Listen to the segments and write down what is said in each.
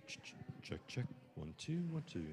Check, check. 1, 2, 1, 2.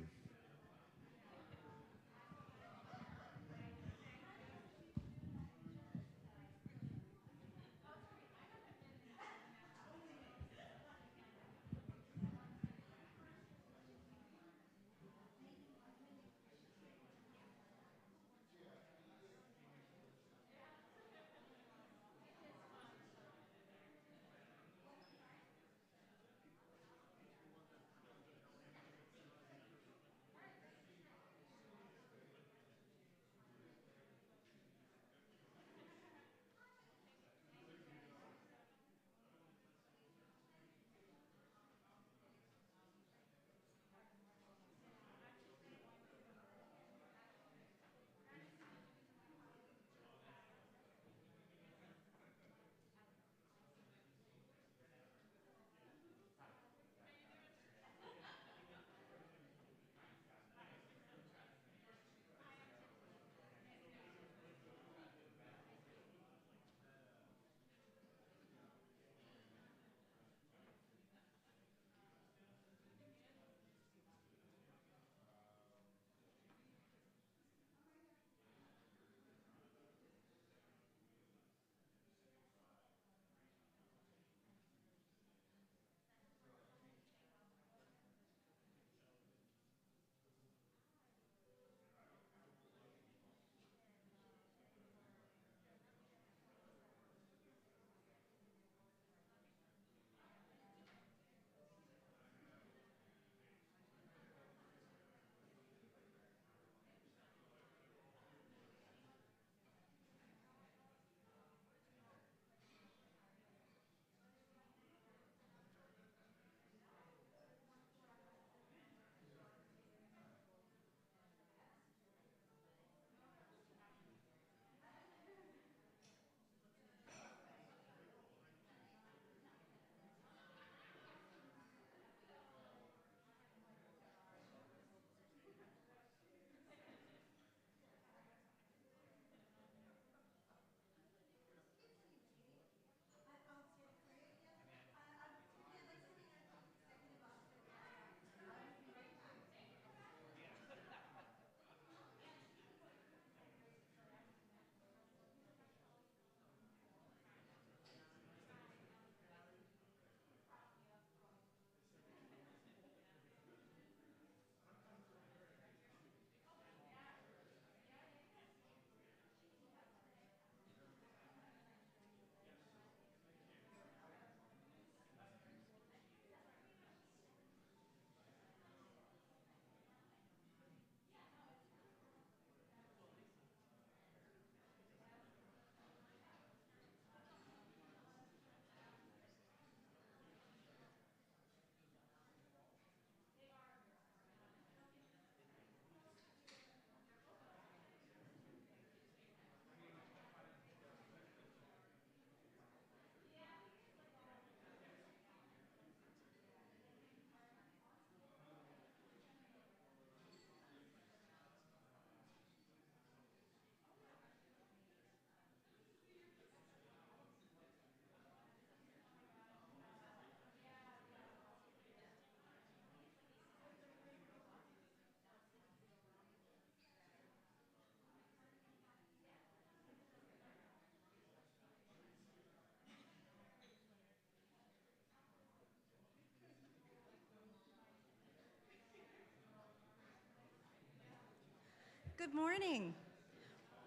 Good morning.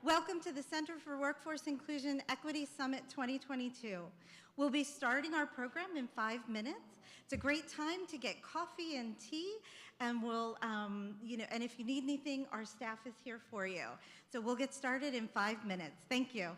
Welcome to the Center for Workforce Inclusion Equity Summit 2022. We'll be starting our program in 5 minutes. It's a great time to get coffee and tea, and and if you need anything, our staff is here for you. So we'll get started in 5 minutes. Thank you.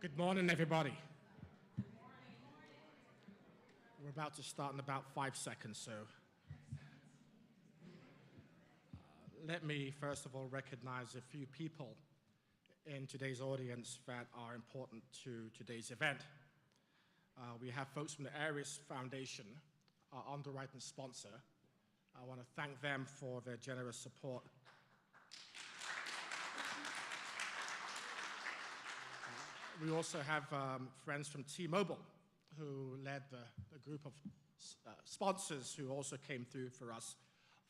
Good morning, everybody. We're about to start in about 5 seconds, so let me first of all recognize a few people in today's audience that are important to today's event. We have folks from the Aries Foundation, our underwriting sponsor. I want to thank them for their generous support. We also have friends from T-Mobile who led the group of sponsors who also came through for us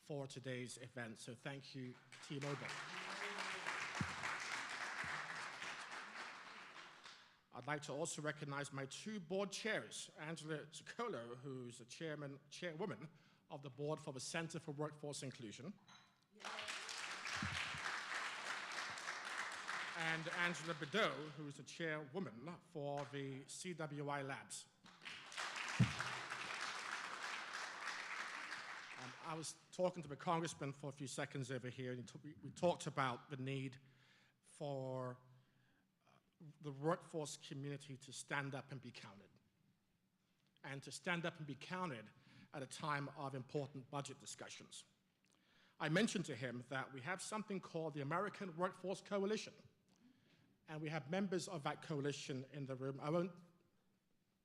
for today's event. So thank you, T-Mobile. I'd like to also recognize my two board chairs, Angela Ciccolo, who's the chairwoman of the board for the Center for Workforce Inclusion. And Angela Beddoe, who's the chairwoman for the CWI Labs. I was talking to the Congressman for a few seconds over here, and we talked about the need for the workforce community to stand up and be counted, and to stand up and be counted at a time of important budget discussions. I mentioned to him that we have something called the American Workforce Coalition, and we have members of that coalition in the room. I won't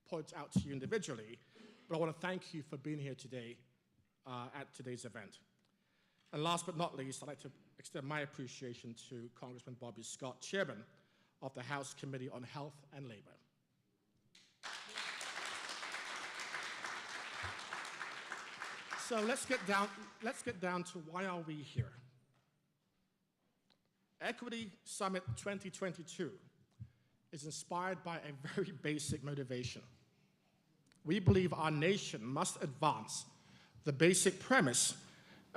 point out to you individually, but I want to thank you for being here today at today's event. And last but not least, I'd like to extend my appreciation to Congressman Bobby Scott, Chairman of the House Committee on Health and Labor. So let's get down to why are we here. Equity Summit 2022 is inspired by a very basic motivation. We believe our nation must advance the basic premise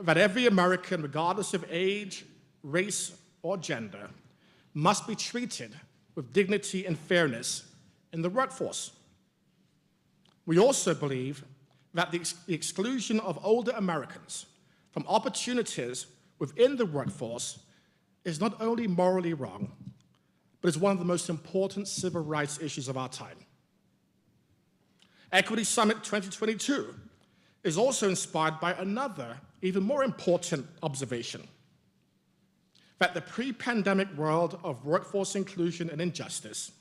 that every American, regardless of age, race, or gender, must be treated with dignity and fairness in the workforce. We also believe that the exclusion of older Americans from opportunities within the workforce is not only morally wrong, but is one of the most important civil rights issues of our time. Equity Summit 2022 is also inspired by another, even more important observation, that the pre-pandemic world of workforce inclusion and injustice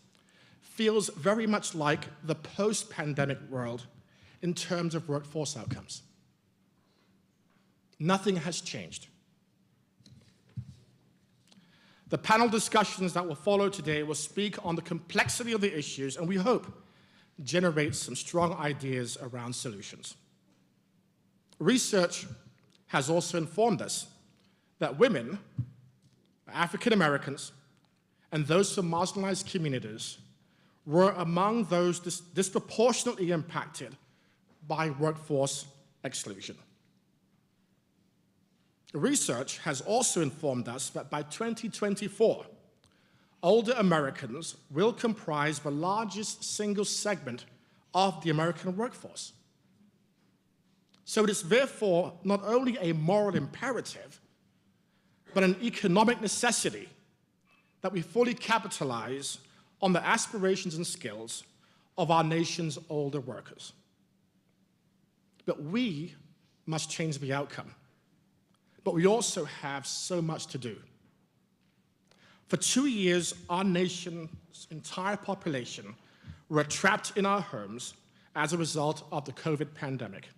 feels very much like the post-pandemic world in terms of workforce outcomes. Nothing has changed. The panel discussions that will follow today will speak on the complexity of the issues and we hope generate some strong ideas around solutions. Research has also informed us that women, African Americans, and those from marginalized communities were among those disproportionately impacted by workforce exclusion. Research has also informed us that by 2024, older Americans will comprise the largest single segment of the American workforce. So it is therefore not only a moral imperative, but an economic necessity that we fully capitalize on the aspirations and skills of our nation's older workers. But we must change the outcome. But we also have so much to do. For 2 years, our nation's entire population were trapped in our homes as a result of the COVID pandemic.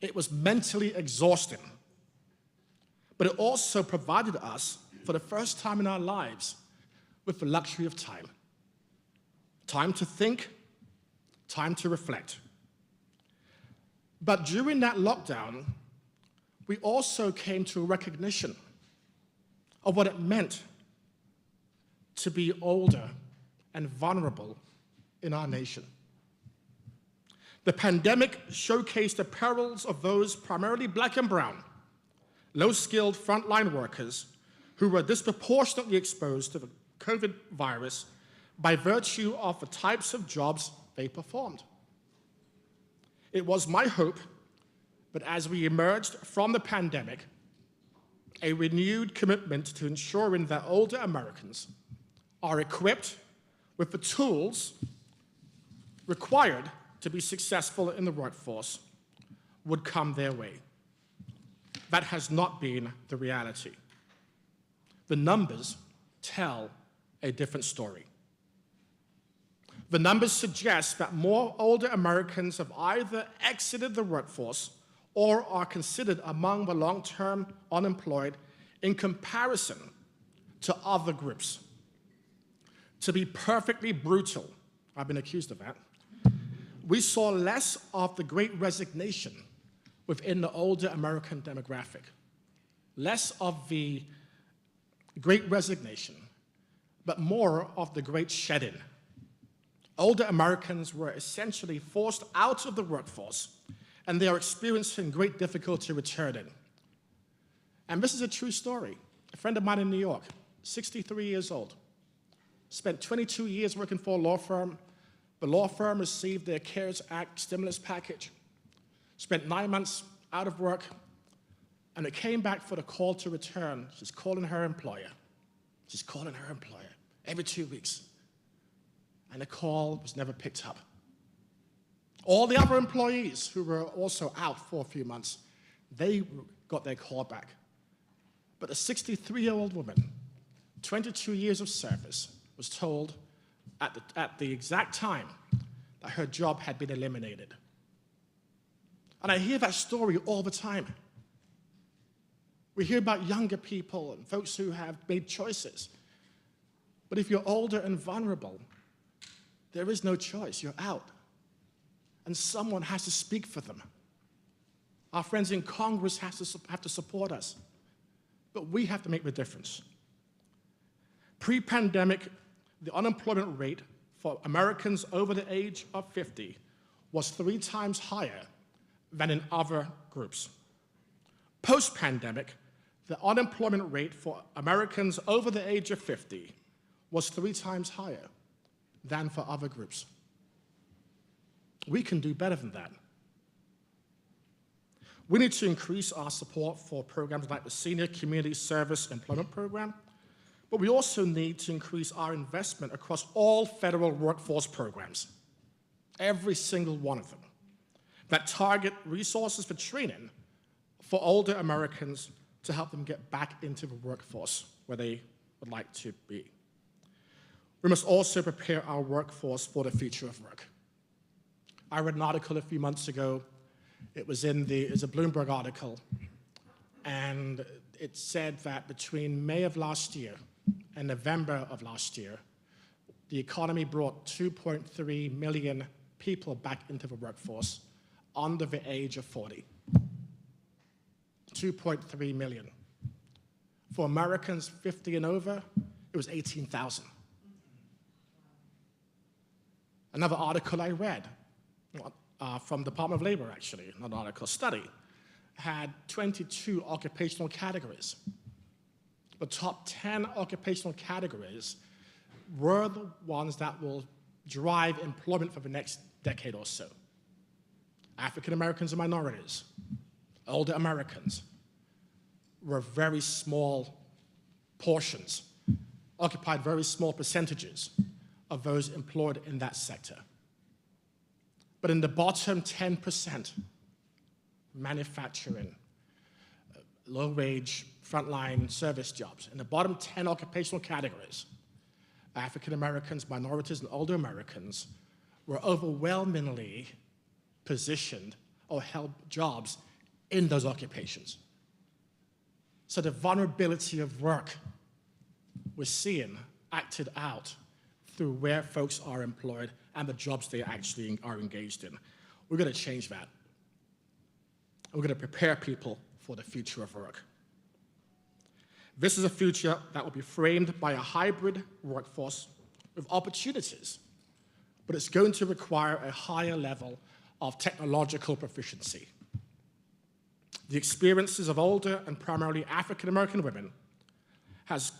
It was mentally exhausting, but it also provided us, for the first time in our lives, with the luxury of time. Time to think, time to reflect. But during that lockdown, we also came to a recognition of what it meant to be older and vulnerable in our nation. The pandemic showcased the perils of those primarily Black and brown, low-skilled frontline workers who were disproportionately exposed to the COVID virus by virtue of the types of jobs they performed. It was my hope that as we emerged from the pandemic, a renewed commitment to ensuring that older Americans are equipped with the tools required to be successful in the workforce would come their way. That has not been the reality. The numbers tell a different story. The numbers suggest that more older Americans have either exited the workforce or are considered among the long-term unemployed in comparison to other groups. To be perfectly brutal, I've been accused of that, we saw less of the Great Resignation within the older American demographic. Less of the Great Resignation, but more of the Great Shedding. Older Americans were essentially forced out of the workforce, and they are experiencing great difficulty returning. And this is a true story. A friend of mine in New York, 63 years old, spent 22 years working for a law firm. The law firm received their CARES Act stimulus package, spent 9 months out of work, and it came back for the call to return. She's calling her employer. She's calling her employer every 2 weeks. And the call was never picked up. All the other employees who were also out for a few months, they got their call back. But the 63-year-old woman, 22 years of service, was told at the exact time that her job had been eliminated. And I hear that story all the time. We hear about younger people and folks who have made choices. But if you're older and vulnerable, there is no choice. You're out. And someone has to speak for them. Our friends in Congress have to support us. But we have to make the difference. Pre-pandemic, the unemployment rate for Americans over the age of 50 was 3 times higher than in other groups. Post-pandemic, the unemployment rate for Americans over the age of 50 was 3 times higher than for other groups. We can do better than that. We need to increase our support for programs like the Senior Community Service Employment Program, but we also need to increase our investment across all federal workforce programs, every single one of them, that target resources for training for older Americans to help them get back into the workforce where they would like to be. We must also prepare our workforce for the future of work. I read an article a few months ago. It was a Bloomberg article, and it said that between May of last year and November of last year, the economy brought 2.3 million people back into the workforce under the age of 40. 2.3 million. For Americans 50 and over, it was 18,000. Another article I read, from the Department of Labor, actually, not an article, study, had 22 occupational categories. The top 10 occupational categories were the ones that will drive employment for the next decade or so. African Americans and minorities, older Americans, were very small portions, occupied very small percentages of those employed in that sector. But in the bottom 10%, manufacturing, low-wage, frontline service jobs, in the bottom 10 occupational categories, African Americans, minorities, and older Americans were overwhelmingly positioned or held jobs in those occupations. So the vulnerability of work we're seeing acted out through where folks are employed and the jobs they actually are engaged in. We're going to change that. We're going to prepare people for the future of work. This is a future that will be framed by a hybrid workforce with opportunities, but it's going to require a higher level of technological proficiency. The experiences of older and primarily African American women has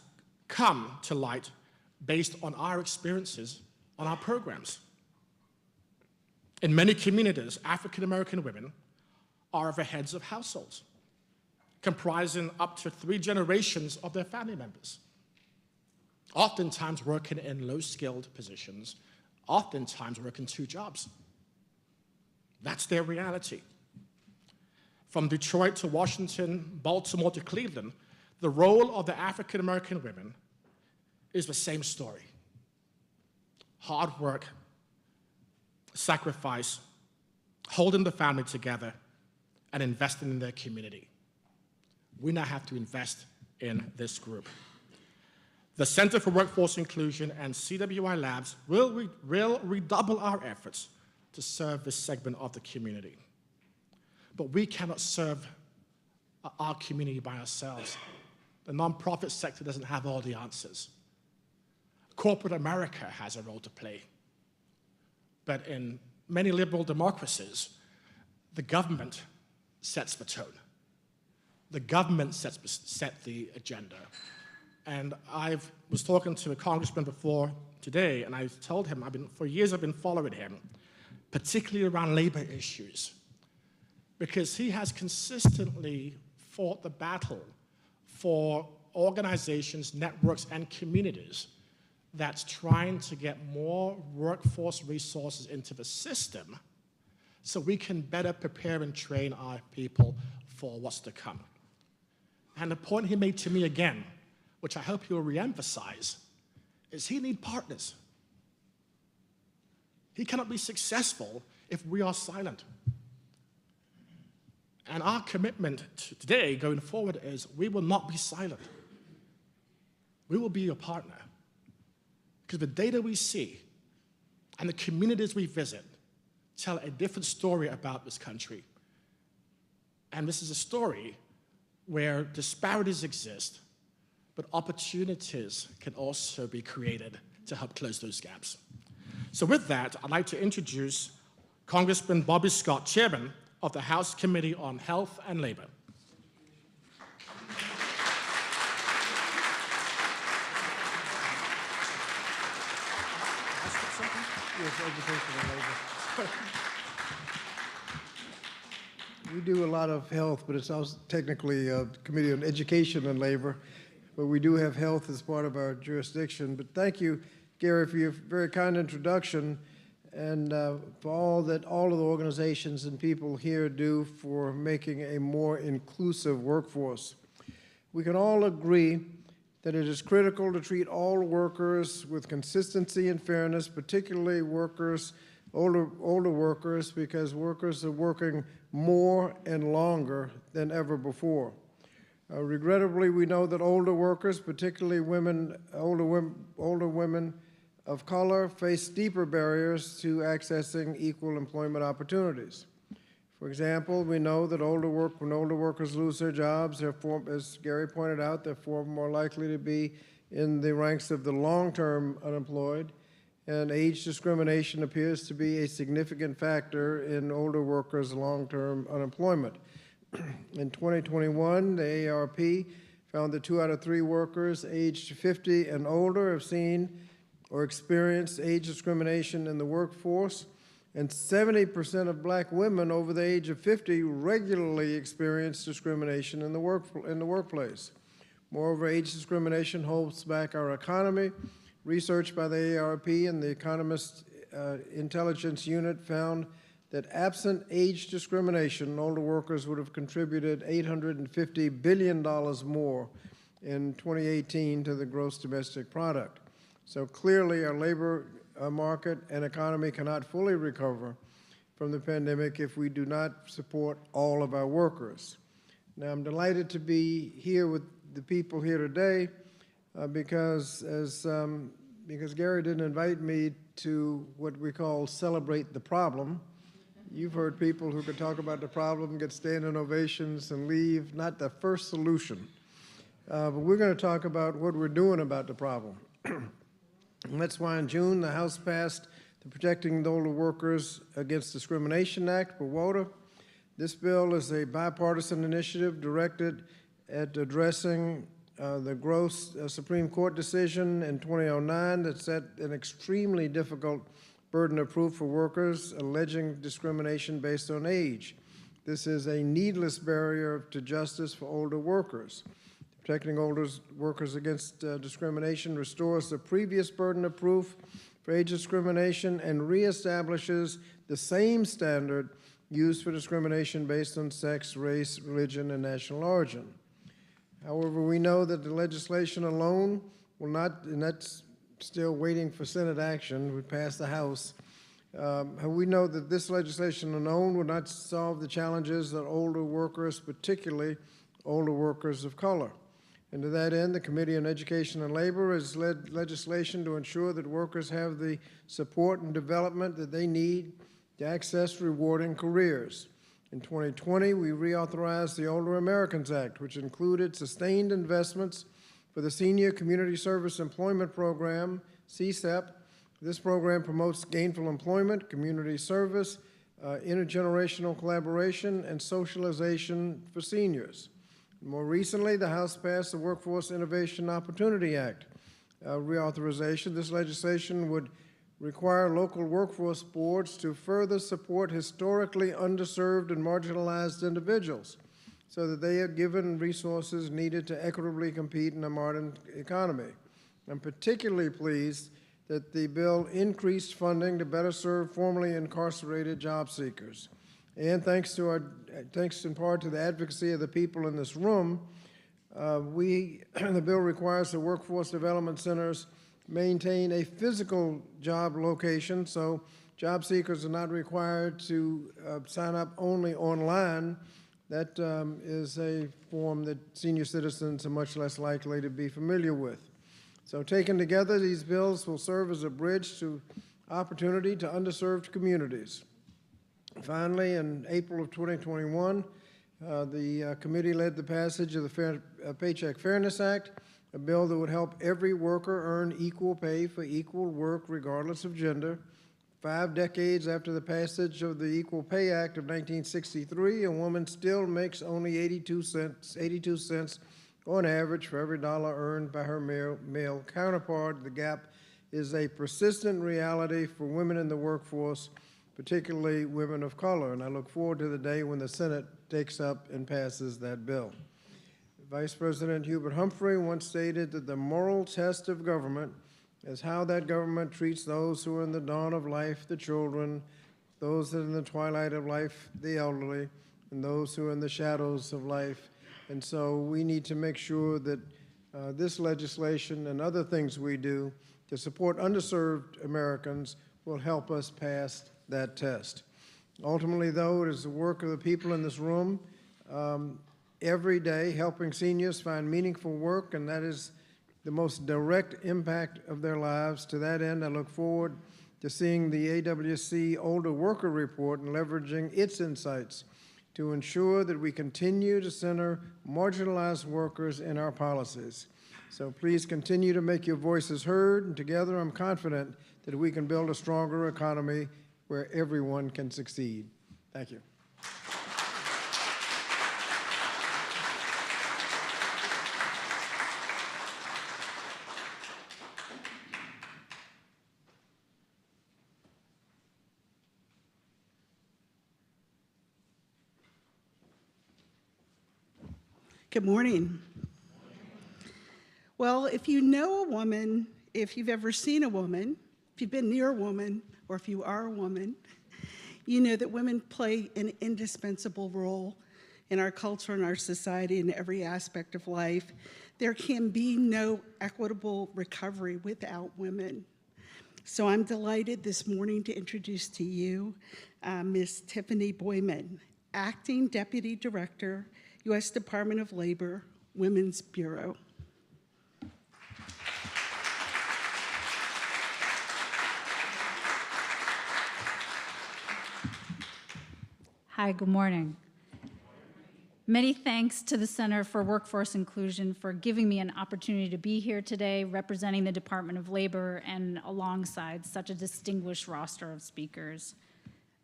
come to light based on our experiences on our programs. In many communities, African American women are the heads of households, comprising up to 3 generations of their family members. oftentimes working in low-skilled positions, oftentimes working 2 jobs. That's their reality. From Detroit to Washington, Baltimore to Cleveland, the role of the African-American women is the same story. Hard work, sacrifice, holding the family together, and investing in their community. We now have to invest in this group. The Center for Workforce Inclusion and CWI Labs will redouble our efforts to serve this segment of the community. But we cannot serve our community by ourselves. The nonprofit sector doesn't have all the answers. Corporate America has a role to play. But in many liberal democracies, the government sets the tone. The government set the agenda. And I was talking to a congressman before today, and I told him, for years I've been following him, particularly around labor issues, because he has consistently fought the battle for organizations, networks, and communities that's trying to get more workforce resources into the system so we can better prepare and train our people for what's to come. And the point he made to me again, which I hope he'll reemphasize, is he needs partners. He cannot be successful if we are silent. And our commitment today, going forward, is we will not be silent. We will be your partner. Because the data we see and the communities we visit tell a different story about this country. And this is a story where disparities exist, but opportunities can also be created to help close those gaps. So with that, I'd like to introduce Congressman Bobby Scott, Chairman of the House Committee on Health and Labor. We do a lot of health, but it's also technically a Committee on Education and Labor, but we do have health as part of our jurisdiction. But thank you, Gary, for your very kind introduction and for all of the organizations and people here do for making a more inclusive workforce. We can all agree that it is critical to treat all workers with consistency and fairness, particularly older workers, because workers are working more and longer than ever before. Regrettably, we know that older workers, particularly older women of color, face deeper barriers to accessing equal employment opportunities. For example, we know that when older workers lose their jobs, as Gary pointed out, they're far more likely to be in the ranks of the long-term unemployed, and age discrimination appears to be a significant factor in older workers' long-term unemployment. In 2021, the AARP found that 2 out of 3 workers aged 50 and older have seen or experienced age discrimination in the workforce, and 70% of black women over the age of 50 regularly experience discrimination in the workplace. Moreover, age discrimination holds back our economy. Research by the AARP and the Economist Intelligence Unit found that absent age discrimination, older workers would have contributed $850 billion more in 2018 to the gross domestic product. So clearly our labor market and economy cannot fully recover from the pandemic if we do not support all of our workers. Now I'm delighted to be here with the people here today because Gary didn't invite me to what we call celebrate the problem. You've heard people who could talk about the problem, get standing ovations and leave, not the first solution. But we're going to talk about what we're doing about the problem. And that's why in June, the House passed the Protecting the Older Workers Against Discrimination Act, PROWOTA. This bill is a bipartisan initiative directed at addressing the gross Supreme Court decision in 2009 that set an extremely difficult burden of proof for workers alleging discrimination based on age. This is a needless barrier to justice for older workers. The Protecting Older Workers Against Discrimination restores the previous burden of proof for age discrimination and reestablishes the same standard used for discrimination based on sex, race, religion, and national origin. However, we know that the legislation alone will not, and that's still waiting for Senate action, we passed the House. We know that this legislation alone will not solve the challenges that older workers, particularly older workers of color. And to that end, the Committee on Education and Labor has led legislation to ensure that workers have the support and development that they need to access rewarding careers. In 2020, we reauthorized the Older Americans Act, which included sustained investments for the Senior Community Service Employment Program, CSEP. This program promotes gainful employment, community service, intergenerational collaboration, and socialization for seniors. More recently, the House passed the Workforce Innovation Opportunity Act reauthorization. This legislation would require local workforce boards to further support historically underserved and marginalized individuals so that they are given resources needed to equitably compete in a modern economy. I'm particularly pleased that the bill increased funding to better serve formerly incarcerated job seekers. And thanks in part to the advocacy of the people in this room, the bill requires the workforce development centers maintain a physical job location, so job seekers are not required to sign up only online. That is a form that senior citizens are much less likely to be familiar with. So taken together, these bills will serve as a bridge to opportunity to underserved communities. Finally, in April of 2021, the committee led the passage of the Paycheck Fairness Act, a bill that would help every worker earn equal pay for equal work regardless of gender. 5 decades after the passage of the Equal Pay Act of 1963, a woman still makes only 82 cents on average for every dollar earned by her male counterpart. The gap is a persistent reality for women in the workforce, particularly women of color, and I look forward to the day when the Senate takes up and passes that bill. Vice President Hubert Humphrey once stated that the moral test of government is how that government treats those who are in the dawn of life, the children, those that are in the twilight of life, the elderly, and those who are in the shadows of life. And so we need to make sure that this legislation and other things we do to support underserved Americans will help us pass that test. Ultimately, though, it is the work of the people in this room every day helping seniors find meaningful work, and that is the most direct impact of their lives. To that end, I look forward to seeing the AWC Older Worker Report and leveraging its insights to ensure that we continue to center marginalized workers in our policies. So please continue to make your voices heard, and together I'm confident that we can build a stronger economy where everyone can succeed. Thank you. Good morning. Well, if you know a woman, if you've ever seen a woman, if you've been near a woman, or if you are a woman, you know that women play an indispensable role in our culture and our society in every aspect of life. There can be no equitable recovery without women. So I'm delighted this morning to introduce to you Ms. Tiffany Boiman, Acting Deputy Director, U.S. Department of Labor, Women's Bureau. Hi, good morning. Many thanks to the Center for Workforce Inclusion for giving me an opportunity to be here today representing the Department of Labor and alongside such a distinguished roster of speakers.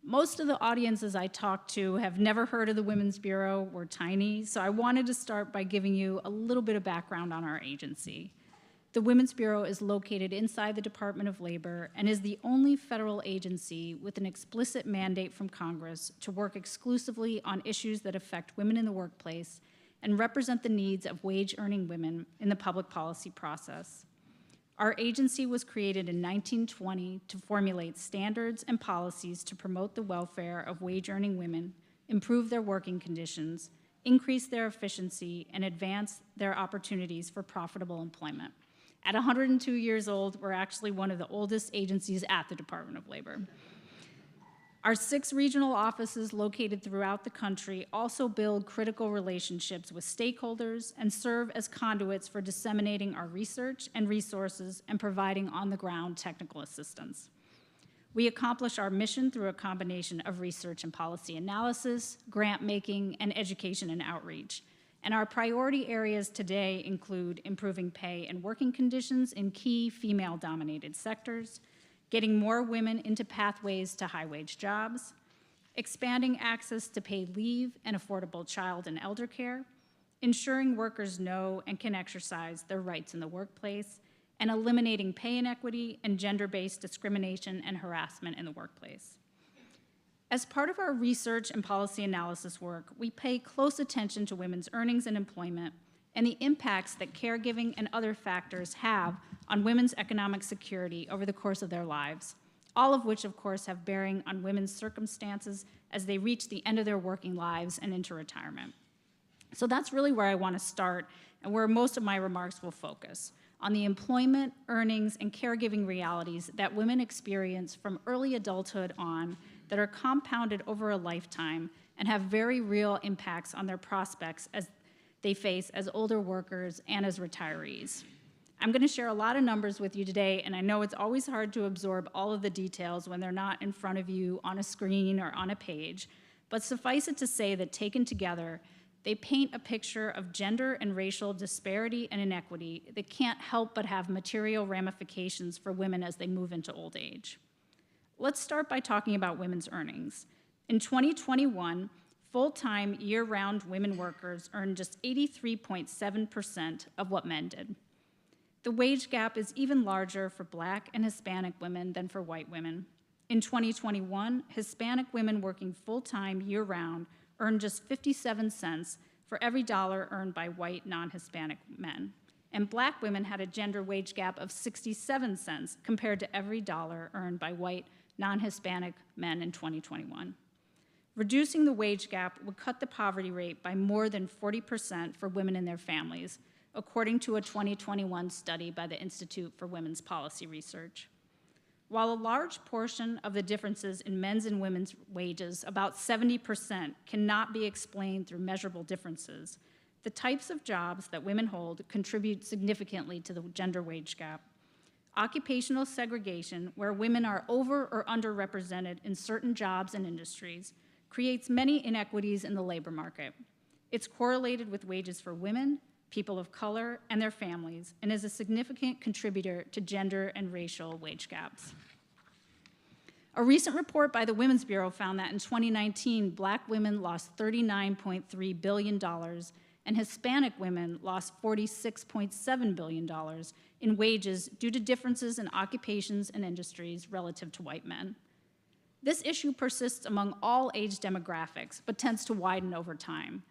Most of the audiences I talked to have never heard of the Women's Bureau. We're tiny, so I wanted to start by giving you a little bit of background on our agency. The Women's Bureau is located inside the Department of Labor and is the only federal agency with an explicit mandate from Congress to work exclusively on issues that affect women in the workplace and represent the needs of wage-earning women in the public policy process. Our agency was created in 1920 to formulate standards and policies to promote the welfare of wage-earning women, improve their working conditions, increase their efficiency, and advance their opportunities for profitable employment. At 102 years old, we're actually one of the oldest agencies at the Department of Labor. Our 6 regional offices located throughout the country also build critical relationships with stakeholders and serve as conduits for disseminating our research and resources and providing on-the-ground technical assistance. We accomplish our mission through a combination of research and policy analysis, grant making, and education and outreach. And our priority areas today include improving pay and working conditions in key female-dominated sectors, getting more women into pathways to high-wage jobs, expanding access to paid leave and affordable child and elder care, ensuring workers know and can exercise their rights in the workplace, and eliminating pay inequity and gender-based discrimination and harassment in the workplace. As part of our research and policy analysis work, we pay close attention to women's earnings and employment and the impacts that caregiving and other factors have on women's economic security over the course of their lives, all of which, of course, have bearing on women's circumstances as they reach the end of their working lives and into retirement. So that's really where I want to start and where most of my remarks will focus, on the employment, earnings, and caregiving realities that women experience from early adulthood on that are compounded over a lifetime and have very real impacts on their prospects as they face as older workers and as retirees. I'm going to share a lot of numbers with you today, and I know it's always hard to absorb all of the details when they're not in front of you on a screen or on a page, but suffice it to say that taken together, they paint a picture of gender and racial disparity and inequity that can't help but have material ramifications for women as they move into old age. Let's start by talking about women's earnings. In 2021, full-time, year-round women workers earned just 83.7% of what men did. The wage gap is even larger for Black and Hispanic women than for white women. In 2021, Hispanic women working full-time, year-round earned just 57 cents for every dollar earned by white non-Hispanic men. And Black women had a gender wage gap of 67 cents compared to every dollar earned by white non-Hispanic men in 2021. Reducing the wage gap would cut the poverty rate by more than 40% for women and their families, according to a 2021 study by the Institute for Women's Policy Research. While a large portion of the differences in men's and women's wages, about 70%, cannot be explained through measurable differences, the types of jobs that women hold contribute significantly to the gender wage gap. Occupational segregation, where women are over or underrepresented in certain jobs and industries, creates many inequities in the labor market. It's correlated with wages for women, people of color, and their families, and is a significant contributor to gender and racial wage gaps. A recent report by the Women's Bureau found that in 2019, Black women lost $39.3 billion, and Hispanic women lost $46.7 billion in wages due to differences in occupations and industries relative to white men. This issue persists among all age demographics, but tends to widen over time.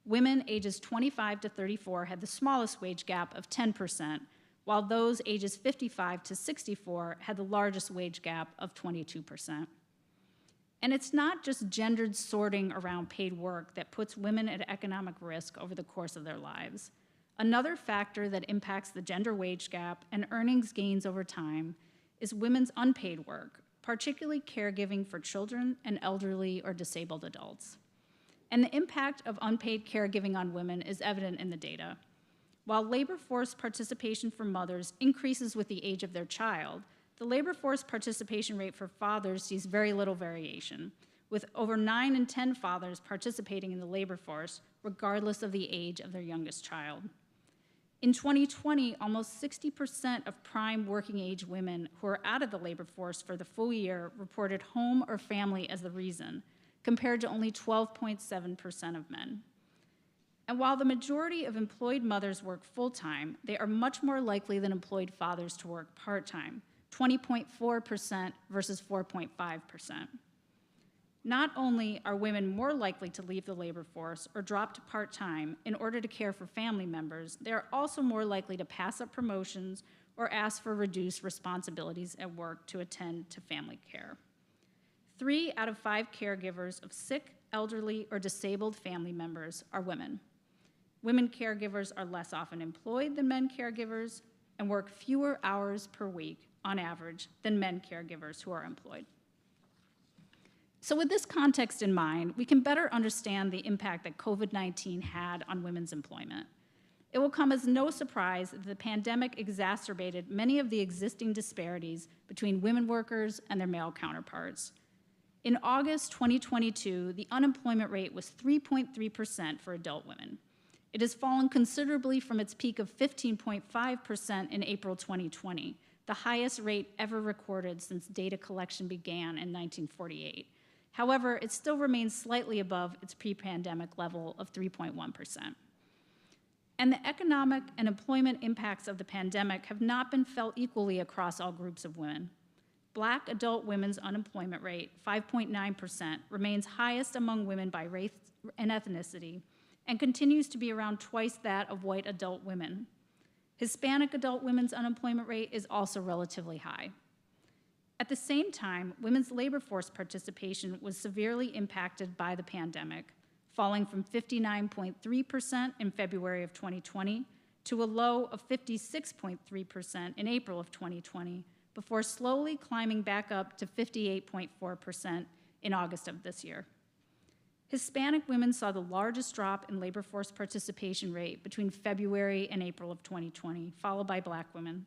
Women ages 25 to 34 had the smallest wage gap of 10%, while those ages 55 to 64 had the largest wage gap of 22%. And it's not just gendered sorting around paid work that puts women at economic risk over the course of their lives. Another factor that impacts the gender wage gap and earnings gains over time is women's unpaid work, particularly caregiving for children and elderly or disabled adults. And the impact of unpaid caregiving on women is evident in the data. While labor force participation for mothers increases with the age of their child, the labor force participation rate for fathers sees very little variation, with over 9 in 10 fathers participating in the labor force, regardless of the age of their youngest child. In 2020, almost 60% of prime working age women who are out of the labor force for the full year reported home or family as the reason, compared to only 12.7% of men. And while the majority of employed mothers work full-time, they are much more likely than employed fathers to work part-time, 20.4% versus 4.5%. Not only are women more likely to leave the labor force or drop to part-time in order to care for family members, they are also more likely to pass up promotions or ask for reduced responsibilities at work to attend to family care. 3 out of 5 caregivers of sick, elderly, or disabled family members are women. Women caregivers are less often employed than men caregivers and work fewer hours per week on average than men caregivers who are employed. So with this context in mind, we can better understand the impact that COVID-19 had on women's employment. It will come as no surprise that the pandemic exacerbated many of the existing disparities between women workers and their male counterparts. In August 2022, the unemployment rate was 3.3% for adult women. It has fallen considerably from its peak of 15.5% in April 2020, the highest rate ever recorded since data collection began in 1948. However, it still remains slightly above its pre-pandemic level of 3.1%. And the economic and employment impacts of the pandemic have not been felt equally across all groups of women. Black adult women's unemployment rate, 5.9%, remains highest among women by race and ethnicity, and continues to be around twice that of white adult women. Hispanic adult women's unemployment rate is also relatively high. At the same time, women's labor force participation was severely impacted by the pandemic, falling from 59.3% in February of 2020 to a low of 56.3% in April of 2020, before slowly climbing back up to 58.4% in August of this year. Hispanic women saw the largest drop in labor force participation rate between February and April of 2020, followed by Black women.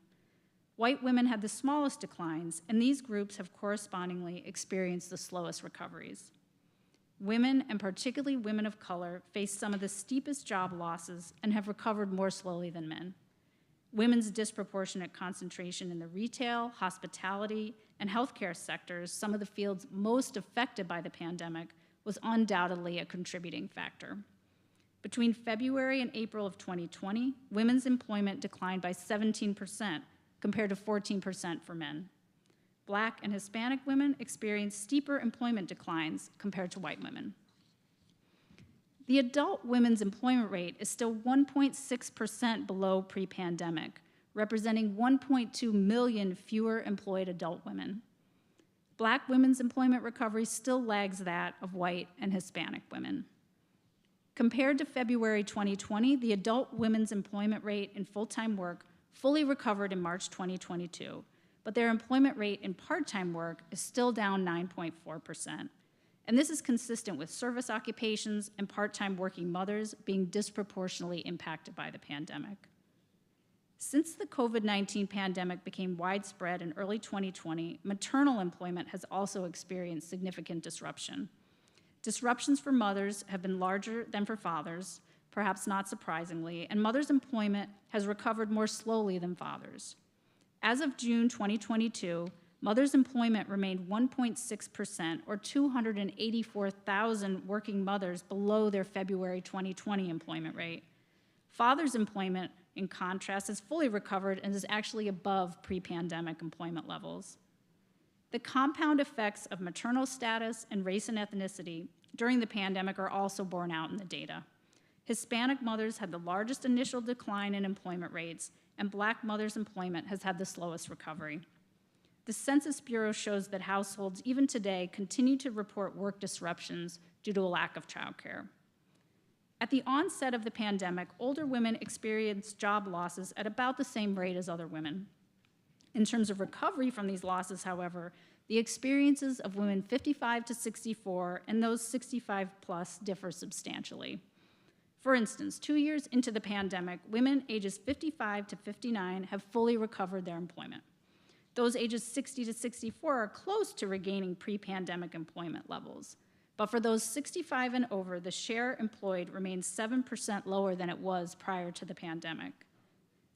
White women had the smallest declines, and these groups have correspondingly experienced the slowest recoveries. Women, and particularly women of color, face some of the steepest job losses and have recovered more slowly than men. Women's disproportionate concentration in the retail, hospitality, and healthcare sectors, some of the fields most affected by the pandemic, was undoubtedly a contributing factor. Between February and April of 2020, women's employment declined by 17%, compared to 14% for men. Black and Hispanic women experienced steeper employment declines compared to white women. The adult women's employment rate is still 1.6% below pre-pandemic, representing 1.2 million fewer employed adult women. Black women's employment recovery still lags that of white and Hispanic women. Compared to February 2020, the adult women's employment rate in full-time work fully recovered in March 2022, but their employment rate in part-time work is still down 9.4%. And this is consistent with service occupations and part-time working mothers being disproportionately impacted by the pandemic. Since the COVID-19 pandemic became widespread in early 2020, maternal employment has also experienced significant disruption. Disruptions for mothers have been larger than for fathers, perhaps not surprisingly, and mothers' employment has recovered more slowly than fathers. As of June 2022, mothers' employment remained 1.6%, or 284,000 working mothers below their February 2020 employment rate. Fathers' employment, in contrast, has fully recovered and is actually above pre-pandemic employment levels. The compound effects of maternal status and race and ethnicity during the pandemic are also borne out in the data. Hispanic mothers had the largest initial decline in employment rates, and Black mothers' employment has had the slowest recovery. The Census Bureau shows that households, even today, continue to report work disruptions due to a lack of childcare. At the onset of the pandemic, older women experienced job losses at about the same rate as other women. In terms of recovery from these losses, however, the experiences of women 55 to 64 and those 65 plus differ substantially. For instance, 2 years into the pandemic, women ages 55 to 59 have fully recovered their employment. Those ages 60 to 64 are close to regaining pre-pandemic employment levels. But for those 65 and over, the share employed remains 7% lower than it was prior to the pandemic.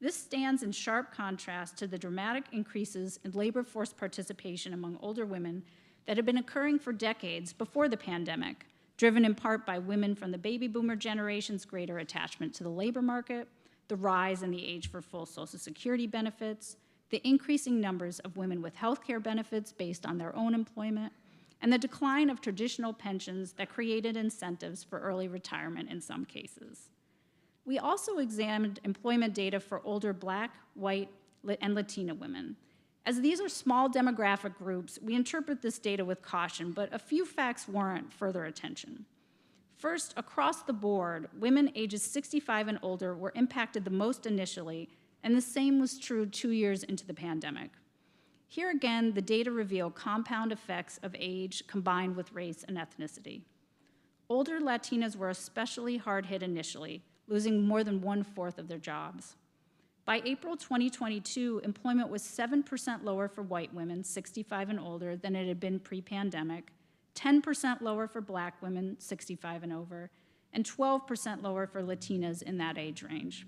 This stands in sharp contrast to the dramatic increases in labor force participation among older women that had been occurring for decades before the pandemic, driven in part by women from the baby boomer generation's greater attachment to the labor market, the rise in the age for full Social Security benefits, the increasing numbers of women with health care benefits based on their own employment, and the decline of traditional pensions that created incentives for early retirement in some cases. We also examined employment data for older Black, white, and Latina women. As these are small demographic groups, we interpret this data with caution, but a few facts warrant further attention. First, across the board, women ages 65 and older were impacted the most initially, and the same was true 2 years into the pandemic. Here again, the data reveal compound effects of age combined with race and ethnicity. Older Latinas were especially hard hit initially, losing more than 1/4 of their jobs. By April 2022, employment was 7% lower for white women 65 and older than it had been pre-pandemic, 10% lower for Black women 65 and over, and 12% lower for Latinas in that age range.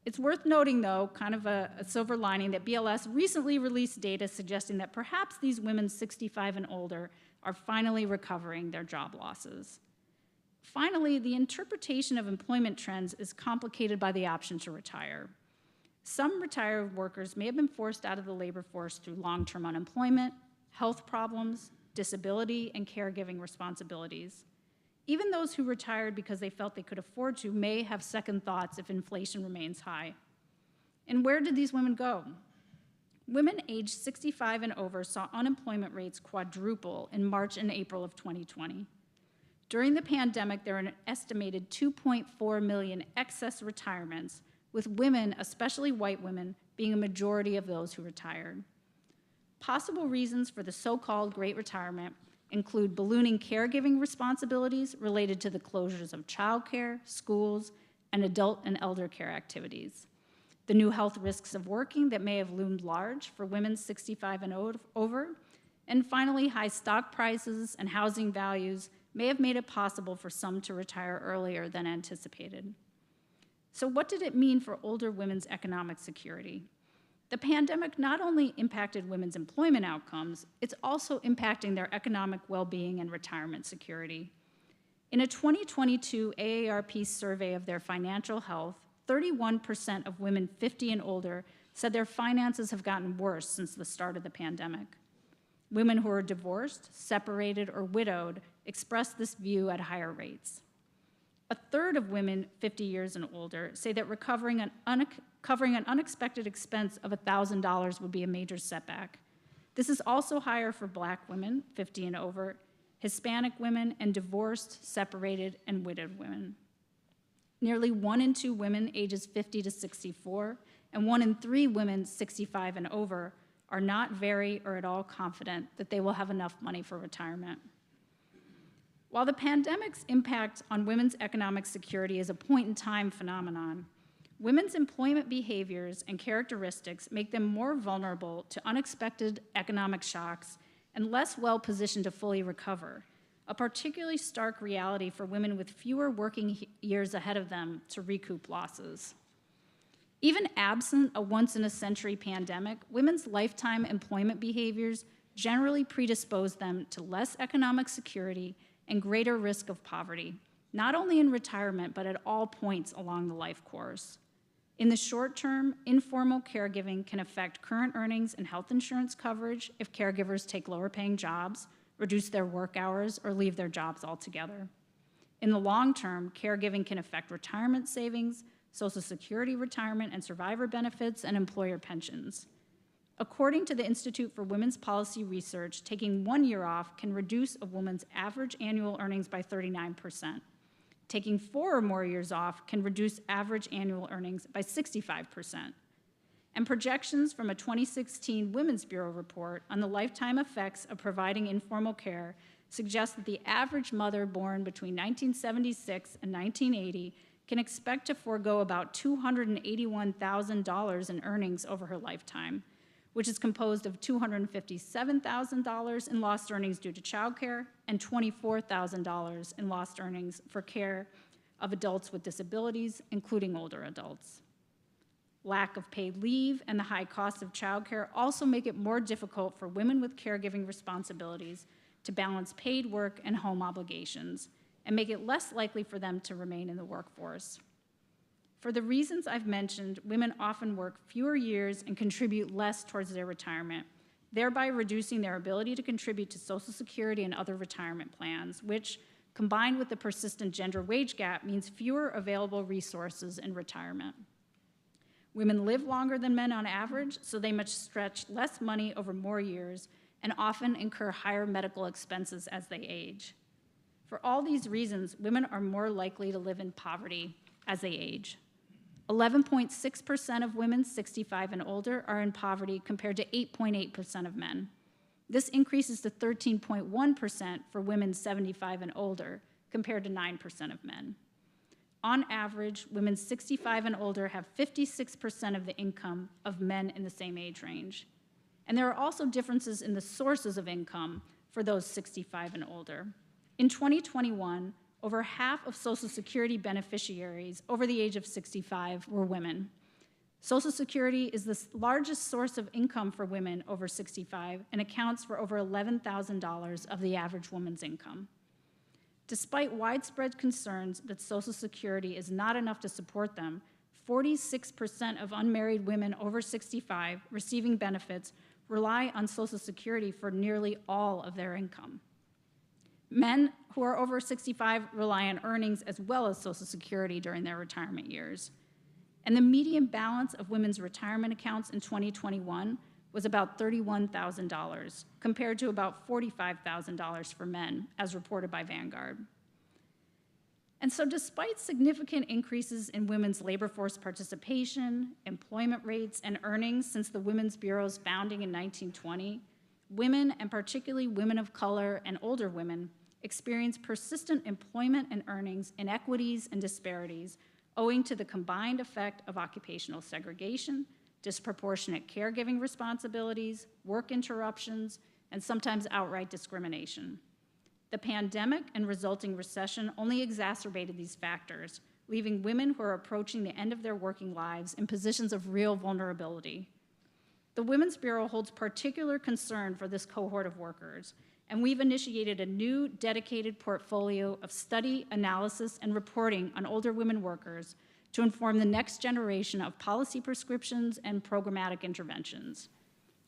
It's worth noting, though, kind of a silver lining, that BLS recently released data suggesting that perhaps these women 65 and older are finally recovering their job losses. Finally, the interpretation of employment trends is complicated by the option to retire. Some retired workers may have been forced out of the labor force through long-term unemployment, health problems, disability, and caregiving responsibilities. Even those who retired because they felt they could afford to may have second thoughts if inflation remains high. And where did these women go? Women aged 65 and over saw unemployment rates quadruple in March and April of 2020. During the pandemic, there were an estimated 2.4 million excess retirements, with women, especially white women, being a majority of those who retired. Possible reasons for the so-called Great Retirement include ballooning caregiving responsibilities related to the closures of childcare, schools, and adult and elder care activities, the new health risks of working that may have loomed large for women 65 and over, and finally, high stock prices and housing values may have made it possible for some to retire earlier than anticipated. So what did it mean for older women's economic security? The pandemic not only impacted women's employment outcomes, it's also impacting their economic well-being and retirement security. In a 2022 AARP survey of their financial health, 31% of women 50 and older said their finances have gotten worse since the start of the pandemic. Women who are divorced, separated, or widowed expressed this view at higher rates. A third of women 50 years and older say that covering an unexpected expense of $1,000 would be a major setback. This is also higher for Black women 50 and over, Hispanic women, and divorced, separated, and widowed women. Nearly 1 in 2 women ages 50 to 64, and 1 in 3 women 65 and over are not very or at all confident that they will have enough money for retirement. While the pandemic's impact on women's economic security is a point-in-time phenomenon, women's employment behaviors and characteristics make them more vulnerable to unexpected economic shocks and less well-positioned to fully recover, a particularly stark reality for women with fewer working years ahead of them to recoup losses. Even absent a once-in-a-century pandemic, women's lifetime employment behaviors generally predispose them to less economic security and greater risk of poverty, not only in retirement, but at all points along the life course. In the short term, informal caregiving can affect current earnings and health insurance coverage if caregivers take lower-paying jobs, reduce their work hours, or leave their jobs altogether. In the long term, caregiving can affect retirement savings, Social Security retirement and survivor benefits, and employer pensions. According to the Institute for Women's Policy Research, taking 1 year off can reduce a woman's average annual earnings by 39%. Taking 4 or more years off can reduce average annual earnings by 65%. And projections from a 2016 Women's Bureau report on the lifetime effects of providing informal care suggest that the average mother born between 1976 and 1980 can expect to forego about $281,000 in earnings over her lifetime, which is composed of $257,000 in lost earnings due to childcare and $24,000 in lost earnings for care of adults with disabilities, including older adults. Lack of paid leave and the high cost of childcare also make it more difficult for women with caregiving responsibilities to balance paid work and home obligations, and make it less likely for them to remain in the workforce. For the reasons I've mentioned, women often work fewer years and contribute less towards their retirement, thereby reducing their ability to contribute to Social Security and other retirement plans, which, combined with the persistent gender wage gap, means fewer available resources in retirement. Women live longer than men on average, so they must stretch less money over more years and often incur higher medical expenses as they age. For all these reasons, women are more likely to live in poverty as they age. 11.6% of women 65 and older are in poverty compared to 8.8% of men. This increases to 13.1% for women 75 and older compared to 9% of men. On average, women 65 and older have 56% of the income of men in the same age range. And there are also differences in the sources of income for those 65 and older. In 2021, over half of Social Security beneficiaries over the age of 65 were women. Social Security is the largest source of income for women over 65 and accounts for over $11,000 of the average woman's income. Despite widespread concerns that Social Security is not enough to support them, 46% of unmarried women over 65 receiving benefits rely on Social Security for nearly all of their income. Men who are over 65 rely on earnings as well as Social Security during their retirement years. And the median balance of women's retirement accounts in 2021 was about $31,000, compared to about $45,000 for men, as reported by Vanguard. And so despite significant increases in women's labor force participation, employment rates, and earnings since the Women's Bureau's founding in 1920, women, and particularly women of color and older women, experience persistent employment and earnings inequities and disparities owing to the combined effect of occupational segregation, disproportionate caregiving responsibilities, work interruptions, and sometimes outright discrimination. The pandemic and resulting recession only exacerbated these factors, leaving women who are approaching the end of their working lives in positions of real vulnerability. The Women's Bureau holds particular concern for this cohort of workers, and we've initiated a new dedicated portfolio of study, analysis, and reporting on older women workers to inform the next generation of policy prescriptions and programmatic interventions.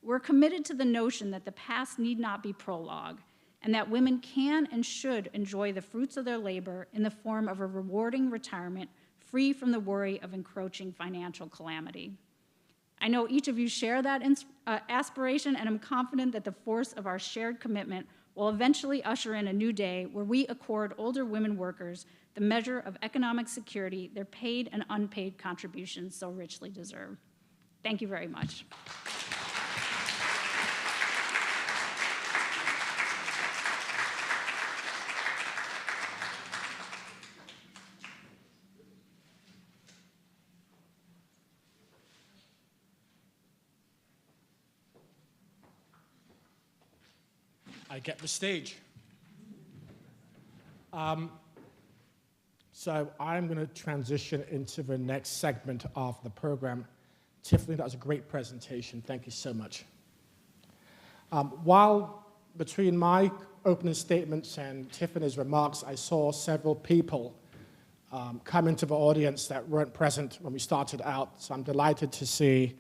We're committed to the notion that the past need not be prologue, and that women can and should enjoy the fruits of their labor in the form of a rewarding retirement free from the worry of encroaching financial calamity. I know each of you share that aspiration, and I'm confident that the force of our shared commitment will eventually usher in a new day where we accord older women workers the measure of economic security their paid and unpaid contributions so richly deserve. Thank you very much. I get the stage. So I'm going to transition into the next segment of the program. Tiffany, that was a great presentation. Thank you so much. While between my opening statements and Tiffany's remarks, I saw several people come into the audience that weren't present when we started out. So I'm delighted to see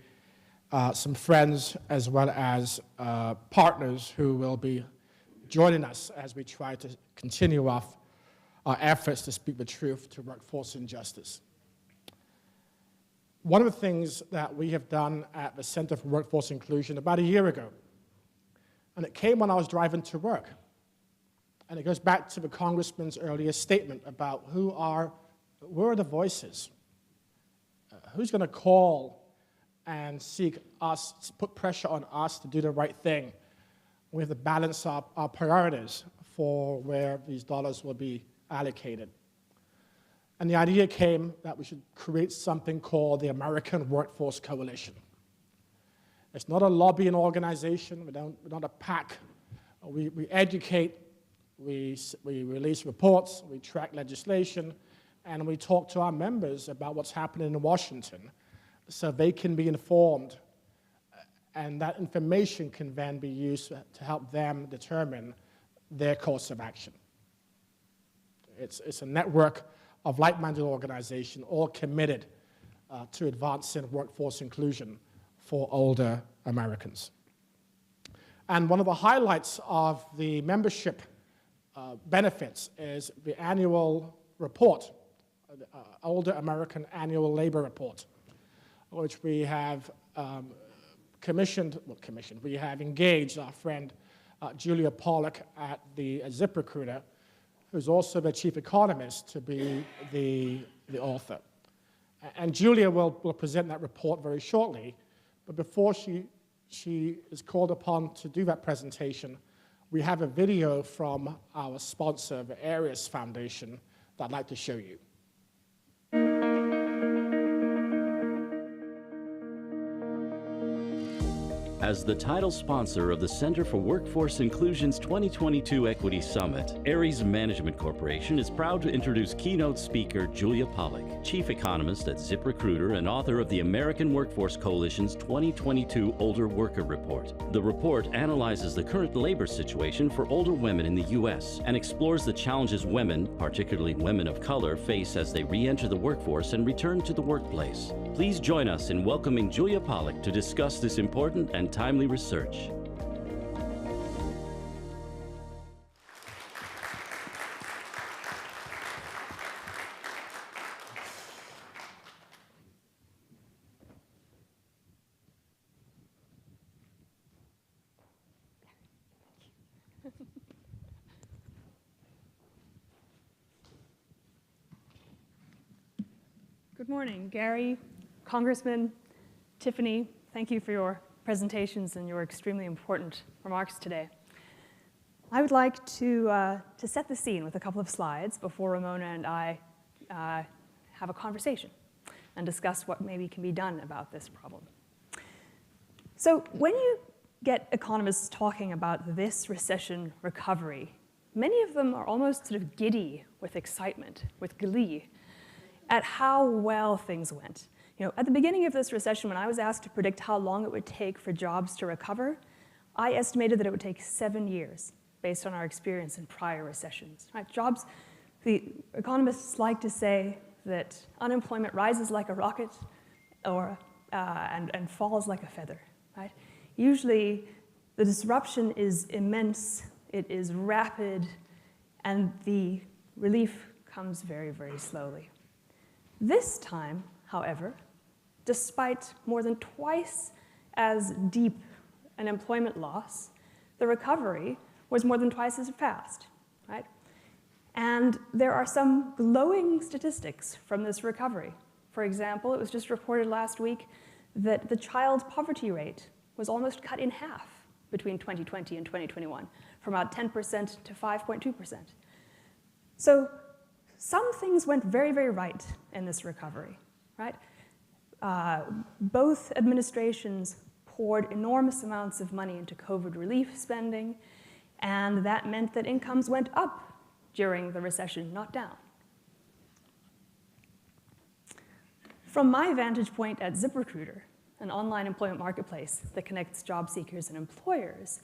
some friends as well as partners who will be joining us as we try to continue our efforts to speak the truth to workforce injustice. One of the things that we have done at the Center for Workforce Inclusion about a year ago, and it came when I was driving to work, and it goes back to the Congressman's earlier statement about where are the voices? Who's going to call and seek us, put pressure on us to do the right thing? We have to balance our priorities for where these dollars will be allocated. And the idea came that we should create something called the American Workforce Coalition. It's not a lobbying organization. We're not a PAC. We educate, we release reports, we track legislation, and we talk to our members about what's happening in Washington so they can be informed, and that information can then be used to help them determine their course of action. It's a network of like-minded organizations, all committed to advancing workforce inclusion for older Americans. And one of the highlights of the membership benefits is the annual report, Older American Annual Labor Report, which we have we have engaged our friend Julia Pollak at the ZipRecruiter, who's also the chief economist, to be the author. And Julia will present that report very shortly, but before she is called upon to do that presentation, we have a video from our sponsor, the Aries Foundation, that I'd like to show you. As the title sponsor of the Center for Workforce Inclusion's 2022 Equity Summit, Aries Management Corporation is proud to introduce keynote speaker Julia Pollak, chief economist at ZipRecruiter and author of the American Workforce Coalition's 2022 Older Worker Report. The report analyzes the current labor situation for older women in the U.S. and explores the challenges women, particularly women of color, face as they re-enter the workforce and return to the workplace. Please join us in welcoming Julia Pollak to discuss this important and timely research. Good morning, Gary, Congressman, Tiffany. Thank you for your presentations and your extremely important remarks today. I would like to set the scene with a couple of slides before Ramona and I have a conversation and discuss what maybe can be done about this problem. So when you get economists talking about this recession recovery, many of them are almost sort of giddy with excitement, with glee, at how well things went. You know, at the beginning of this recession, when I was asked to predict how long it would take for jobs to recover, I estimated that it would take 7 years based on our experience in prior recessions. Right? Jobs, the economists like to say that unemployment rises like a rocket and falls like a feather. Right? Usually, the disruption is immense, it is rapid, and the relief comes very, very slowly. This time, however, despite more than twice as deep an employment loss, the recovery was more than twice as fast, right? And there are some glowing statistics from this recovery. For example, it was just reported last week that the child poverty rate was almost cut in half between 2020 and 2021, from about 10% to 5.2%. So some things went very, very right in this recovery, right? Both administrations poured enormous amounts of money into COVID relief spending, and that meant that incomes went up during the recession, not down. From my vantage point at ZipRecruiter, an online employment marketplace that connects job seekers and employers,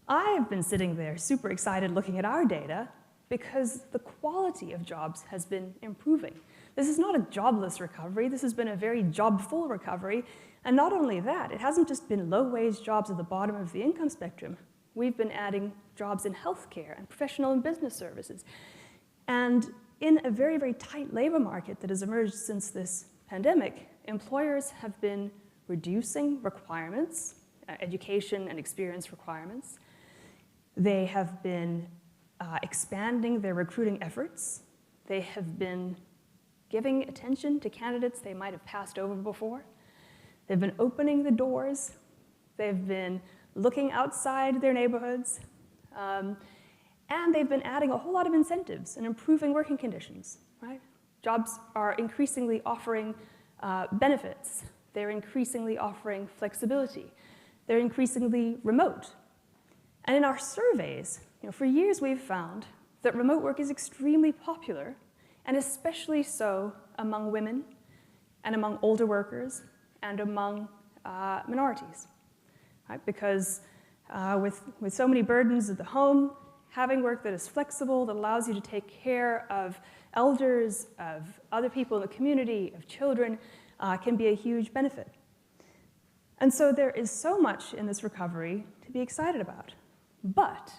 I've been sitting there super excited looking at our data because the quality of jobs has been improving. This is not a jobless recovery. This has been a very job-full recovery. And not only that, it hasn't just been low-wage jobs at the bottom of the income spectrum. We've been adding jobs in healthcare and professional and business services. And in a very, very tight labor market that has emerged since this pandemic, employers have been reducing requirements, education and experience requirements. They have been expanding their recruiting efforts. They have been giving attention to candidates they might have passed over before. They've been opening the doors. They've been looking outside their neighborhoods. And they've been adding a whole lot of incentives and improving working conditions, right? Jobs are increasingly offering benefits. They're increasingly offering flexibility. They're increasingly remote. And in our surveys, for years we've found that remote work is extremely popular, and especially so among women and among older workers and among minorities, right? Because with so many burdens at the home, having work that is flexible, that allows you to take care of elders, of other people in the community, of children, can be a huge benefit. And so there is so much in this recovery to be excited about. But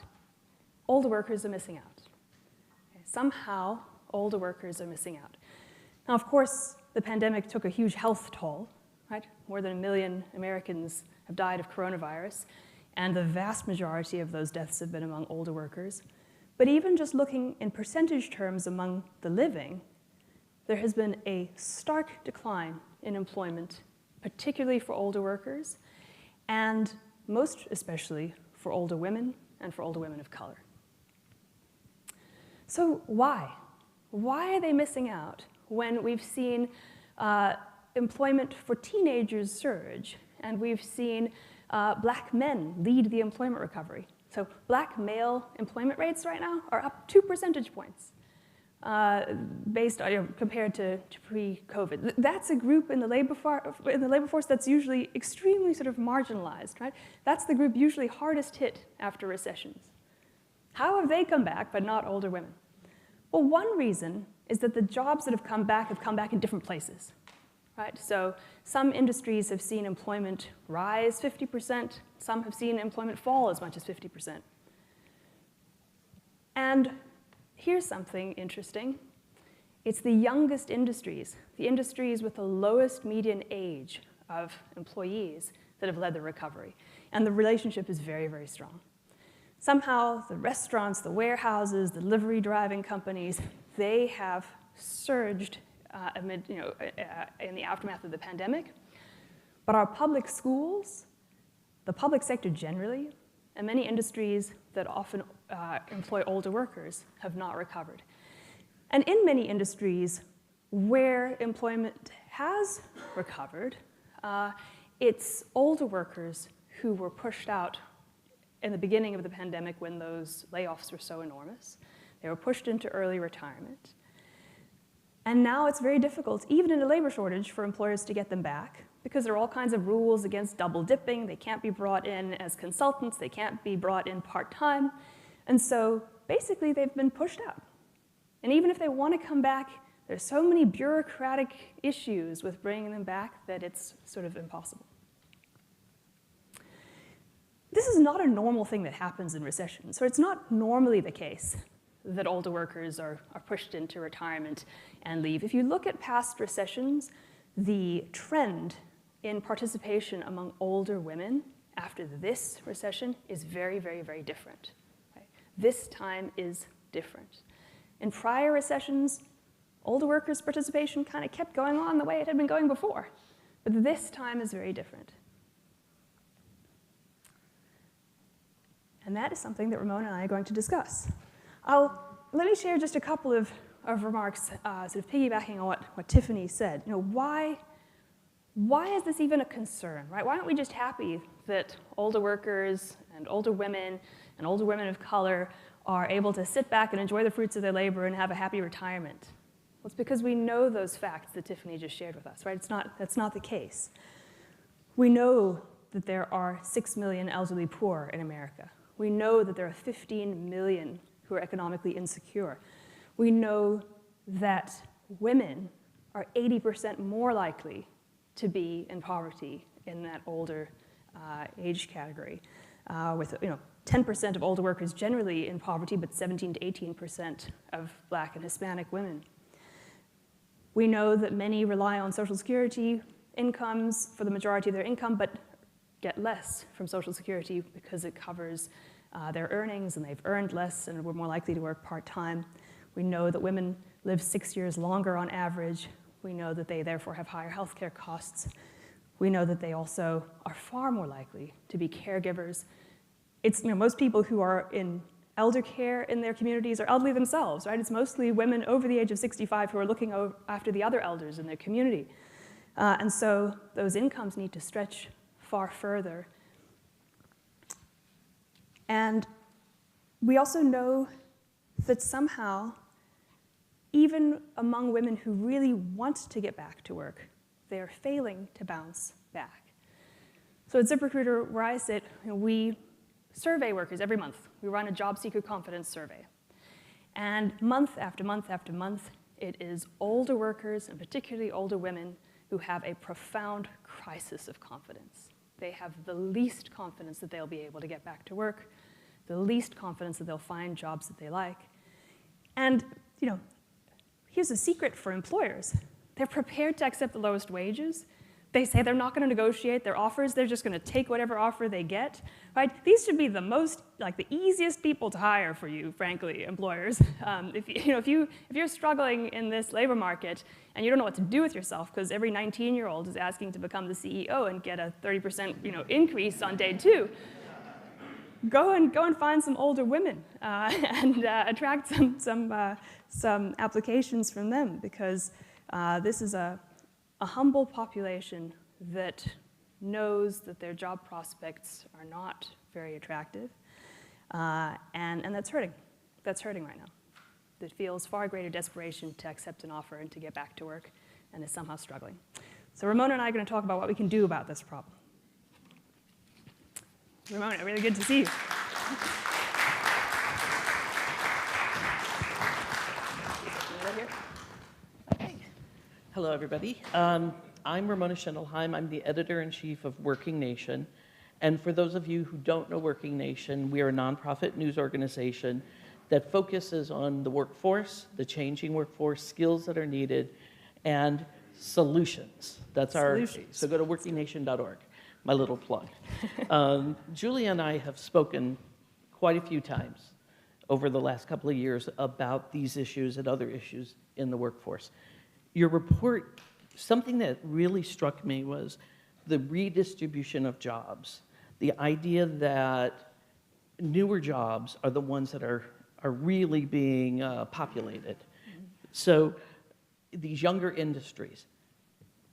older workers are missing out. Okay, somehow, older workers are missing out. Now, of course, the pandemic took a huge health toll, right? More than 1 million Americans have died of coronavirus, and the vast majority of those deaths have been among older workers. But even just looking in percentage terms among the living, there has been a stark decline in employment, particularly for older workers, and most especially for older women and for older women of color. So why? Why are they missing out when we've seen employment for teenagers surge, and we've seen black men lead the employment recovery? So black male employment rates right now are up 2 percentage points based on, compared to pre-COVID. That's a group in the labor force that's usually extremely sort of marginalized, right? That's the group usually hardest hit after recessions. How have they come back, but not older women? Well, one reason is that the jobs that have come back in different places, right? So some industries have seen employment rise 50%, some have seen employment fall as much as 50%. And here's something interesting. It's the youngest industries, the industries with the lowest median age of employees that have led the recovery. And the relationship is very, very strong. Somehow, the restaurants, the warehouses, the delivery driving companies, they have surged in the aftermath of the pandemic. But our public schools, the public sector generally, and many industries that often employ older workers have not recovered. And in many industries where employment has recovered, it's older workers who were pushed out in the beginning of the pandemic when those layoffs were so enormous. They were pushed into early retirement. And now it's very difficult, even in a labor shortage, for employers to get them back because there are all kinds of rules against double dipping. They can't be brought in as consultants. They can't be brought in part-time. And so basically they've been pushed out. And even if they want to come back, there's so many bureaucratic issues with bringing them back that it's sort of impossible. This is not a normal thing that happens in recession. So it's not normally the case that older workers are pushed into retirement and leave. If you look at past recessions, the trend in participation among older women after this recession is very, very, very different. Right? This time is different. In prior recessions, older workers' participation kind of kept going on the way it had been going before. But this time is very different. And that is something that Ramona and I are going to discuss. Let me share just a couple of remarks, sort of piggybacking on what Tiffany said. Why is this even a concern, right? Why aren't we just happy that older workers and older women of color are able to sit back and enjoy the fruits of their labor and have a happy retirement? Well, it's because we know those facts that Tiffany just shared with us, right? That's not the case. We know that there are 6 million elderly poor in America. We know that there are 15 million who are economically insecure. We know that women are 80% more likely to be in poverty in that older age category, with 10% of older workers generally in poverty, but 17 to 18% of Black and Hispanic women. We know that many rely on Social Security incomes for the majority of their income, but get less from Social Security because it covers their earnings, and they've earned less and were more likely to work part-time. We know that women live 6 years longer on average. We know that they therefore have higher healthcare costs. We know that they also are far more likely to be caregivers. It's most people who are in elder care in their communities are elderly themselves, right? It's mostly women over the age of 65 who are looking after the other elders in their community. And so those incomes need to stretch far further. And we also know that somehow, even among women who really want to get back to work, they are failing to bounce back. So at ZipRecruiter, where I sit, we survey workers every month. We run a job seeker confidence survey. And month after month after month, it is older workers, and particularly older women, who have a profound crisis of confidence. They have the least confidence that they'll be able to get back to work, the least confidence that they'll find jobs that they like. And, you know, here's a secret for employers. They're prepared to accept the lowest wages. They say they're not going to negotiate their offers. They're just going to take whatever offer they get, right? These should be the most, like, the easiest people to hire for you, frankly, employers. If you're struggling in this labor market and you don't know what to do with yourself because every 19-year-old is asking to become the CEO and get a 30% increase on day 2, go and find some older women and attract some applications from them, because this is a humble population that knows that their job prospects are not very attractive, and that's hurting. That's hurting right now. It feels far greater desperation to accept an offer and to get back to work, and is somehow struggling. So Ramona and I are going to talk about what we can do about this problem. Ramona, really good to see you. Hello, everybody. I'm Ramona Schindelheim. I'm the editor-in-chief of WorkingNation. And for those of you who don't know WorkingNation, we are a nonprofit news organization that focuses on the workforce, the changing workforce, skills that are needed, and solutions. That's our, Solutions. So go to workingnation.org, my little plug. Julia and I have spoken quite a few times over the last couple of years about these issues and other issues in the workforce. Your report, something that really struck me was the redistribution of jobs. The idea that newer jobs are the ones that are really being populated. So these younger industries,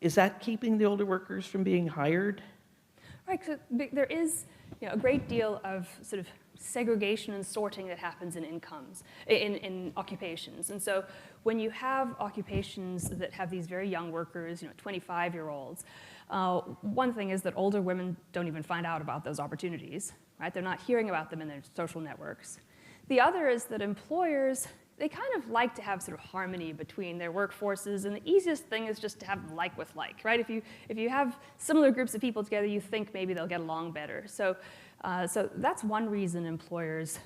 is that keeping the older workers from being hired? Right, so there is a great deal of sort of segregation and sorting that happens in incomes, in occupations. And so when you have occupations that have these very young workers, 25-year-olds, one thing is that older women don't even find out about those opportunities, right? They're not hearing about them in their social networks. The other is that employers, they kind of like to have sort of harmony between their workforces, and the easiest thing is just to have like with like, right? If you have similar groups of people together, you think maybe they'll get along better. So that's one reason employers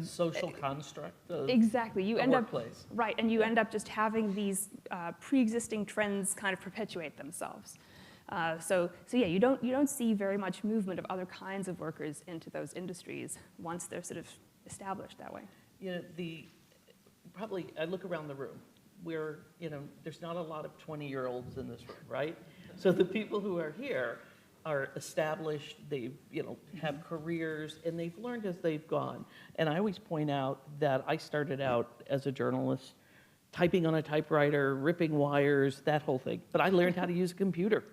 social construct of exactly. You end workplace. up right, and you end up just having these pre-existing trends kind of perpetuate themselves. So yeah, you don't see very much movement of other kinds of workers into those industries once they're sort of established that way. Probably, I look around the room where, there's not a lot of 20-year-olds in this room, right? So the people who are here are established, they have careers, and they've learned as they've gone. And I always point out that I started out as a journalist, typing on a typewriter, ripping wires, that whole thing. But I learned how to use a computer.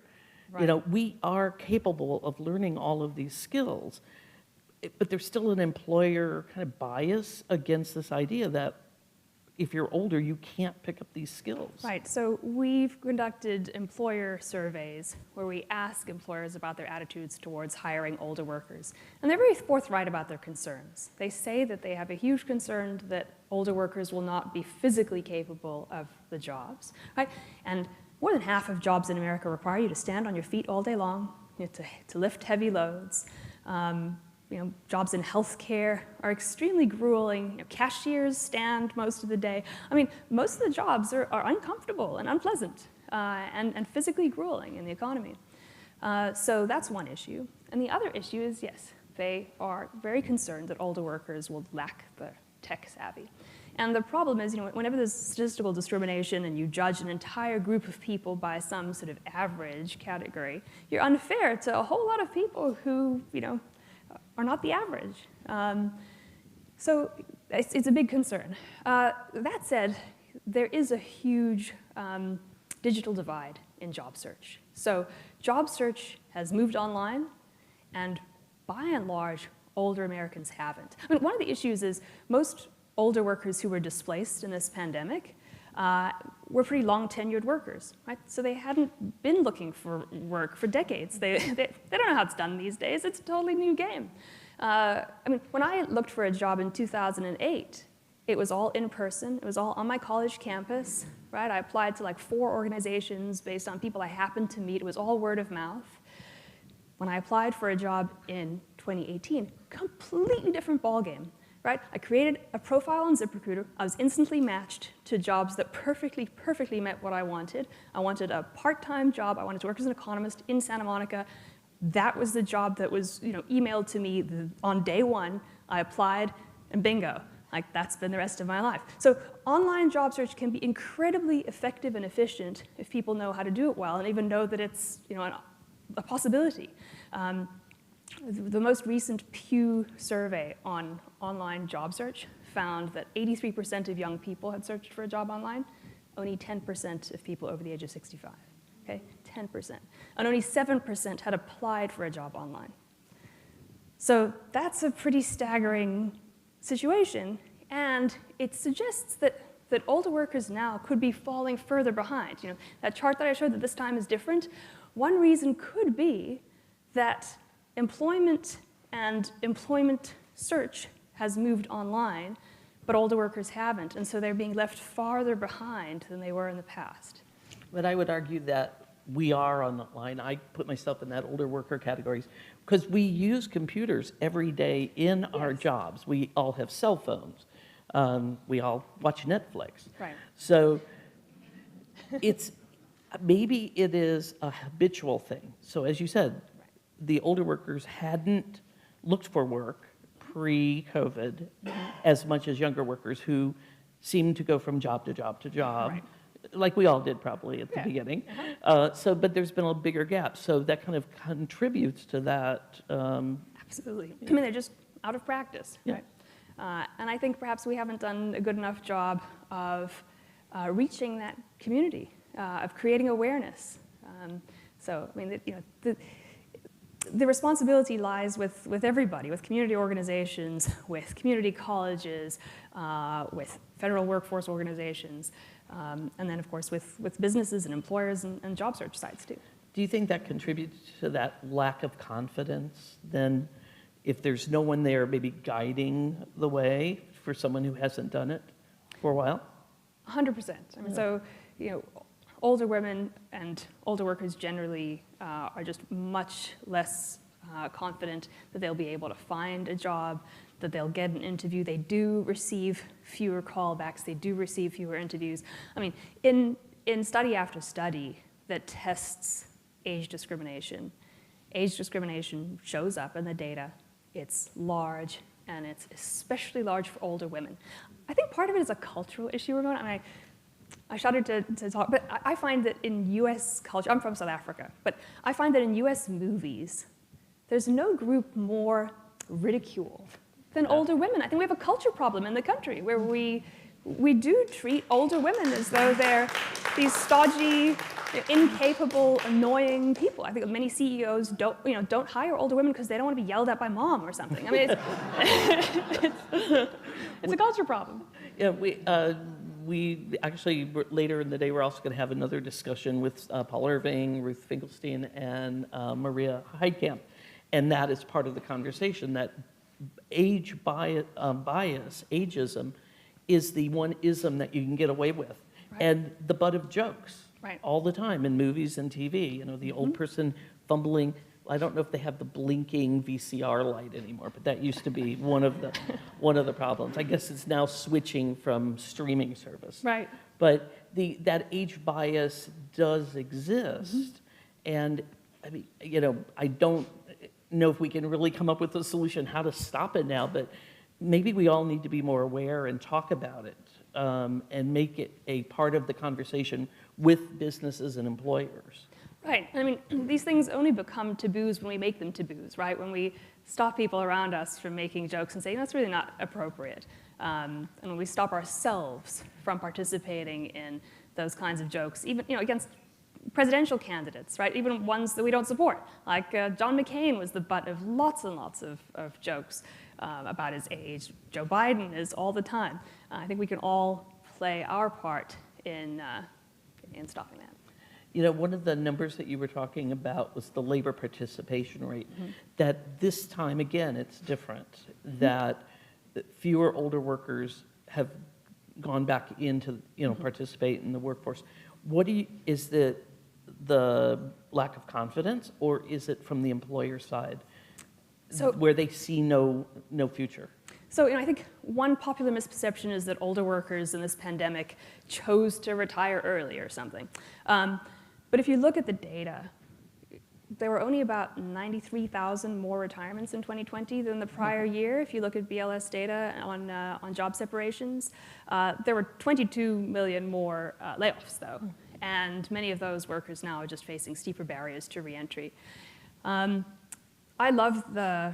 Right. We are capable of learning all of these skills. But there's still an employer kind of bias against this idea that if you're older, you can't pick up these skills. Right, so we've conducted employer surveys where we ask employers about their attitudes towards hiring older workers. And they're very forthright about their concerns. They say that they have a huge concern that older workers will not be physically capable of the jobs, right? And more than half of jobs in America require you to stand on your feet all day long, to lift heavy loads. Jobs in healthcare are extremely grueling. Cashiers stand most of the day. I mean, most of the jobs are uncomfortable and unpleasant and physically grueling in the economy. So that's one issue. And the other issue is, yes, they are very concerned that older workers will lack the tech savvy. And the problem is, whenever there's statistical discrimination and you judge an entire group of people by some sort of average category, you're unfair to a whole lot of people who, are not the average. So it's a big concern. That said, there is a huge digital divide in job search. So job search has moved online, and by and large, older Americans haven't. I mean, one of the issues is most older workers who were displaced in this pandemic were pretty long-tenured workers, right? So they hadn't been looking for work for decades. They don't know how it's done these days. It's a totally new game. I mean, when I looked for a job in 2008, it was all in person. It was all on my college campus, right? I applied to like 4 organizations based on people I happened to meet. It was all word of mouth. When I applied for a job in 2018, completely different ballgame, right? I created a profile on ZipRecruiter. I was instantly matched to jobs that perfectly met what I wanted. I wanted a part-time job. I wanted to work as an economist in Santa Monica. That was the job that was, emailed to me on day one. I applied, and bingo. Like, that's been the rest of my life. So online job search can be incredibly effective and efficient if people know how to do it well and even know that it's, a possibility. The most recent Pew survey on online job search found that 83% of young people had searched for a job online, only 10% of people over the age of 65, okay? 10%. And only 7% had applied for a job online. So that's a pretty staggering situation, and it suggests that older workers now could be falling further behind. That chart that I showed that this time is different, one reason could be that employment and employment search has moved online, but older workers haven't, and so they're being left farther behind than they were in the past. But I would argue that we are on the line. I put myself in that older worker categories because we use computers every day in our jobs. We all have cell phones. We all watch Netflix. Right. So maybe it is a habitual thing. So as you said, the older workers hadn't looked for work pre-COVID as much as younger workers who seemed to go from job to job to job, like we all did probably at the beginning. But there's been a bigger gap. So that kind of contributes to that. Absolutely. I mean, they're just out of practice, right? And I think perhaps we haven't done a good enough job of reaching that community, of creating awareness. So, I mean, the responsibility lies with everybody, with community organizations, with community colleges, with federal workforce organizations, and then, of course, with businesses and employers and job search sites, too. Do you think that contributes to that lack of confidence then, if there's no one there maybe guiding the way for someone who hasn't done it for a while? 100%. I mean, so, older women and older workers generally are just much less confident that they'll be able to find a job, that they'll get an interview. They do receive fewer callbacks. They do receive fewer interviews. I mean, in study after study that tests age discrimination shows up in the data. It's large, and it's especially large for older women. I think part of it is a cultural issue, Ramona, and I shudder to talk, but I find that in US culture, I'm from South Africa, but I find that in US movies, there's no group more ridiculed than older women. I think we have a culture problem in the country where we do treat older women as though they're these stodgy, incapable, annoying people. I think many CEOs don't hire older women because they don't want to be yelled at by mom or something. I mean, it's a culture problem. Yeah, we actually, later in the day, we're also going to have another discussion with Paul Irving, Ruth Finkelstein, and Maria Heidkamp. And that is part of the conversation, that age bias, ageism, is the one ism that you can get away with. Right. And the butt of jokes all the time in movies and TV. The old person fumbling. I don't know if they have the blinking VCR light anymore, but that used to be one of the problems. I guess it's now switching from streaming service. Right. But that age bias does exist, and I mean, I don't know if we can really come up with a solution how to stop it now, but maybe we all need to be more aware and talk about it, and make it a part of the conversation with businesses and employers. Right. I mean, these things only become taboos when we make them taboos, right? When we stop people around us from making jokes and saying, that's really not appropriate. And when we stop ourselves from participating in those kinds of jokes, even against presidential candidates, right? Even ones that we don't support. Like John McCain was the butt of lots and lots of jokes about his age. Joe Biden is all the time. I think we can all play our part in stopping that. One of the numbers that you were talking about was the labor participation rate. That this time, again, it's different. That fewer older workers have gone back into, participate in the workforce. What is the the lack of confidence, or is it from the employer side, So- where they see no future? So I think one popular misperception is that older workers in this pandemic chose to retire early or something. But if you look at the data, there were only about 93,000 more retirements in 2020 than the prior year. If you look at BLS data on job separations, there were 22 million more layoffs, though. And many of those workers now are just facing steeper barriers to reentry. I love the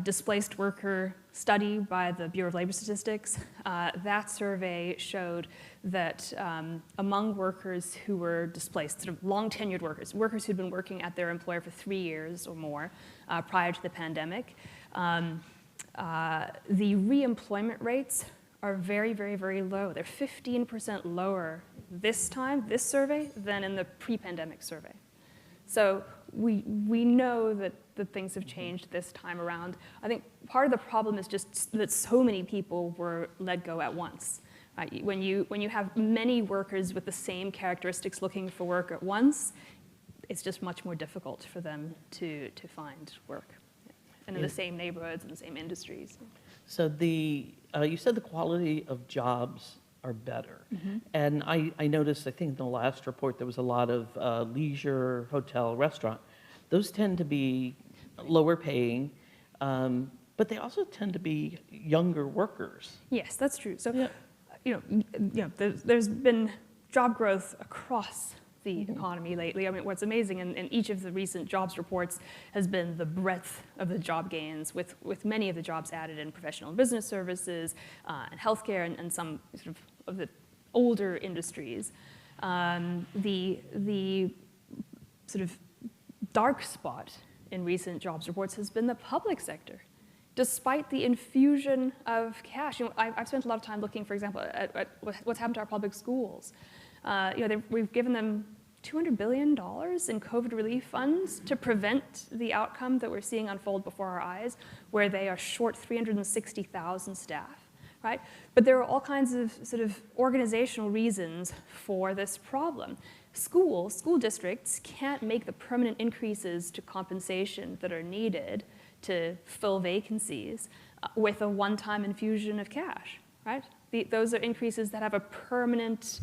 displaced worker study by the Bureau of Labor Statistics. That survey showed that among workers who were displaced, sort of long-tenured workers, workers who'd been working at their employer for 3 years or more prior to the pandemic, the re-employment rates are very, very, very low. They're 15% lower this time, this survey, than in the pre-pandemic survey. So we know that things have changed this time around. I think part of the problem is just that so many people were let go at once. When you have many workers with the same characteristics looking for work at once, it's just much more difficult for them to find work, and in the same neighborhoods and the same industries. So you said the quality of jobs are better. And I noticed, I think in the last report, there was a lot of leisure, hotel, restaurant. Those tend to be lower paying, but they also tend to be younger workers. Yes, that's true. So, there's been job growth across the economy lately. I mean, what's amazing in each of the recent jobs reports has been the breadth of the job gains, with many of the jobs added in professional and business services, and healthcare, and some sort of the older industries. The sort of dark spot in recent jobs reports has been the public sector. Despite the infusion of cash, I've spent a lot of time looking, for example, at what's happened to our public schools. We've given them $200 billion in COVID relief funds to prevent the outcome that we're seeing unfold before our eyes, where they are short 360,000 staff, right? But there are all kinds of sort of organizational reasons for this problem. School districts can't make the permanent increases to compensation that are needed to fill vacancies with a one-time infusion of cash, right? Those are increases that have permanent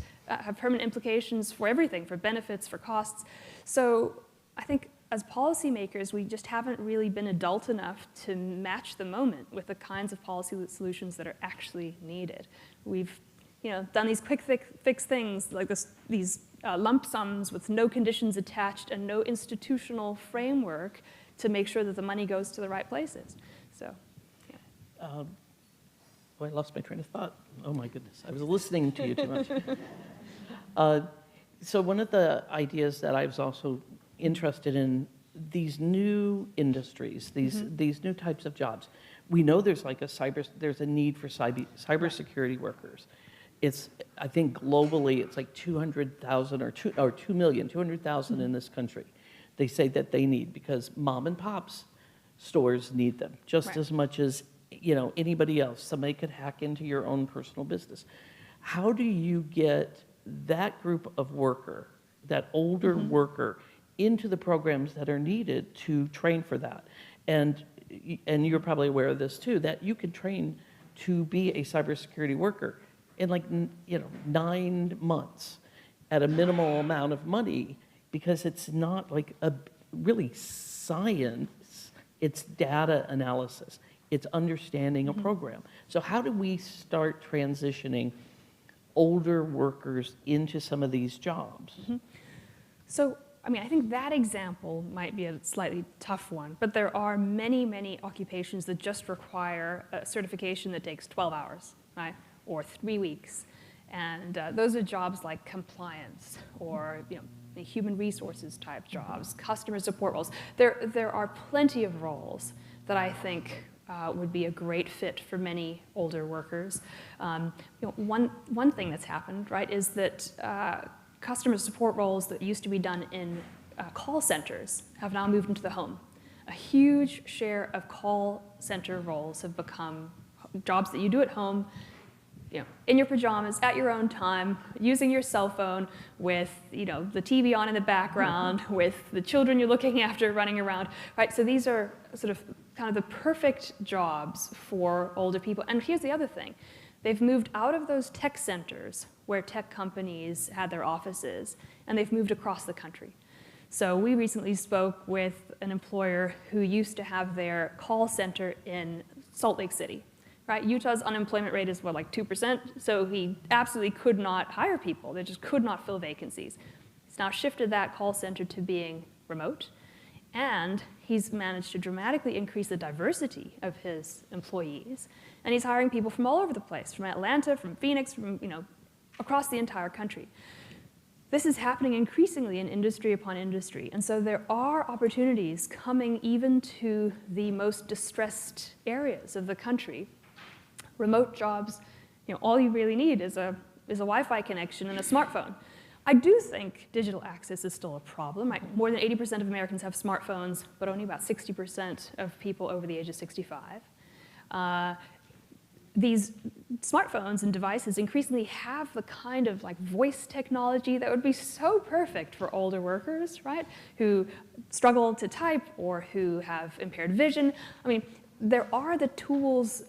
implications for everything, for benefits, for costs. So I think as policymakers, we just haven't really been adult enough to match the moment with the kinds of policy solutions that are actually needed. We've done these quick fix things like these lump sums with no conditions attached and no institutional framework to make sure that the money goes to the right places. So, yeah. I lost my train of thought. Oh my goodness, I was listening to you too much. So one of the ideas that I was also interested in, these new industries, these new types of jobs. We know there's like there's a need for cybersecurity workers. I think globally it's like 200,000 or 200,000 in this country. They say that they need, because mom and pop's stores need them just as much as anybody else. Somebody could hack into your own personal business. How do you get that group of worker, that older worker, into the programs that are needed to train for that? And you're probably aware of this too, that you can train to be a cybersecurity worker in 9 months at a minimal amount of money, because it's not like a really science, it's data analysis, it's understanding a program. So how do we start transitioning older workers into some of these jobs? So, I think that example might be a slightly tough one, but there are many, many occupations that just require a certification that takes 12 hours, right? Or 3 weeks. And those are jobs like compliance or the human resources type jobs, customer support roles. There are plenty of roles that I think would be a great fit for many older workers. One thing that's happened, right, is that customer support roles that used to be done in call centers have now moved into the home. A huge share of call center roles have become jobs that you do at home. in your pajamas, at your own time, using your cell phone with, the TV on in the background, with the children you're looking after running around, right? So these are sort of kind of the perfect jobs for older people. And here's the other thing. They've moved out of those tech centers where tech companies had their offices, and they've moved across the country. So we recently spoke with an employer who used to have their call center in Salt Lake City. Right? Utah's unemployment rate is, like 2%, so he absolutely could not hire people. They just could not fill vacancies. He's now shifted that call center to being remote, and he's managed to dramatically increase the diversity of his employees, and he's hiring people from all over the place, from Atlanta, from Phoenix, from, across the entire country. This is happening increasingly in industry upon industry, and so there are opportunities coming even to the most distressed areas of the country. Remote jobs, all you really need is a Wi-Fi connection and a smartphone. I do think digital access is still a problem. More than 80% of Americans have smartphones, but only about 60% of people over the age of 65. These smartphones and devices increasingly have the kind of voice technology that would be so perfect for older workers, right? Who struggle to type or who have impaired vision. There are the tools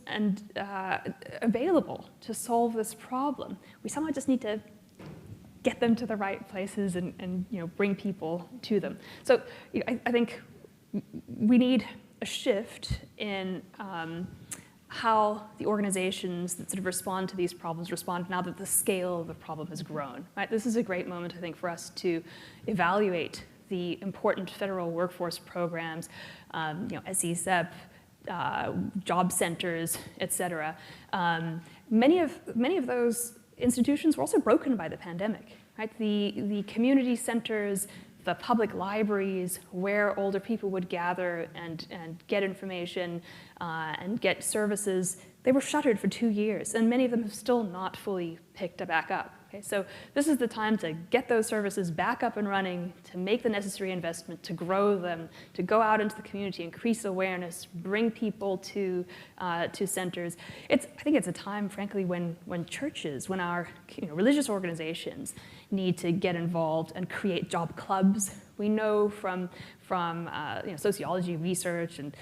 available to solve this problem. We somehow just need to get them to the right places and bring people to them. So I think we need a shift in how the organizations that sort of respond to these problems respond now that the scale of the problem has grown. Right? This is a great moment, I think, for us to evaluate the important federal workforce programs, SESEP, job centers, et cetera. Many of those institutions were also broken by the pandemic. Right? The community centers, the public libraries where older people would gather and get information and get services, they were shuttered for 2 years, and many of them have still not fully picked back up. Okay, so this is the time to get those services back up and running, to make the necessary investment, to grow them, to go out into the community, increase awareness, bring people to centers. I think it's a time, frankly, when churches, when our religious organizations need to get involved and create job clubs. We know from sociology research and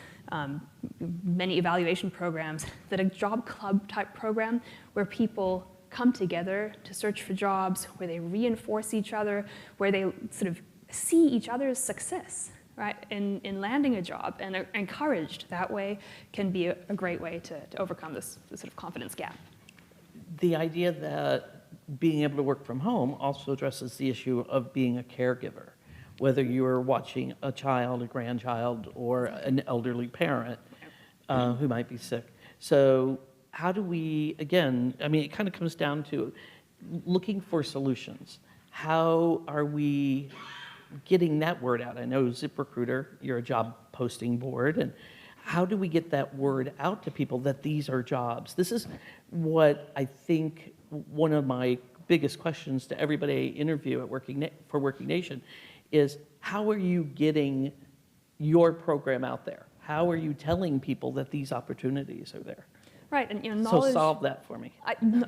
many evaluation programs that a job club type program where people come together to search for jobs, where they reinforce each other, where they sort of see each other's success, right, in landing a job and are encouraged that way, can be a great way to overcome this sort of confidence gap. The idea that being able to work from home also addresses the issue of being a caregiver, whether you're watching a child, a grandchild, or an elderly parent who might be sick. So how do we, again, it kind of comes down to looking for solutions. How are we getting that word out? I know ZipRecruiter, you're a job posting board, and how do we get that word out to people that these are jobs? This is what I think one of my biggest questions to everybody I interview at WorkingNation is, how are you getting your program out there? How are you telling people that these opportunities are there? Right, and knowledge. So solve that for me.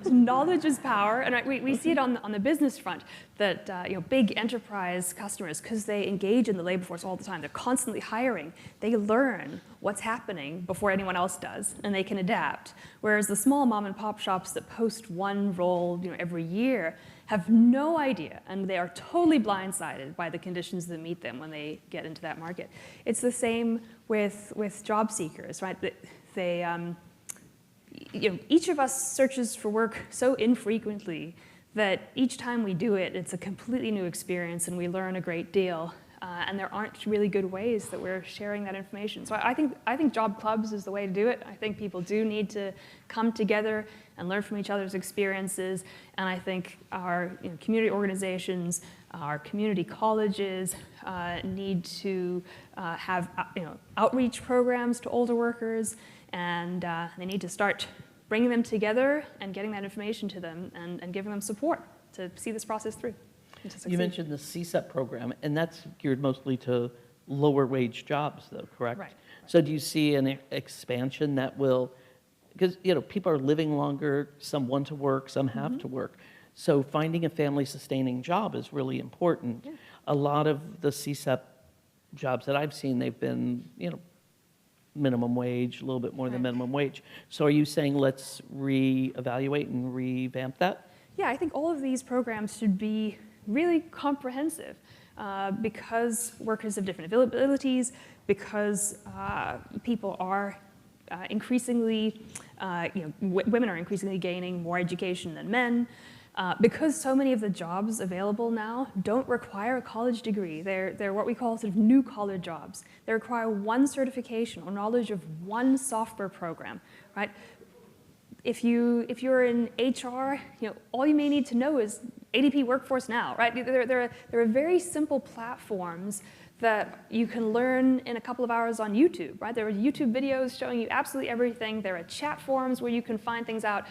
Knowledge is power, and we see it on the business front that big enterprise customers, because they engage in the labor force all the time, they're constantly hiring. They learn what's happening before anyone else does, and they can adapt. Whereas the small mom and pop shops that post one role every year have no idea, and they are totally blindsided by the conditions that meet them when they get into that market. It's the same with job seekers, right? Each of us searches for work so infrequently that each time we do it, it's a completely new experience and we learn a great deal. And there aren't really good ways that we're sharing that information. So I think job clubs is the way to do it. I think people do need to come together and learn from each other's experiences. And I think our community organizations, our community colleges need to have outreach programs to older workers. And they need to start bringing them together and getting that information to them and giving them support to see this process through. You mentioned the CSEP program, and that's geared mostly to lower wage jobs, though, correct? Right. So do you see an expansion that will because, you know, people are living longer, some want to work, some have to work. So finding a family-sustaining job is really important. Yeah. A lot of the CSEP jobs that I've seen, they've been, you know, minimum wage, a little bit more than minimum wage. So are you saying let's reevaluate and revamp that? Yeah, I think all of these programs should be really comprehensive because workers have different abilities, because people are increasingly, women are increasingly gaining more education than men. Because so many of the jobs available now don't require a college degree. They're what we call sort of new collar jobs. They require one certification or knowledge of one software program, right? If you're in HR, you know, all you may need to know is ADP Workforce Now, right? There are very simple platforms that you can learn in a couple of hours on YouTube, right? There are YouTube videos showing you absolutely everything. There are chat forums where you can find things out.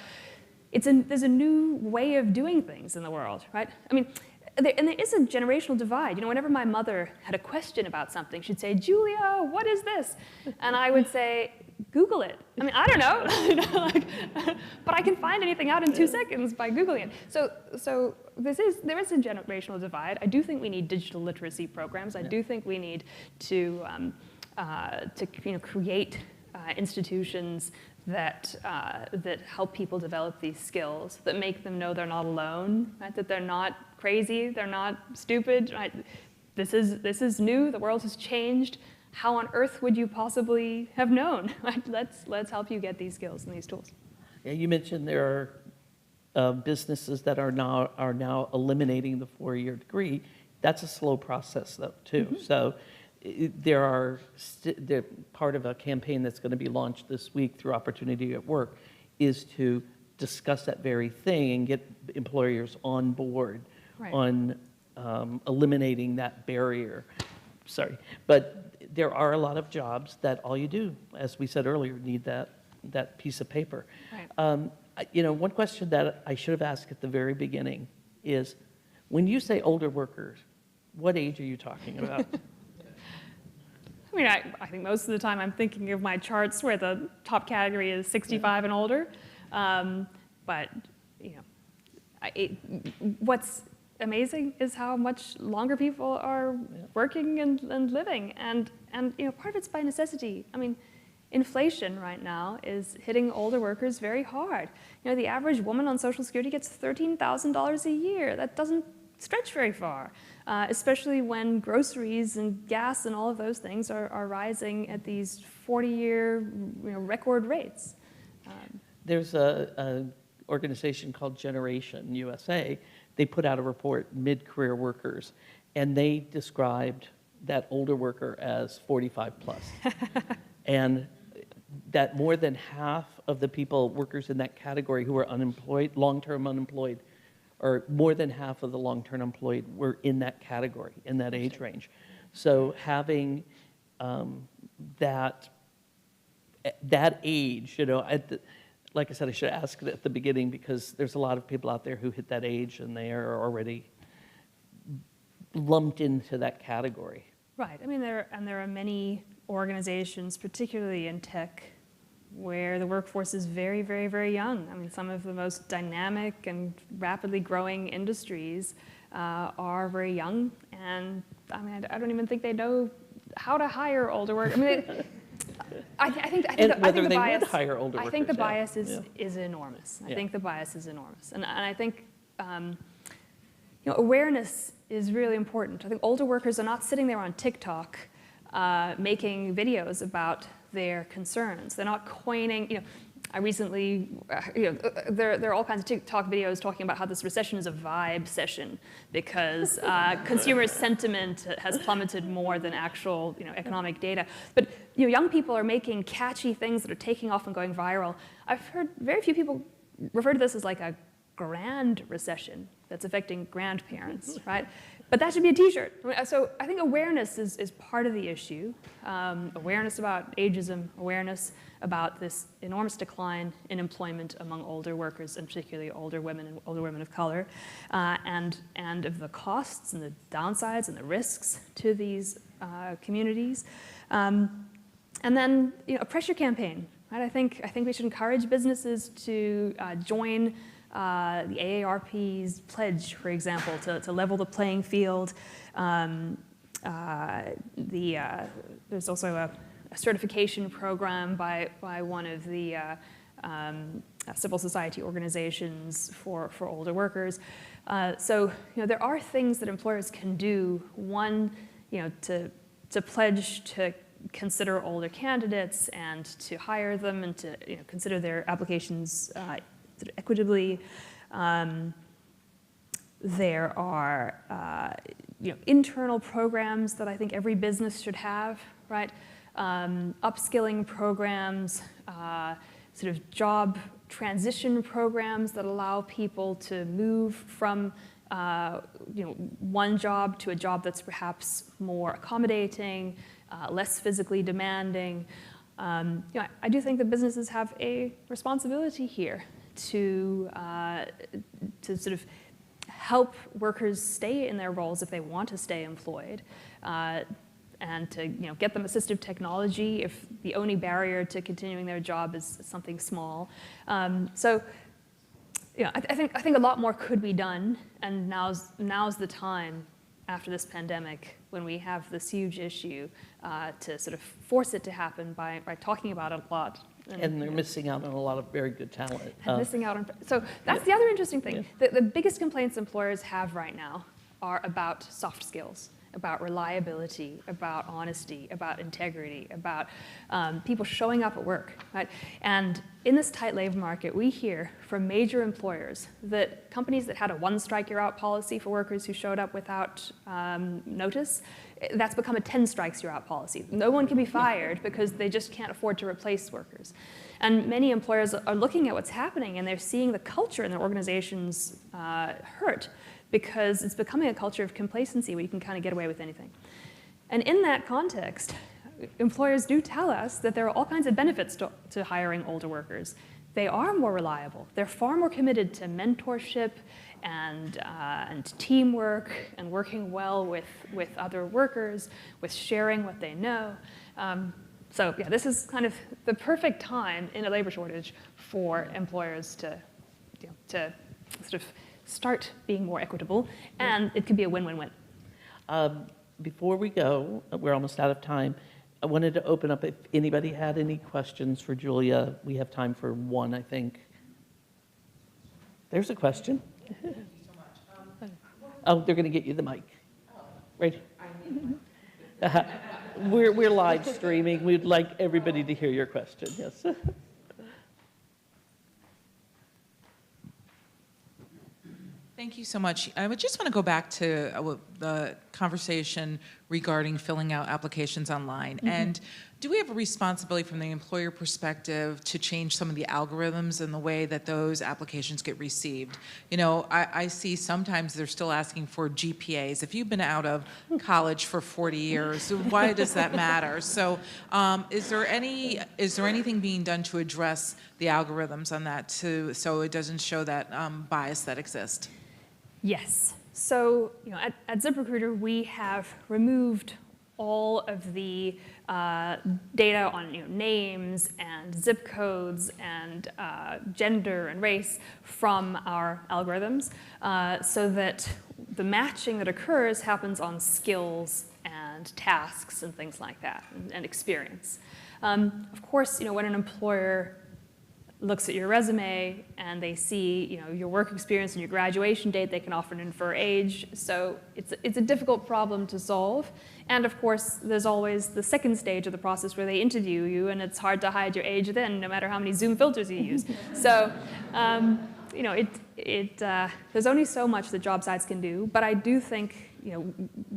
There's a new way of doing things in the world, right? I mean, there is a generational divide. You know, whenever my mother had a question about something, she'd say, "Julia, what is this?" And I would say, "Google it." I mean, I don't know, but I can find anything out in 2 seconds by Googling it. So there is a generational divide. I do think we need digital literacy programs. I do think we need to create institutions that help people develop these skills, that make them know they're not alone, right? That they're not crazy, they're not stupid, right? This is new, the world has changed. How on earth would you possibly have known? Right? Let's help you get these skills and these tools. Yeah, you mentioned there are businesses that are now eliminating the 4-year degree. That's a slow process, though, too. So they're part of a campaign that's going to be launched this week through Opportunity at Work is to discuss that very thing and get employers on board on eliminating that barrier. Sorry, but there are a lot of jobs that all you do, as we said earlier, need that piece of paper. Right. You know, one question that I should have asked at the very beginning is, when you say older workers, what age are you talking about? I mean, I think most of the time I'm thinking of my charts where the top category is 65 and older. But, you know, what's amazing is how much longer people are working and living. And, you know, part of it's by necessity. I mean, inflation right now is hitting older workers very hard. You know, the average woman on Social Security gets $13,000 a year. That doesn't stretch very far, especially when groceries and gas and all of those things are rising at these 40-year record rates. There's an organization called Generation USA. They put out a report, Mid-Career Workers, and they described that older worker as 45 plus. And that more than half of the workers in that category who are unemployed, long-term unemployed, or more than half of the long-term employed were in that category, in that age range. So having that age, you know, like I said, I should ask it at the beginning because there's a lot of people out there who hit that age and they are already lumped into that category. Right. I mean, there are many organizations, particularly in tech, where the workforce is very, very, very young. I mean, some of the most dynamic and rapidly growing industries are very young, and I mean, I don't even think they know how to hire older workers. I mean, I think the bias. Would hire older workers, I think the bias is enormous. I think the bias is enormous, and I think awareness is really important. I think older workers are not sitting there on TikTok making videos about their concerns. They're not coining, I recently, there are all kinds of TikTok videos talking about how this recession is a vibe session because consumer sentiment has plummeted more than actual, economic data. But young people are making catchy things that are taking off and going viral. I've heard very few people refer to this as like a grand recession that's affecting grandparents, right? But that should be a t-shirt. So I think awareness is part of the issue. Awareness about ageism, awareness about this enormous decline in employment among older workers, and particularly older women and older women of color, and of the costs and the downsides and the risks to these communities. And then a pressure campaign Right? I think we should encourage businesses to join the AARP's pledge, for example, to level the playing field. There's also a certification program by one of the civil society organizations for older workers. So there are things that employers can do. One, to pledge to consider older candidates and to hire them and to consider their applications equitably. There are internal programs that I think every business should have, right? Upskilling programs, sort of job transition programs that allow people to move from one job to a job that's perhaps more accommodating, less physically demanding. I do think that businesses have a responsibility here to sort of help workers stay in their roles if they want to stay employed, and to get them assistive technology if the only barrier to continuing their job is something small. So I think a lot more could be done, and now's the time after this pandemic when we have this huge issue to sort of force it to happen by talking about it a lot. And they're missing out on a lot of very good talent. Missing out on. So that's the other interesting thing. Yeah. The biggest complaints employers have right now are about soft skills, about reliability, about honesty, about integrity, about people showing up at work, right? And in this tight labor market, we hear from major employers that companies that had a one-strike-you're-out policy for workers who showed up without notice, that's become a 10-strikes-you're-out policy. No one can be fired because they just can't afford to replace workers. And many employers are looking at what's happening, and they're seeing the culture in their organizations hurt, because it's becoming a culture of complacency where you can kind of get away with anything. And in that context, employers do tell us that there are all kinds of benefits to hiring older workers. They are more reliable. They're far more committed to mentorship and teamwork and working well with other workers, with sharing what they know. So yeah, this is kind of the perfect time in a labor shortage for employers to sort of start being more equitable, and it could be a win-win-win. Before we go, we're almost out of time. I wanted to open up if anybody had any questions for Julia. We have time for one, I think. There's a question. Thank you so much. Oh, they're going to get you the mic. Right. We're live streaming. We'd like everybody to hear your question. Yes. Thank you so much. I would just want to go back to the conversation regarding filling out applications online. Mm-hmm. And do we have a responsibility from the employer perspective to change some of the algorithms and the way that those applications get received? I see sometimes they're still asking for GPAs. If you've been out of college for 40 years, why does that matter? So is there anything being done to address the algorithms on that so it doesn't show that bias that exists? Yes. So at ZipRecruiter, we have removed all of the data on names and zip codes and gender and race from our algorithms so that the matching that occurs happens on skills and tasks and things like that, and experience. Of course, when an employer looks at your resume and they see your work experience and your graduation date, they can often infer age. So it's a difficult problem to solve. And of course, there's always the second stage of the process where they interview you, and it's hard to hide your age then, no matter how many Zoom filters you use. So there's only so much that job sites can do, but I do think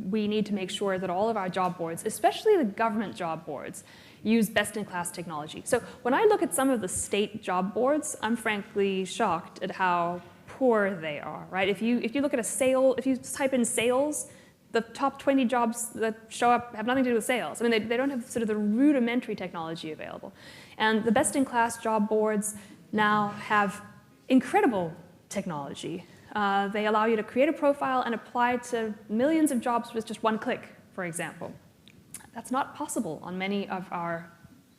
we need to make sure that all of our job boards, especially the government job boards, use best-in-class technology. So when I look at some of the state job boards, I'm frankly shocked at how poor they are, right? If you look at if you type in sales, the top 20 jobs that show up have nothing to do with sales. I mean, they don't have sort of the rudimentary technology available. And the best-in-class job boards now have incredible technology. They allow you to create a profile and apply to millions of jobs with just one click, for example. That's not possible on many of our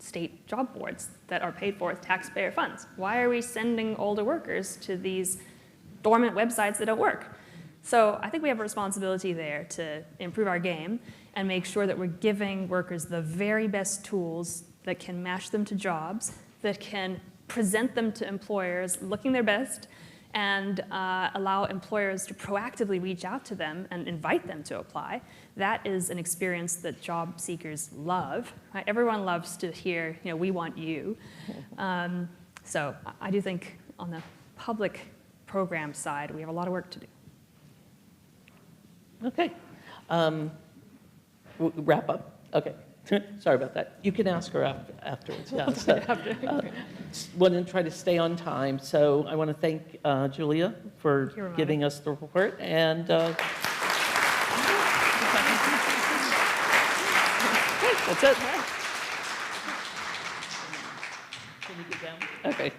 state job boards that are paid for with taxpayer funds? Why are we sending older workers to these dormant websites that don't work? So I think we have a responsibility there to improve our game and make sure that we're giving workers the very best tools that can match them to jobs, that can present them to employers looking their best, and allow employers to proactively reach out to them and invite them to apply. That is an experience that job seekers love. Right? Everyone loves to hear, we want you. So I do think on the public program side, we have a lot of work to do. Okay. We'll wrap up? Okay. Sorry about that. You can ask her afterwards. Yeah, so, want to try to stay on time. So I want to thank Julia for giving us the report. And that's it. Can you get down? Okay.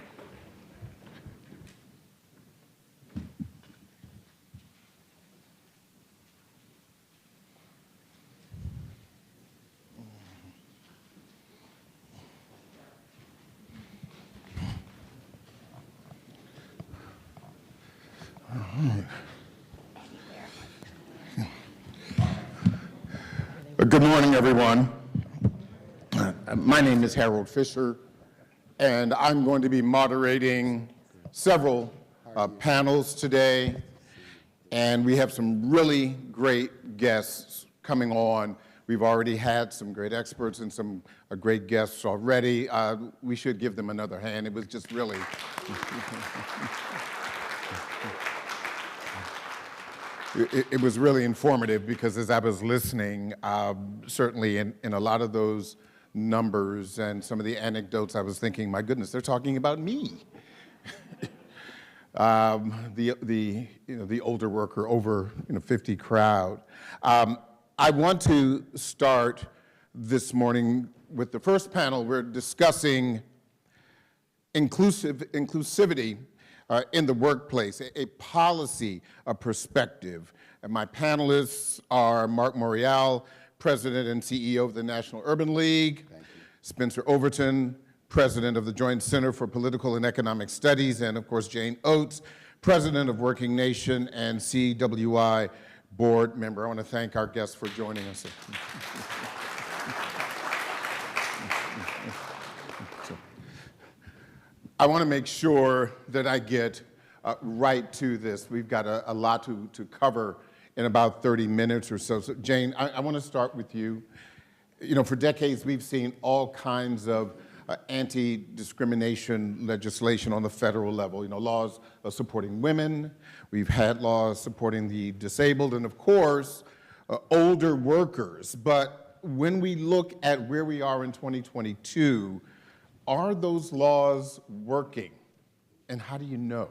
Good morning, everyone. My name is Harold Fisher, and I'm going to be moderating several panels today, and we have some really great guests coming on. We've already had some great experts and some great guests already. We should give them another hand. It was just really... It was really informative because as I was listening, certainly in a lot of those numbers and some of the anecdotes, I was thinking, my goodness, they're talking about me. The older worker, over 50 crowd. I want to start this morning with the first panel. We're discussing inclusivity in the workplace, a policy perspective. And my panelists are Marc Morial, President and CEO of the National Urban League, Spencer Overton, President of the Joint Center for Political and Economic Studies, and of course Jane Oates, President of WorkingNation and CWI board member. I want to thank our guests for joining us. I want to make sure that I get right to this. We've got a lot to cover in about 30 minutes or so. So Jane, I want to start with you. For decades, we've seen all kinds of anti-discrimination legislation on the federal level. Laws supporting women. We've had laws supporting the disabled and, of course, older workers. But when we look at where we are in 2022, are those laws working? And how do you know?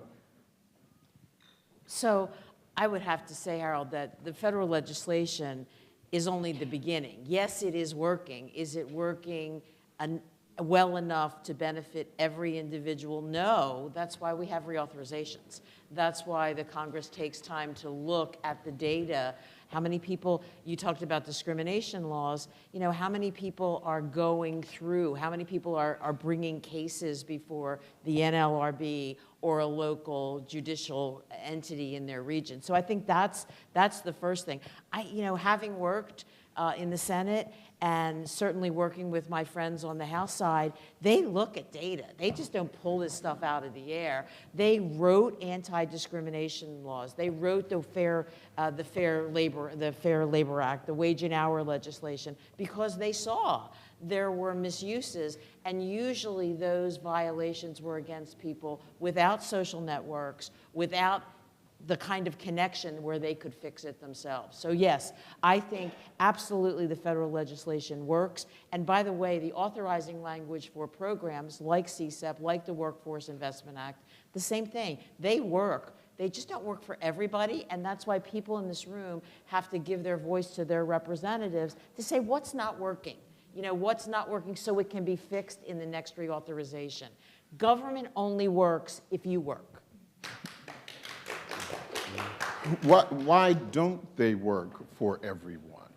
So I would have to say, Harold, that the federal legislation is only the beginning. Yes, it is working. Is it working well enough to benefit every individual? No. That's why we have reauthorizations. That's why the Congress takes time to look at the data. How many people, you talked about discrimination laws, how many people are going through, how many people are bringing cases before the NLRB or a local judicial entity in their region. So I think that's the first thing. Having worked in the Senate and certainly working with my friends on the House side, they look at data. They just don't pull this stuff out of the air. They wrote anti-discrimination laws. They wrote the Fair Labor Act, the Wage and Hour legislation, because they saw there were misuses, and usually those violations were against people without social networks, without the kind of connection where they could fix it themselves. So yes, I think absolutely the federal legislation works. And by the way, the authorizing language for programs like CSEP, like the Workforce Investment Act, the same thing. They work. They just don't work for everybody, and that's why people in this room have to give their voice to their representatives to say what's not working. What's not working so it can be fixed in the next reauthorization. Government only works if you work. Why don't they work for everyone?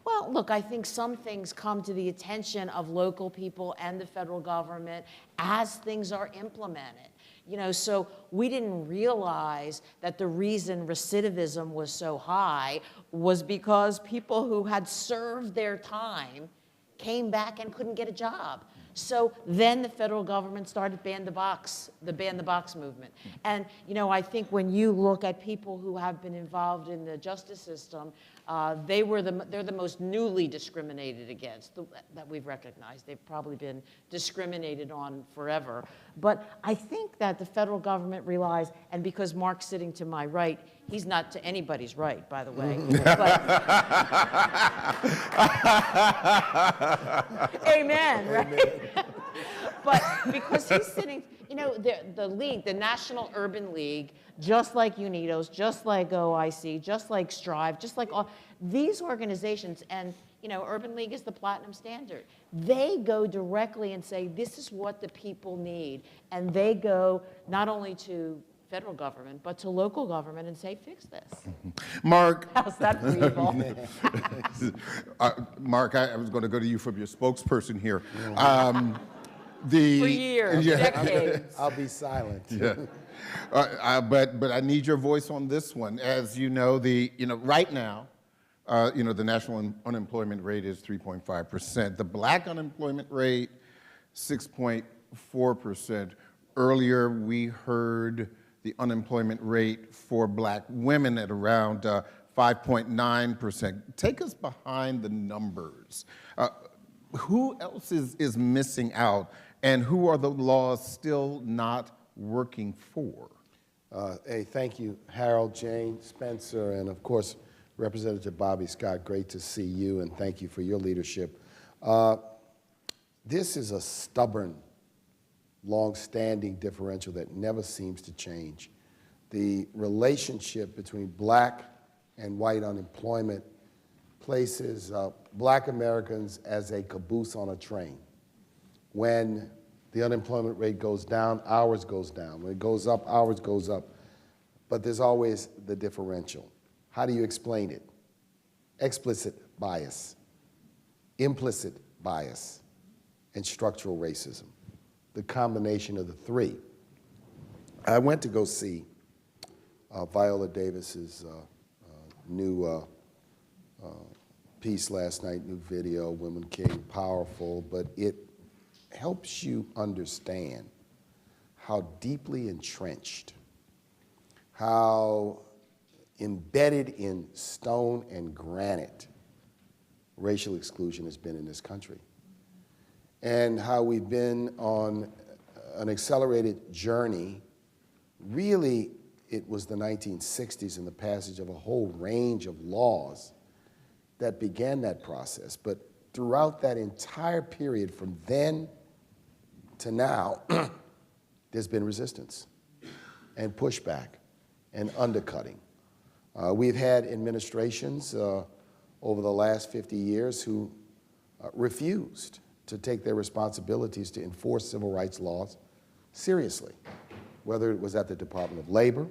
Well, Well, look, I think some things come to the attention of local people and the federal government as things are implemented. You know, so we didn't realize that the reason recidivism was so high was because people who had served their time came back and couldn't get a job. So then the federal government started ban the box movement. And you know, I think when you look at people who have been involved in the justice system, they're the most newly discriminated against that we've recognized. They've probably been discriminated on forever. But I think that the federal government relies, and because Marc's sitting to my right, he's not to anybody's right, by the way. Amen, right? But because he's sitting, you know, the league, the National Urban League, just like UNIDOS, just like OIC, just like Strive, just like all these organizations, and you know, Urban League is the platinum standard. They go directly and say, this is what the people need. And they go not only to federal government, but to local government and say, fix this. Marc. How's that for evil? Marc, I was going to go to you from your spokesperson here. For years, decades. I'll be silent. Yeah. But I need your voice on this one. As you know, right now, the national unemployment rate is 3.5%. The black unemployment rate, 6.4%. Earlier, we heard the unemployment rate for black women at around 5.9%. Take us behind the numbers. Who else is missing out, and who are the laws still not working for? Hey, thank you, Harold, Jane, Spencer, and of course, Representative Bobby Scott. Great to see you, and thank you for your leadership. This is a stubborn, long-standing differential that never seems to change. The relationship between black and white unemployment places black Americans as a caboose on a train. When the unemployment rate goes down, ours goes down. When it goes up, ours goes up. But there's always the differential. How do you explain it? Explicit bias, implicit bias, and structural racism. The combination of the three. I went to go see Viola Davis's new piece last night, new video, Women King, powerful, but it helps you understand how deeply entrenched, how embedded in stone and granite racial exclusion has been in this country, and how we've been on an accelerated journey. Really, it was the 1960s and the passage of a whole range of laws that began that process. But throughout that entire period, from then to now, there's been resistance and pushback and undercutting. We've had administrations over the last 50 years who refused to take their responsibilities to enforce civil rights laws seriously, whether it was at the Department of Labor,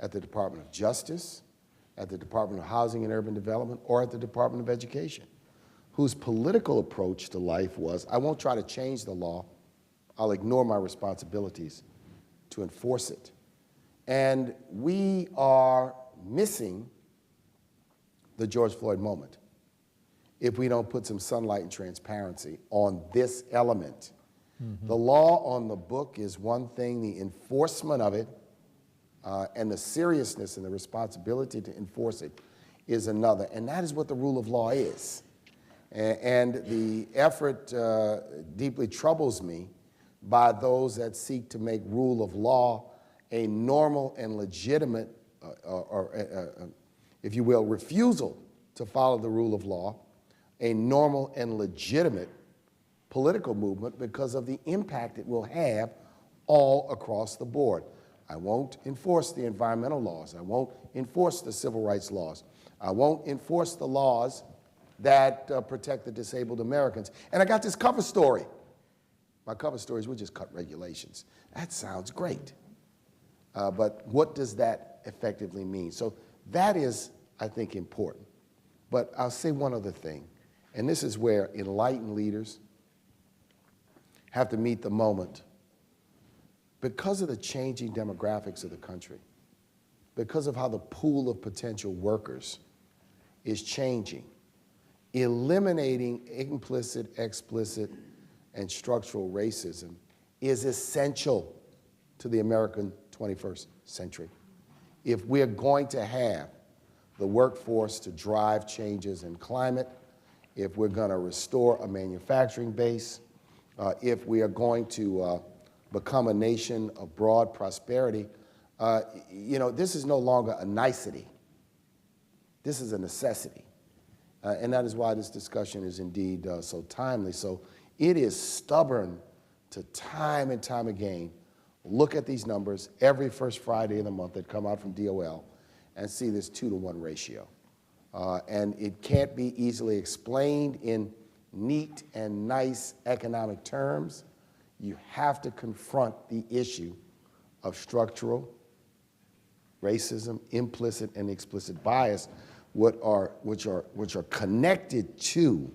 at the Department of Justice, at the Department of Housing and Urban Development, or at the Department of Education, whose political approach to life was, I won't try to change the law, I'll ignore my responsibilities to enforce it. And we are missing the George Floyd moment if we don't put some sunlight and transparency on this element. Mm-hmm. The law on the book is one thing, the enforcement of it and the seriousness and the responsibility to enforce it is another. And that is what the rule of law is. And the effort deeply troubles me by those that seek to make rule of law a normal and legitimate, if you will, refusal to follow the rule of law, a normal and legitimate political movement because of the impact it will have all across the board. I won't enforce the environmental laws. I won't enforce the civil rights laws. I won't enforce the laws that protect the disabled Americans. And I got this cover story. My cover story is, we'll just cut regulations. That sounds great. But what does that effectively mean? So that is, I think, important. But I'll say one other thing, and this is where enlightened leaders have to meet the moment. Because of the changing demographics of the country, because of how the pool of potential workers is changing, eliminating implicit, explicit, and structural racism is essential to the American 21st century. If we're going to have the workforce to drive changes in climate, if we're going to restore a manufacturing base, if we are going to become a nation of broad prosperity, this is no longer a nicety. This is a necessity. And that is why this discussion is indeed so timely. So it is stubborn to time and time again look at these numbers every first Friday of the month that come out from DOL and see this 2-to-1 ratio. And it can't be easily explained in neat and nice economic terms. You have to confront the issue of structural racism, implicit and explicit bias, which are connected to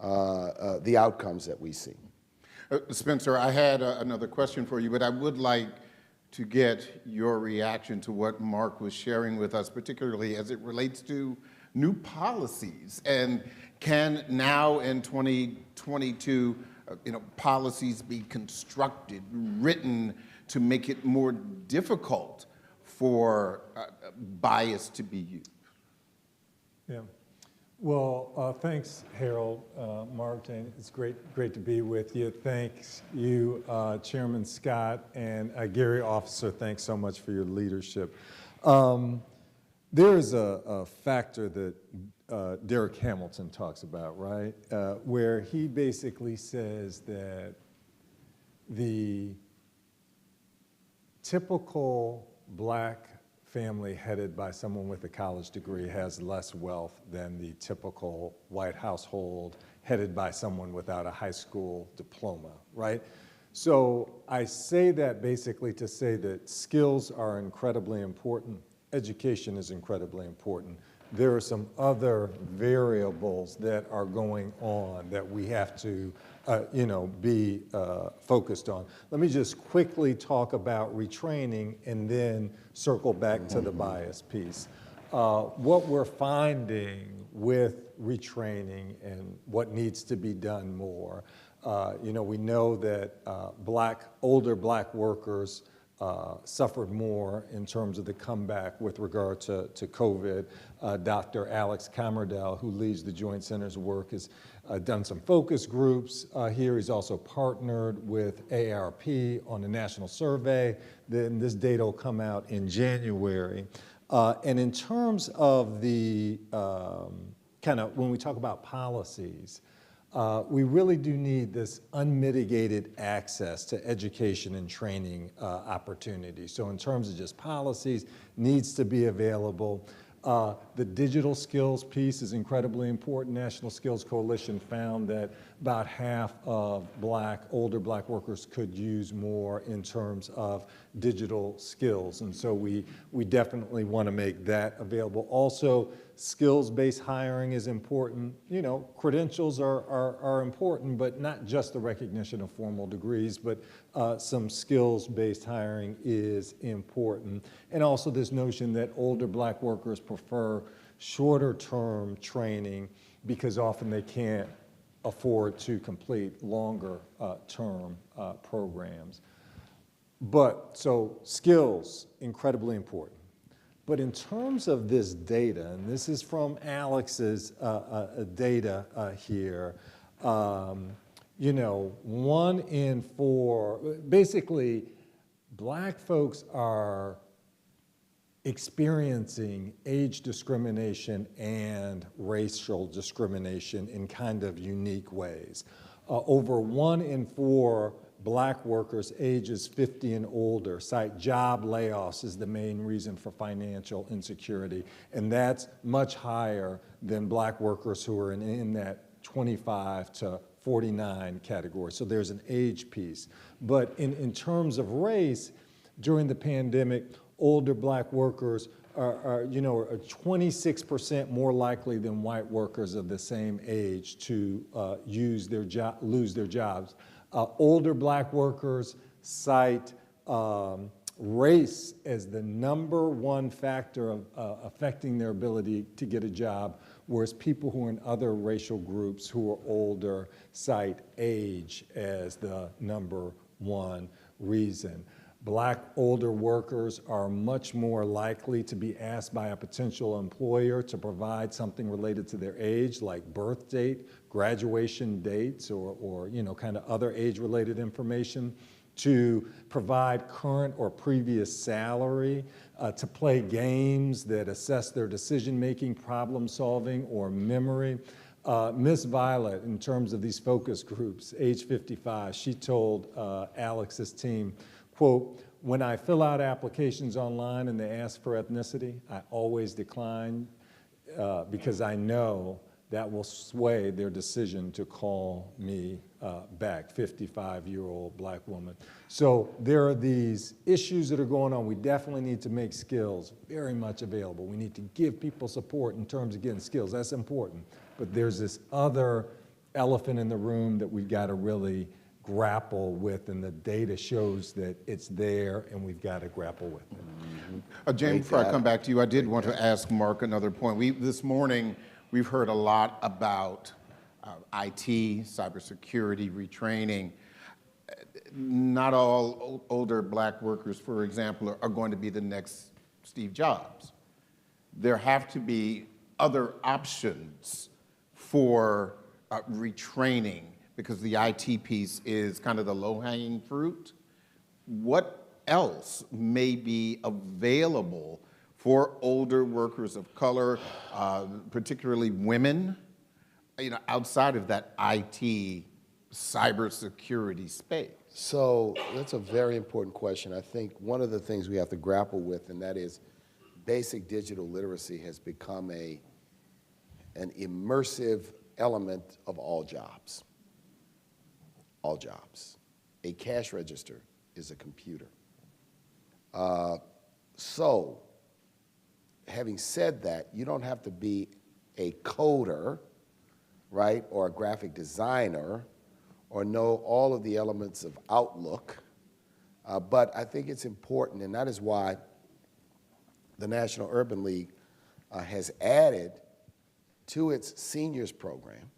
the outcomes that we see. Spencer, I had another question for you, but I would like to get your reaction to what Marc was sharing with us, particularly as it relates to new policies. And can now in 2022, policies be constructed, written to make it more difficult for bias to be used? Yeah. Well, thanks, Harold, Marc, and it's great to be with you. Thanks you, Chairman Scott, and Gary Officer, thanks so much for your leadership. There is a factor that Derek Hamilton talks about, right, where he basically says that the typical black family headed by someone with a college degree has less wealth than the typical white household headed by someone without a high school diploma, right? So I say that basically to say that skills are incredibly important, education is incredibly important. There are some other variables that are going on that we have to be focused on. Let me just quickly talk about retraining and then circle back to the bias piece. What we're finding with retraining and what needs to be done more, we know that older black workers suffered more in terms of the comeback with regard to COVID. Dr. Alex Kamerdell, who leads the Joint Center's work, has done some focus groups here. He's also partnered with AARP on a national survey. Then this data will come out in January. And in terms of the when we talk about policies, we really do need this unmitigated access to education and training opportunities. So in terms of just policies, needs to be available. The digital skills piece is incredibly important. National Skills Coalition found that about half of older black workers could use more in terms of digital skills. And so we definitely want to make that available. Also, skills-based hiring is important. Credentials are important, but not just the recognition of formal degrees, but some skills-based hiring is important. And also this notion that older black workers prefer shorter-term training because often they can't afford to complete longer-term programs. So skills, incredibly important. But in terms of this data, and this is from Alex's data here, 1 in 4, basically, black folks are experiencing age discrimination and racial discrimination in kind of unique ways. Over 1 in 4 black workers ages 50 and older cite job layoffs as the main reason for financial insecurity, and that's much higher than black workers who are in that 25 to 49 category. So there's an age piece. But in terms of race, during the pandemic, older black workers are 26% more likely than white workers of the same age to lose their jobs. Older black workers cite race as the #1 factor of affecting their ability to get a job, whereas people who are in other racial groups who are older cite age as the #1 reason. Black older workers are much more likely to be asked by a potential employer to provide something related to their age, like birth date, graduation dates, or kind of other age-related information, to provide current or previous salary, to play games that assess their decision-making, problem-solving, or memory. Miss Violet, in terms of these focus groups, age 55, she told Alex's team, quote, "When I fill out applications online and they ask for ethnicity, I always decline because I know that will sway their decision to call me back," 55-year-old black woman. So there are these issues that are going on. We definitely need to make skills very much available. We need to give people support in terms of getting skills. That's important. But there's this other elephant in the room that we've got to really grapple with, and the data shows that it's there, and we've got to grapple with it. James, before I come back to you, I did want to ask Marc another point. This morning, we've heard a lot about IT, cybersecurity, retraining. Not all older black workers, for example, are going to be the next Steve Jobs. There have to be other options for retraining, because the IT piece is kind of the low-hanging fruit. What else may be available for older workers of color, particularly women, outside of that IT cybersecurity space? So that's a very important question. I think one of the things we have to grapple with, and that is basic digital literacy has become an immersive element of all jobs. All jobs. A cash register is a computer. So, having said that, you don't have to be a coder, right, or a graphic designer, or know all of the elements of Outlook, but I think it's important, and that is why the National Urban League has added to its seniors program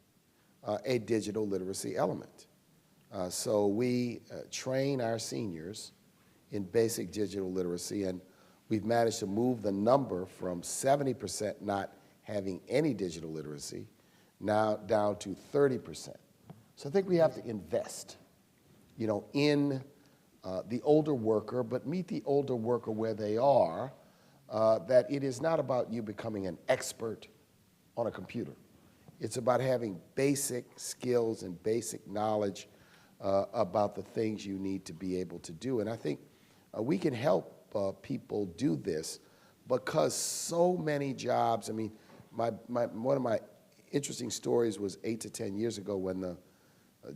a digital literacy element. So we train our seniors in basic digital literacy, and we've managed to move the number from 70% not having any digital literacy now down to 30%. So I think we have to invest, in the older worker, but meet the older worker where they are, that it is not about you becoming an expert on a computer. It's about having basic skills and basic knowledge about the things you need to be able to do. And I think we can help people do this because so many jobs, I mean, one of my interesting stories was 8 to 10 years ago when the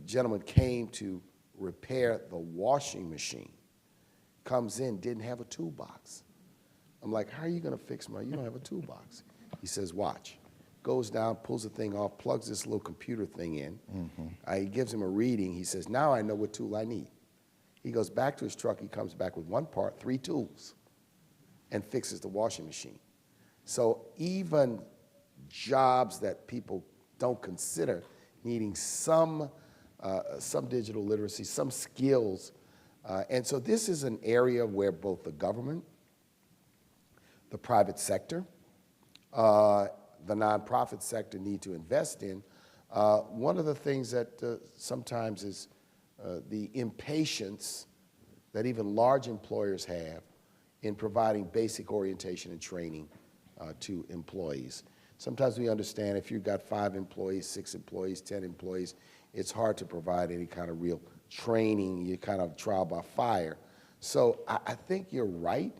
gentleman came to repair the washing machine. Comes in, didn't have a toolbox. I'm like, how are you going to fix you don't have a toolbox? He says, watch. Goes down, pulls the thing off, plugs this little computer thing in. He gives him a reading. He says, now I know what tool I need. He goes back to his truck. He comes back with one part, 3 tools, and fixes the washing machine. So even jobs that people don't consider needing some digital literacy, some skills. And so this is an area where both the government, the private sector, the nonprofit sector need to invest in. One of the things that sometimes is the impatience that even large employers have in providing basic orientation and training to employees. Sometimes we understand if you've got 5 employees, 6 employees, 10 employees, it's hard to provide any kind of real training. You kind of trial by fire. So I think you're right.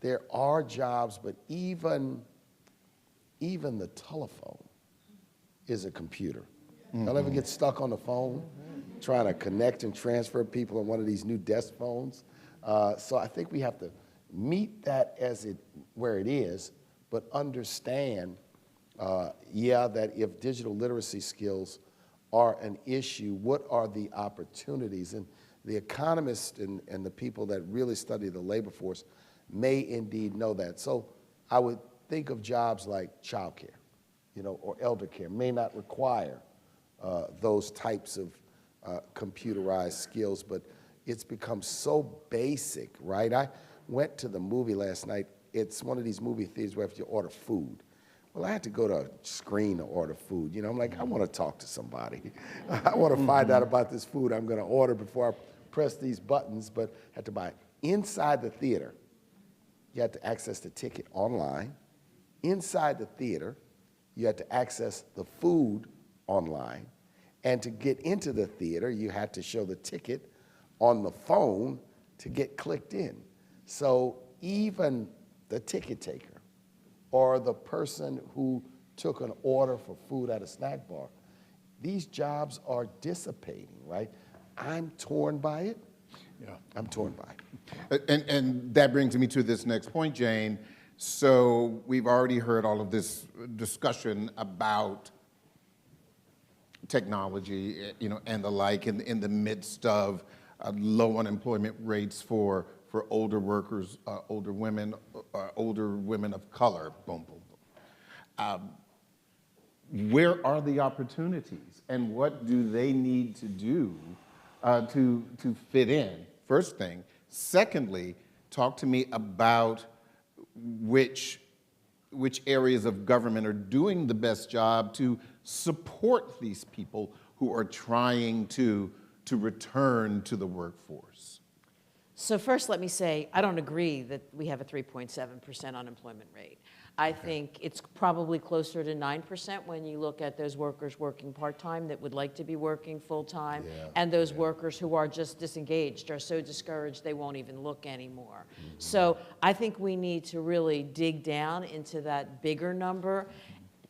There are jobs, but even the telephone is a computer. Y'all ever get stuck on the phone trying to connect and transfer people on one of these new desk phones? So I think we have to meet that as it where it is, but understand, that if digital literacy skills are an issue, what are the opportunities? And the economists and the people that really study the labor force may indeed know that. So I would think of jobs like childcare, or elder care, may not require those types of computerized skills, but it's become so basic, right? I went to the movie last night. It's one of these movie theaters where you have to order food. Well, I had to go to a screen to order food. I'm like, I want to talk to somebody. I want to find out about this food I'm going to order before I press these buttons, but I had to buy it. Inside the theater, you had to access the ticket online. Inside the theater, you had to access the food online. And to get into the theater, you had to show the ticket on the phone to get clicked in. So even the ticket taker or the person who took an order for food at a snack bar, these jobs are dissipating, right? I'm torn by it. Yeah, I'm torn by it. And that brings me to this next point, Jane. So we've already heard all of this discussion about technology, and the like in the midst of low unemployment rates for older workers, older women of color, boom, boom, boom. Where are the opportunities, and what do they need to do to fit in? First thing. Secondly, talk to me about which areas of government are doing the best job to support these people who are trying to return to the workforce. So first, let me say, I don't agree that we have a 3.7% unemployment rate. I think it's probably closer to 9% when you look at those workers working part-time that would like to be working full-time, and those workers who are just disengaged, are so discouraged they won't even look anymore. So I think we need to really dig down into that bigger number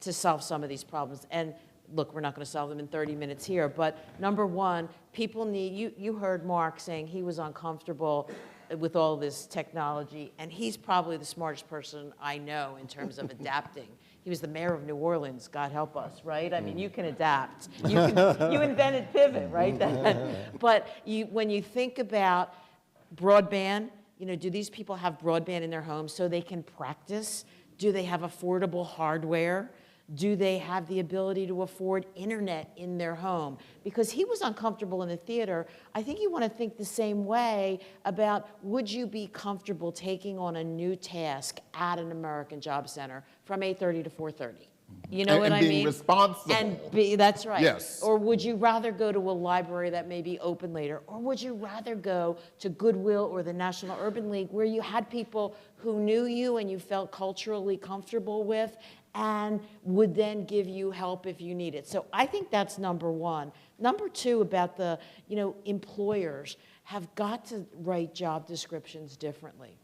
to solve some of these problems. And look, we're not going to solve them in 30 minutes here, but number one, people need, you heard Marc saying he was uncomfortable with all this technology, and he's probably the smartest person I know in terms of adapting. He was the mayor of New Orleans, God help us, right? I mean, you can adapt. You invented Pivot, right? But when you think about broadband, do these people have broadband in their homes so they can practice? Do they have affordable hardware? Do they have the ability to afford internet in their home? Because he was uncomfortable in the theater. I think you want to think the same way about, would you be comfortable taking on a new task at an American Job Center from 8:30 to 4:30? You know what I mean? And being responsible. That's right. Yes. Or would you rather go to a library that may be open later? Or would you rather go to Goodwill or the National Urban League, where you had people who knew you and you felt culturally comfortable with, and would then give you help if you need it? So I think that's number one. Number two, about the, employers have got to write job descriptions differently.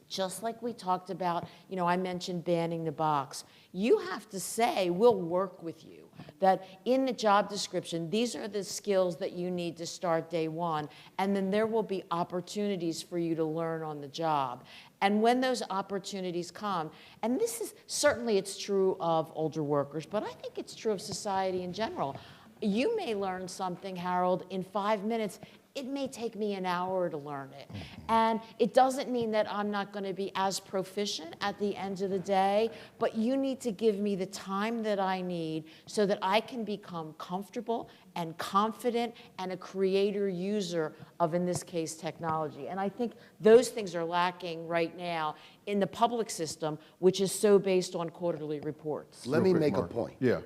Just like we talked about, I mentioned banning the box. You have to say, we'll work with you. That in the job description, these are the skills that you need to start day one, and then there will be opportunities for you to learn on the job. And when those opportunities come, and this is, certainly it's true of older workers, but I think it's true of society in general. You may learn something, Harold, in 5 minutes. It may take me an hour to learn it. And it doesn't mean that I'm not going to be as proficient at the end of the day, but you need to give me the time that I need so that I can become comfortable and confident and a creator user of, in this case, technology. And I think those things are lacking right now in the public system, which is so based on quarterly reports. Let me make a point. Yeah.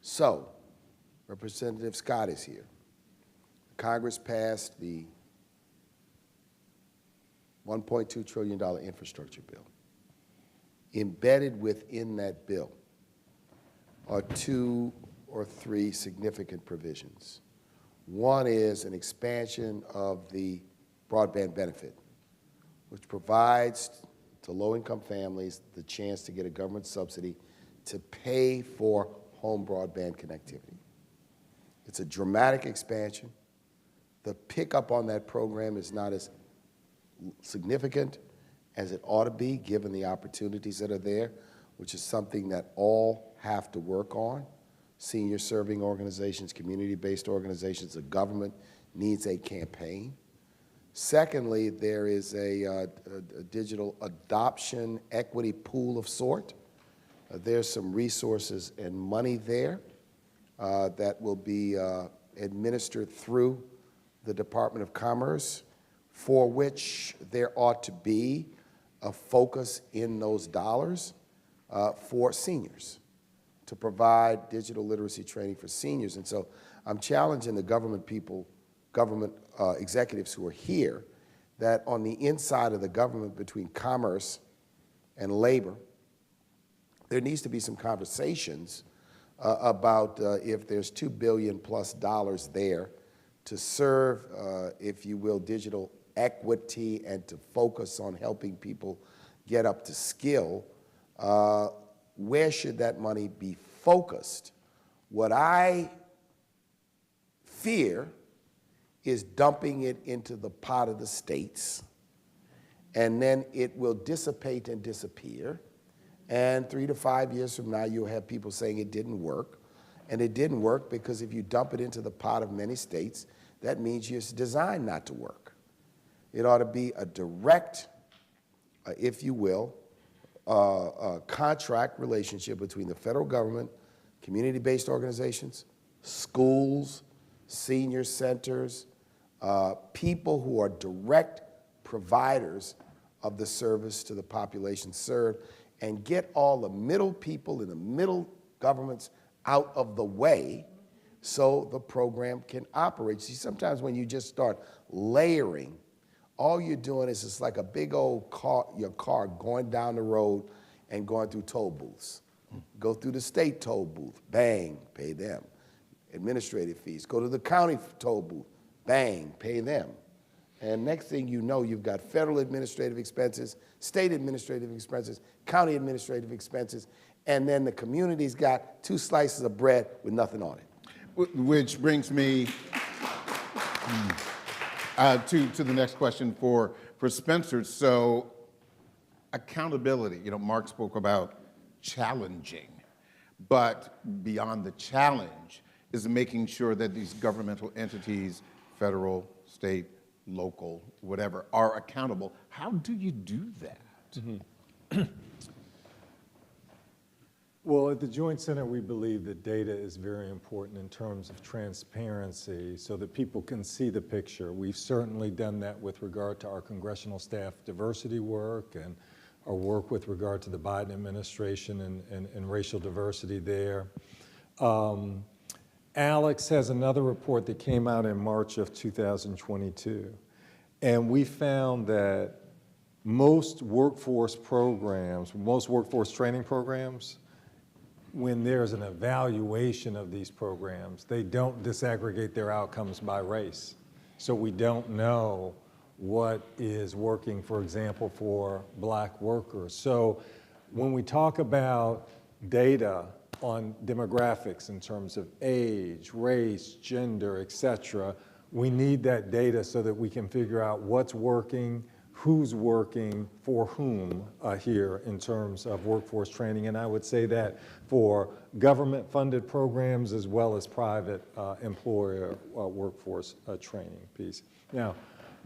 So, Representative Scott is here. Congress passed the $1.2 trillion infrastructure bill. Embedded within that bill are 2 or 3 significant provisions. One is an expansion of the broadband benefit, which provides to low-income families the chance to get a government subsidy to pay for home broadband connectivity. It's a dramatic expansion. The pickup on that program is not as significant, as it ought to be, given the opportunities that are there, which is something that all have to work on. Senior serving organizations, community-based organizations, the government needs a campaign. Secondly, there is a digital adoption equity pool of sort. There's some resources and money there that will be administered through the Department of Commerce, for which there ought to be a focus in those dollars for seniors, to provide digital literacy training for seniors. And so I'm challenging the government executives who are here, that on the inside of the government, between commerce and labor, there needs to be some conversations about if there's $2 billion plus there to serve, if you will, digital equity and to focus on helping people get up to skill, where should that money be focused? What I fear is dumping it into the pot of the states, and then it will dissipate and disappear. And 3 to 5 years from now, you'll have people saying it didn't work. And it didn't work because if you dump it into the pot of many states, that means it's designed not to work. It ought to be a direct, if you will, contract relationship between the federal government, community-based organizations, schools, senior centers, people who are direct providers of the service to the population served, and get all the middle people in the middle governments out of the way so the program can operate. See, sometimes when you just start layering, all you're doing is it's like a big old car, your car going down the road and going through toll booths. Go through the state toll booth, bang, pay them. Administrative fees. Go to the county toll booth, bang, pay them. And next thing you know, you've got federal administrative expenses, state administrative expenses, county administrative expenses, and then the community's got 2 slices of bread with nothing on it. Which brings me to the next question for Spencer. So accountability, Marc spoke about challenging, but beyond the challenge is making sure that these governmental entities, federal, state, local, whatever, are accountable. How do you do that? Mm-hmm. Well, at the Joint Center, we believe that data is very important in terms of transparency so that people can see the picture. We've certainly done that with regard to our congressional staff diversity work and our work with regard to the Biden administration and racial diversity there. Alex has another report that came out in March of 2022, and we found that most workforce programs, most workforce training programs, when there's an evaluation of these programs, they don't disaggregate their outcomes by race. So we don't know what is working, for example, for Black workers. So when we talk about data on demographics in terms of age, race, gender, et cetera, we need that data so that we can figure out what's working, who's working for whom here in terms of workforce training. And I would say that for government-funded programs as well as private employer workforce training piece. Now,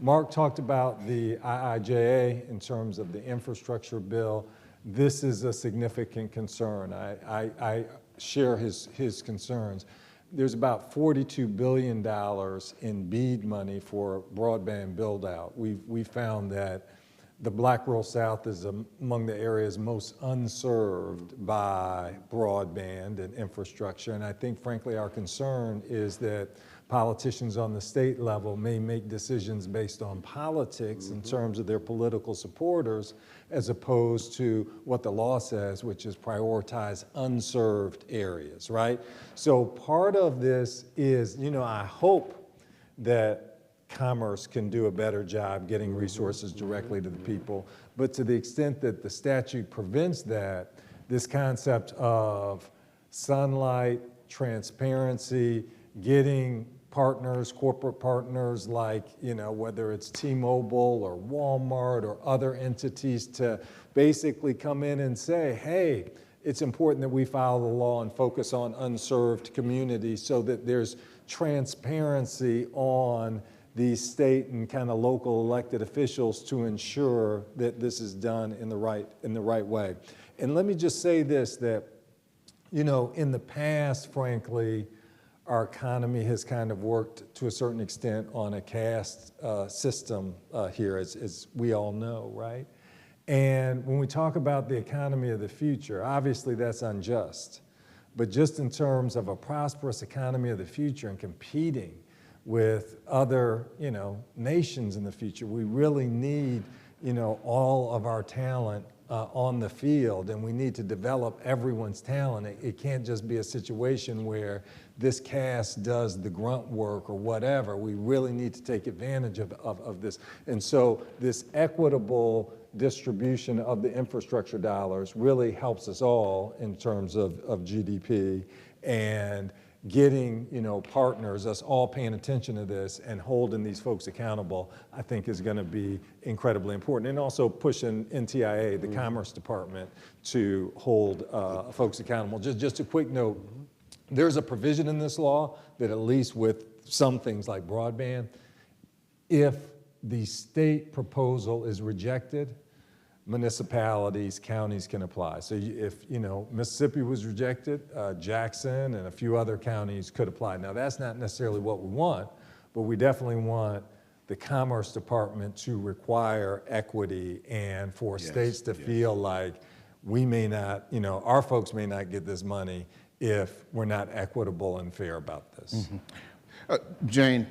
Marc talked about the IIJA in terms of the infrastructure bill. This is a significant concern. I share his concerns. There's about $42 billion in BEAD money for broadband build-out. We found that the Black rural South is among the areas most unserved by broadband and infrastructure. And I think, frankly, our concern is that politicians on the state level may make decisions based on politics in terms of their political supporters, as opposed to what the law says, which is prioritize unserved areas, right? So part of this is, I hope that Commerce can do a better job getting resources directly to the people, but to the extent that the statute prevents that, this concept of sunlight, transparency, getting partners, corporate partners like, whether it's T-Mobile or Walmart or other entities to basically come in and say, hey, it's important that we follow the law and focus on unserved communities so that there's transparency on these state and kind of local elected officials to ensure that this is done in the right way. And let me just say this, that, in the past, frankly, our economy has kind of worked to a certain extent on a caste system here, as we all know, right? And when we talk about the economy of the future, obviously that's unjust. But just in terms of a prosperous economy of the future and competing with other, nations in the future, we really need, all of our talent on the field, and we need to develop everyone's talent. It can't just be a situation where this caste does the grunt work or whatever. We really need to take advantage of this. And so this equitable distribution of the infrastructure dollars really helps us all in terms of GDP, and getting, partners, us all paying attention to this and holding these folks accountable, I think is going to be incredibly important. And also pushing NTIA, the Commerce Department, to hold folks accountable. Just a quick note, there's a provision in this law that at least with some things like broadband, if the state proposal is rejected, municipalities, counties can apply. So if, Mississippi was rejected, Jackson and a few other counties could apply. Now, that's not necessarily what we want, but we definitely want the Commerce Department to require equity and for states to feel like we may not, our folks may not get this money if we're not equitable and fair about this. Jane,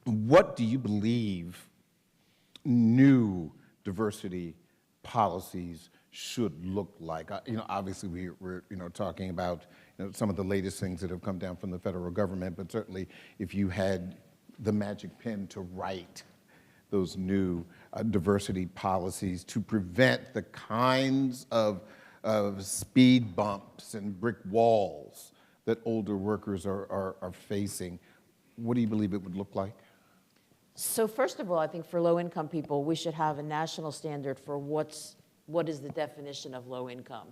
what do you believe new diversity policies should look like? Obviously we're talking about some of the latest things that have come down from the federal government, but certainly if you had the magic pen to write those new diversity policies to prevent the kinds of speed bumps and brick walls that older workers are facing, what do you believe it would look like? So first of all, I think for low-income people, we should have a national standard for what is the definition of low income.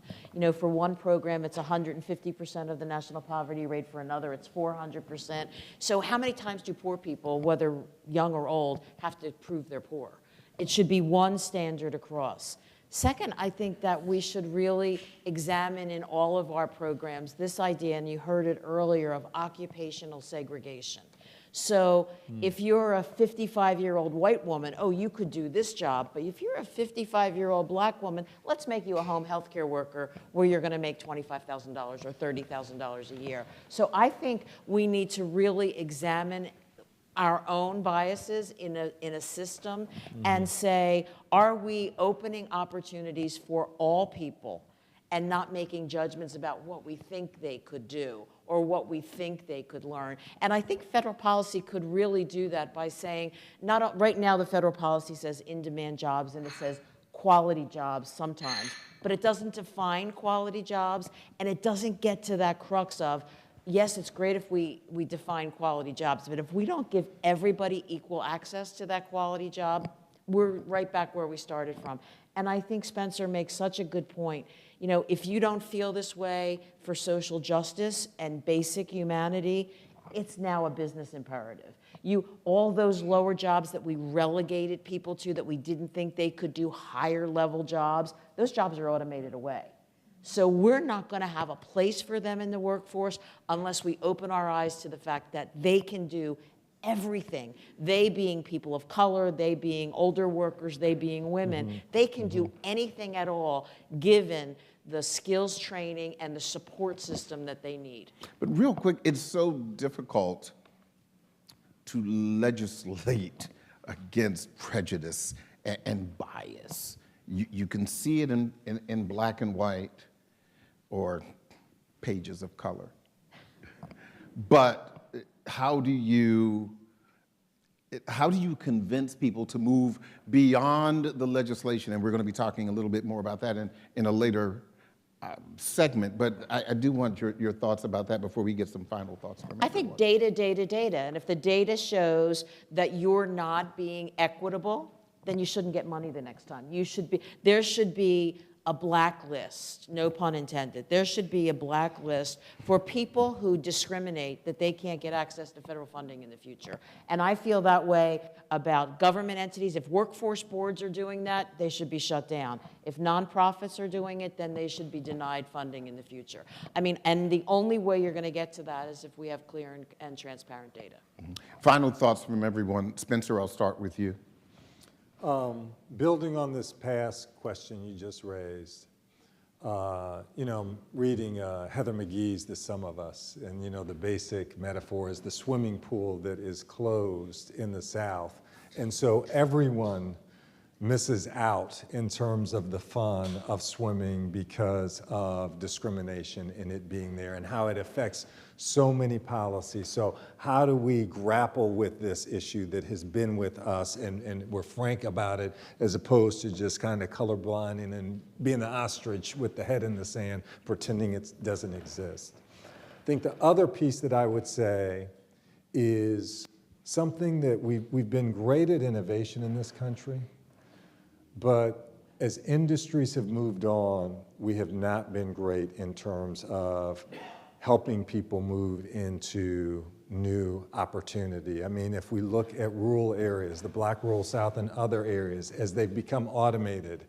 For one program, it's 150% of the national poverty rate. For another, it's 400%. So how many times do poor people, whether young or old, have to prove they're poor? It should be one standard across. Second, I think that we should really examine in all of our programs this idea, and you heard it earlier, of occupational segregation. So if you're a 55-year-old white woman, you could do this job. But if you're a 55-year-old black woman, let's make you a home health care worker where you're going to make $25,000 or $30,000 a year. So I think we need to really examine our own biases in a system and say, are we opening opportunities for all people and not making judgments about what we think they could do or what we think they could learn? And I think federal policy could really do that by saying, right now the federal policy says in-demand jobs and it says quality jobs sometimes, but it doesn't define quality jobs, and it doesn't get to that crux of, yes, it's great if we define quality jobs, but if we don't give everybody equal access to that quality job, we're right back where we started from. And I think Spencer makes such a good point. If you don't feel this way for social justice and basic humanity, it's now a business imperative. All those lower jobs that we relegated people to, that we didn't think they could do higher level jobs, those jobs are automated away. So we're not going to have a place for them in the workforce unless we open our eyes to the fact that they can do everything. They being people of color, they being older workers, they being women, they can do anything at all given the skills training and the support system that they need. But real quick, it's so difficult to legislate against prejudice and bias. You can see it in black and white or pages of color. But how do you convince people to move beyond the legislation? And we're going to be talking a little bit more about that in a later segment, but I do want your thoughts about that before we get some final thoughts from everyone. I think data. And if the data shows that you're not being equitable, then you shouldn't get money the next time. There should be a blacklist, no pun intended. There should be a blacklist for people who discriminate that they can't get access to federal funding in the future. And I feel that way about government entities. If workforce boards are doing that, they should be shut down. If nonprofits are doing it, then they should be denied funding in the future. I mean, and the only way you're going to get to that is if we have clear and transparent data. Final thoughts from everyone. Spencer, I'll start with you. Building on this past question you just raised, I'm reading Heather McGhee's The Sum of Us, and the basic metaphor is the swimming pool that is closed in the South. And so everyone misses out in terms of the fun of swimming because of discrimination in it being there and how it affects so many policies. So how do we grapple with this issue that has been with us and we're frank about it as opposed to just kind of colorblind and being the ostrich with the head in the sand pretending it doesn't exist. I think the other piece that I would say is something that we've been great at innovation in this country. But as industries have moved on, we have not been great in terms of helping people move into new opportunity. I mean, if we look at rural areas, the Black rural South and other areas, as they've become automated,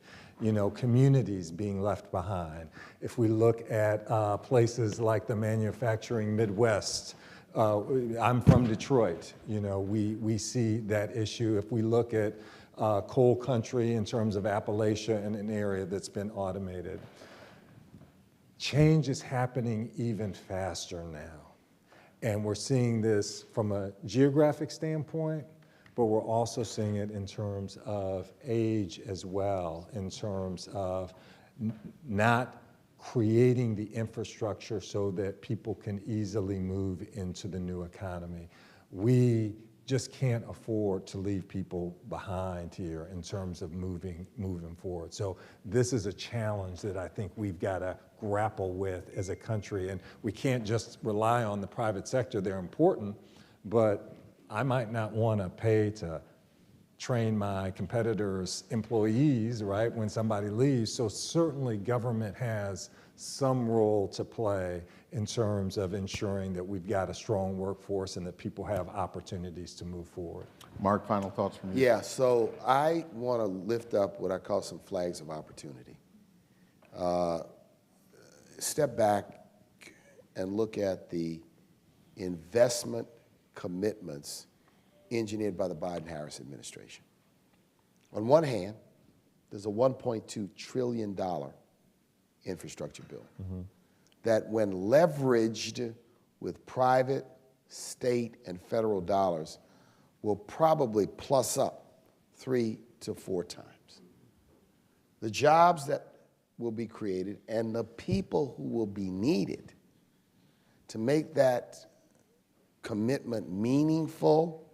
communities being left behind. If we look at places like the manufacturing Midwest, I'm from Detroit, we see that issue. If we look at coal country in terms of Appalachia and an area that's been automated. Change is happening even faster now. And we're seeing this from a geographic standpoint, but we're also seeing it in terms of age as well, in terms of not creating the infrastructure so that people can easily move into the new economy. We just can't afford to leave people behind here in terms of moving forward. So this is a challenge that I think we've got to grapple with as a country, and we can't just rely on the private sector. They're important, but I might not want to pay to train my competitors' employees, right, when somebody leaves. So certainly government has some role to play in terms of ensuring that we've got a strong workforce and that people have opportunities to move forward. Marc, final thoughts from you? Yeah, so I want to lift up what I call some flags of opportunity. Step back and look at the investment commitments engineered by the Biden-Harris administration. On one hand, there's a $1.2 trillion infrastructure bill that when leveraged with private, state, and federal dollars will probably plus up 3 to 4 times. The jobs that will be created and the people who will be needed to make that commitment meaningful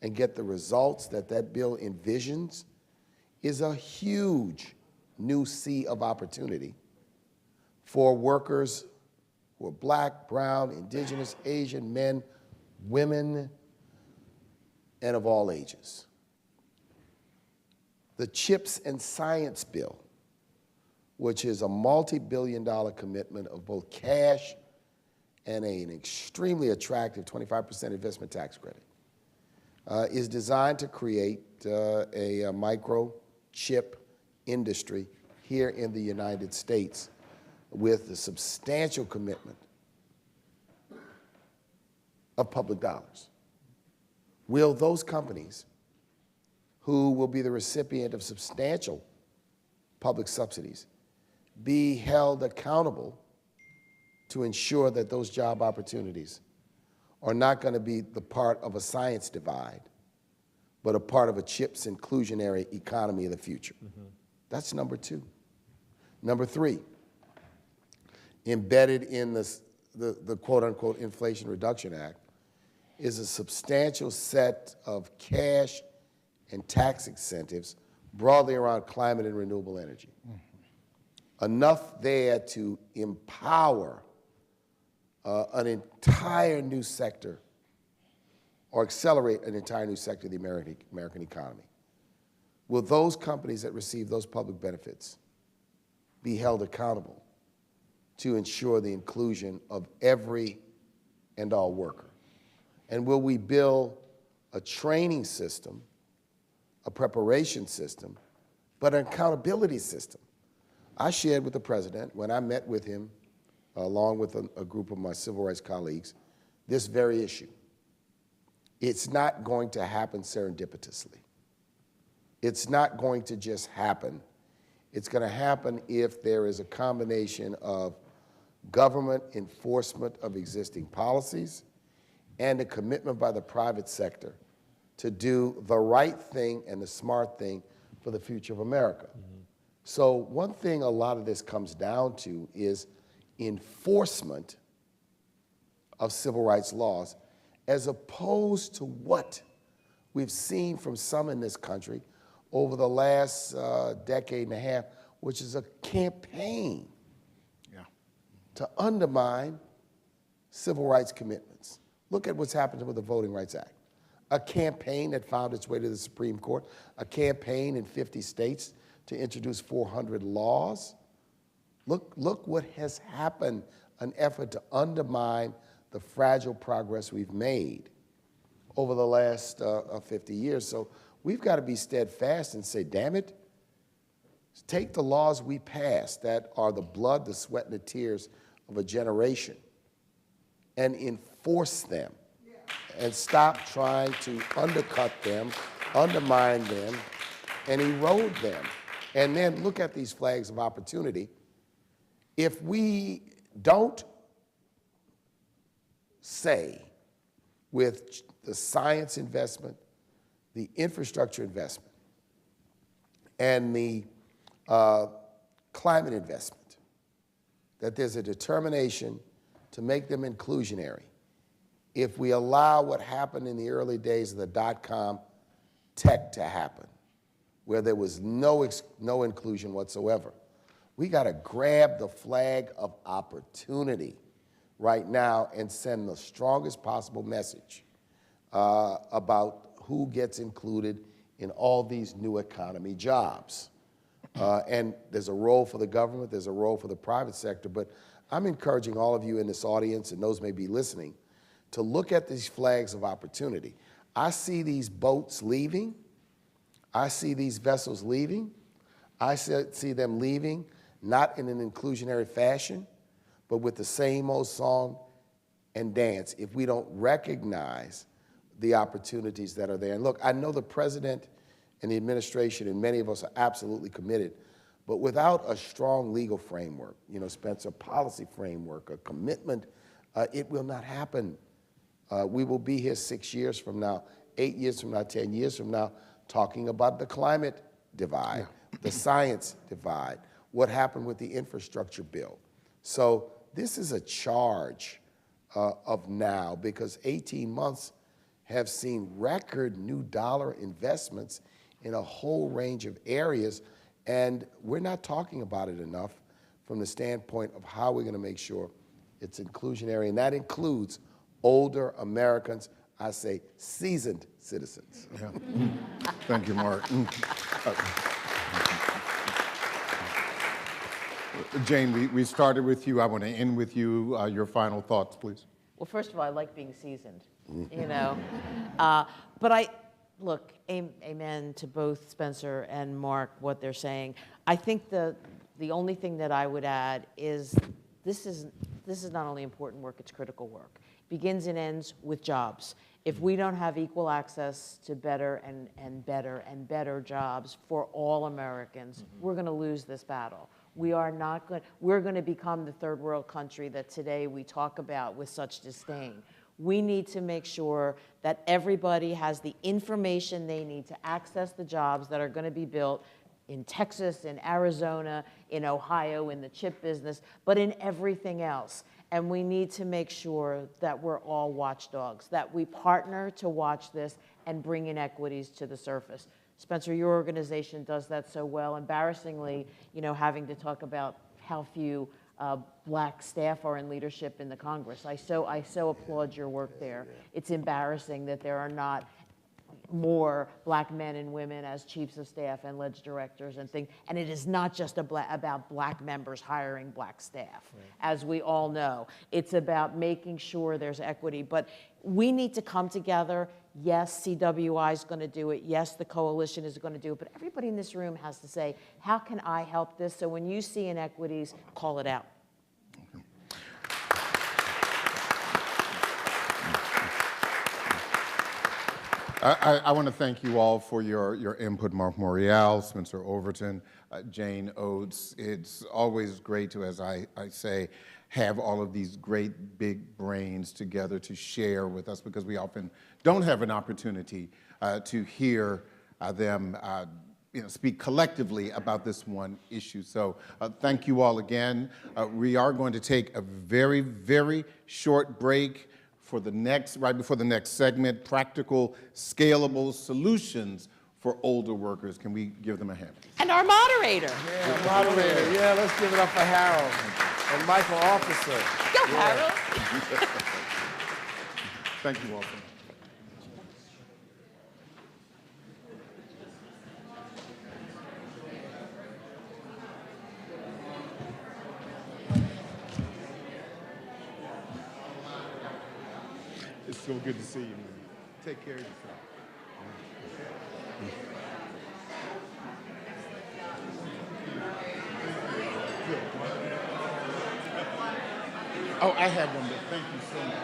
and get the results that that bill envisions is a huge new sea of opportunity for workers who are Black, brown, indigenous, Asian, men, women, and of all ages. The CHIPS and Science Bill, which is a multi-billion-dollar commitment of both cash and an extremely attractive 25% investment tax credit, is designed to create a microchip industry here in the United States with the substantial commitment of public dollars. Will those companies who will be the recipient of substantial public subsidies be held accountable to ensure that those job opportunities are not going to be the part of a science divide, but a part of a CHIPS inclusionary economy of the future? That's number 2. Number 3, embedded in the quote-unquote Inflation Reduction Act is a substantial set of cash and tax incentives broadly around climate and renewable energy. enough there to empower an entire new sector or accelerate an entire new sector of the American economy? Will those companies that receive those public benefits be held accountable to ensure the inclusion of every and all worker? And will we build a training system, a preparation system, but an accountability system? I shared with the president, when I met with him, along with a group of my civil rights colleagues, this very issue. It's not going to happen serendipitously. It's not going to just happen. It's going to happen if there is a combination of government enforcement of existing policies and a commitment by the private sector to do the right thing and the smart thing for the future of America. So one thing a lot of this comes down to is enforcement of civil rights laws, as opposed to what we've seen from some in this country over the last decade and a half, which is a campaign to undermine civil rights commitments. Look at what's happened with the Voting Rights Act. A campaign that found its way to the Supreme Court, a campaign in 50 states to introduce 400 laws. Look what has happened, an effort to undermine the fragile progress we've made over the last 50 years. So we've got to be steadfast and say, damn it, take the laws we passed that are the blood, the sweat, and the tears of a generation and enforce them and stop trying to undercut them, undermine them, and erode them. And then look at these flags of opportunity. If we don't say with the science investment, the infrastructure investment, and the climate investment, that there's a determination to make them inclusionary, if we allow what happened in the early days of the dot-com tech to happen, where there was no inclusion whatsoever, we got to grab the flag of opportunity right now and send the strongest possible message about who gets included in all these new economy jobs. And there's a role for the government, there's a role for the private sector, but I'm encouraging all of you in this audience and those may be listening to look at these flags of opportunity. I see these boats leaving. I see these vessels leaving. I see them leaving not in an inclusionary fashion, but with the same old song and dance if we don't recognize the opportunities that are there. And look, I know the president and the administration and many of us are absolutely committed, but without a strong legal framework, Spencer, policy framework, a commitment, it will not happen. We will be here 6 years from now, 8 years from now, 10 years from now, talking about the climate divide, the science divide, what happened with the infrastructure bill. So this is a charge of now, because 18 months have seen record new dollar investments in a whole range of areas, and we're not talking about it enough from the standpoint of how we're going to make sure it's inclusionary, and that includes older Americans, I say seasoned citizens. Yeah. Thank you, Marc. Jane, we started with you. I want to end with you. Your final thoughts, please. Well, first of all, I like being seasoned, But look, amen to both Spencer and Marc, what they're saying. I think the only thing that I would add is this is not only important work, it's critical work. It begins and ends with jobs. If we don't have equal access to better and better jobs for all Americans, we're going to lose this battle. We're going to become the third world country that today we talk about with such disdain. We need to make sure that everybody has the information they need to access the jobs that are going to be built in Texas, in Arizona, in Ohio, in the chip business, but in everything else. And we need to make sure that we're all watchdogs, that we partner to watch this and bring inequities to the surface. Spencer, your organization does that so well. Embarrassingly, having to talk about how few Black staff are in leadership in the Congress. I so applaud your work there. It's embarrassing that there are not more Black men and women as chiefs of staff and ledge directors and things. And it is not just about Black members hiring Black staff, as we all know. It's about making sure there's equity. But we need to come together. Yes, CWI is going to do it. Yes, the coalition is going to do it. But everybody in this room has to say, how can I help this? So when you see inequities, call it out. I want to thank you all for your input, Marc Morial, Spencer Overton, Jane Oates. It's always great to, as I say, have all of these great big brains together to share with us, because we often don't have an opportunity to hear them speak collectively about this one issue. So thank you all again. We are going to take a very, very short break for the right before the next segment, practical, scalable solutions for older workers. Can we give them a hand? And our moderator. Yeah, moderator. Yeah, let's give it up for Harold and Michael Officer. Go, Harold. Thank you all. It's so good to see you, man. Take care of yourself. Oh, I have one, but thank you so much.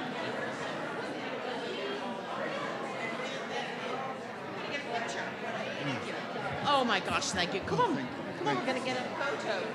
Oh my gosh, thank you. Come on, we're gonna get a photo.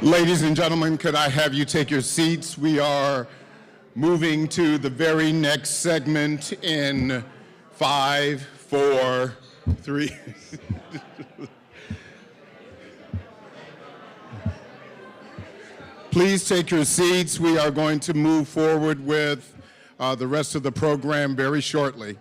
Ladies and gentlemen, could I have you take your seats? We are moving to the very next segment in 5, 4, 3. Please take your seats. We are going to move forward with the rest of the program very shortly.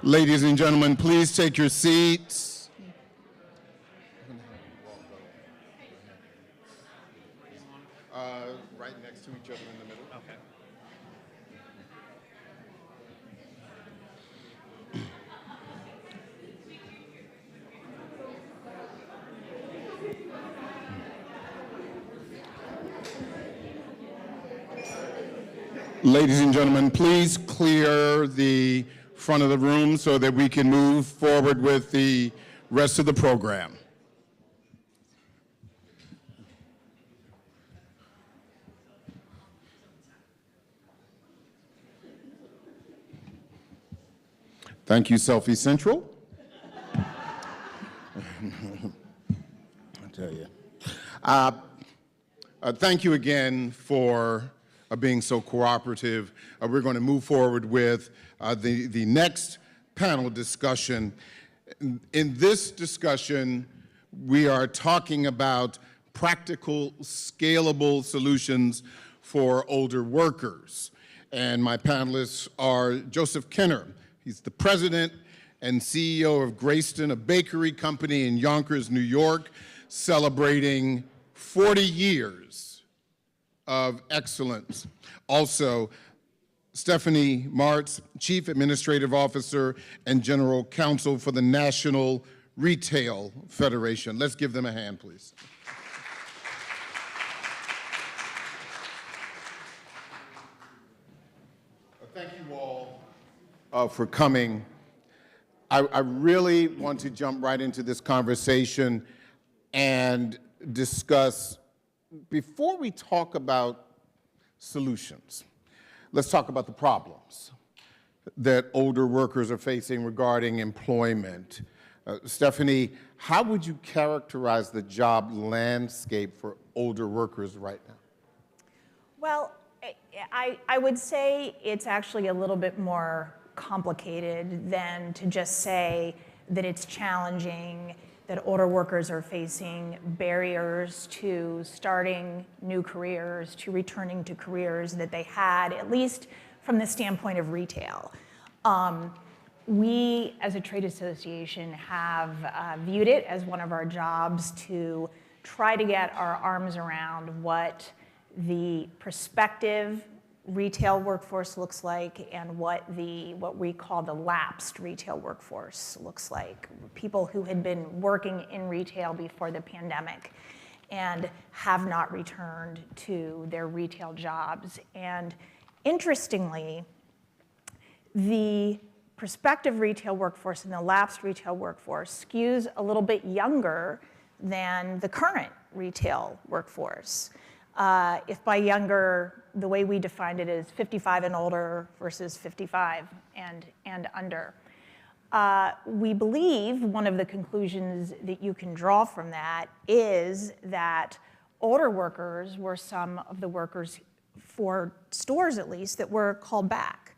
Ladies and gentlemen, please take your seats. Right next to each other in the middle. Okay. Ladies and gentlemen, please clear the front of the room so that we can move forward with the rest of the program. Thank you, Selfie Central. I tell you. Thank you again for being so cooperative. We're going to move forward with the next panel discussion. In this discussion, we are talking about practical, scalable solutions for older workers. And my panelists are Joseph Kenner. He's the president and CEO of Greyston, a bakery company in Yonkers, New York, celebrating 40 years of excellence. Also, Stephanie Martz, Chief Administrative Officer and General Counsel for the National Retail Federation. Let's give them a hand, please. Thank you all for coming. I really want to jump right into this conversation and discuss, before we talk about solutions, let's talk about the problems that older workers are facing regarding employment. Stephanie, how would you characterize the job landscape for older workers right now? Well, I would say it's actually a little bit more complicated than to just say that it's challenging, that older workers are facing barriers to starting new careers, to returning to careers that they had, at least from the standpoint of retail. We, as a trade association, have viewed it as one of our jobs to try to get our arms around what the prospective retail workforce looks like and what we call the lapsed retail workforce looks like. People who had been working in retail before the pandemic and have not returned to their retail jobs. And interestingly, the prospective retail workforce and the lapsed retail workforce skews a little bit younger than the current retail workforce. If by younger, the way we defined it is 55 and older versus 55 and under. We believe one of the conclusions that you can draw from that is that older workers were some of the workers, for stores at least, that were called back.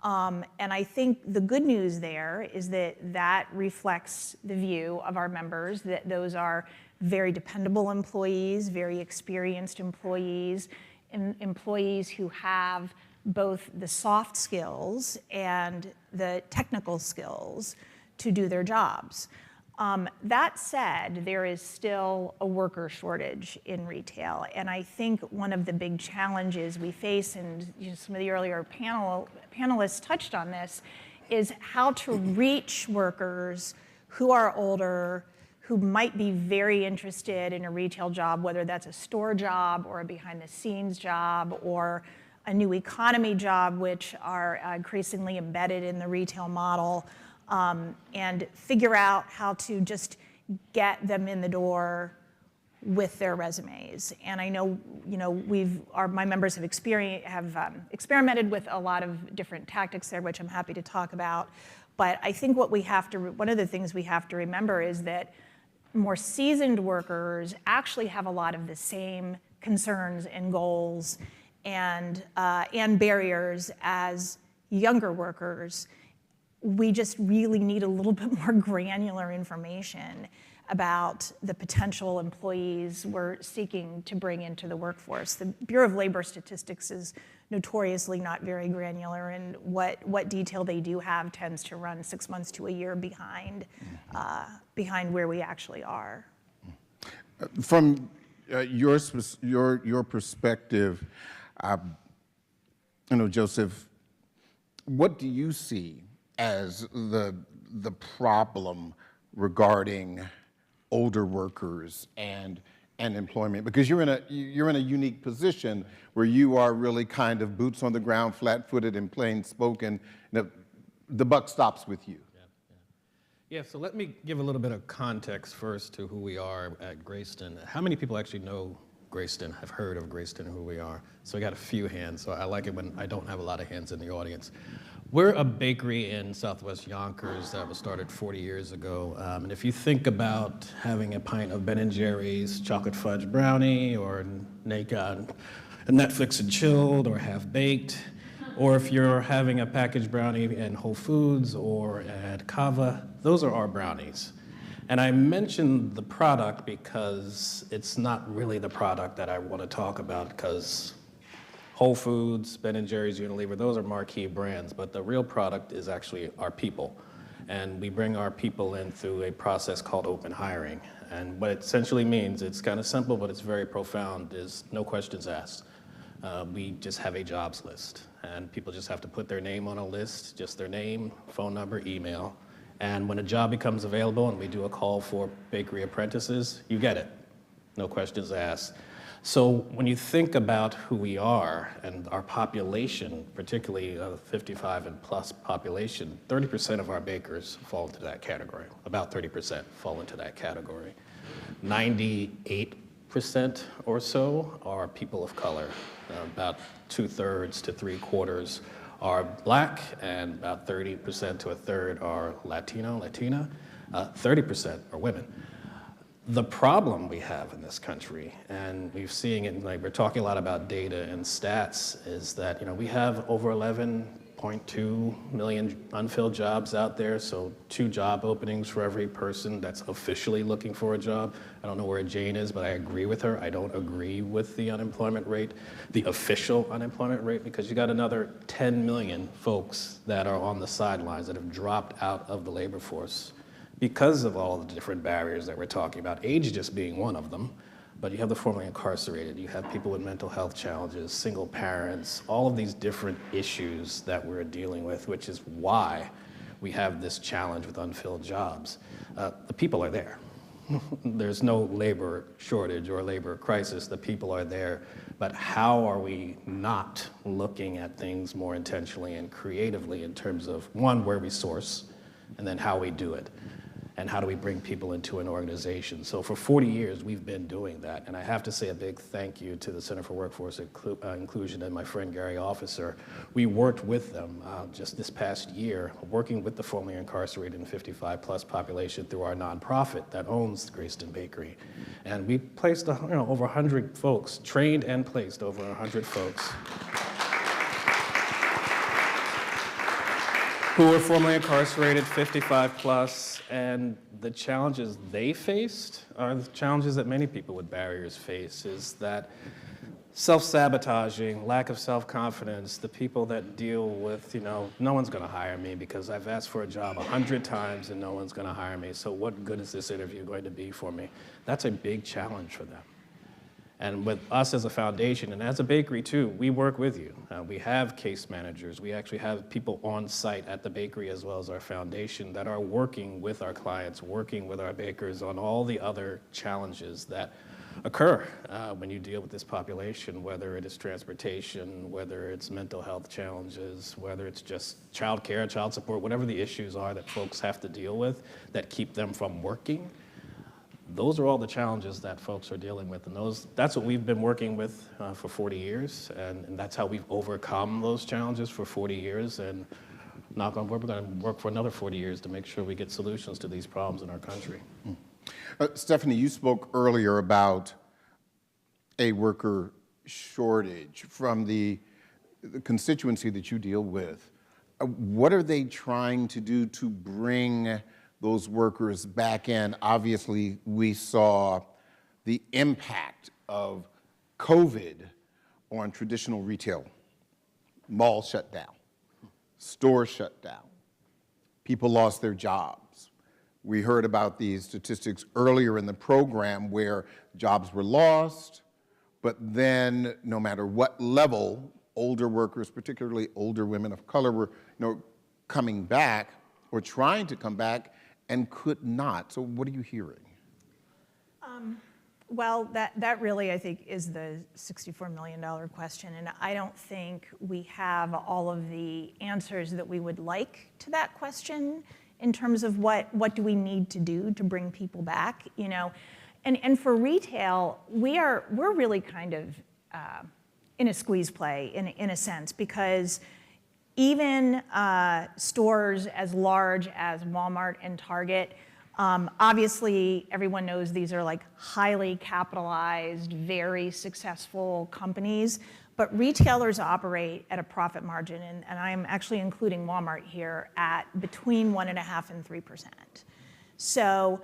And I think the good news there is that that reflects the view of our members, that those are very dependable employees, very experienced employees, and employees who have both the soft skills and the technical skills to do their jobs. That said, there is still a worker shortage in retail, and I think one of the big challenges we face, and some of the earlier panelists touched on this, is how to reach workers who are older, who might be very interested in a retail job, whether that's a store job or a behind-the-scenes job or a new economy job, which are increasingly embedded in the retail model, and figure out how to just get them in the door with their resumes. And I know, my members have experimented with a lot of different tactics there, which I'm happy to talk about. But I think one of the things we have to remember is that more seasoned workers actually have a lot of the same concerns and goals and barriers as younger workers. We just really need a little bit more granular information about the potential employees we're seeking to bring into the workforce. The Bureau of Labor Statistics is notoriously not very granular, and what detail they do have tends to run 6 months to a year behind where we actually are. From your perspective, Joseph, what do you see as the problem regarding older workers and employment? Because you're in a unique position where you are really kind of boots on the ground, flat-footed, and plain spoken. The buck stops with you. Yeah, so let me give a little bit of context first to who we are at Greyston. How many people actually know Greyston, have heard of Greyston, who we are? So I got a few hands, so I like it when I don't have a lot of hands in the audience. We're a bakery in Southwest Yonkers that was started 40 years ago. And if you think about having a pint of Ben & Jerry's chocolate fudge brownie, or Netflix and chilled, or half-baked, or if you're having a packaged brownie in Whole Foods or at Kava, those are our brownies. And I mentioned the product because it's not really the product that I want to talk about, because Whole Foods, Ben & Jerry's, Unilever, those are marquee brands, but the real product is actually our people. And we bring our people in through a process called open hiring. And what it essentially means, it's kind of simple, but it's very profound, is no questions asked. We just have a jobs list, and people just have to put their name on a list, just their name, phone number, email. And when a job becomes available and we do a call for bakery apprentices, you get it. No questions asked. So when you think about who we are and our population, particularly 55 and plus population, 30% of our bakers fall into that category. About 30% fall into that category. 98% or so are people of color. About 2/3 to 3/4 are Black, and about 30% to a third are Latina, 30% are women. The problem we have in this country, and we're seeing it, like we're talking a lot about data and stats, is that we have over 11.2 million unfilled jobs out there, so 2 job openings for every person that's officially looking for a job. I don't know where Jane is, but I agree with her. I don't agree with the unemployment rate, the official unemployment rate, because you got another 10 million folks that are on the sidelines that have dropped out of the labor force because of all the different barriers that we're talking about, age just being one of them. But you have the formerly incarcerated, you have people with mental health challenges, single parents, all of these different issues that we're dealing with, which is why we have this challenge with unfilled jobs. The people are there. There's no labor shortage or labor crisis, the people are there. But how are we not looking at things more intentionally and creatively in terms of, one, where we source, and then how we do it? And how do we bring people into an organization? So for 40 years, we've been doing that. And I have to say a big thank you to the Center for Workforce Inclusion and my friend Gary Officer. We worked with them just this past year, working with the formerly incarcerated and 55 plus population through our nonprofit that owns the Greyston Bakery. And we placed over 100 folks, trained and placed over 100 folks who were formerly incarcerated, 55 plus, and the challenges they faced are the challenges that many people with barriers face, is that self-sabotaging, lack of self-confidence, the people that deal with, no one's gonna hire me because I've asked for a job 100 times and no one's gonna hire me, so what good is this interview going to be for me? That's a big challenge for them. And with us as a foundation, and as a bakery too, we work with you. We have case managers. We actually have people on site at the bakery as well as our foundation that are working with our clients, working with our bakers on all the other challenges that occur when you deal with this population, whether it is transportation, whether it's mental health challenges, whether it's just child care, child support, whatever the issues are that folks have to deal with that keep them from working. Those are all the challenges that folks are dealing with, and that's what we've been working with for 40 years, and that's how we've overcome those challenges for 40 years, and knock on wood, we're going to work for another 40 years to make sure we get solutions to these problems in our country. Stephanie, you spoke earlier about a worker shortage from the constituency that you deal with. What are they trying to do to bring those workers back in. Obviously, we saw the impact of COVID on traditional retail. Malls shut down, stores shut down, people lost their jobs. We heard about these statistics earlier in the program where jobs were lost, but then no matter what level, older workers, particularly older women of color, were coming back or trying to come back and could not. So what are you hearing? Well, that really, I think, is the $64 million question. And I don't think we have all of the answers that we would like to that question in terms of what do we need to do to bring people back, And for retail, we're really kind of in a squeeze play in a sense, because even stores as large as Walmart and Target, obviously everyone knows these are like highly capitalized, very successful companies, but retailers operate at a profit margin, and I'm actually including Walmart here, at between 1.5% and 3%. So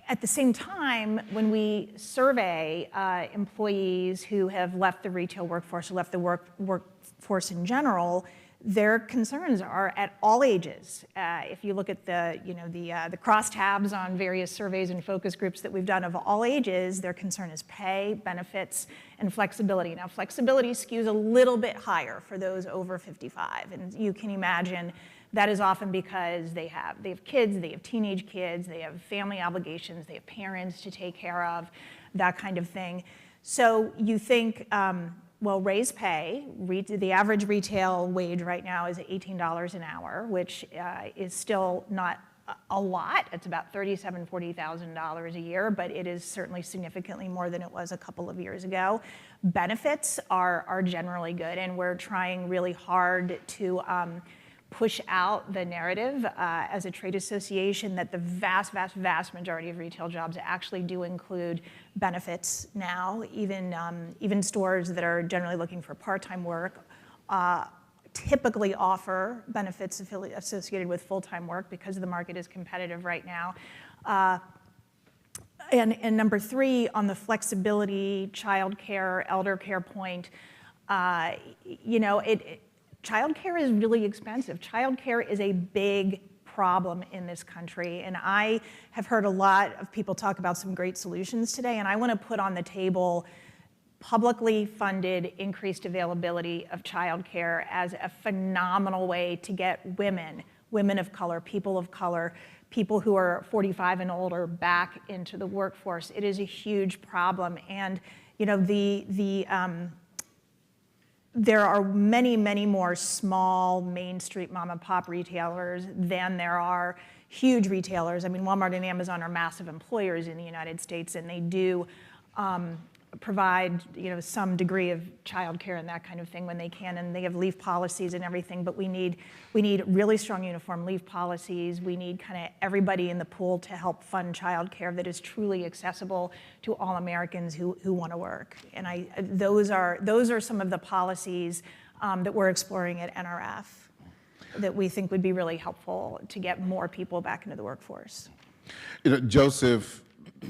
at the same time, when we survey employees who have left the retail workforce or left the workforce in general, their concerns are at all ages. If you look at the crosstabs on various surveys and focus groups that we've done of all ages, their concern is pay, benefits, and flexibility. Now, flexibility skews a little bit higher for those over 55, and you can imagine that is often because they have kids, they have teenage kids, they have family obligations, they have parents to take care of, that kind of thing. So you think, well, raise pay. The average retail wage right now is $18 an hour, which is still not a lot. It's about $37,000, $40,000 a year, but it is certainly significantly more than it was a couple of years ago. Benefits are generally good, and we're trying really hard to push out the narrative as a trade association that the vast, vast, vast majority of retail jobs actually do include benefits now. Even stores that are generally looking for part-time work typically offer benefits associated with full-time work because the market is competitive right now. And number three, on the flexibility, childcare, elder care point, childcare is really expensive. Childcare is a big problem in this country, and I have heard a lot of people talk about some great solutions today, and I want to put on the table publicly funded increased availability of childcare as a phenomenal way to get women of color, people who are 45 and older back into the workforce. It is a huge problem, and there are many, many more small Main Street mom and pop retailers than there are huge retailers. I mean, Walmart and Amazon are massive employers in the United States, and they do provide some degree of childcare and that kind of thing when they can, and they have leave policies and everything. But we need really strong uniform leave policies. We need kind of everybody in the pool to help fund childcare that is truly accessible to all Americans who want to work. And those are some of the policies that we're exploring at NRF that we think would be really helpful to get more people back into the workforce. Joseph,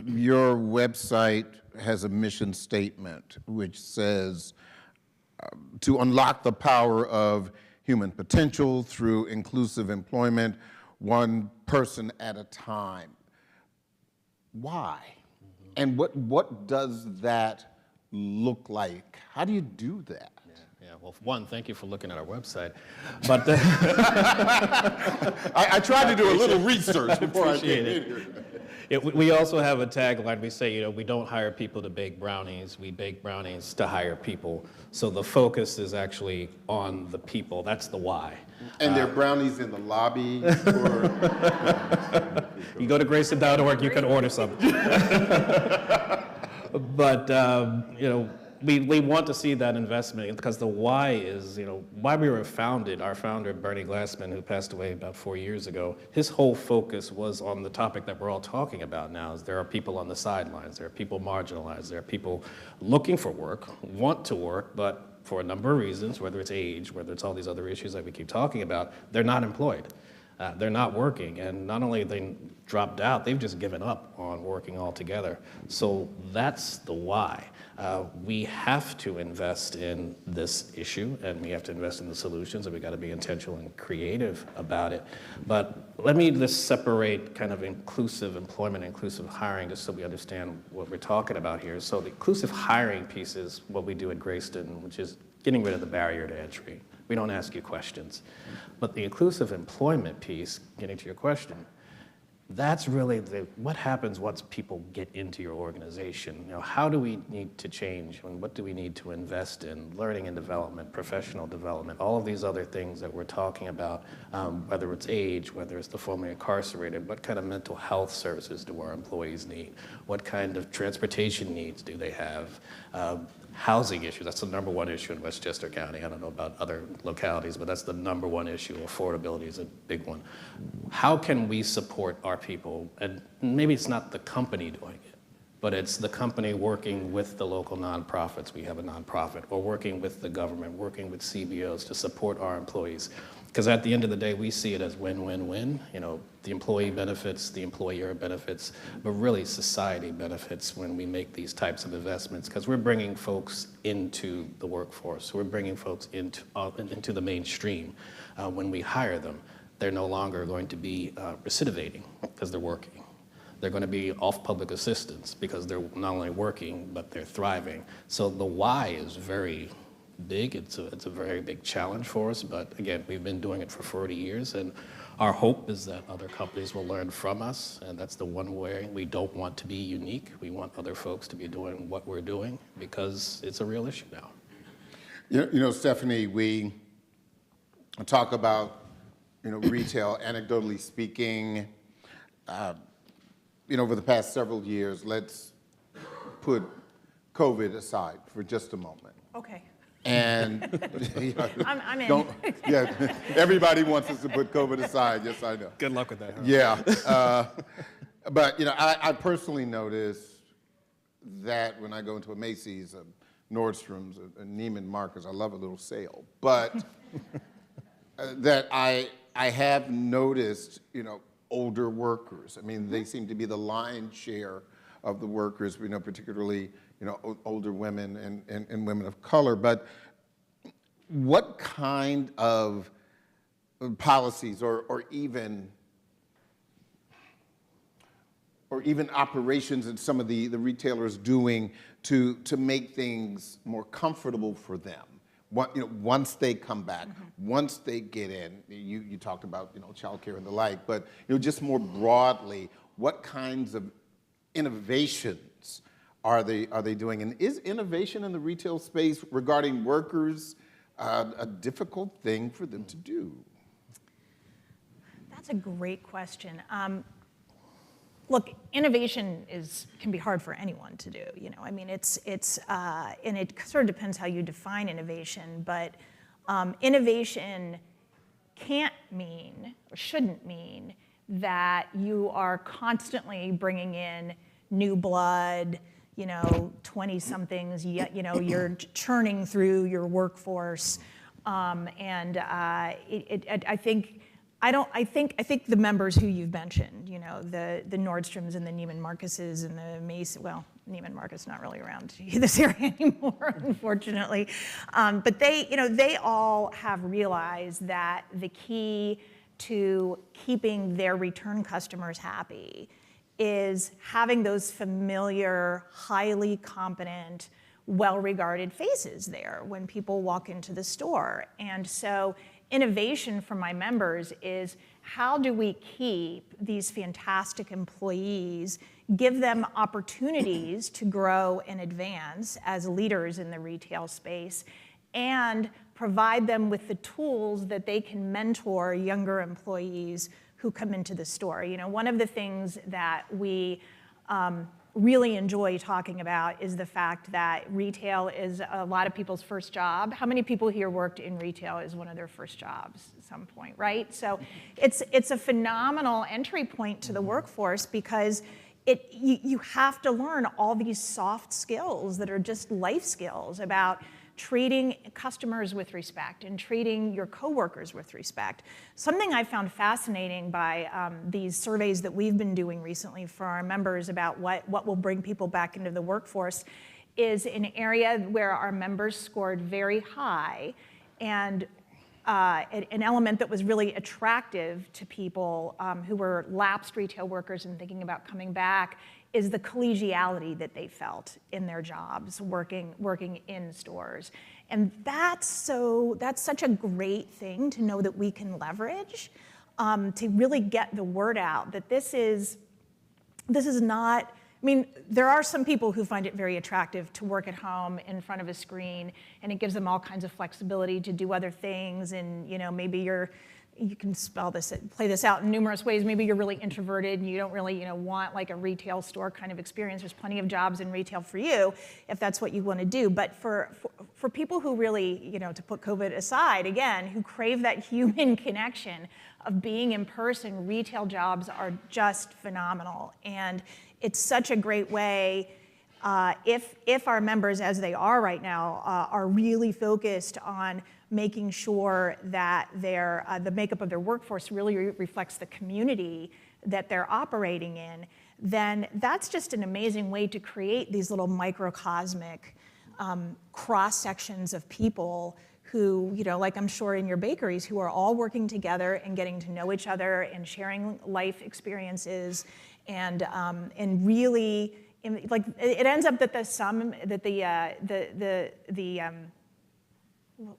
your website has a mission statement which says to unlock the power of human potential through inclusive employment, one person at a time. Why? And what does that look like? How do you do that? Yeah, well, one, thank you for looking at our website. But I tried to do a little research before I came in here. We also have a tagline. We say, we don't hire people to bake brownies. We bake brownies to hire people. So the focus is actually on the people. That's the why. And there are brownies in the lobby? You go to Greyston.org, you can order some. But, we want to see that investment because the why is, why we were founded. Our founder, Bernie Glassman, who passed away about 4 years ago, his whole focus was on the topic that we're all talking about now. Is there are people on the sidelines, there are people marginalized, there are people looking for work, want to work, but for a number of reasons, whether it's age, whether it's all these other issues that we keep talking about, they're not employed. They're not working, and not only they dropped out, they've just given up on working altogether. So that's the why. We have to invest in this issue, and we have to invest in the solutions, and we got to be intentional and creative about it. But let me just separate kind of inclusive employment, inclusive hiring, just so we understand what we're talking about here. So the inclusive hiring piece is what we do at Greyston, which is getting rid of the barrier to entry. We don't ask you questions. But the inclusive employment piece, getting to your question, that's really what happens once people get into your organization. You know, how do we need to change, and what do we need to invest in? Learning and development, professional development, all of these other things that we're talking about, whether it's age, whether it's the formerly incarcerated, what kind of mental health services do our employees need? What kind of transportation needs do they have? Housing issues, that's the number one issue in Westchester County. I don't know about other localities, but that's the number one issue. Affordability is a big one. How can we support our people? And maybe it's not the company doing it, but it's the company working with the local nonprofits. We have a nonprofit, or working with the government, working with CBOs to support our employees. Because at the end of the day, we see it as win-win-win. You know, the employee benefits, the employer benefits, but really society benefits when we make these types of investments, because we're bringing folks into the workforce. We're bringing folks into the mainstream. When we hire them, they're no longer going to be recidivating because they're working. They're going to be off public assistance because they're not only working, but they're thriving. So the why is very big. It's a very big challenge for us, but again, we've been doing it for 40 years, and our hope is that other companies will learn from us, and that's the one way. We don't want to be unique. We want other folks to be doing what we're doing, because it's a real issue now. You know, Stephanie, we talk about, retail, anecdotally speaking, over the past several years. Let's put COVID aside for just a moment. Okay. And I'm in. Everybody wants us to put COVID aside. Yes, I know. Good luck with that. Huh? Yeah, but I personally noticed that when I go into a Macy's, a Nordstrom's, a Neiman Marcus, I love a little sale, but that I have noticed, older workers. I mean, they seem to be the lion's share of the workers, particularly older women and women of color. But what kind of policies or even operations that some of the retailers doing to make things more comfortable for them? Once they come back, once they get in, you talked about childcare and the like, but just more broadly, what kinds of innovations are they doing? And is innovation in the retail space regarding workers a difficult thing for them to do? That's a great question. Look, innovation can be hard for anyone to do. I mean, and it sort of depends how you define innovation. But innovation can't mean or shouldn't mean that you are constantly bringing in new blood, 20-somethings, you're churning through your workforce. I think the members who you've mentioned, the Nordstroms and the Neiman Marcuses and the Macy's, well, Neiman Marcus not really around this area anymore, unfortunately. But they all have realized that the key to keeping their return customers happy is having those familiar, highly competent, well-regarded faces there when people walk into the store. And so innovation from my members is, how do we keep these fantastic employees, give them opportunities to grow and advance as leaders in the retail space, and provide them with the tools that they can mentor younger employees who come into the store. One of the things that we really enjoy talking about is the fact that retail is a lot of people's first job. How many people here worked in retail as one of their first jobs at some point, right? So it's a phenomenal entry point to the workforce, because you have to learn all these soft skills that are just life skills about treating customers with respect and treating your coworkers with respect. Something I found fascinating by these surveys that we've been doing recently for our members about what will bring people back into the workforce is an area where our members scored very high, and an element that was really attractive to people who were lapsed retail workers and thinking about coming back is the collegiality that they felt in their jobs working in stores. And that's such a great thing to know that we can leverage to really get the word out that this is not, I mean, there are some people who find it very attractive to work at home in front of a screen, and it gives them all kinds of flexibility to do other things, and maybe you can play this out in numerous ways. Maybe you're really introverted and you don't really want like a retail store kind of experience. There's plenty of jobs in retail for you if that's what you want to do. But for people who really, to put COVID aside, again, who crave that human connection of being in person, retail jobs are just phenomenal. And it's such a great way, if our members, as they are right now, are really focused on making sure that the makeup of their workforce really reflects the community that they're operating in, then that's just an amazing way to create these little microcosmic cross sections of people who, like I'm sure in your bakeries, who are all working together and getting to know each other and sharing life experiences, and really, like it ends up that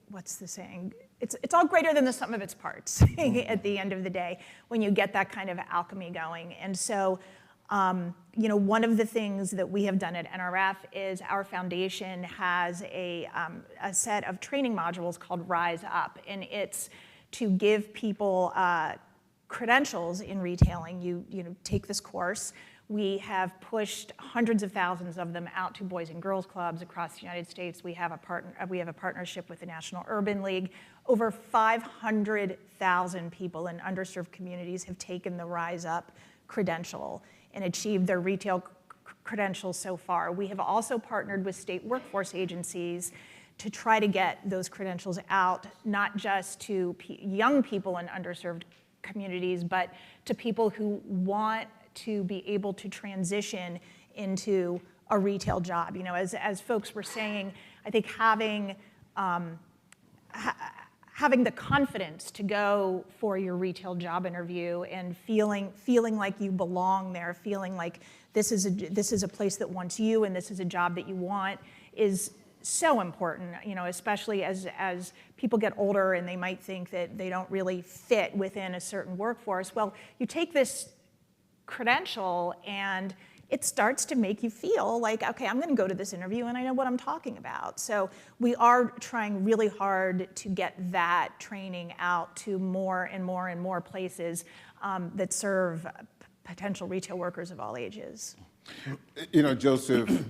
what's the saying? It's all greater than the sum of its parts at the end of the day when you get that kind of alchemy going. And so, one of the things that we have done at NRF is our foundation has a set of training modules called Rise Up, and it's to give people credentials in retailing. You take this course. We have pushed hundreds of thousands of them out to Boys and Girls Clubs across the United States. We have a partnership with the National Urban League. Over 500,000 people in underserved communities have taken the Rise Up credential and achieved their retail credentials so far. We have also partnered with state workforce agencies to try to get those credentials out, not just to young people in underserved communities, but to people who want to be able to transition into a retail job. As folks were saying, I think having the confidence to go for your retail job interview and feeling like you belong there, feeling like this is a place that wants you and this is a job that you want is so important, especially as people get older and they might think that they don't really fit within a certain workforce. Well, you take this credential and it starts to make you feel like, okay, I'm going to go to this interview and I know what I'm talking about. So we are trying really hard to get that training out to more and more and more places that serve potential retail workers of all ages. Joseph,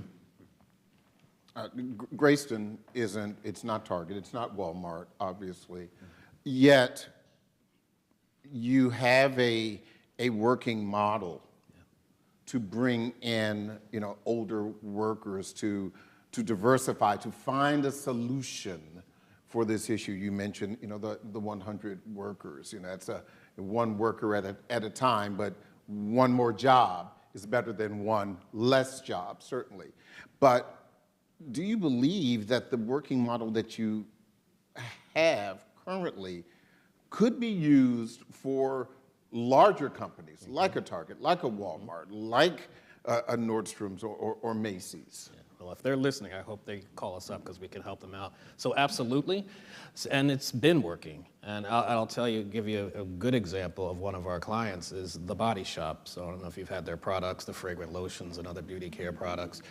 Greyston it's not Target, it's not Walmart, obviously, yet you have a working model to bring in, older workers to diversify, to find a solution for this issue. You mentioned, the 100 workers. That's one worker at a time, but one more job is better than one less job, certainly. But do you believe that the working model that you have currently could be used for larger companies like a Target, like a Walmart, like a Nordstrom's or Macy's? Yeah. Well, if they're listening, I hope they call us up because we can help them out. So absolutely, and it's been working. And I'll give you a good example of one of our clients is The Body Shop. So I don't know if you've had their products, the fragrant lotions and other beauty care products.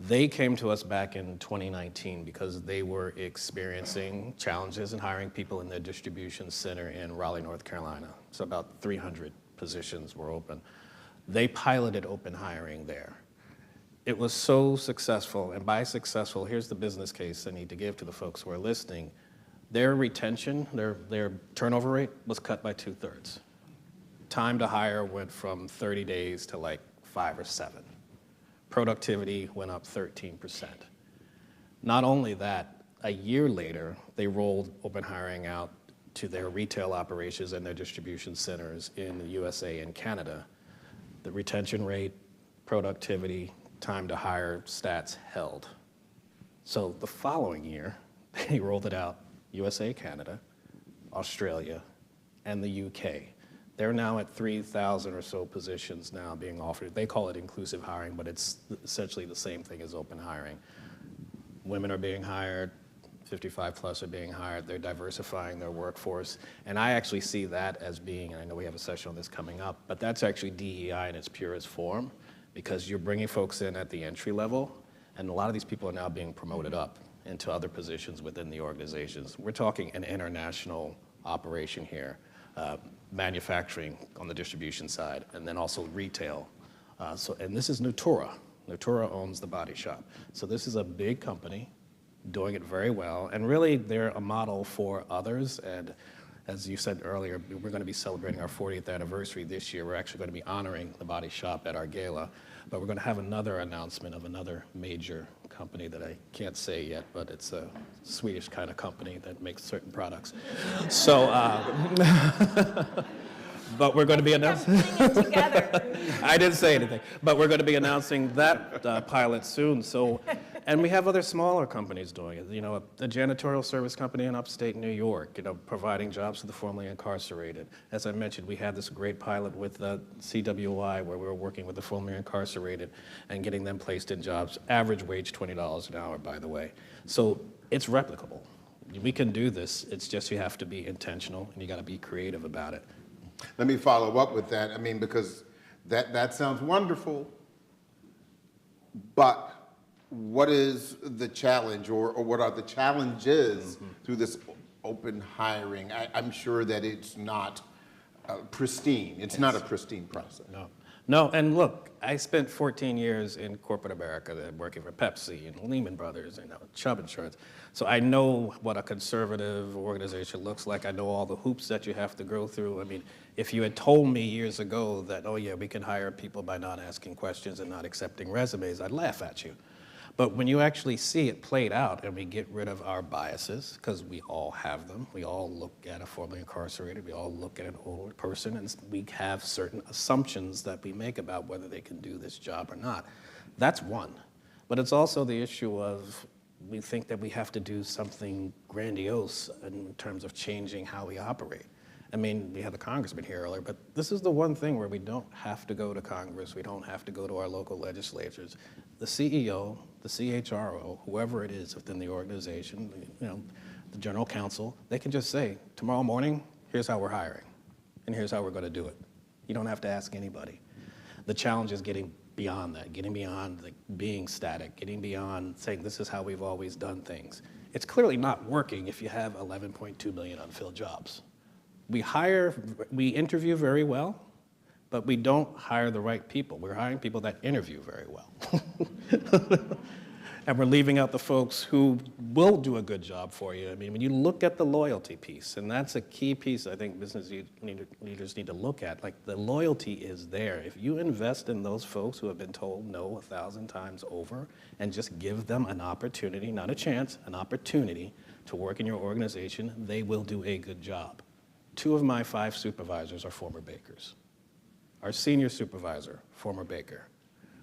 They came to us back in 2019 because they were experiencing challenges in hiring people in their distribution center in Raleigh, North Carolina. So about 300 positions were open. They piloted open hiring there. It was so successful, and by successful, here's the business case I need to give to the folks who are listening. Their retention, their turnover rate was cut by 2/3. Time to hire went from 30 days to like 5 or 7. Productivity went up 13%. Not only that, a year later, they rolled open hiring out to their retail operations and their distribution centers in the USA and Canada. The retention rate, productivity, time to hire stats held. So the following year, they rolled it out, USA, Canada, Australia, and the UK. They're now at 3,000 or so positions now being offered. They call it inclusive hiring, but it's essentially the same thing as open hiring. Women are being hired, 55 plus are being hired, they're diversifying their workforce. And I actually see that as being, and I know we have a session on this coming up, but that's actually DEI in its purest form, because you're bringing folks in at the entry level, and a lot of these people are now being promoted up into other positions within the organizations. We're talking an international operation here, manufacturing on the distribution side, and then also retail. And this is Natura. Natura owns the body shop. So this is a big company doing it very well, and really they're a model for others. And as you said earlier, we're going to be celebrating our 40th anniversary this year. We're actually going to be honoring the body shop at our gala, but we're going to have another announcement of another major company that I can't say yet, but it's a Swedish kind of company that makes certain products. So, but we're going to be announcing. I didn't say anything, but we're going to be announcing that pilot soon. So, and we have other smaller companies doing it. You know, a janitorial service company in upstate New York, you know, providing jobs to the formerly incarcerated. As I mentioned, we had this great pilot with CWI where we were working with the formerly incarcerated and getting them placed in jobs. Average wage $20 an hour, by the way. So it's replicable. We can do this. It's just you have to be intentional and you got to be creative about it. Let me follow up with that. I mean, because that sounds wonderful, but what is the challenge, or what are the challenges through this open hiring? I'm sure that it's not pristine. It's not a pristine process. No, and look, I spent 14 years in corporate America working for Pepsi and Lehman Brothers and Chubb Insurance. So I know what a conservative organization looks like. I know all the hoops that you have to go through. I mean, if you had told me years ago that, oh yeah, we can hire people by not asking questions and not accepting resumes, I'd laugh at you. But when you actually see it played out and we get rid of our biases, because we all have them, we all look at a formerly incarcerated, we all look at an older person, and we have certain assumptions that we make about whether they can do this job or not. That's one. But it's also the issue of we think that we have to do something grandiose in terms of changing how we operate. I mean, we had the Congressman here earlier, but this is the one thing where we don't have to go to Congress, we don't have to go to our local legislatures. The CEO, the CHRO, whoever it is within the organization, you know, the general counsel, they can just say, tomorrow morning, here's how we're hiring, and here's how we're going to do it. You don't have to ask anybody. The challenge is getting beyond that, getting beyond being static, getting beyond saying this is how we've always done things. It's clearly not working if you have 11.2 million unfilled jobs. We interview very well, but we don't hire the right people. We're hiring people that interview very well. And we're leaving out the folks who will do a good job for you. I mean, when you look at the loyalty piece, and that's a key piece I think business leaders need to look at, like the loyalty is there. If you invest in those folks who have been told no 1,000 times over and just give them an opportunity, not a chance, an opportunity to work in your organization, they will do a good job. 2 of my 5 supervisors are former bakers. Our senior supervisor, former baker.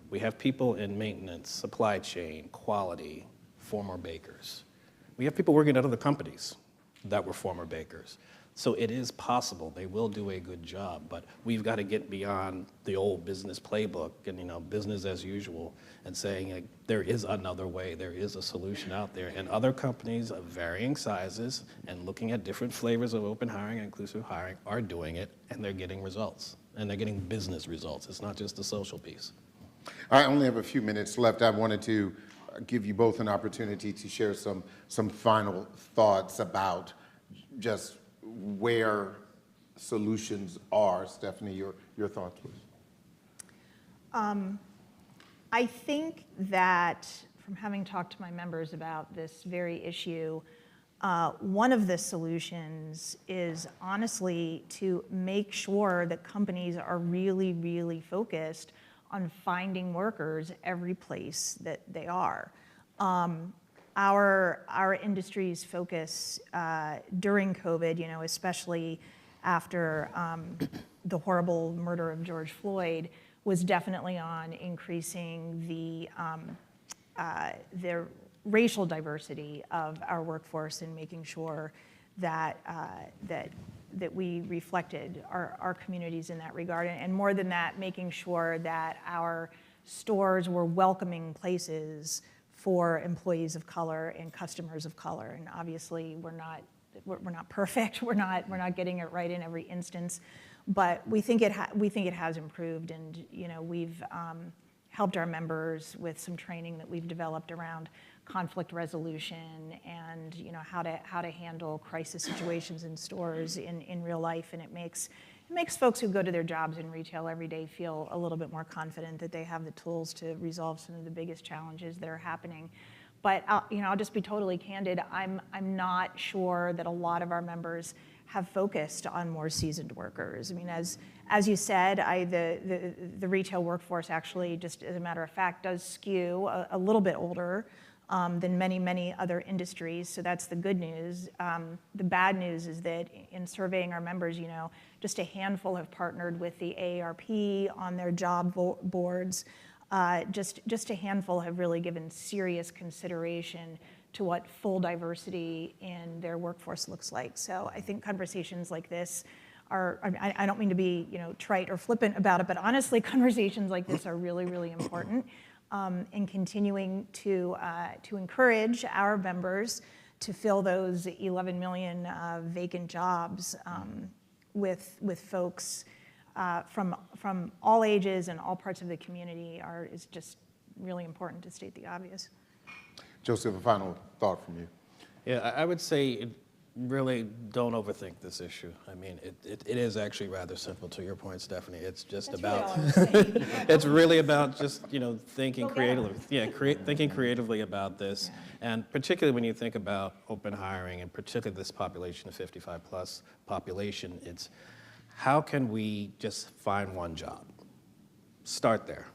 We have people in maintenance, supply chain, quality, former bakers. We have people working at other companies that were former bakers. So it is possible, they will do a good job, but we've got to get beyond the old business playbook and, you know, business as usual, and saying like, there is another way, there is a solution out there. And other companies of varying sizes and looking at different flavors of open hiring and inclusive hiring are doing it, and they're getting results, and they're getting business results. It's not just the social piece. I only have a few minutes left. I wanted to give you both an opportunity to share some final thoughts about just where solutions are. Stephanie, your thoughts, please. I think that from having talked to my members about this very issue, one of the solutions is honestly to make sure that companies are really, really focused on finding workers every place that they are. our industry's focus during COVID, especially after the horrible murder of George Floyd, was definitely on increasing the racial diversity of our workforce and making sure that we reflected our communities in that regard. And more than that, making sure that our stores were welcoming places for employees of color and customers of color. And obviously, we're not perfect. We're not getting it right in every instance, but we think it has improved. And we've helped our members with some training that we've developed around conflict resolution and how to handle crisis situations in stores in real life. And it makes folks who go to their jobs in retail every day feel a little bit more confident that they have the tools to resolve some of the biggest challenges that are happening. But I'll just be totally candid. I'm not sure that a lot of our members have focused on more seasoned workers. I mean, as you said, the retail workforce actually, just as a matter of fact, does skew a little bit older than many other industries. So that's the good news. The bad news is that in surveying our members, just a handful have partnered with the AARP on their job boards. Just a handful have really given serious consideration to what full diversity in their workforce looks like. So I think conversations like this are, I don't mean to be trite or flippant about it, but honestly, conversations like this are really, really important in continuing to encourage our members to fill those 11 million vacant jobs with folks from all ages and all parts of the community is just really important, to state the obvious. Joseph, a final thought from you. Yeah, I would say really don't overthink this issue. I mean, it is actually rather simple, to your point, Stephanie. It's just it's really about just, thinking creatively. Yeah, thinking creatively about this. Yeah. And particularly when you think about open hiring, and particularly this population of 55 plus population, it's how can we just find one job? Start there,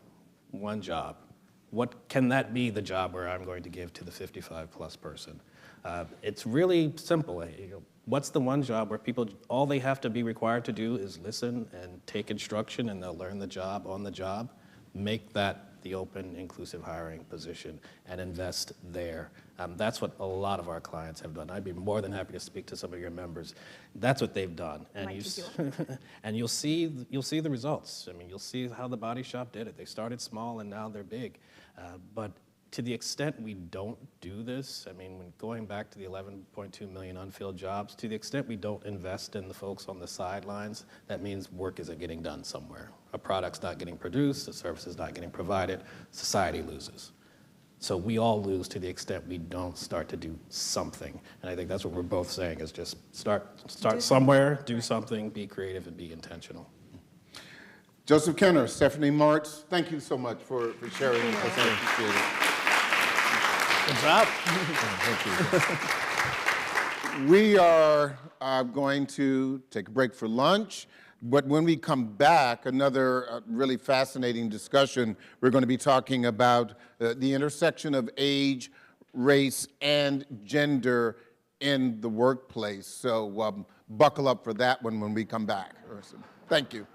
one job. What can that be the job where I'm going to give to the 55 plus person? It's really simple. What's the one job where people, all they have to be required to do is listen and take instruction, and they'll learn the job on the job? Make that the open, inclusive hiring position and invest there. That's what a lot of our clients have done. I'd be more than happy to speak to some of your members. That's what they've done, and you'll see the results. I mean, you'll see how the Body Shop did it. They started small and now they're big. But to the extent we don't do this, I mean, when going back to the 11.2 million unfilled jobs, to the extent we don't invest in the folks on the sidelines, that means work isn't getting done somewhere. A product's not getting produced, a service is not getting provided, society loses. So we all lose to the extent we don't start to do something. And I think that's what we're both saying, is just start somewhere, do something, be creative, and be intentional. Joseph Kenner, Stephanie Martz, thank you so much for sharing with us. I appreciate it. Good job. We are going to take a break for lunch, but when we come back, another really fascinating discussion. We're going to be talking about the intersection of age, race, and gender in the workplace. So buckle up for that one when we come back. Thank you.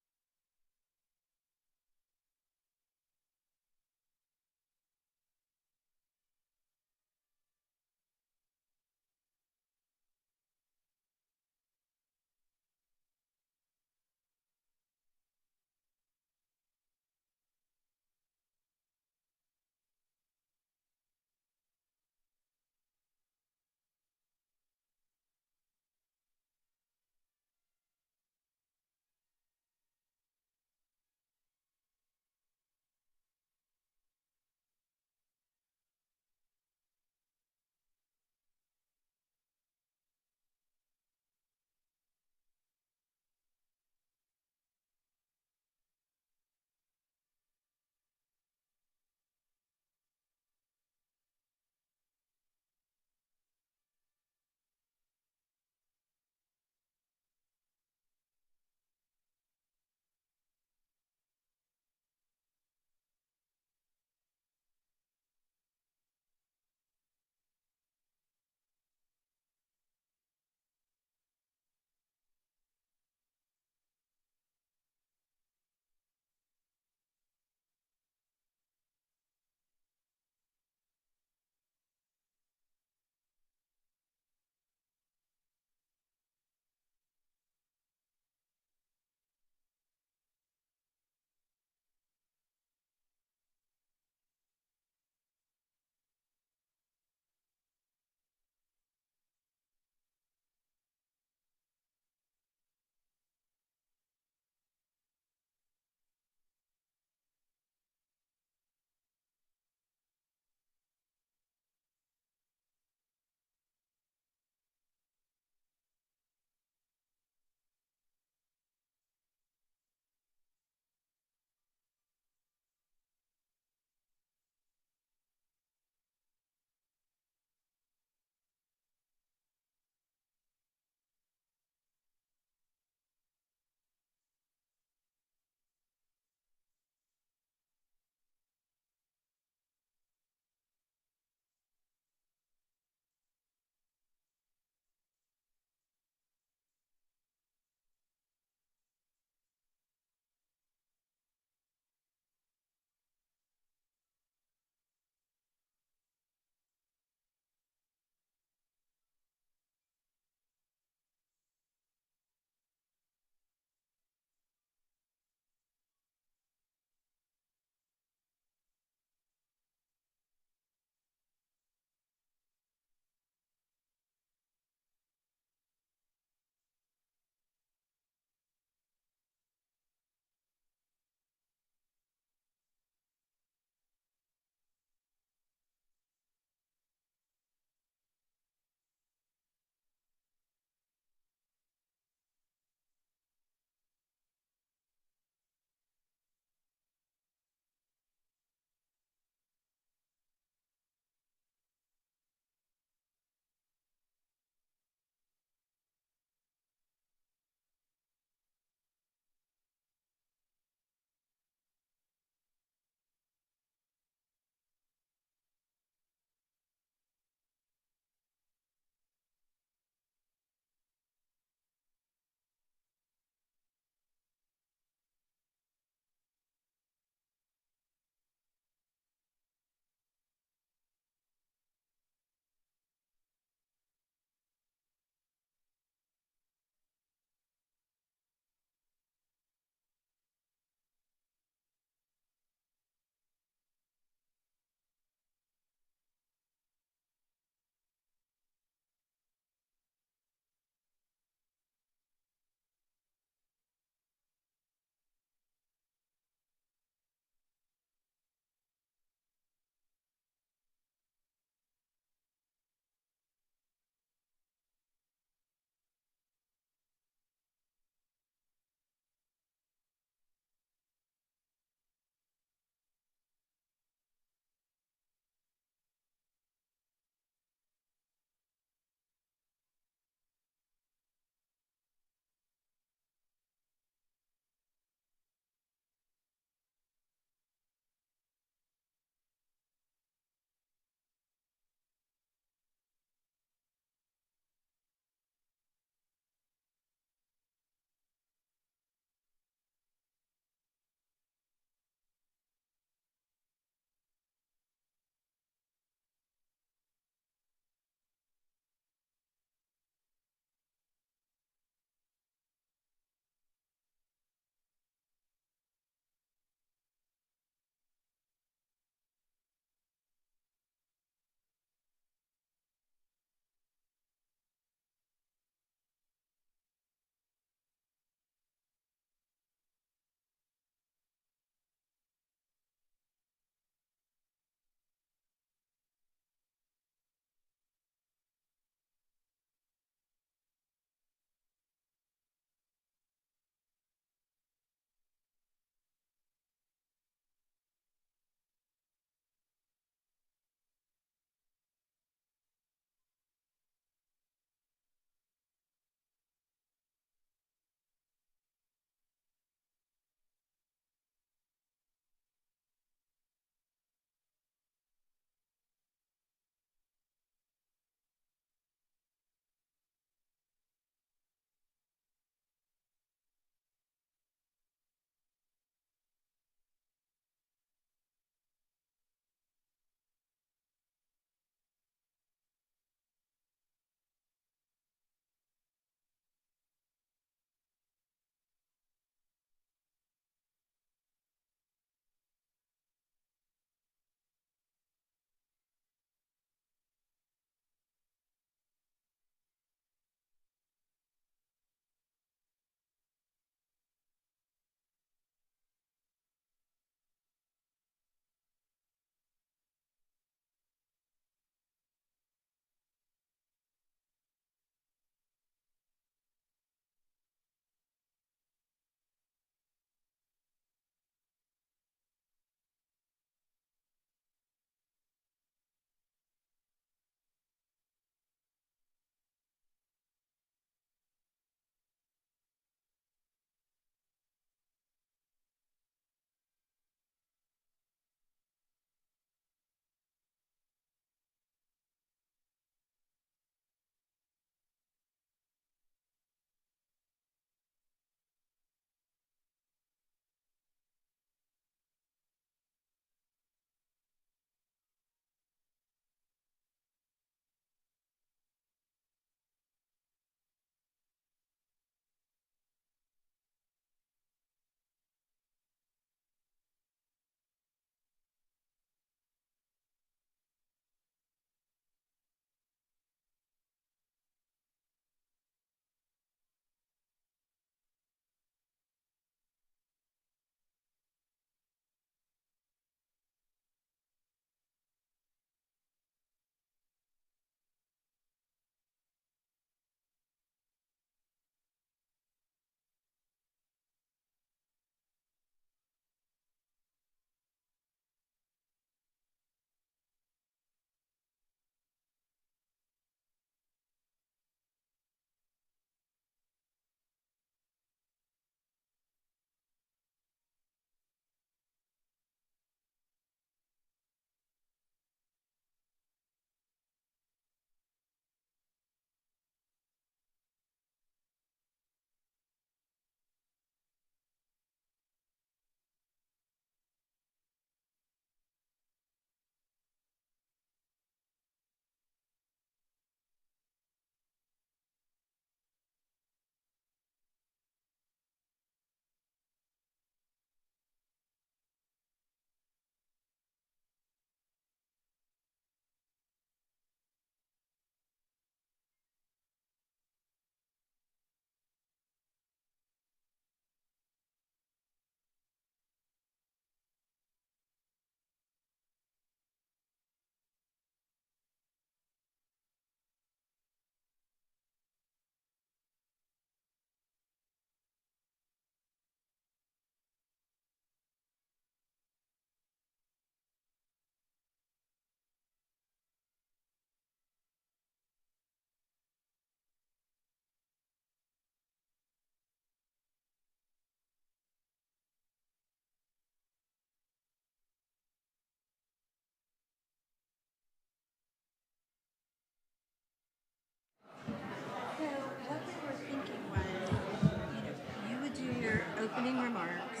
opening remarks.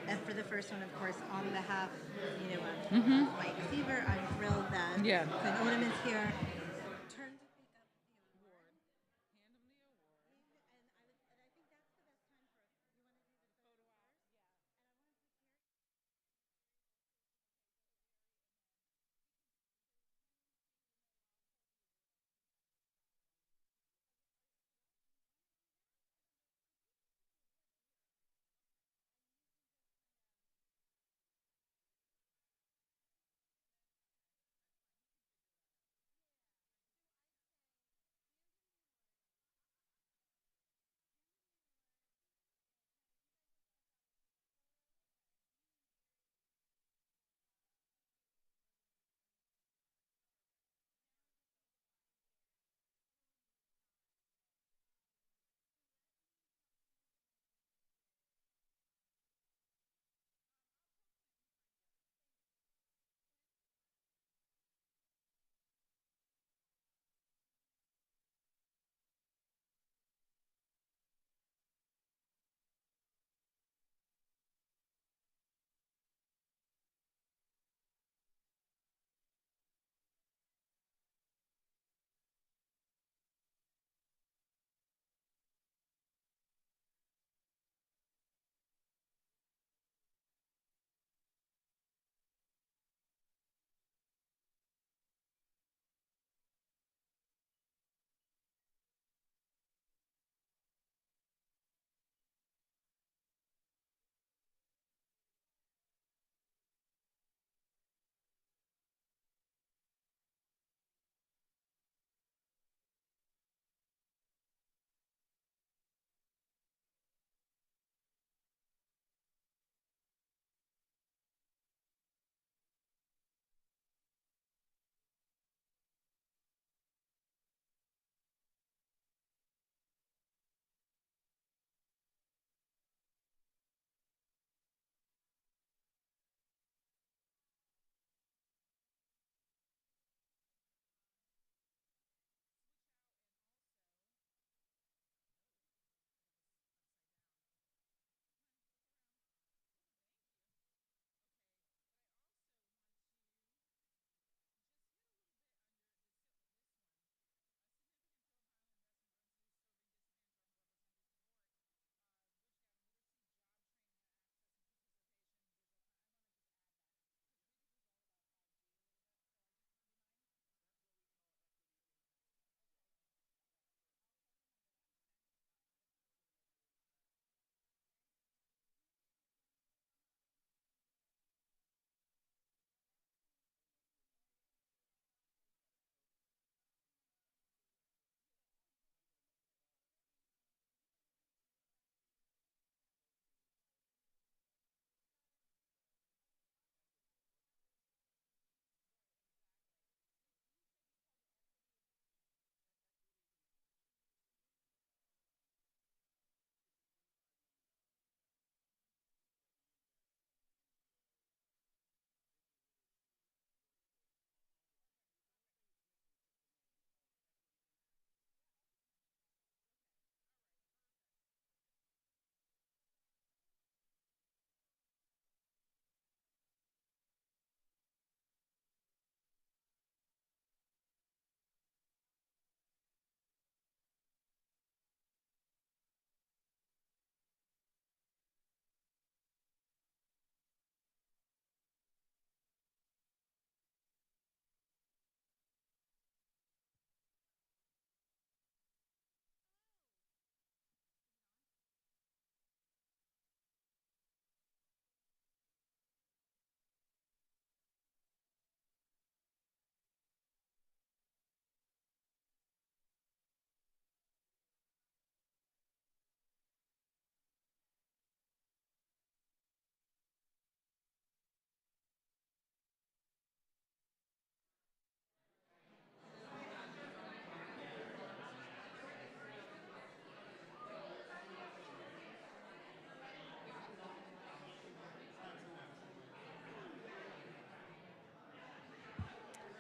And for the first one, of course, on behalf, of Mike Sievert, I'm thrilled that Quinn Odom is here. Turn to pick up the award. Hand him the award. And I think that's the best time for us. You want to do the photo op? Yeah. And I want to put Gary.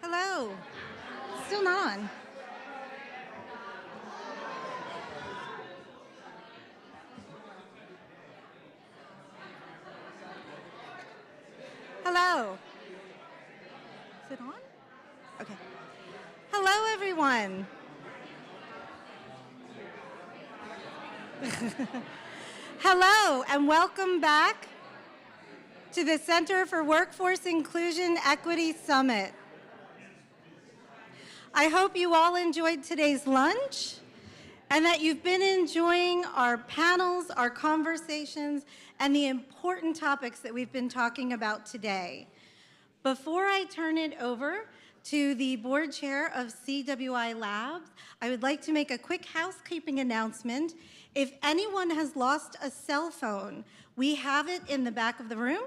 Hello. Still not on. Hello. Is it on? Okay. Hello, everyone. Hello, and welcome back to the Center for Workforce Inclusion Equity Summit. I hope you all enjoyed today's lunch and that you've been enjoying our panels, our conversations, and the important topics that we've been talking about today. Before I turn it over to the board chair of CWI Labs, I would like to make a quick housekeeping announcement. If anyone has lost a cell phone, we have it in the back of the room,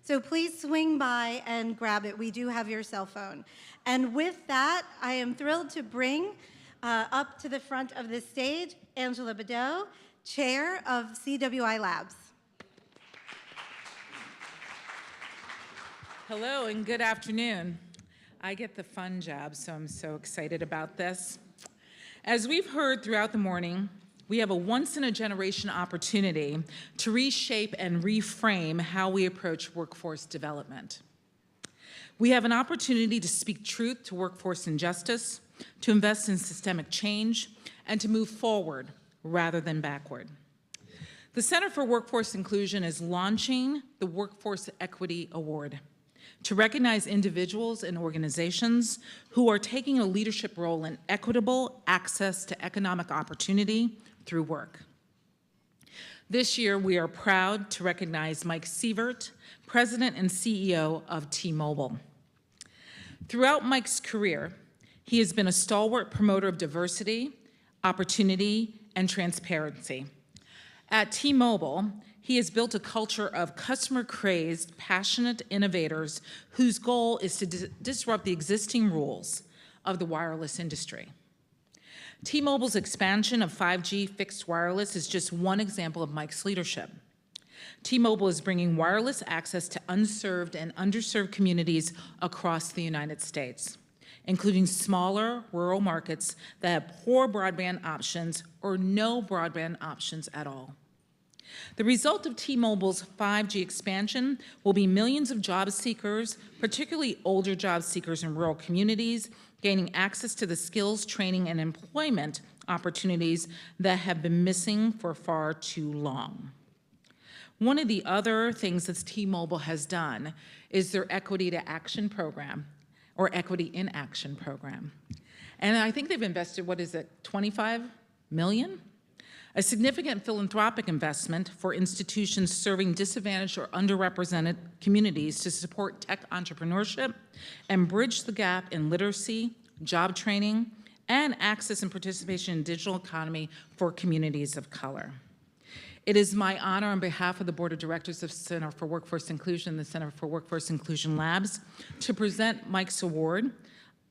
so please swing by and grab it. We do have your cell phone. And with that, I am thrilled to bring up to the front of the stage Angela Beddoe, chair of CWI Labs. Hello and good afternoon. I get the fun job, so I'm so excited about this. As we've heard throughout the morning, we have a once-in-a-generation opportunity to reshape and reframe how we approach workforce development. We have an opportunity to speak truth to workforce injustice, to invest in systemic change, and to move forward rather than backward. The Center for Workforce Inclusion is launching the Workforce Equity Award to recognize individuals and organizations who are taking a leadership role in equitable access to economic opportunity through work. This year, we are proud to recognize Mike Sievert, President and CEO of T-Mobile. Throughout Mike's career, he has been a stalwart promoter of diversity, opportunity, and transparency. At T-Mobile, he has built a culture of customer-crazed, passionate innovators whose goal is to disrupt the existing rules of the wireless industry. T-Mobile's expansion of 5G fixed wireless is just one example of Mike's leadership. T-Mobile is bringing wireless access to unserved and underserved communities across the United States, including smaller rural markets that have poor broadband options or no broadband options at all. The result of T-Mobile's 5G expansion will be millions of job seekers, particularly older job seekers in rural communities, gaining access to the skills, training, and employment opportunities that have been missing for far too long. One of the other things that T-Mobile has done is their Equity to Action program, or Equity in Action program. And I think they've invested, what is it, $25 million? A significant philanthropic investment for institutions serving disadvantaged or underrepresented communities to support tech entrepreneurship and bridge the gap in literacy, job training, and access and participation in digital economy for communities of color. It is my honor on behalf of the Board of Directors of Center for Workforce Inclusion, the Center for Workforce Inclusion Labs, to present Mike's award.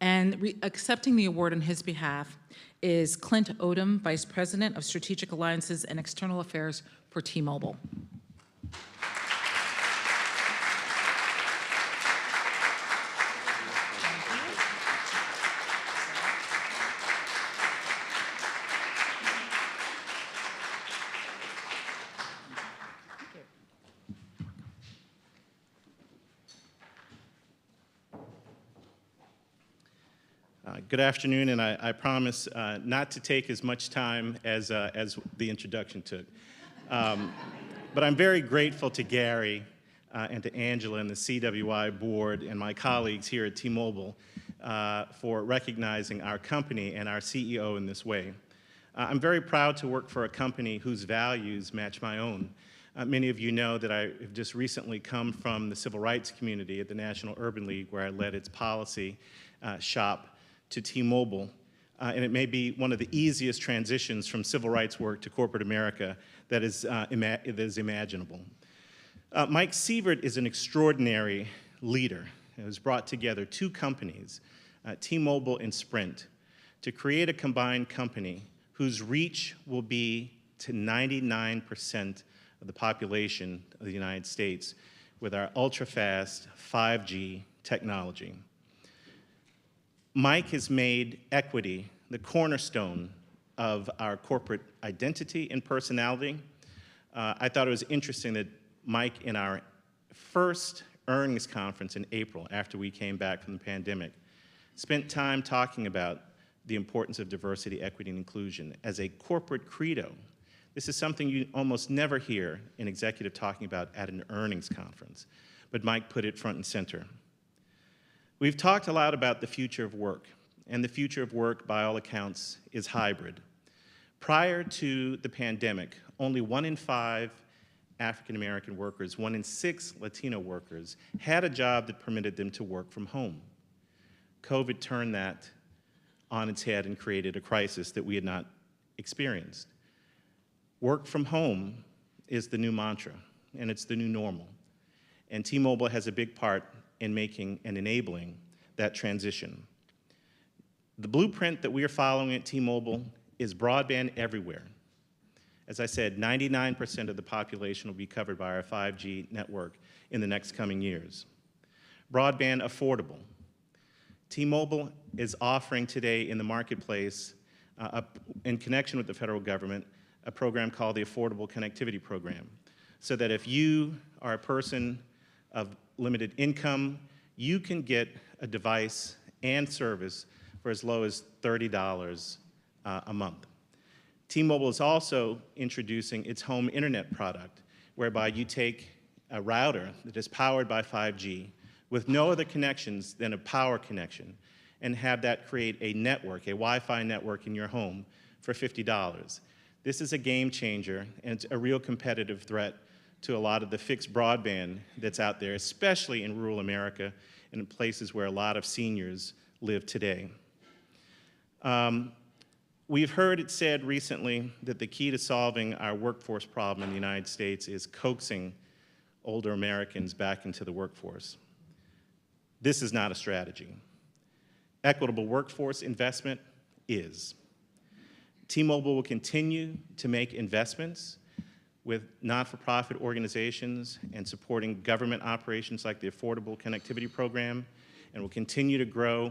And accepting the award on his behalf is Clint Odom, Vice President of Strategic Alliances and External Affairs for T-Mobile. Good afternoon, and I promise not to take as much time as the introduction took. But I'm very grateful to Gary and to Angela and the CWI board and my colleagues here at T-Mobile for recognizing our company and our CEO in this way. I'm very proud to work for a company whose values match my own. Many of you know that I have just recently come from the civil rights community at the National Urban League, where I led its policy shop to T-Mobile, and it may be one of the easiest transitions from civil rights work to corporate America that is imaginable. Mike Sievert is an extraordinary leader who has brought together two companies, T-Mobile and Sprint, to create a combined company whose reach will be to 99% of the population of the United States with our ultra-fast 5G technology. Mike has made equity the cornerstone of our corporate identity and personality. I thought it was interesting that Mike, in our first earnings conference in April after we came back from the pandemic, spent time talking about the importance of diversity, equity, and inclusion as a corporate credo. This is something you almost never hear an executive talking about at an earnings conference, but Mike put it front and center. We've talked a lot about the future of work, and the future of work, by all accounts, is hybrid. Prior to the pandemic, only 1 in 5 African-American workers, 1 in 6 Latino workers had a job that permitted them to work from home. COVID turned that on its head and created a crisis that we had not experienced. Work from home is the new mantra, and it's the new normal. And T-Mobile has a big part in making and enabling that transition. The blueprint that we are following at T-Mobile is broadband everywhere. As I said, 99% of the population will be covered by our 5G network in the next coming years. Broadband affordable. T-Mobile is offering today in the marketplace, in connection with the federal government, a program called the Affordable Connectivity Program, so that if you are a person of limited income, you can get a device and service for as low as $30 a month. T-Mobile is also introducing its home internet product, whereby you take a router that is powered by 5G with no other connections than a power connection, and have that create a network, a Wi-Fi network in your home for $50. This is a game changer, and it's a real competitive threat to a lot of the fixed broadband that's out there, especially in rural America and in places where a lot of seniors live today. We've heard it said recently that the key to solving our workforce problem in the United States is coaxing older Americans back into the workforce. This is not a strategy. Equitable workforce investment is. T-Mobile will continue to make investments with not-for-profit organizations and supporting government operations like the Affordable Connectivity Program, and will continue to grow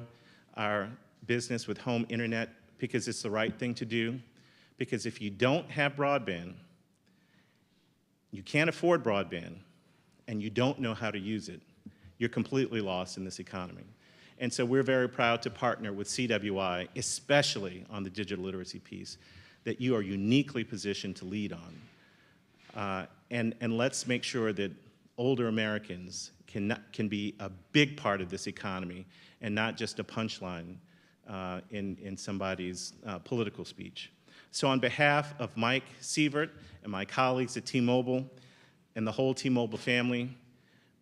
our business with home internet because it's the right thing to do. Because if you don't have broadband, you can't afford broadband, and you don't know how to use it, you're completely lost in this economy. And so we're very proud to partner with CWI, especially on the digital literacy piece, that you are uniquely positioned to lead on. And let's make sure that older Americans can be a big part of this economy and not just a punchline in somebody's political speech. So on behalf of Mike, Sievert, and my colleagues at T-Mobile and the whole T-Mobile family,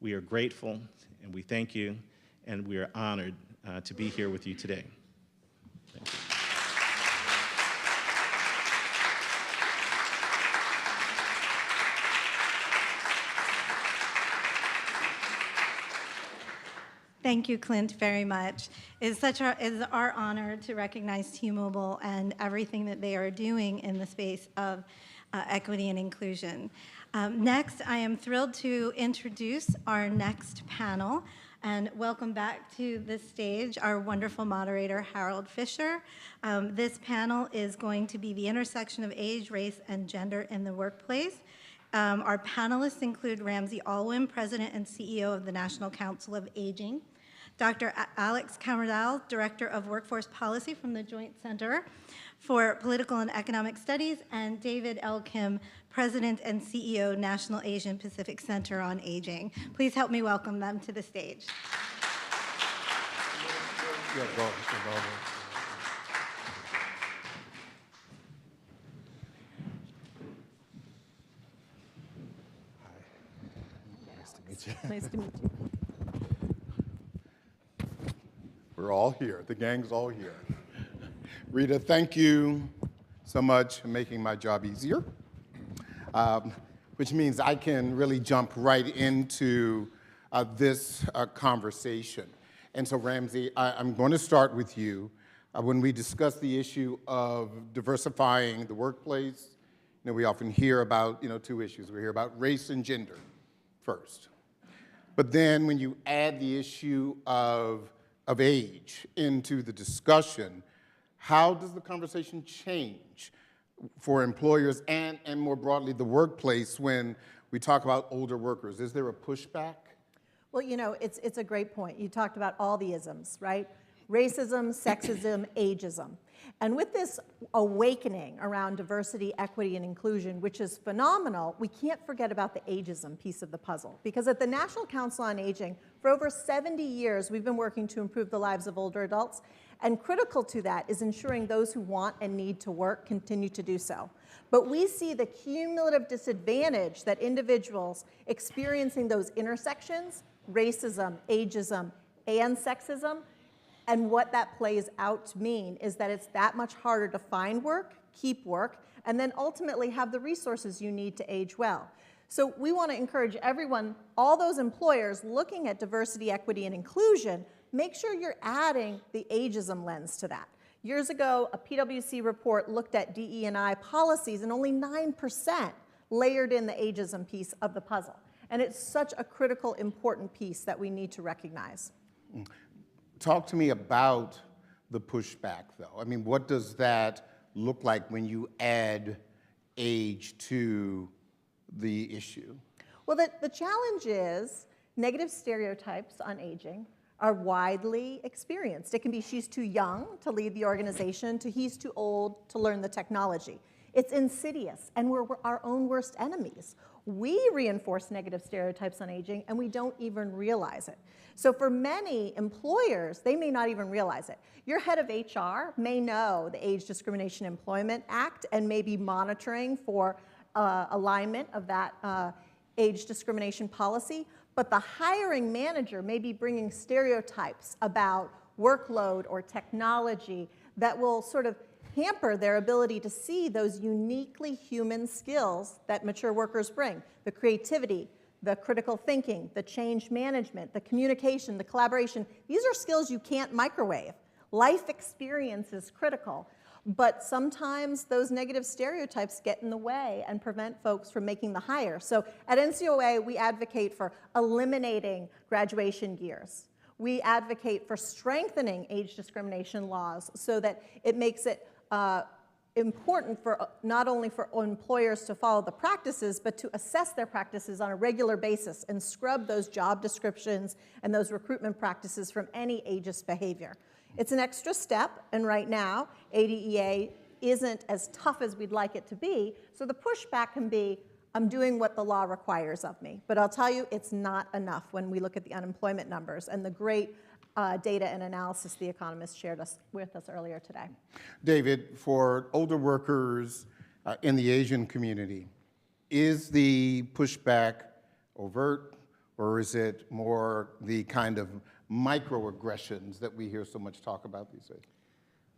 we are grateful and we thank you, and we are honored to be here with you today. Thank you. Thank you, Clint, very much. It is our honor to recognize T-Mobile and everything that they are doing in the space of equity and inclusion. Next, I am thrilled to introduce our next panel and welcome back to the stage our wonderful moderator, Harold Fisher. This panel is going to be the intersection of age, race, and gender in the workplace. Our panelists include Ramsey Alwyn, President and CEO of the National Council of Aging, Dr. Alex Cameradal, Director of Workforce Policy from the Joint Center for Political and Economic Studies, and David L. Kim, President and CEO, National Asian Pacific Center on Aging. Please help me welcome them to the stage. Nice to meet you. We're all here. The gang's all here. Rita, thank you so much for making my job easier, which means I can really jump right into this conversation. And so, Ramsey, I'm going to start with you. When we discuss the issue of diversifying the workplace, we often hear about two issues. We hear about race and gender first. But then when you add the issue of age into the discussion, how does the conversation change for employers and more broadly the workplace when we talk about older workers? Is there a pushback? Well, you know, it's a great point. You talked about all the isms, right? Racism, sexism, ageism. And with this awakening around diversity, equity, and inclusion, which is phenomenal, we can't forget about the ageism piece of the puzzle. Because at the National Council on Aging, for over 70 years, we've been working to improve the lives of older adults. And critical to that is ensuring those who want and need to work continue to do so. But we see the cumulative disadvantage that individuals experiencing those intersections, racism, ageism, and sexism, and what that plays out to mean is that it's that much harder to find work, keep work, and then ultimately have the resources you need to age well. So we want to encourage everyone, all those employers looking at diversity, equity, and inclusion, make sure you're adding the ageism lens to that. Years ago, a PwC report looked at DE&I policies, and only 9% layered in the ageism piece of the puzzle. And it's such a critical, important piece that we need to recognize. Talk to me about the pushback, though. I mean, what does that look like when you add age to the issue? Well, the challenge is negative stereotypes on aging are widely experienced. It can be she's too young to lead the organization, to he's too old to learn the technology. It's insidious, and we're our own worst enemies. We reinforce negative stereotypes on aging, and we don't even realize it. So for many employers, they may not even realize it. Your head of HR may know the Age Discrimination Employment Act and may be monitoring for alignment of that age discrimination policy, but the hiring manager may be bringing stereotypes about workload or technology that will sort of hamper their ability to see those uniquely human skills that mature workers bring, the creativity, the critical thinking, the change management, the communication, the collaboration. These are skills you can't microwave. Life experience is critical, but sometimes those negative stereotypes get in the way and prevent folks from making the hire. So at NCOA, we advocate for eliminating graduation years. We advocate for strengthening age discrimination laws so that it makes it important for not only for employers to follow the practices, but to assess their practices on a regular basis and scrub those job descriptions and those recruitment practices from any ageist behavior. It's an extra step, and right now, ADEA isn't as tough as we'd like it to be, so the pushback can be, I'm doing what the law requires of me. But I'll tell you, it's not enough when we look at the unemployment numbers and the great data and analysis the Economist shared with us earlier today. David, for older workers in the Asian community, is the pushback overt, or is it more the kind of microaggressions that we hear so much talk about these days?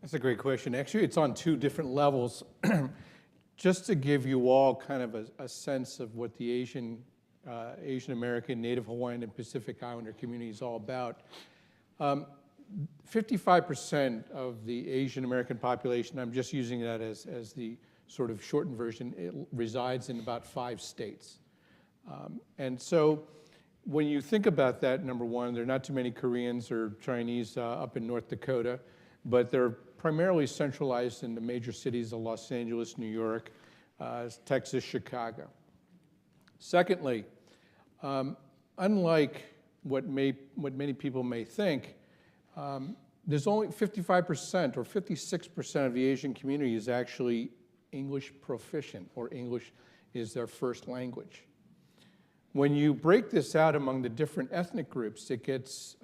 That's a great question. Actually, it's on two different levels. Just to give you all kind of a sense of what the Asian American, Native Hawaiian, and Pacific Islander community is all about. 55% of the Asian American population, I'm just using that as the sort of shortened version, it resides in about 5 states. And so when you think about that, number one, there are not too many Koreans or Chinese up in North Dakota, but they're primarily centralized in the major cities of Los Angeles, New York, Texas, Chicago. Secondly, unlike what many people may think, there's only 55% or 56% of the Asian community is actually English proficient, or English is their first language. When you break this out among the different ethnic groups, it gets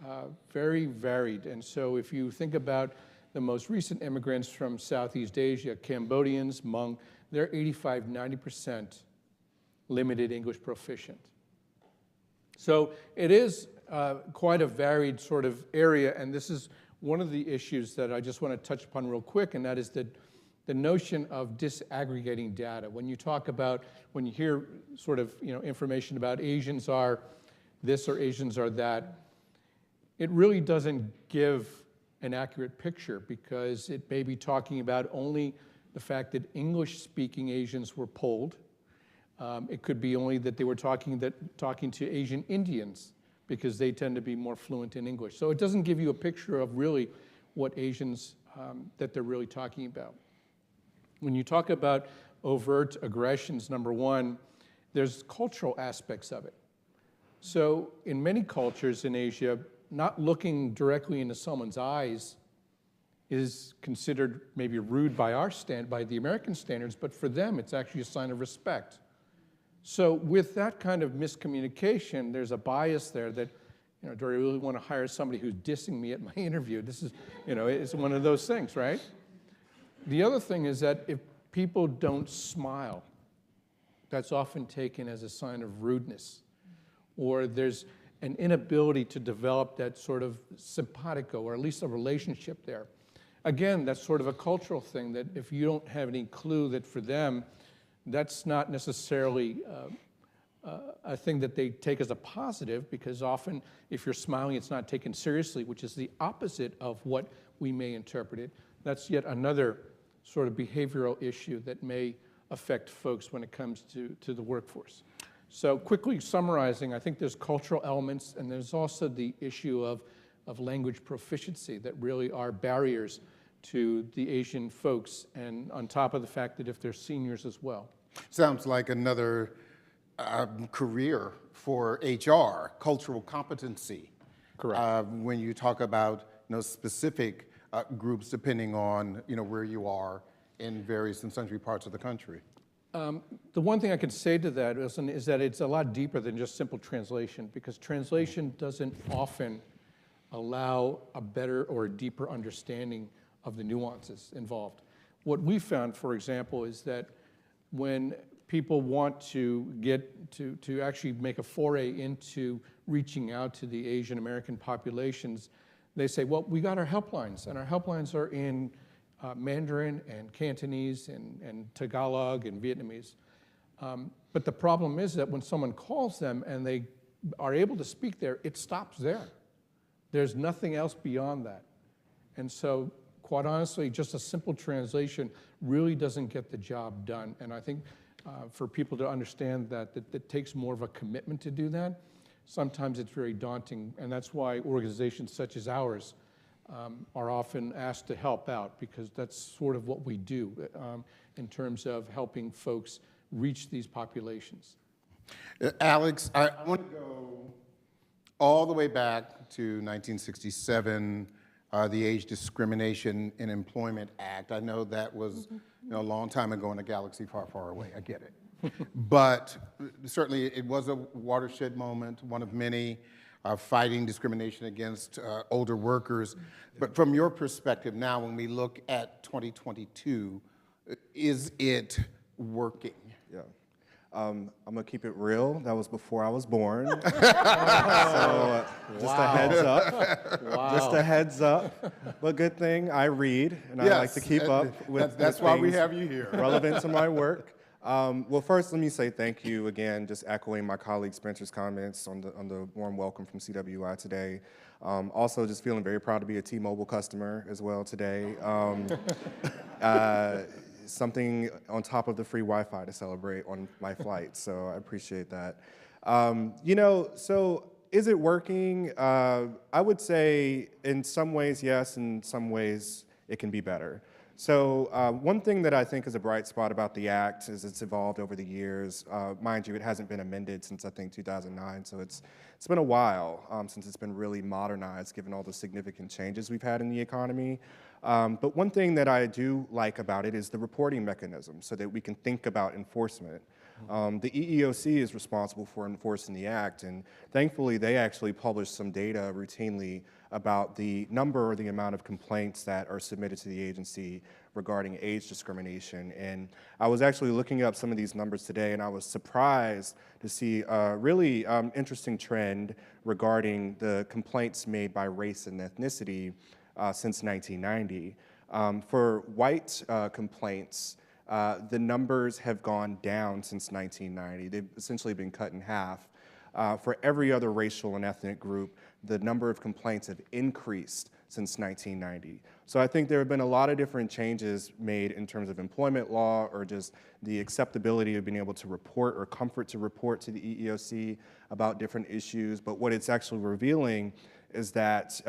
very varied. And so if you think about the most recent immigrants from Southeast Asia, Cambodians, Hmong, they're 85, 90% limited English proficient. So it is quite a varied sort of area, and this is one of the issues that I just want to touch upon real quick, and that is the notion of disaggregating data. When you talk about, when you hear sort of information about Asians are this or Asians are that, it really doesn't give an accurate picture, because it may be talking about only the fact that English-speaking Asians were polled. It could be only that they were talking to Asian Indians, because they tend to be more fluent in English. So it doesn't give you a picture of really what Asians that they're really talking about. When you talk about overt aggressions, number one, there's cultural aspects of it. So in many cultures in Asia, not looking directly into someone's eyes is considered maybe rude by by the American standards, but for them, it's actually a sign of respect. So with that kind of miscommunication, there's a bias there that, do I really want to hire somebody who's dissing me at my interview? This is, it's one of those things, right? The other thing is that if people don't smile, that's often taken as a sign of rudeness, or there's an inability to develop that sort of simpatico, or at least a relationship there. Again, that's sort of a cultural thing, that if you don't have any clue that for them, that's not necessarily a thing that they take as a positive, because often if you're smiling, it's not taken seriously, which is the opposite of what we may interpret it. That's yet another sort of behavioral issue that may affect folks when it comes to the workforce. So quickly summarizing, I think there's cultural elements, and there's also the issue of language proficiency that really are barriers to the Asian folks, and on top of the fact that if they're seniors as well. Sounds like another career for HR, cultural competency. Correct. When you talk about specific groups depending on where you are in various and sundry parts of the country. The one thing I can say to that is that it's a lot deeper than just simple translation, because translation doesn't often allow a better or a deeper understanding of the nuances involved. What we found, for example, is that when people want to get to actually make a foray into reaching out to the Asian American populations, they say, well, we got our helplines, and our helplines are in Mandarin and Cantonese and Tagalog and Vietnamese. But the problem is that when someone calls them and they are able to speak there, it stops there. There's nothing else beyond that. And so, quite honestly, just a simple translation really doesn't get the job done. And I think for people to understand that it takes more of a commitment to do that, sometimes it's very daunting. And that's why organizations such as ours are often asked to help out, because that's sort of what we do in terms of helping folks reach these populations. Alex, I want to go all the way back to 1967, the Age Discrimination in Employment Act. I know that was a long time ago in a galaxy far, far away. I get it. But certainly it was a watershed moment, one of many, fighting discrimination against older workers. But from your perspective now, when we look at 2022, is it working? Yeah. I'm gonna keep it real. That was before I was born. So just a heads up. Wow. Just a heads up. But good thing I read, and I like to keep up with that's why we have you here. relevant to my work. Well, first, let me say thank you again, just echoing my colleague Spencer's comments on the warm welcome from CWI today. Also, just feeling very proud to be a T-Mobile customer as well today. Something on top of the free Wi-Fi to celebrate on my flight, so I appreciate that. So is it working? I would say in some ways yes, in some ways it can be better. So one thing that I think is a bright spot about the Act is it's evolved over the years. Mind you, it hasn't been amended since I think 2009, so it's been a while since it's been really modernized given all the significant changes we've had in the economy. But one thing that I do like about it is the reporting mechanism so that we can think about enforcement. The EEOC is responsible for enforcing the Act, and thankfully they actually publish some data routinely about the number or the amount of complaints that are submitted to the agency regarding age discrimination. And I was actually looking up some of these numbers today, and I was surprised to see a really interesting trend regarding the complaints made by race and ethnicity since 1990. For white complaints, the numbers have gone down since 1990. They've essentially been cut in half. For every other racial and ethnic group, the number of complaints have increased since 1990. So I think there have been a lot of different changes made in terms of employment law or just the acceptability of being able to report or comfort to report to the EEOC about different issues. But what it's actually revealing is that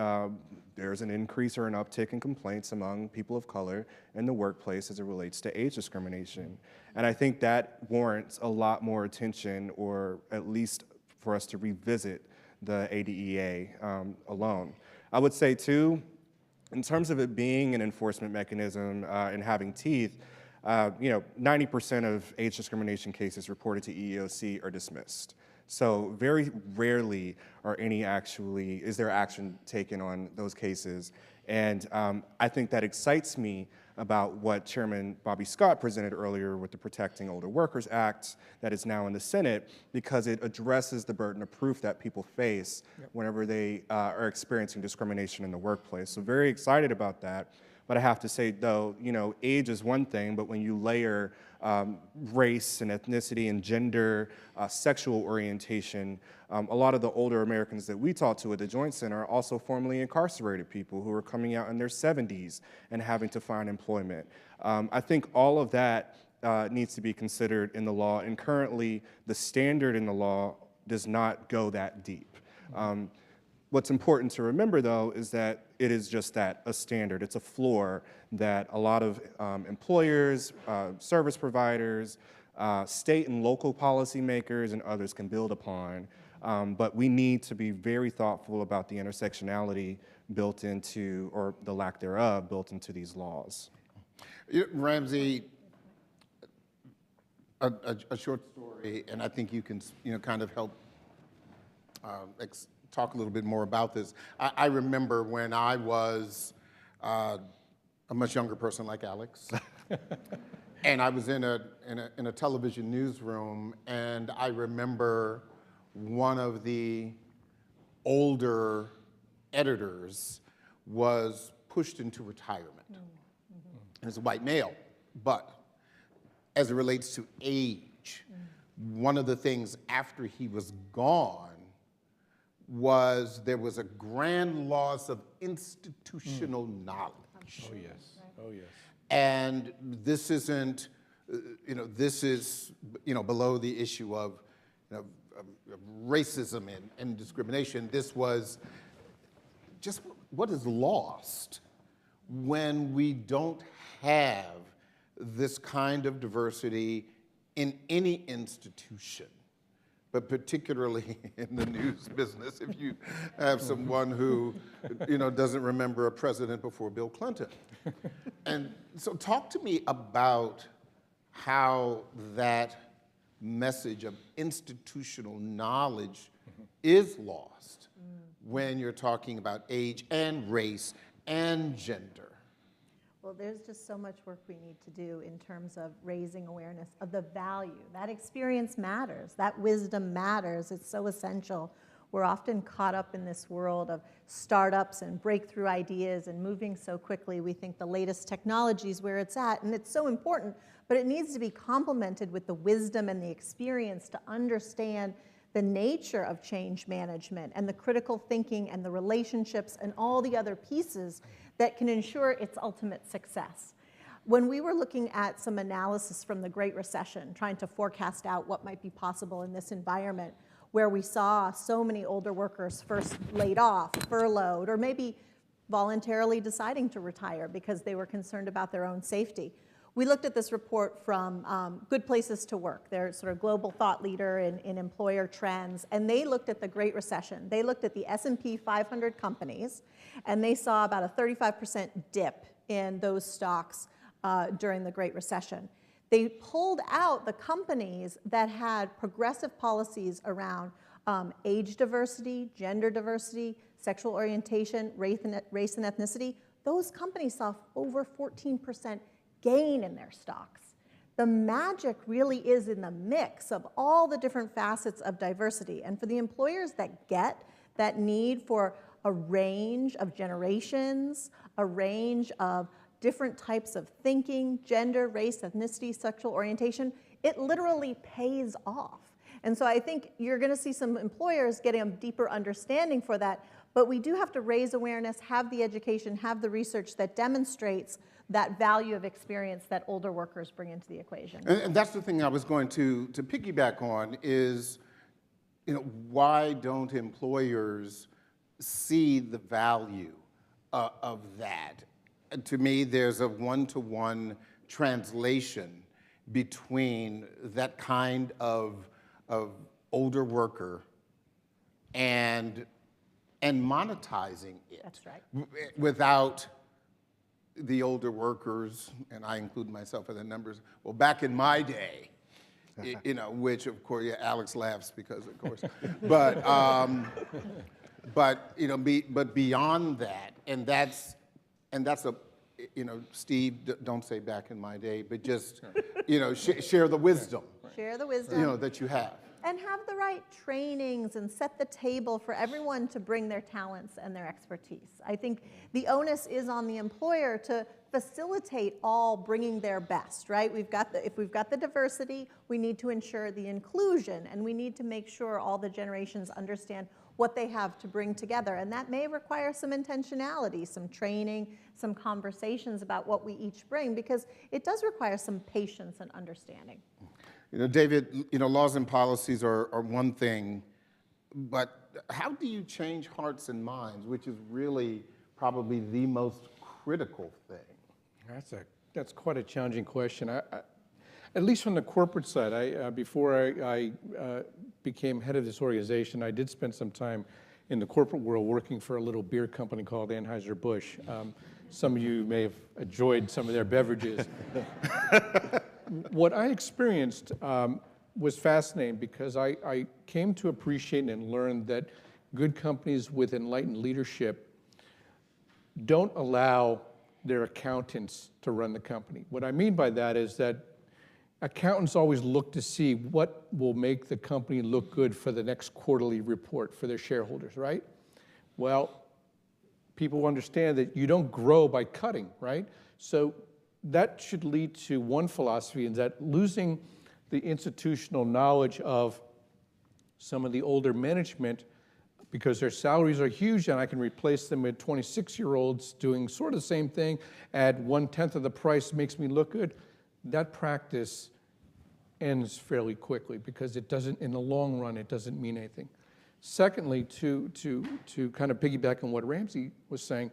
there's an increase or an uptick in complaints among people of color in the workplace as it relates to age discrimination. And I think that warrants a lot more attention, or at least for us to revisit the ADEA alone. I would say too, in terms of it being an enforcement mechanism and having teeth, 90% of age discrimination cases reported to EEOC are dismissed. So very rarely is there action taken on those cases. And I think that excites me about what Chairman Bobby Scott presented earlier with the Protecting Older Workers Act that is now in the Senate, because it addresses the burden of proof that people face whenever they are experiencing discrimination in the workplace. So very excited about that. But I have to say, though, age is one thing, but when you layer race and ethnicity and gender, sexual orientation, a lot of the older Americans that we talk to at the Joint Center are also formerly incarcerated people who are coming out in their 70s and having to find employment. I think all of that needs to be considered in the law, and currently the standard in the law does not go that deep. What's important to remember, though, is that it is just that, a standard. It's a floor that a lot of employers, service providers, state and local policymakers, and others can build upon. But we need to be very thoughtful about the intersectionality built into, or the lack thereof, built into these laws. Ramsey, a short story, and I think you can kind of help talk a little bit more about this. I remember when I was a much younger person like Alex, and I was in a television newsroom, and I remember one of the older editors was pushed into retirement. And it's a white male, but as it relates to age, one of the things after he was gone was there was a grand loss of institutional knowledge. Oh, yes. Oh, yes. And this isn't, this is, below the issue of, of racism and discrimination. This was just what is lost when we don't have this kind of diversity in any institution, but particularly in the news business, if you have someone who, doesn't remember a president before Bill Clinton. And so talk to me about how that message of institutional knowledge is lost when you're talking about age and race and gender. Well, there's just so much work we need to do in terms of raising awareness of the value. That experience matters. That wisdom matters. It's so essential. We're often caught up in this world of startups and breakthrough ideas and moving so quickly. We think the latest technology is where it's at, and it's so important, but it needs to be complemented with the wisdom and the experience to understand the nature of change management and the critical thinking and the relationships and all the other pieces that can ensure its ultimate success. When we were looking at some analysis from the Great Recession, trying to forecast out what might be possible in this environment, where we saw so many older workers first laid off, furloughed, or maybe voluntarily deciding to retire because they were concerned about their own safety. We looked at this report from Good Places to Work. They're sort of global thought leader in employer trends, and they looked at the Great Recession. They looked at the S&P 500 companies, and they saw about a 35% dip in those stocks during the Great Recession. They pulled out the companies that had progressive policies around age diversity, gender diversity, sexual orientation, race and ethnicity. Those companies saw over 14% gain in their stocks. The magic really is in the mix of all the different facets of diversity. And for the employers that get that need for a range of generations, a range of different types of thinking, gender, race, ethnicity, sexual orientation, it literally pays off. And so I think you're going to see some employers getting a deeper understanding for that, but we do have to raise awareness, have the education, have the research that demonstrates that value of experience that older workers bring into the equation. And that's the thing I was going to piggyback on is, why don't employers see the value of that? And to me, there's a one-to-one translation between that kind of older worker and monetizing it. That's right. Without the older workers, and I include myself in the numbers, well, back in my day, you know, which of course, yeah, Alex laughs because of course, but you know, but beyond that, and that's a, you know, Steve, don't say back in my day, but just, you know, share the wisdom. Share the wisdom. You know, that you have. And have the right trainings and set the table for everyone to bring their talents and their expertise. I think the onus is on the employer to facilitate all bringing their best, right? If we've got the diversity, we need to ensure the inclusion, and we need to make sure all the generations understand what they have to bring together. And that may require some intentionality, some training, some conversations about what we each bring, because it does require some patience and understanding. You know, David, you know, laws and policies are one thing, but how do you change hearts and minds, which is really probably the most critical thing? That's quite a challenging question. At least from the corporate side, before I became head of this organization, I did spend some time in the corporate world working for a little beer company called Anheuser-Busch. Some of you may have enjoyed some of their beverages. What I experienced was fascinating, because I came to appreciate and learn that good companies with enlightened leadership don't allow their accountants to run the company. What I mean by that is that accountants always look to see what will make the company look good for the next quarterly report for their shareholders, right? Well, people understand that you don't grow by cutting, right? So that should lead to one philosophy, is that losing the institutional knowledge of some of the older management, because their salaries are huge and I can replace them with 26-year-olds doing sort of the same thing at 1/10 of the price, makes me look good. That practice ends fairly quickly, because it doesn't, in the long run, it doesn't mean anything. Secondly, to kind of piggyback on what Ramsey was saying,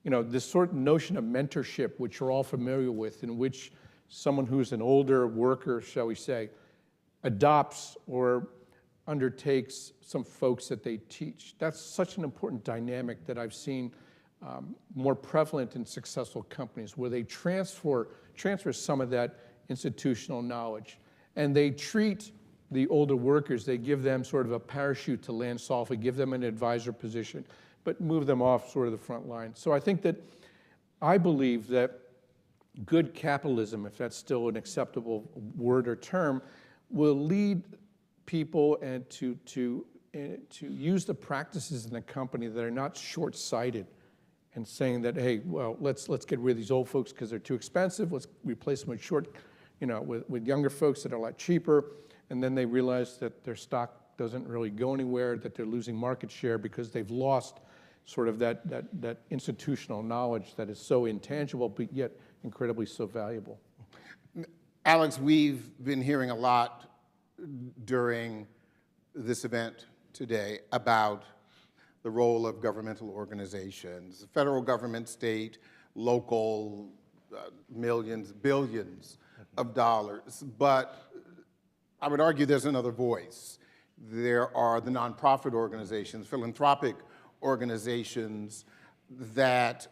you know, this sort of notion of mentorship, which we're all familiar with, in which someone who's an older worker, shall we say, adopts or undertakes some folks that they teach. That's such an important dynamic that I've seen more prevalent in successful companies, where they transfer some of that institutional knowledge, and they treat the older workers, they give them sort of a parachute to land softly, give them an advisor position, but move them off sort of the front line. So I believe that good capitalism, if that's still an acceptable word or term, will lead people and to use the practices in the company that are not short-sighted and saying that, hey, well, let's get rid of these old folks because they're too expensive. Let's replace them with younger folks that are a lot cheaper. And then they realize that their stock doesn't really go anywhere, that they're losing market share because they've lost sort of that institutional knowledge that is so intangible, but yet incredibly so valuable. Alex, we've been hearing a lot during this event today about the role of governmental organizations, federal government, state, local, millions, billions of dollars. But I would argue there's another voice. There are the nonprofit organizations, philanthropic organizations that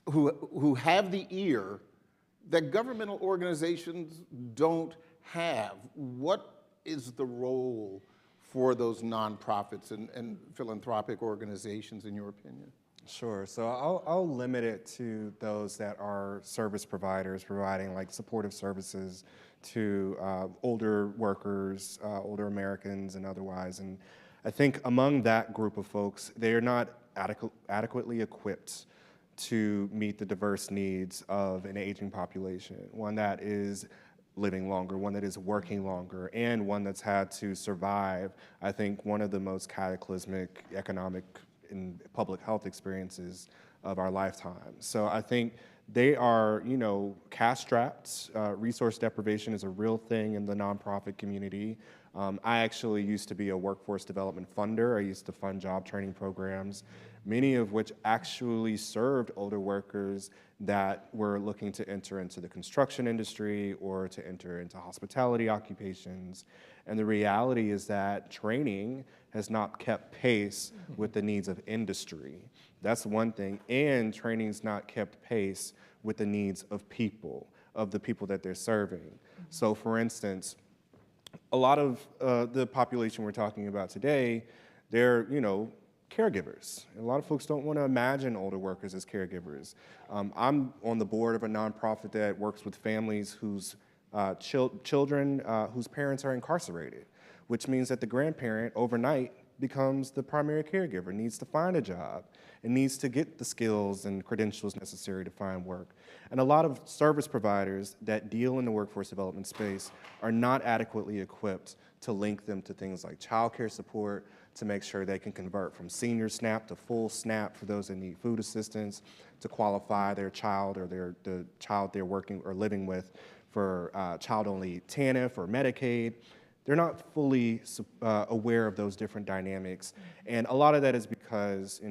who have the ear that governmental organizations don't have. What is the role for those nonprofits and philanthropic organizations, in your opinion? Sure. So I'll limit it to those that are service providers, providing like supportive services to older workers, older Americans and otherwise. And I think among that group of folks, they are not adequately equipped to meet the diverse needs of an aging population, one that is living longer, one that is working longer, and one that's had to survive, I think, one of the most cataclysmic economic and public health experiences of our lifetime. So I think they are, cash-strapped. Resource deprivation is a real thing in the nonprofit community. I actually used to be a workforce development funder. I used to fund job training programs, many of which actually served older workers that were looking to enter into the construction industry or to enter into hospitality occupations. And the reality is that training has not kept pace with the needs of industry. That's one thing. And training's not kept pace with the needs of people, of the people that they're serving. So for instance, a lot of the population we're talking about today, they're, caregivers. A lot of folks don't want to imagine older workers as caregivers. I'm on the board of a nonprofit that works with families whose children whose parents are incarcerated, which means that the grandparent overnight becomes the primary caregiver, needs to find a job, and needs to get the skills and credentials necessary to find work. And a lot of service providers that deal in the workforce development space are not adequately equipped to link them to things like childcare support, to make sure they can convert from senior SNAP to full SNAP for those that need food assistance, to qualify their child or the child they're working or living with for child-only TANF or Medicaid. They're not fully aware of those different dynamics. And a lot of that is because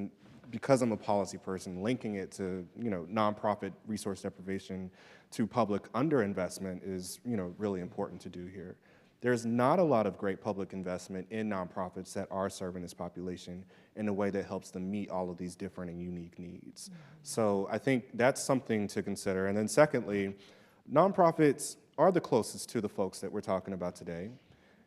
I'm a policy person, linking it to nonprofit resource deprivation to public underinvestment is really important to do here. There's not a lot of great public investment in nonprofits that are serving this population in a way that helps them meet all of these different and unique needs. So I think that's something to consider. And then secondly, nonprofits are the closest to the folks that we're talking about today,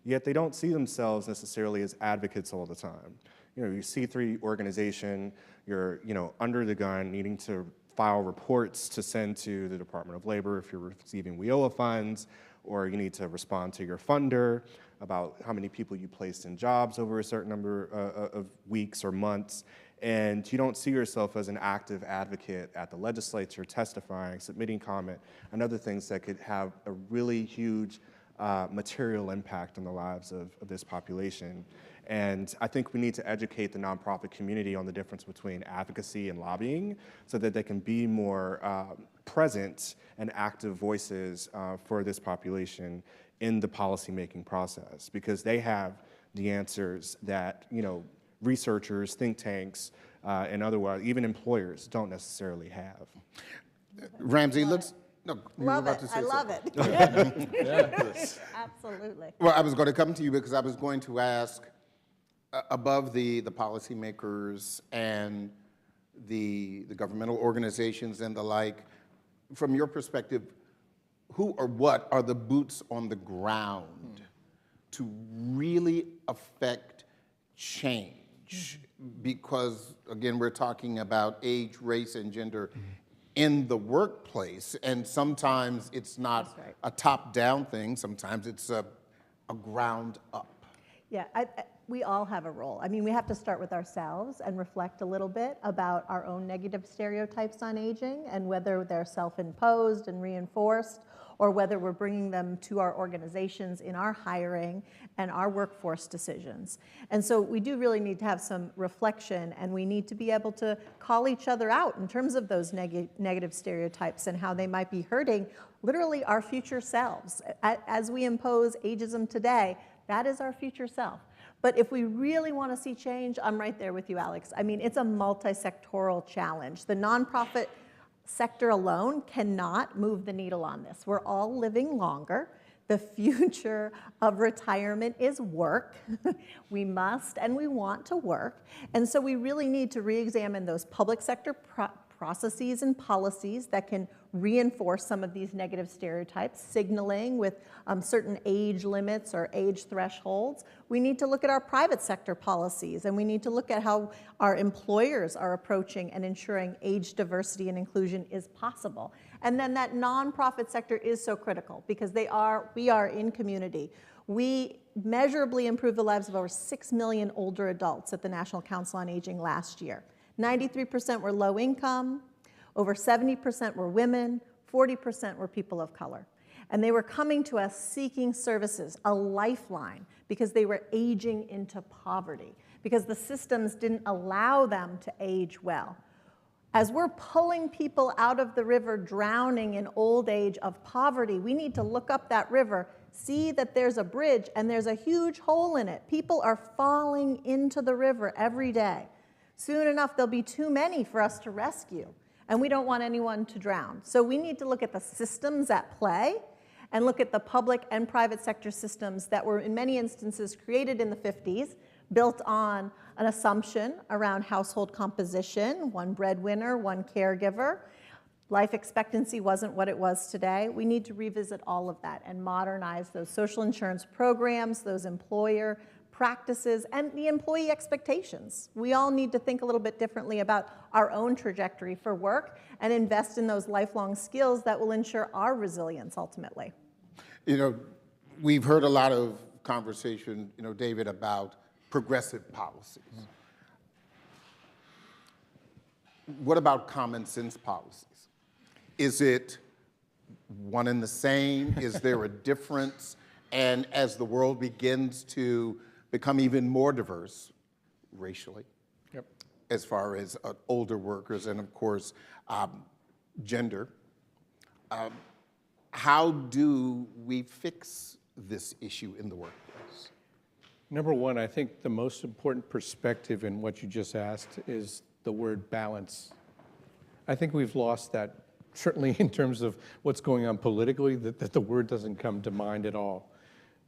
yet they don't see themselves necessarily as advocates all the time. You're a C3 organization, you're under the gun, needing to file reports to send to the Department of Labor if you're receiving WIOA funds, or you need to respond to your funder about how many people you placed in jobs over a certain number of weeks or months, and you don't see yourself as an active advocate at the legislature, testifying, submitting comment, and other things that could have a really huge material impact on the lives of this population. And I think we need to educate the nonprofit community on the difference between advocacy and lobbying so that they can be more present and active voices for this population in the policymaking process, because they have the answers that researchers, think tanks, and otherwise, even employers don't necessarily have. Ramsey, let's... No, you love were about it. to say I love something. it. Absolutely. Well, I was going to come to you because I was going to ask, above the policymakers and the governmental organizations and the like, from your perspective, who or what are the boots on the ground to really affect change? Because, again, we're talking about age, race, and gender in the workplace, and sometimes it's not a top-down thing, sometimes it's a ground-up. Yeah, we all have a role. I mean, we have to start with ourselves and reflect a little bit about our own negative stereotypes on aging and whether they're self-imposed and reinforced, or whether we're bringing them to our organizations in our hiring and our workforce decisions. And so we do really need to have some reflection, and we need to be able to call each other out in terms of those negative stereotypes and how they might be hurting literally our future selves. As we impose ageism today, that is our future self. But if we really want to see change, I'm right there with you, Alex. I mean, it's a multi-sectoral challenge. The nonprofit sector alone cannot move the needle on this. We're all living longer. The future of retirement is work. We must and we want to work. And so we really need to re-examine those public sector processes and policies that can reinforce some of these negative stereotypes, signaling with certain age limits or age thresholds. We need to look at our private sector policies, and we need to look at how our employers are approaching and ensuring age diversity and inclusion is possible. And then that nonprofit sector is so critical because we are in community. We measurably improved the lives of over 6 million older adults at the National Council on Aging last year. 93% were low income, over 70% were women, 40% were people of color. And they were coming to us seeking services, a lifeline, because they were aging into poverty, because the systems didn't allow them to age well. As we're pulling people out of the river drowning in old age of poverty, we need to look up that river, see that there's a bridge and there's a huge hole in it. People are falling into the river every day. Soon enough, there'll be too many for us to rescue, and we don't want anyone to drown. So we need to look at the systems at play and look at the public and private sector systems that were in many instances created in the 50s, built on an assumption around household composition, one breadwinner, one caregiver. Life expectancy wasn't what it was today. We need to revisit all of that and modernize those social insurance programs, those employer practices, and the employee expectations. We all need to think a little bit differently about our own trajectory for work and invest in those lifelong skills that will ensure our resilience ultimately. You know, we've heard a lot of conversation, you know, David, about progressive policies. What about common sense policies? Is it one and the same? Is there a difference? And as the world begins to become even more diverse racially, as far as older workers and, of course, gender, how do we fix this issue in the workplace? Number one, I think the most important perspective in what you just asked is the word balance. I think we've lost that, certainly in terms of what's going on politically, that the word doesn't come to mind at all.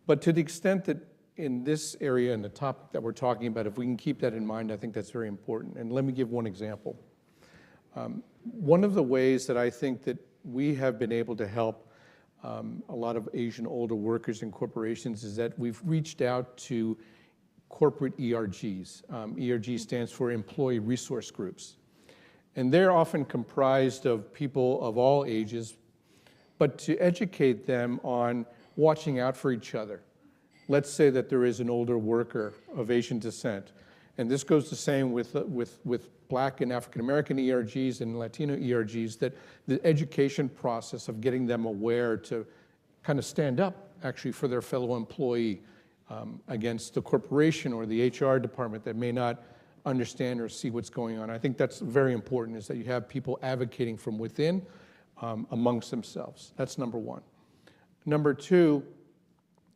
But to the extent that in this area and the topic that we're talking about, if we can keep that in mind, I think that's very important. And let me give one example. One of the ways that I think that we have been able to help a lot of Asian older workers in corporations is that we've reached out to corporate ERGs. ERG stands for Employee Resource Groups. And they're often comprised of people of all ages, but to educate them on watching out for each other. Let's say that there is an older worker of Asian descent, and this goes the same with Black and African American ERGs and Latino ERGs, that the education process of getting them aware to kind of stand up actually for their fellow employee against the corporation or the HR department that may not understand or see what's going on. I think that's very important, is that you have people advocating from within amongst themselves. That's number one. Number two,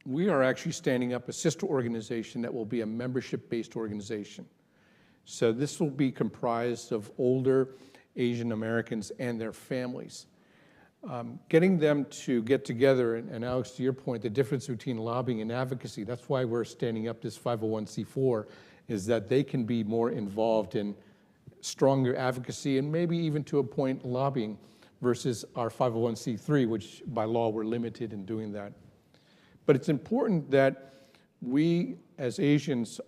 we are actually standing up a sister organization that will be a membership-based organization. So this will be comprised of older Asian Americans and their families. Getting them to get together, and Alex, to your point, the difference between lobbying and advocacy, that's why we're standing up this 501c4, is that they can be more involved in stronger advocacy and maybe even to a point lobbying versus our 501c3, which by law we're limited in doing that. But it's important that we as Asians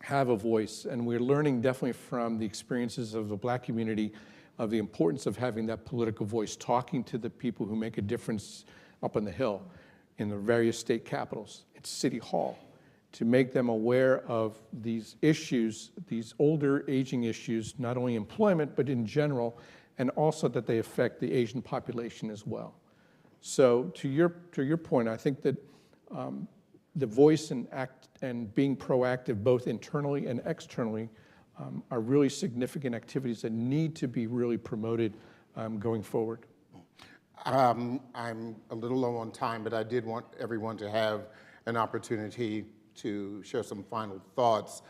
have a voice, and we're learning definitely from the experiences of the Black community of the importance of having that political voice, talking to the people who make a difference up on the Hill, in the various state capitals, at City Hall, to make them aware of these issues, these older aging issues, not only employment, but in general, and also that they affect the Asian population as well. So to your point, I think that the voice and being proactive both internally and externally are really significant activities that need to be really promoted going forward. I'm a little low on time, but I did want everyone to have an opportunity to share some final thoughts.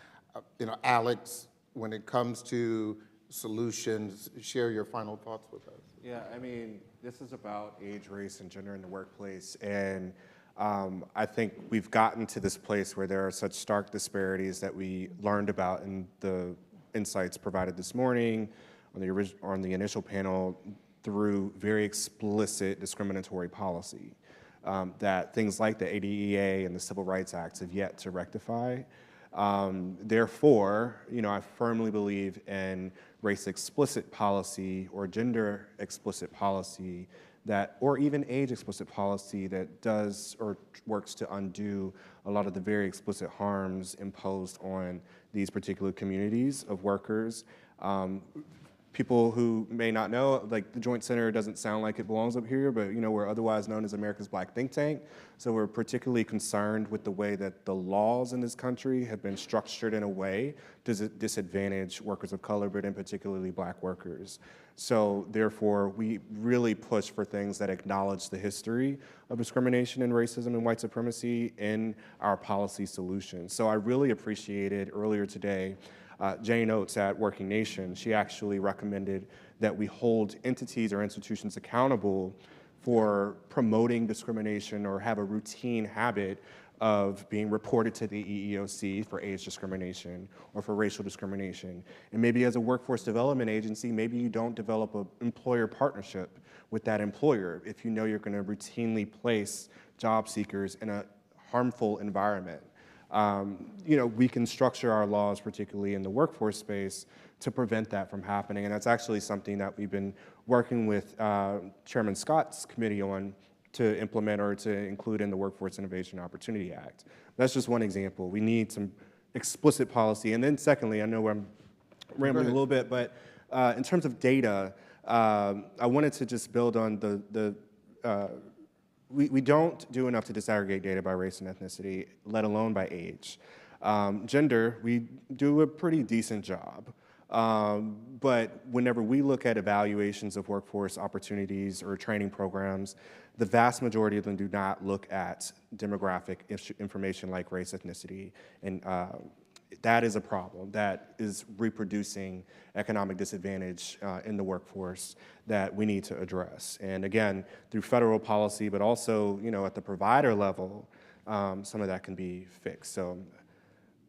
You know, Alex, when it comes to solutions, share your final thoughts with us. Yeah, I mean, this is about age, race, and gender in the workplace, and I think we've gotten to this place where there are such stark disparities that we learned about in the insights provided this morning on the initial panel through very explicit discriminatory policy that things like the ADEA and the Civil Rights Act have yet to rectify. Therefore, you know, I firmly believe in race-explicit policy or gender-explicit policy that, or even age-explicit policy that does or works to undo a lot of the very explicit harms imposed on these particular communities of workers. People who may not know, like the Joint Center doesn't sound like it belongs up here, but you know, we're otherwise known as America's Black Think Tank. So we're particularly concerned with the way that the laws in this country have been structured in a way to disadvantage workers of color, but in particularly Black workers. So therefore, we really push for things that acknowledge the history of discrimination and racism and white supremacy in our policy solutions. So I really appreciated earlier today Jane Oates at WorkingNation. She actually recommended that we hold entities or institutions accountable for promoting discrimination or have a routine habit of being reported to the EEOC for age discrimination or for racial discrimination. And maybe as a workforce development agency, maybe you don't develop an employer partnership with that employer if you know you're going to routinely place job seekers in a harmful environment. We can structure our laws, particularly in the workforce space, to prevent that from happening. And that's actually something that we've been working with Chairman Scott's committee on to implement or to include in the Workforce Innovation Opportunity Act. That's just one example. We need some explicit policy. And then secondly, I know I'm rambling a little bit, but in terms of data, I wanted to just build on we don't do enough to disaggregate data by race and ethnicity, let alone by age. Gender, we do a pretty decent job. But whenever we look at evaluations of workforce opportunities or training programs, the vast majority of them do not look at demographic information like race, ethnicity, and that is a problem. That is reproducing economic disadvantage in the workforce that we need to address. And again, through federal policy, but also at the provider level, some of that can be fixed. So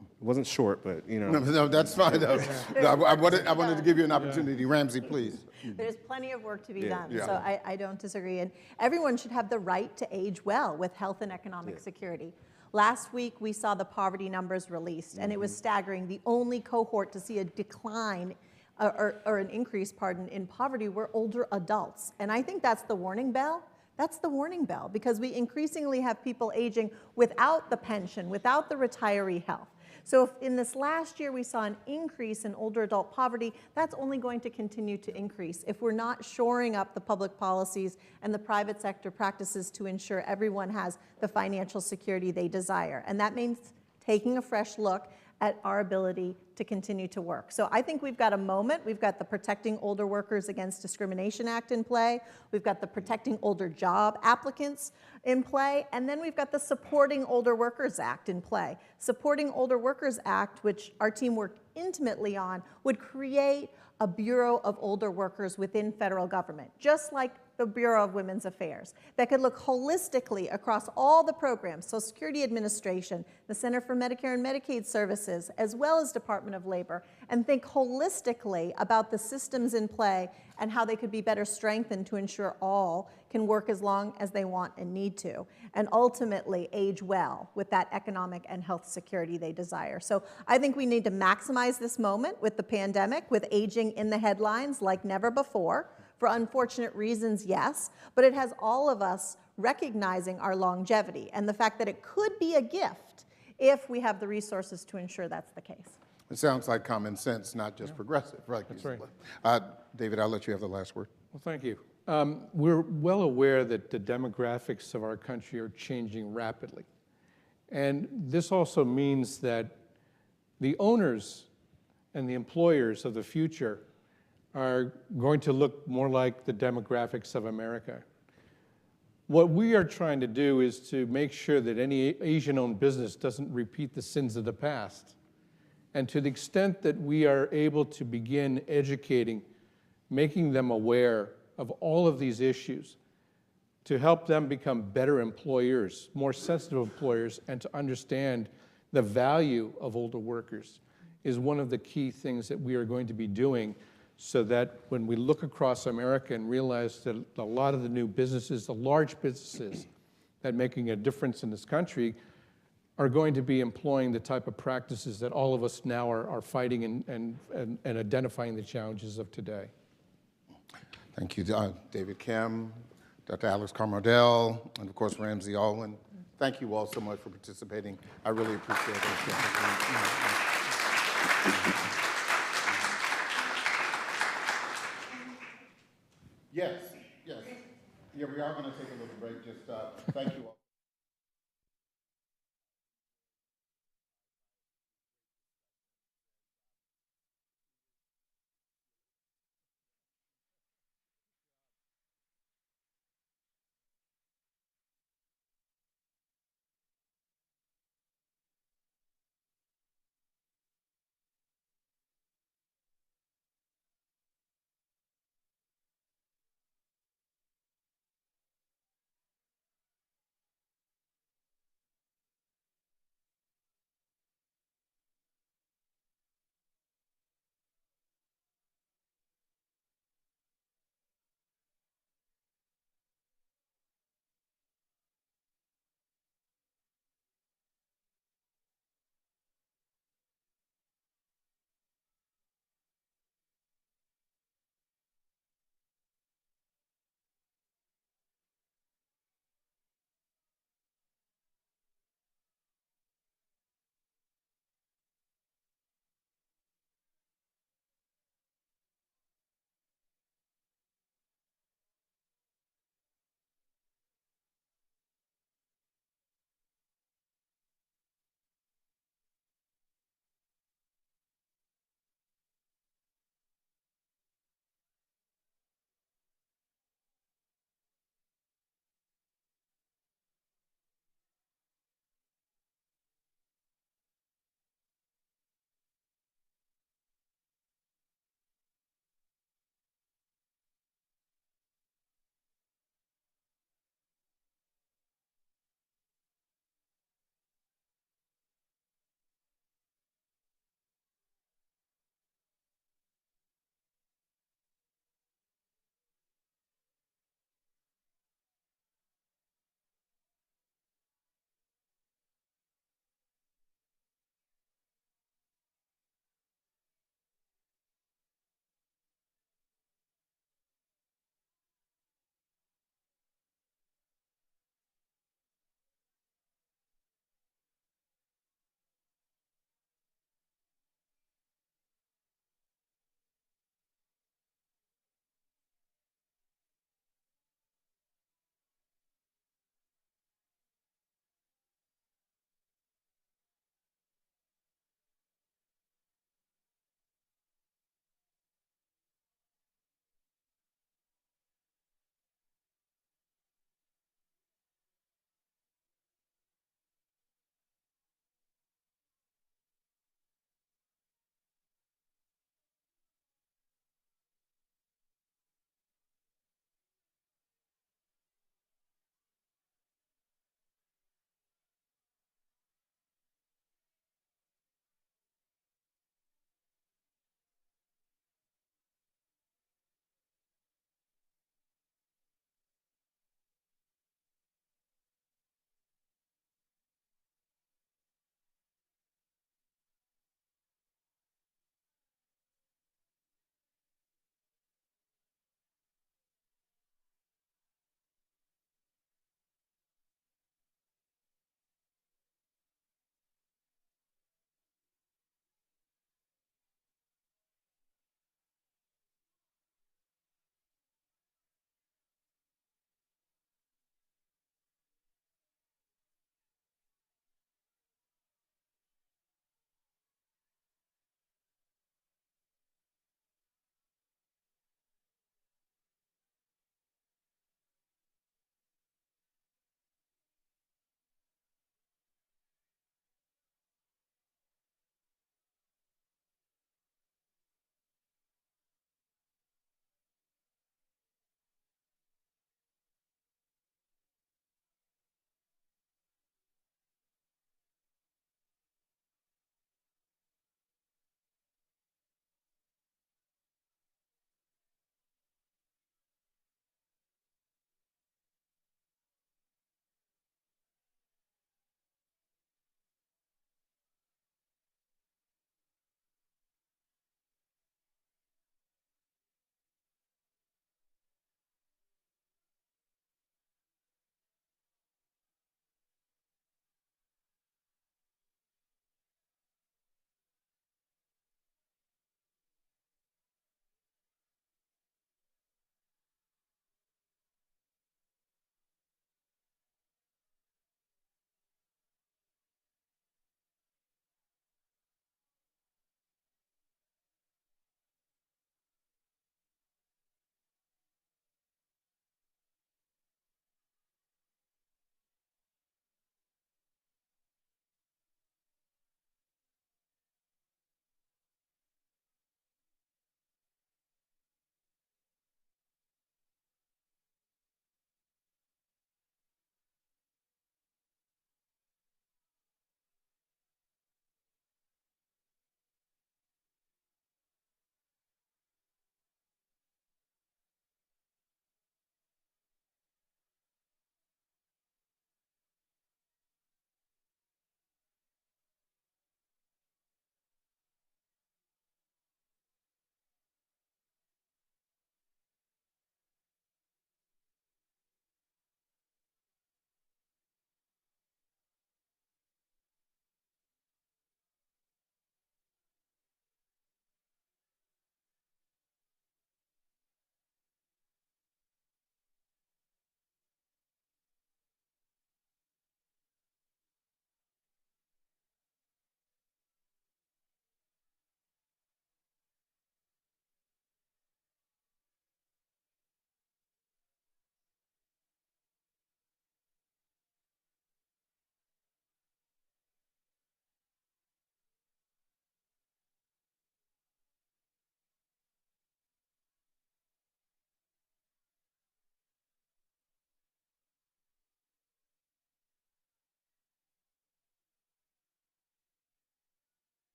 it wasn't short, but No, that's fine. I wanted to give you an opportunity. Ramsey, please. There's plenty of work to be done, Yeah. so I don't disagree. And everyone should have the right to age well with health and economic security. Last week, we saw the poverty numbers released, and it was staggering. The only cohort to see a decline or an increase, in poverty were older adults. And I think that's the warning bell. That's the warning bell, because we increasingly have people aging without the pension, without the retiree health. So if in this last year we saw an increase in older adult poverty, that's only going to continue to increase if we're not shoring up the public policies and the private sector practices to ensure everyone has the financial security they desire. And that means taking a fresh look at our ability to continue to work. So I think we've got a moment. We've got the Protecting Older Workers Against Discrimination Act in play. We've got the Protecting Older Job Applicants in play. And then we've got the Supporting Older Workers Act in play. Supporting Older Workers Act, which our team worked intimately on, would create a Bureau of Older Workers within federal government, just like the Bureau of Women's Affairs, that could look holistically across all the programs, Social Security Administration, the Center for Medicare and Medicaid Services, as well as Department of Labor, and think holistically about the systems in play and how they could be better strengthened to ensure all can work as long as they want and need to, and ultimately age well with that economic and health security they desire. So I think we need to maximize this moment with the pandemic, with aging in the headlines like never before. For unfortunate reasons, yes, but it has all of us recognizing our longevity and the fact that it could be a gift if we have the resources to ensure that's the case. It sounds like common sense, not just progressive. Right. That's right. David, I'll let you have the last word. Well, thank you. We're well aware that the demographics of our country are changing rapidly. And this also means that the owners and the employers of the future are going to look more like the demographics of America. What we are trying to do is to make sure that any Asian-owned business doesn't repeat the sins of the past. And to the extent that we are able to begin educating, making them aware of all of these issues, to help them become better employers, more sensitive employers, and to understand the value of older workers is one of the key things that we are going to be doing, so that when we look across America and realize that a lot of the new businesses, the large businesses that are making a difference in this country, are going to be employing the type of practices that all of us now are fighting and identifying the challenges of today. Thank you, David Kim, Dr. Alex Carmardell, and of course, Ramsey Alwyn. Thank you all so much for participating. I really appreciate it. Yes, yes. Yeah, we are going to take a little break. Just thank you all.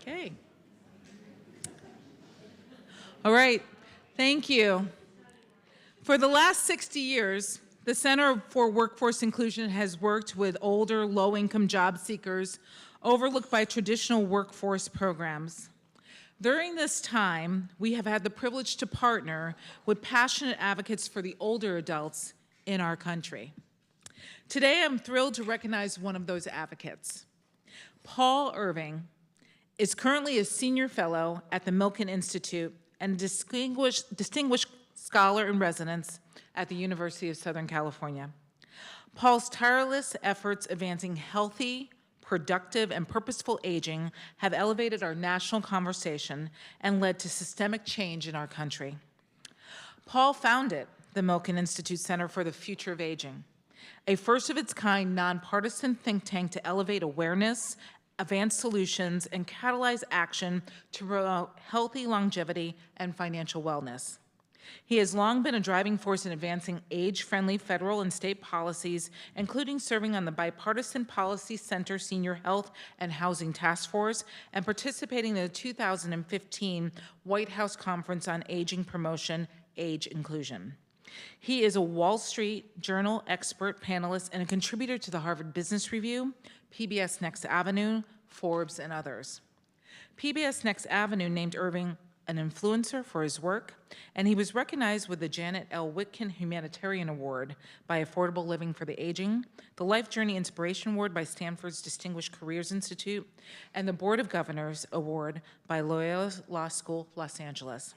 Okay. All right, thank you. For the last 60 years, the Center for Workforce Inclusion has worked with older, low-income job seekers overlooked by traditional workforce programs. During this time, we have had the privilege to partner with passionate advocates for the older adults in our country. Today, I'm thrilled to recognize one of those advocates. Paul Irving is currently a senior fellow at the Milken Institute and a distinguished scholar in residence at the University of Southern California. Paul's tireless efforts advancing healthy, productive, and purposeful aging have elevated our national conversation and led to systemic change in our country. Paul founded the Milken Institute Center for the Future of Aging, a first-of-its-kind nonpartisan think tank to elevate awareness, advance solutions, and catalyze action to promote healthy longevity and financial wellness. He has long been a driving force in advancing age-friendly federal and state policies, including serving on the Bipartisan Policy Center Senior Health and Housing Task Force and participating in the 2015 White House Conference on Aging Promotion, Age Inclusion. He is a Wall Street Journal expert panelist and a contributor to the Harvard Business Review, PBS Next Avenue, Forbes, and others. PBS Next Avenue named Irving an influencer for his work, and he was recognized with the Janet L. Witkin Humanitarian Award by Affordable Living for the Aging, the Life Journey Inspiration Award by Stanford's Distinguished Careers Institute, and the Board of Governors Award by Loyola Law School, Los Angeles.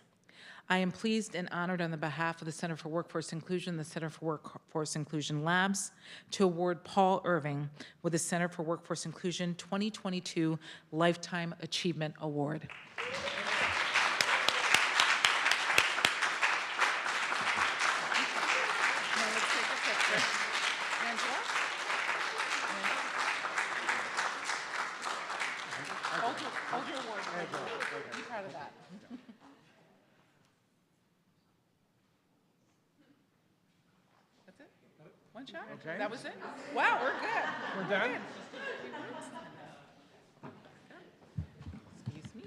I am pleased and honored on the behalf of the Center for Workforce Inclusion, the Center for Workforce Inclusion Labs, to award Paul Irving with the Center for Workforce Inclusion 2022 Lifetime Achievement Award. Hold your award. I'm proud of that. That's it? One shot? Okay. That was it? Wow, we're good. We're done? Excuse me.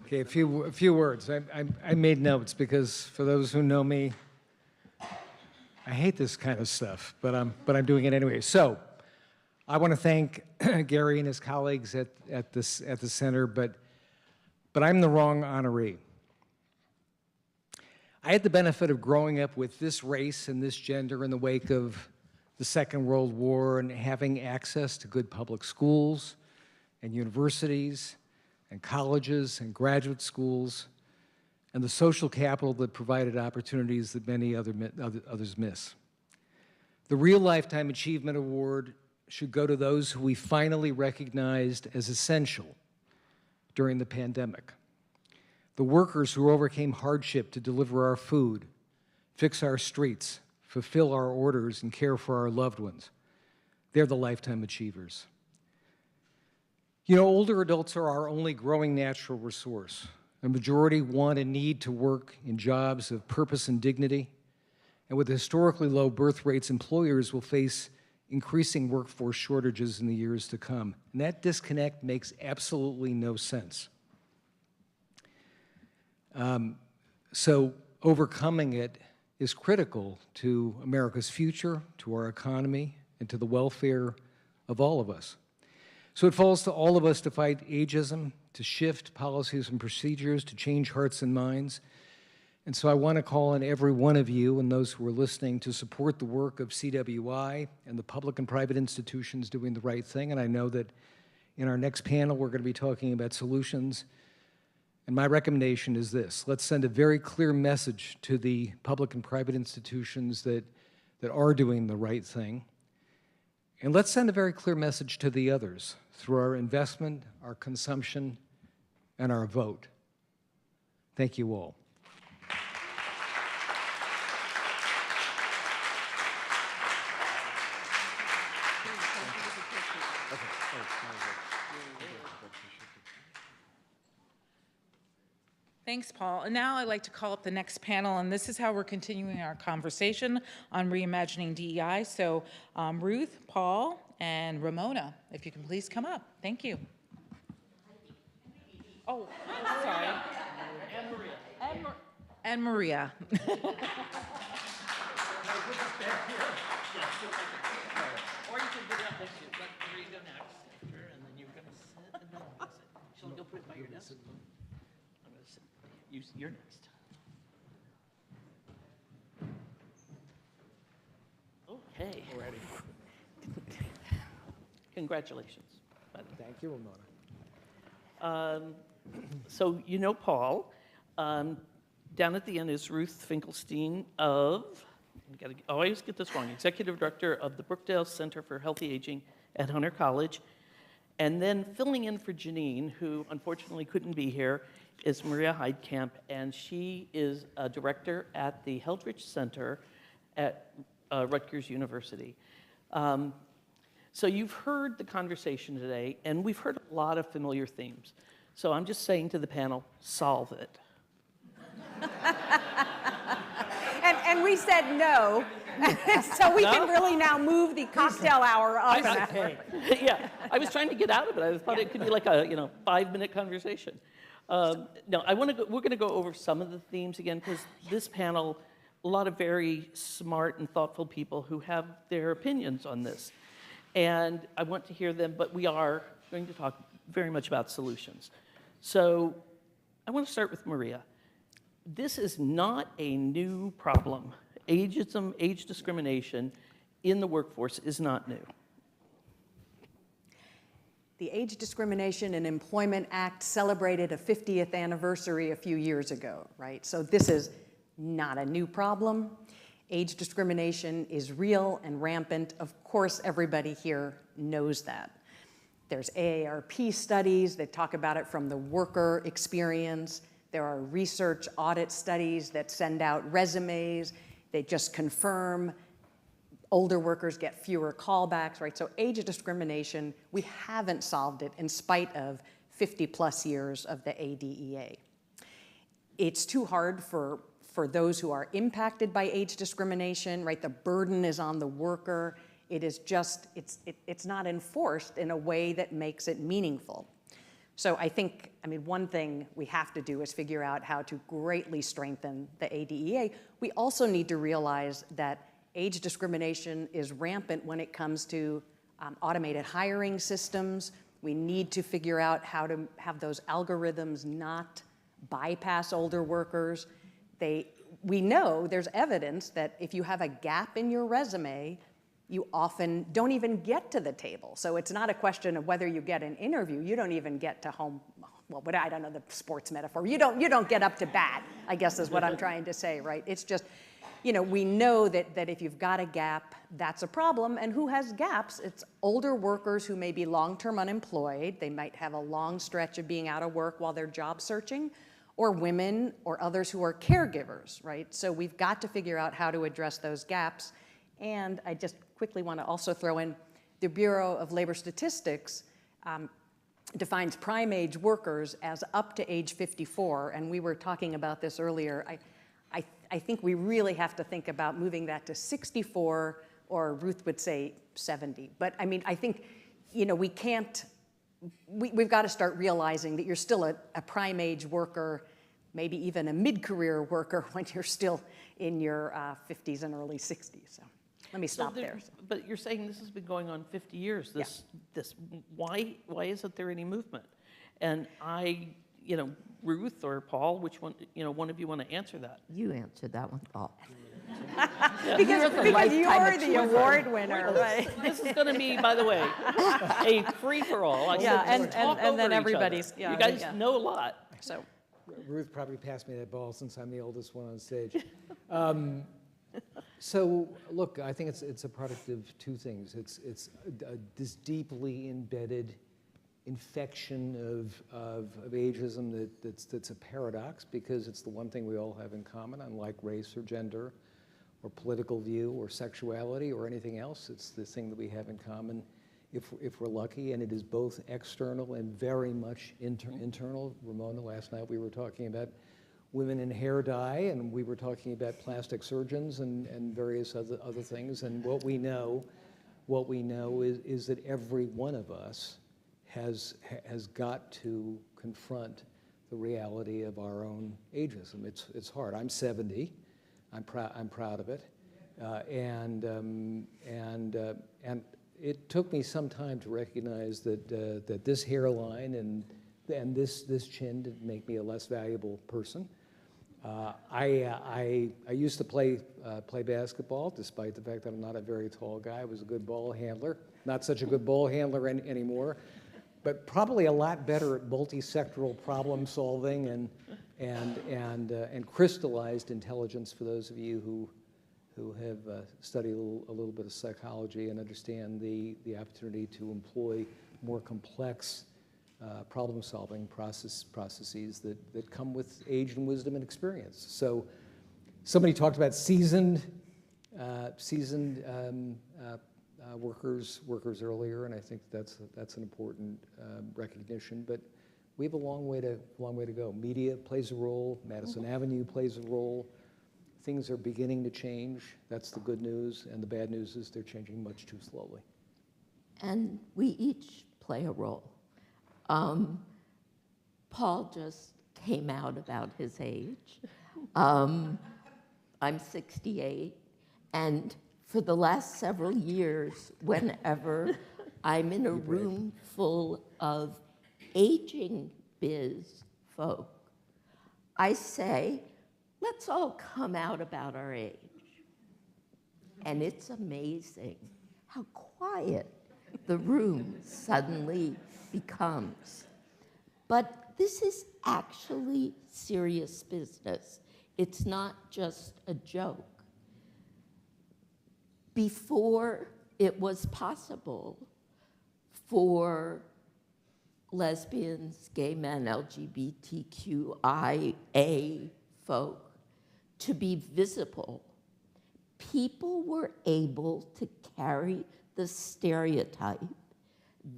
Okay, a few words. I made notes because for those who know me, I hate this kind of stuff, but I'm doing it anyway. So, I want to thank Gary and his colleagues at the center, but I'm the wrong honoree. I had the benefit of growing up with this race and this gender in the wake of the Second World War and having access to good public schools and universities and colleges and graduate schools and the social capital that provided opportunities that many others miss. The Real Lifetime Achievement Award should go to those who we finally recognized as essential during the pandemic. The workers who overcame hardship to deliver our food, fix our streets, fulfill our orders, and care for our loved ones. They're the lifetime achievers. You know, older adults are our only growing natural resource. The majority want and need to work in jobs of purpose and dignity. And with historically low birth rates, employers will face increasing workforce shortages in the years to come. And that disconnect makes absolutely no sense. So overcoming it is critical to America's future, to our economy, and to the welfare of all of us. So it falls to all of us to fight ageism, to shift policies and procedures, to change hearts and minds. And so I want to call on every one of you and those who are listening to support the work of CWI and the public and private institutions doing the right thing. And I know that in our next panel, we're going to be talking about solutions. And my recommendation is this: let's send a very clear message to the public and private institutions that are doing the right thing. And let's send a very clear message to the others through our investment, our consumption, and our vote. Thank you all. Thanks, Paul. And now I'd like to call up the next panel, and this is how we're continuing our conversation on reimagining DEI. So Ruth, Paul, and Ramona, if you can please come up. Thank you. Oh, sorry. And Maria. Or you could get up next to you. Let Maria go next. And then you're going to sit and then I'll sit. She'll go put it by your desk. I'm going to sit. You're next. Okay. Ready. Congratulations. Thank you, Ramona. So you know Paul. Down at the end is Ruth Finkelstein of, I always get this wrong, Executive Director of the Brookdale Center for Healthy Aging at Hunter College. And then filling in for Janine, who unfortunately couldn't be here, is Maria Heidkamp, and she is a director at the Heldrich Center at Rutgers University. So you've heard the conversation today, and we've heard a lot of familiar themes. So I'm just saying to the panel, solve it. And we said no, so we can really now move the cocktail hour up an hour. Yeah, I was trying to get out of it. I thought it could be like a 5-minute conversation. No, we're going to go over some of the themes again, because this panel, a lot of very smart and thoughtful people who have their opinions on this. And I want to hear them, but we are going to talk very much about solutions. So I want to start with Maria. This is not a new problem. Ageism, age discrimination in the workforce is not new. The Age Discrimination in Employment Act celebrated a 50th anniversary a few years ago, right? So this is not a new problem. Age discrimination is real and rampant. Of course, everybody here knows that. There's AARP studies that talk about it from the worker experience. There are research audit studies that send out resumes. They just confirm older workers get fewer callbacks, right? So age discrimination, we haven't solved it in spite of 50+ years of the ADEA. It's too hard for those who are impacted by age discrimination, right? The burden is on the worker. It is just, it's not enforced in a way that makes it meaningful. So I think, one thing we have to do is figure out how to greatly strengthen the ADEA. We also need to realize that age discrimination is rampant when it comes to automated hiring systems. We need to figure out how to have those algorithms not bypass older workers. We know there's evidence that if you have a gap in your resume, you often don't even get to the table. So it's not a question of whether you get an interview. You don't even get to home. Well, but I don't know the sports metaphor. You don't get up to bat, I guess is what I'm trying to say, right? It's just, we know that if you've got a gap, that's a problem. And who has gaps? It's older workers who may be long-term unemployed. They might have a long stretch of being out of work while they're job searching, or women or others who are caregivers, right? So we've got to figure out how to address those gaps. And I just quickly want to also throw in the Bureau of Labor Statistics defines prime age workers as up to age 54. And we were talking about this earlier. I think we really have to think about moving that to 64, or Ruth would say 70. But I think, we can't, we've got to start realizing that you're still a prime age worker, maybe even a mid-career worker when you're still in your 50s and early 60s. So let me stop there. But you're saying this has been going on 50 years. Why isn't there any movement? And Ruth or Paul, which one, one of you want to answer that? You answered that one, Paul. because you're the award winner, right? This is going to be, by the way, a free-for-all. And then everybody's. Yeah, you guys know a lot. So Ruth probably passed me that ball since I'm the oldest one on stage. So look, I think it's a product of two things. It's this deeply embedded infection of ageism that's a paradox, because it's the one thing we all have in common, unlike race or gender or political view or sexuality or anything else. It's the thing that we have in common if we're lucky, and it is both external and very much internal. Ramona, last night we were talking about women in hair dye, and we were talking about plastic surgeons and various other things. And what we know is that every one of us has got to confront the reality of our own ageism. It's hard. I'm 70. I'm proud of it, and it took me some time to recognize that this hairline and this chin didn't make me a less valuable person. I used to play basketball, despite the fact that I'm not a very tall guy. I was a good ball handler. Not such a good ball handler anymore, but probably a lot better at multi-sectoral problem solving and crystallized intelligence. For those of you who have studied a little bit of psychology and understand the opportunity to employ more complex problem-solving processes that come with age and wisdom and experience. So somebody talked about seasoned workers earlier, and I think that's an important recognition. But we have a long way to go. Media plays a role. Madison Avenue plays a role. Things are beginning to change. That's the good news, and the bad news is they're changing much too slowly. And we each play a role. Paul just came out about his age. I'm 68, and for the last several years, whenever I'm in a room full of aging biz folk, I say, let's all come out about our age. And it's amazing how quiet the room suddenly becomes. But this is actually serious business. It's not just a joke. Before it was possible for lesbians, gay men, LGBTQIA folk to be visible, people were able to carry the stereotype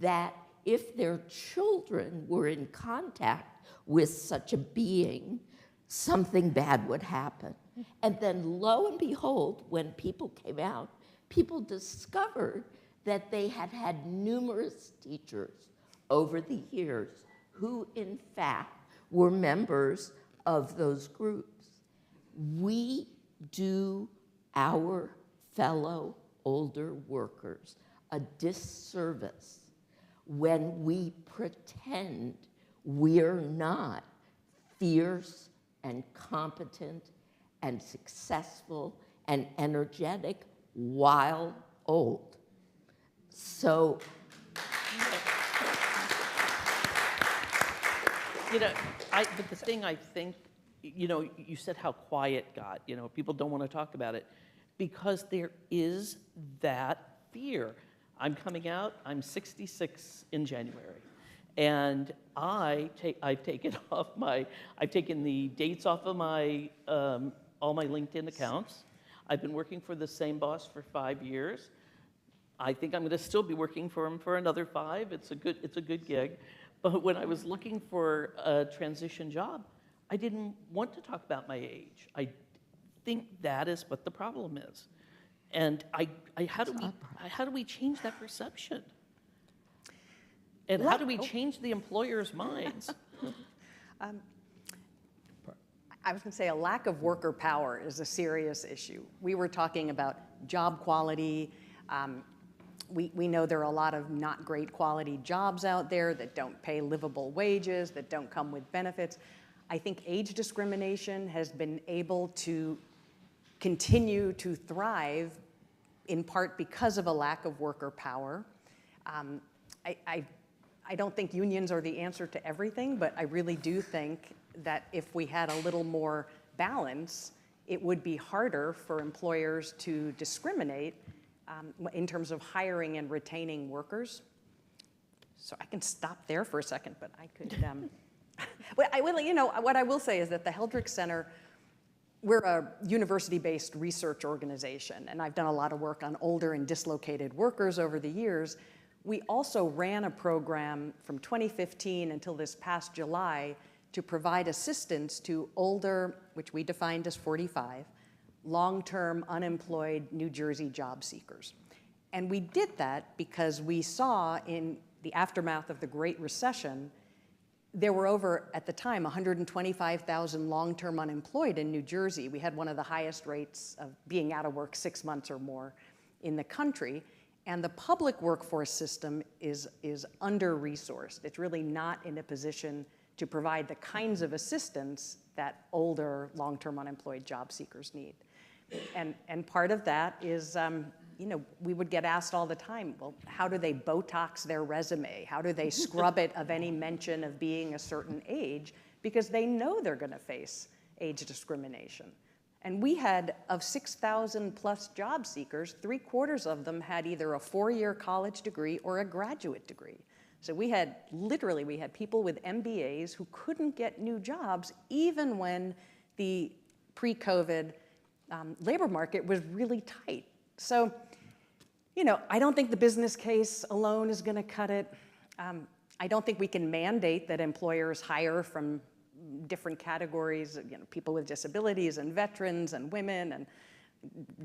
that if their children were in contact with such a being, something bad would happen. And then lo and behold, when people came out, people discovered that they had had numerous teachers over the years who in fact were members of those groups. We do our fellow older workers a disservice when we pretend we're not fierce and competent and successful and energetic while old. So, but the thing I think, you said how quiet got, people don't want to talk about it because there is that fear. I'm coming out, I'm 66 in January, and I've taken the dates off of my, all my LinkedIn accounts. I've been working for the same boss for 5 years. I think I'm going to still be working for him for another 5. It's a good gig. But when I was looking for a transition job, I didn't want to talk about my age. I think that is what the problem is. And how do we change that perception? And how do we change the employers' minds? I was going to say a lack of worker power is a serious issue. We were talking about job quality. We know there are a lot of not great quality jobs out there that don't pay livable wages, that don't come with benefits. I think age discrimination has been able to continue to thrive in part because of a lack of worker power. I don't think unions are the answer to everything, but I really do think that if we had a little more balance, it would be harder for employers to discriminate in terms of hiring and retaining workers. So I can stop there for a second, but I could. What I will say is that the Heldrick Center, we're a university-based research organization, and I've done a lot of work on older and dislocated workers over the years. We also ran a program from 2015 until this past July to provide assistance to older, which we defined as 45, long-term unemployed New Jersey job seekers. And we did that because we saw in the aftermath of the Great Recession there were over, at the time, 125,000 long-term unemployed in New Jersey. We had one of the highest rates of being out of work 6 months or more in the country. And the public workforce system is under-resourced. It's really not in a position to provide the kinds of assistance that older long-term unemployed job seekers need. And part of that is, we would get asked all the time, well, how do they Botox their resume? How do they scrub it of any mention of being a certain age? Because they know they're gonna face age discrimination. And we had, of 6,000 plus job seekers, 3/4 of them had either a 4-year college degree or a graduate degree. So we had people with MBAs who couldn't get new jobs even when the pre-COVID labor market was really tight. So, I don't think the business case alone is gonna cut it. I don't think we can mandate that employers hire from different categories, people with disabilities and veterans and women and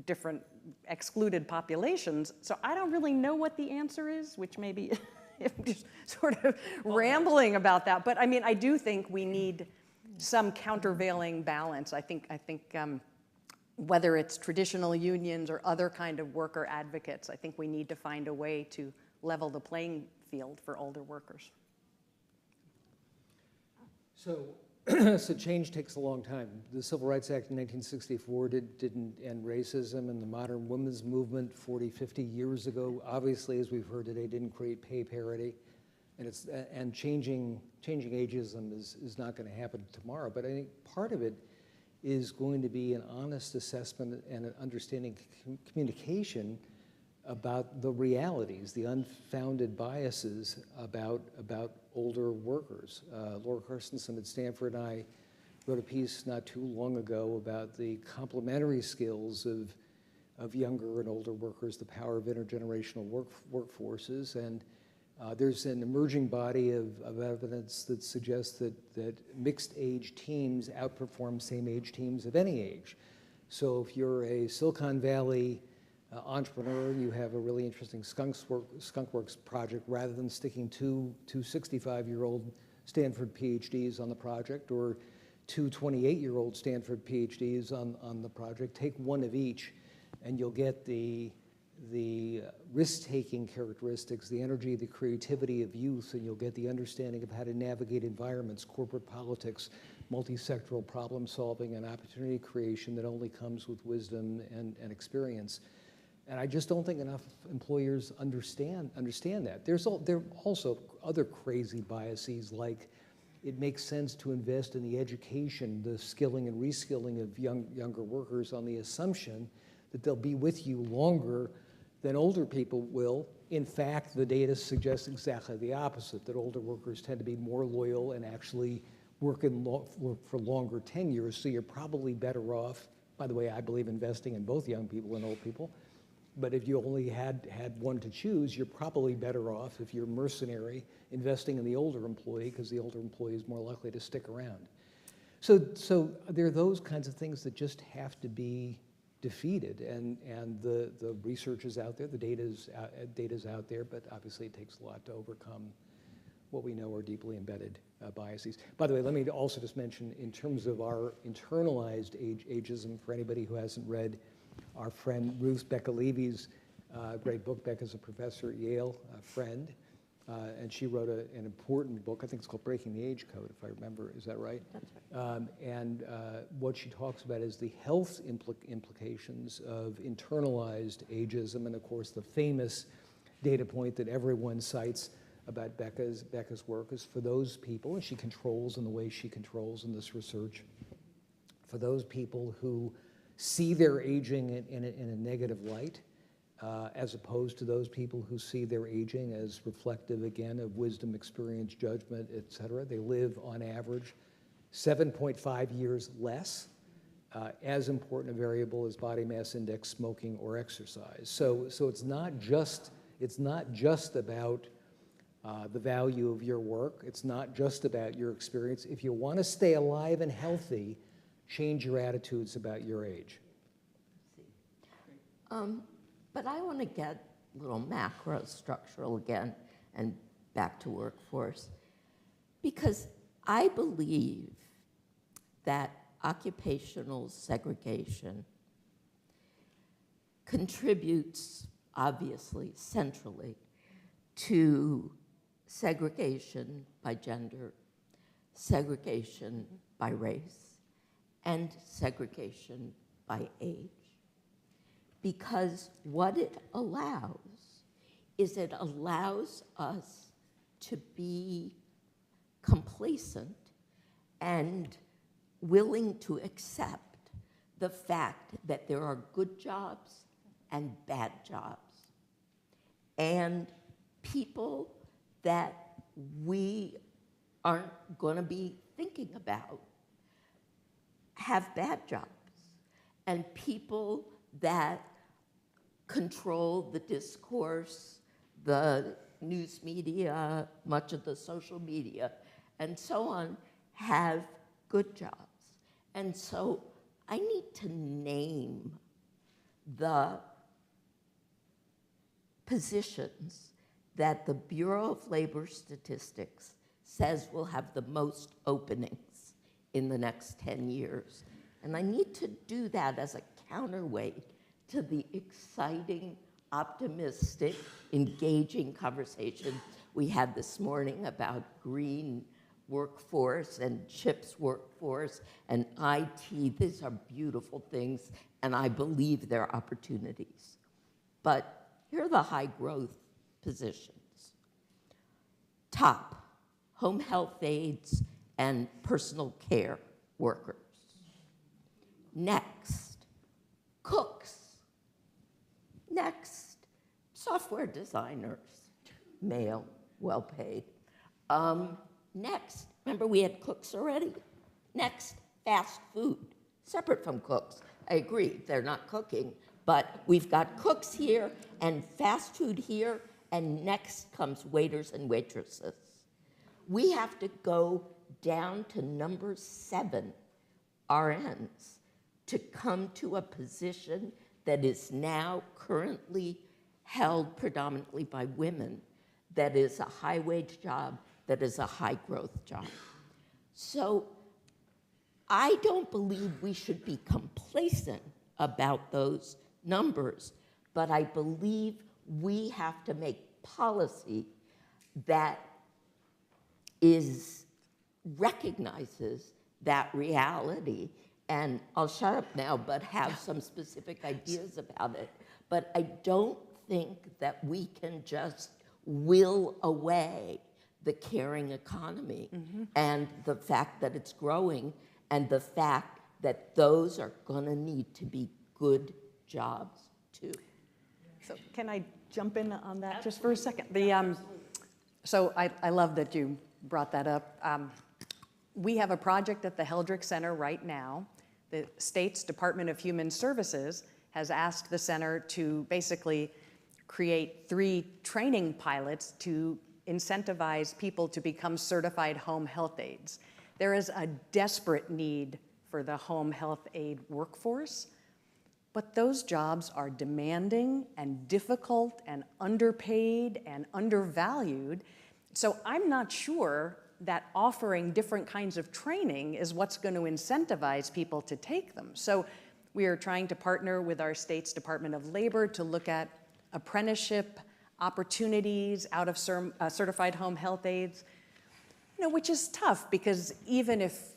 different excluded populations. So I don't really know what the answer is, which maybe I'm just sort of rambling about that. But I mean, I do think we need some countervailing balance. I think whether it's traditional unions or other kind of worker advocates, I think we need to find a way to level the playing field for older workers. So change takes a long time. The Civil Rights Act in 1964 didn't end racism, and the modern women's movement 40, 50 years ago, obviously, as we've heard today, didn't create pay parity. And changing ageism is not going to happen tomorrow. But I think part of it is going to be an honest assessment and an understanding communication about the realities, the unfounded biases about older workers. Laura Carstensen at Stanford and I wrote a piece not too long ago about the complementary skills of younger and older workers, the power of intergenerational workforces. And there's an emerging body of evidence that suggests that mixed age teams outperform same age teams of any age. So if you're a Silicon Valley entrepreneur, you have a really interesting skunkworks project, rather than sticking two 65-year-old Stanford PhDs on the project or two 28-year-old Stanford PhDs on the project, take one of each, and you'll get the risk-taking characteristics, the energy, the creativity of youth, and you'll get the understanding of how to navigate environments, corporate politics, multi-sectoral problem solving, and opportunity creation that only comes with wisdom and experience. And I just don't think enough employers understand that. There are also other crazy biases, like it makes sense to invest in the education, the skilling and reskilling of younger workers on the assumption that they'll be with you longer than older people will. In fact, the data suggests exactly the opposite, that older workers tend to be more loyal and actually work for longer tenures, so you're probably better off. By the way, I believe investing in both young people and old people. But if you only had one to choose, you're probably better off, if you're mercenary, investing in the older employee, because the older employee is more likely to stick around. So there are those kinds of things that just have to be defeated, and the research is out there, the data's out there, but obviously it takes a lot to overcome what we know are deeply embedded biases. By the way, let me also just mention, in terms of our internalized ageism, for anybody who hasn't read our friend Ruth Becca-Levy's great book. Becca's a professor at Yale, a friend, and she wrote an important book. I think it's called Breaking the Age Code, if I remember. Is that right? That's right. And what she talks about is the health implications of internalized ageism, and of course the famous data point that everyone cites about Becca's work is for those people, and she controls in the way she controls in this research, for those people who see their aging in a negative light, as opposed to those people who see their aging as reflective, again, of wisdom, experience, judgment, et cetera. They live, on average, 7.5 years less, as important a variable as body mass index, smoking, or exercise. So it's not just about the value of your work. It's not just about your experience. If you want to stay alive and healthy, change your attitudes about your age. But I want to get a little macro structural again and back to workforce. Because I believe that occupational segregation contributes, obviously, centrally, to segregation by gender, segregation by race, and segregation by age. Because what it allows is it allows us to be complacent and willing to accept the fact that there are good jobs and bad jobs, and people that we aren't going to be thinking about have bad jobs, and people that control the discourse, the news media, much of the social media, and so on, have good jobs. And so I need to name the positions that the Bureau of Labor Statistics says will have the most openings in the next 10 years. And I need to do that as a counterweight to the exciting, optimistic, engaging conversation we had this morning about green workforce and CHIPS workforce and IT. These are beautiful things, and I believe they're opportunities. But here are the high growth positions. Top, home health aides and personal care workers. Next, cooks. Next, software designers, male, well paid. Next, remember we had cooks already? Next, fast food, separate from cooks. I agree, they're not cooking, but we've got cooks here and fast food here, and next comes waiters and waitresses. We have to go down to number 7 RNs to come to a position that is now currently held predominantly by women, that is a high-wage job, that is a high-growth job. So I don't believe we should be complacent about those numbers, but I believe we have to make policy that recognizes that reality. And I'll shut up now, but have some specific ideas about it. But I don't think that we can just will away the caring economy and the fact that it's growing and the fact that those are going to need to be good jobs too. So can I jump in on that just for a second? So I love that you brought that up. We have a project at the Heldrick Center right now. The state's Department of Human Services has asked the center to basically create 3 training pilots to incentivize people to become certified home health aides. There is a desperate need for the home health aide workforce, but those jobs are demanding and difficult and underpaid and undervalued. So I'm not sure that offering different kinds of training is what's going to incentivize people to take them. So we are trying to partner with our state's Department of Labor to look at apprenticeship opportunities out of certified home health aides, which is tough because even if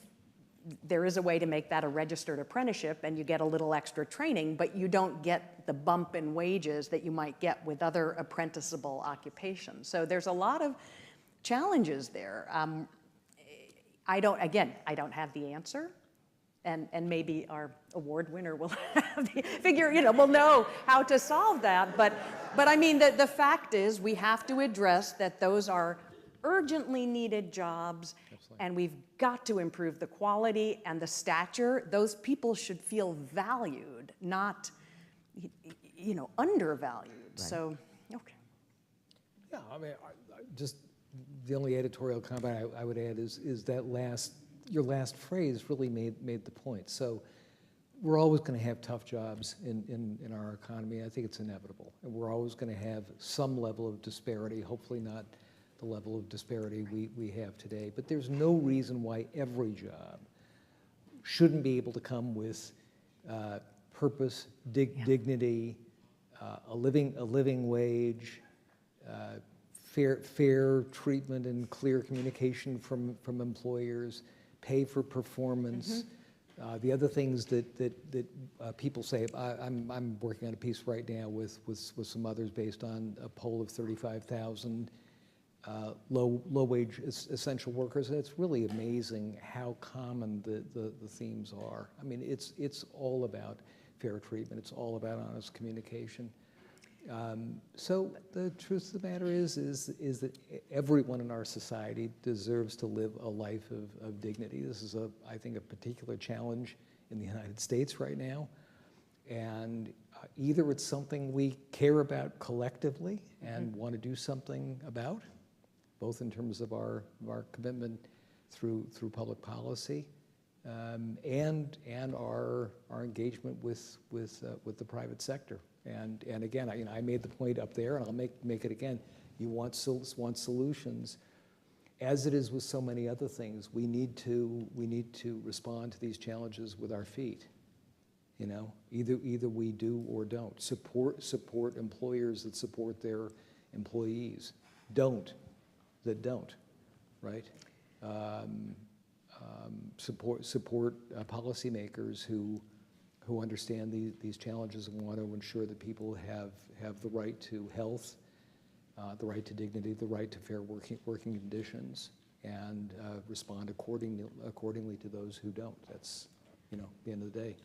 there is a way to make that a registered apprenticeship and you get a little extra training, but you don't get the bump in wages that you might get with other apprenticeable occupations. So there's a lot of challenges there. I don't have the answer, and maybe our award winner will have the figure, we'll know how to solve that. But I mean, the fact is we have to address that those are urgently needed jobs. Absolutely. And we've got to improve the quality and the stature. Those people should feel valued, not, undervalued. Right. So, okay. Yeah, I mean, just the only editorial comment I would add is that your last phrase really made the point. So we're always going to have tough jobs in our economy. I think it's inevitable. And we're always going to have some level of disparity, hopefully not the level of disparity we have today. But there's no reason why every job shouldn't be able to come with purpose, dignity, a living wage, fair treatment and clear communication from some pay for performance. The other things that people say, I'm working on a piece right now with some others based on a poll of 35,000 low-wage essential workers, and it's really amazing how common the themes are. I mean, it's all about fair treatment. It's all about honest communication. So the truth of the matter is that everyone in our society deserves to live a life of dignity. This is, I think, a particular challenge in the United States right now. And either it's something we care about collectively and want to do something about, both in terms of our commitment through public policy, and our engagement with the private sector. And again, I made the point up there, and I'll make it again. You want solutions. As it is with so many other things, we need to respond to these challenges with our feet. You know, either we do or don't. Support employers that support their employees. Don't, right? Support policymakers who understand these challenges and want to ensure that people have the right to health, the right to dignity, the right to fair working conditions, and respond accordingly to those who don't. That's, at the end of the day.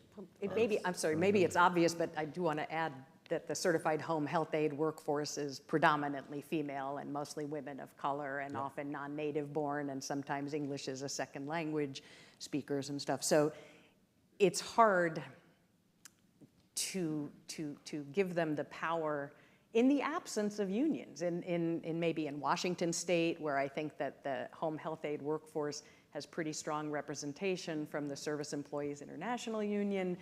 Maybe it's obvious, but I do want to add that the certified home health aide workforce is predominantly female and mostly women of color and often non-native born and sometimes English as a second language speakers and stuff. So it's hard to give them the power in the absence of unions. In maybe in Washington State, where I think that the home health aide workforce has pretty strong representation from the Service Employees International Union,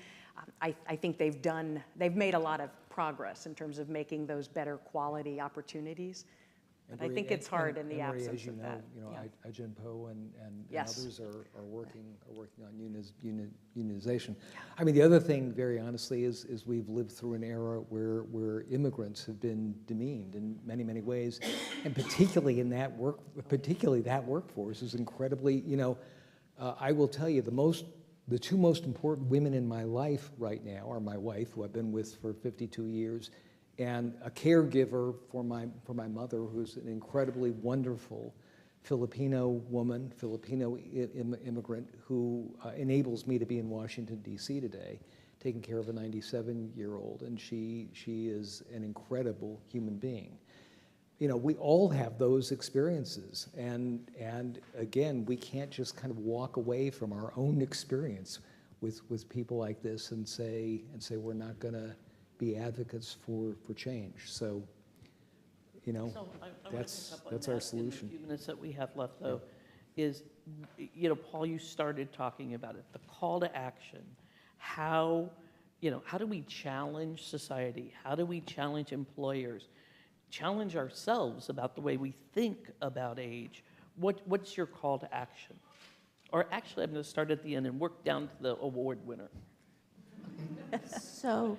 I think they've made a lot of progress in terms of making those better quality opportunities. But I think it's hard in the absence of that. Ajinpo and others are working on unionization. I mean, the other thing, very honestly, is we've lived through an era where immigrants have been demeaned in many, many ways, and particularly that workforce is incredibly. I will tell you, the two most important women in my life right now are my wife, who I've been with for 52 years. And a caregiver for my mother, who's an incredibly wonderful Filipino woman, Filipino immigrant, who enables me to be in Washington, D.C. today, taking care of a 97-year-old, and she is an incredible human being. We all have those experiences, and again, we can't just kind of walk away from our own experience with people like this and say we're not going to be advocates for change. So, that's our solution. In the few minutes that we have left, though, is, Paul, you started talking about it, the call to action. How do we challenge society? How do we challenge employers? Challenge ourselves about the way we think about age. What's your call to action? Or actually, I'm going to start at the end and work down to the award winner. So,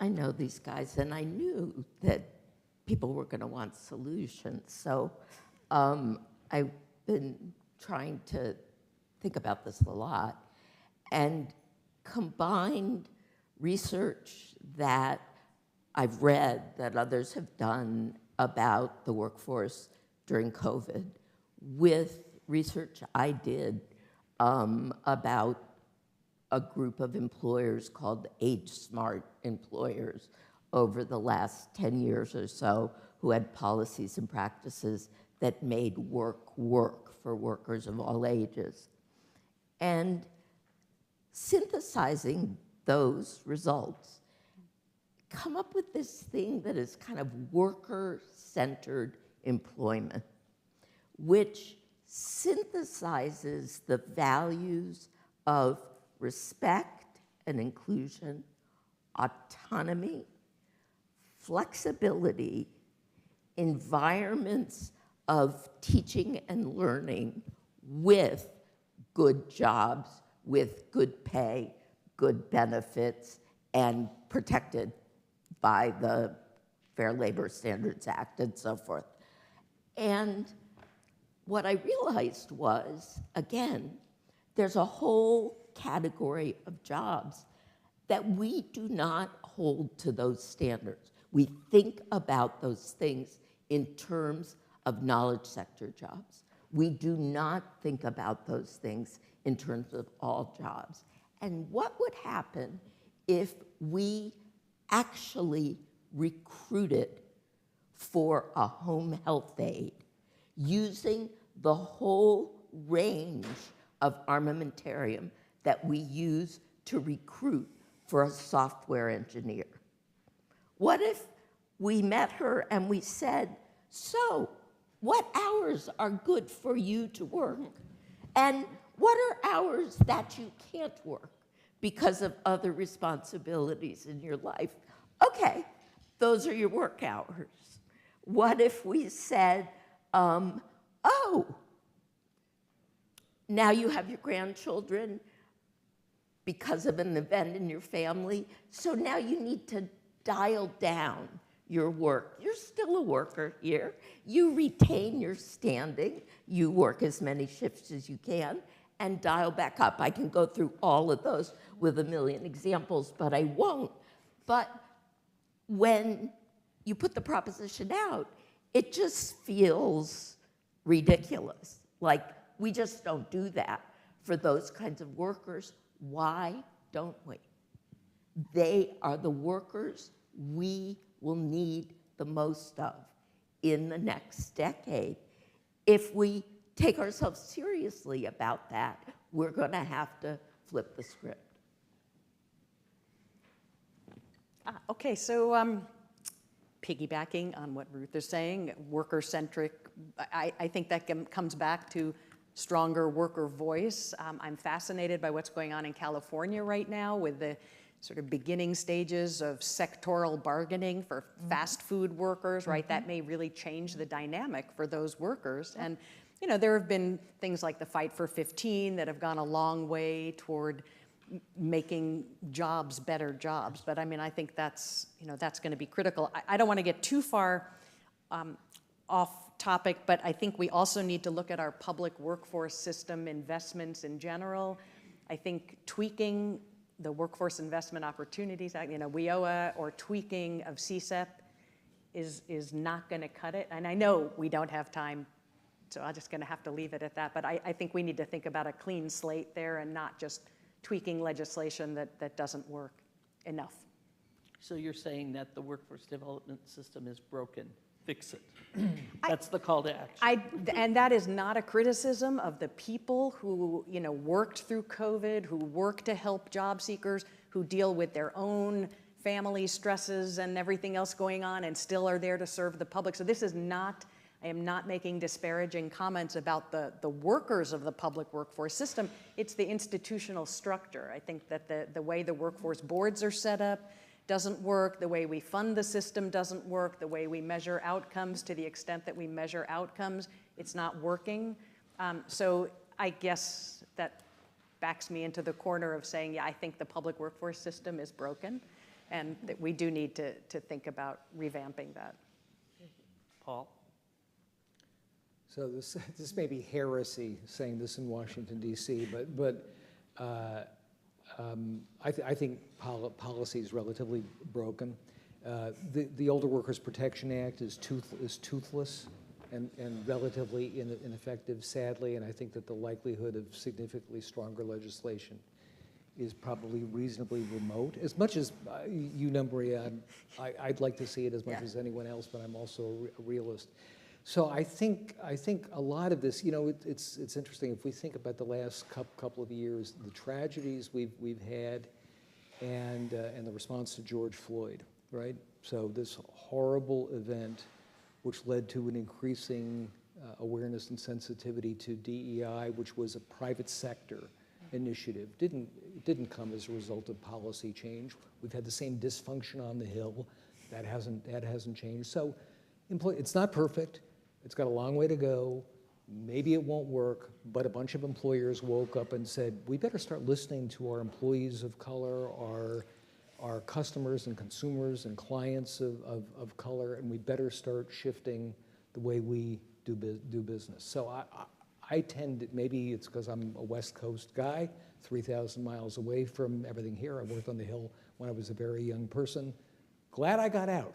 I know these guys, and I knew that people were going to want solutions. So I've been trying to think about this a lot and combined research that I've read that others have done about the workforce during COVID with research I did about a group of employers called age-smart employers over the last 10 years or so, who had policies and practices that made work for workers of all ages. And synthesizing those results, come up with this thing that is kind of worker-centered employment, which synthesizes the values of respect and inclusion, autonomy, flexibility, environments of teaching and learning with good jobs, with good pay, good benefits, and protected by the Fair Labor Standards Act and so forth. And what I realized was, again, there's a whole category of jobs that we do not hold to those standards. We think about those things in terms of knowledge sector jobs. We do not think about those things in terms of all jobs. And what would happen if we actually recruited for a home health aide using the whole range of armamentarium that we use to recruit for a software engineer? What if we met her and we said, so what hours are good for you to work? And what are hours that you can't work because of other responsibilities in your life? Okay, those are your work hours. What if we said, oh, now you have your grandchildren because of an event in your family, so now you need to dial down your work. You're still a worker here. You retain your standing. You work as many shifts as you can and dial back up. I can go through all of those with a million examples, but I won't. But when you put the proposition out, it just feels ridiculous. Like, we just don't do that for those kinds of workers. Why don't we? They are the workers we will need the most of in the next decade. If we take ourselves seriously about that, we're going to have to flip the script. Okay, so piggybacking on what Ruth is saying, worker-centric, I think that comes back to stronger worker voice. I'm fascinated by what's going on in California right now with the sort of beginning stages of sectoral bargaining for fast food workers, right? That may really change the dynamic for those workers. And, you know, there have been things like the Fight for 15 that have gone a long way toward making jobs better jobs. But I mean, I think that's, you know, that's going to be critical. I don't want to get too far off topic, but I think we also need to look at our public workforce system investments in general. I think tweaking the workforce investment opportunities, you know, WIOA or tweaking of CSEP is not going to cut it. And I know we don't have time, so I'm just going to have to leave it at that. But I think we need to think about a clean slate there and not just tweaking legislation that doesn't work enough. So you're saying that the workforce development system is broken. Fix it. That's the call to action. And that is not a criticism of the people who, you know, worked through COVID, who work to help job seekers, who deal with their own family stresses and everything else going on and still are there to serve the public. So this is not, I am not making disparaging comments about the workers of the public workforce system. It's the institutional structure. I think that the way the workforce boards are set up doesn't work, the way we fund the system doesn't work, the way we measure outcomes, to the extent that we measure outcomes, it's not working. So I guess that backs me into the corner of saying, yeah, I think the public workforce system is broken and that we do need to think about revamping that. Paul? So this may be heresy saying this in Washington, D.C., but I think policy is relatively broken. The Older Workers Protection Act is toothless and relatively ineffective, sadly, and I think that the likelihood of significantly stronger legislation is probably reasonably remote. As much as you know, Maria, I'd like to see it as much as anyone else, but I'm also a realist. So I think a lot of this, you know, it's interesting if we think about the last couple of years, the tragedies we've had, and the response to George Floyd, right? So this horrible event, which led to an increasing awareness and sensitivity to DEI, which was a private sector initiative, didn't come as a result of policy change. We've had the same dysfunction on the Hill, that hasn't changed. So It's not perfect. It's got a long way to go. Maybe it won't work, but a bunch of employers woke up and said, we better start listening to our employees of color, our customers and consumers and clients of color, and we better start shifting the way we do business. So I tend to, maybe it's because I'm a West Coast guy, 3,000 miles away from everything here. I worked on the Hill when I was a very young person. Glad I got out.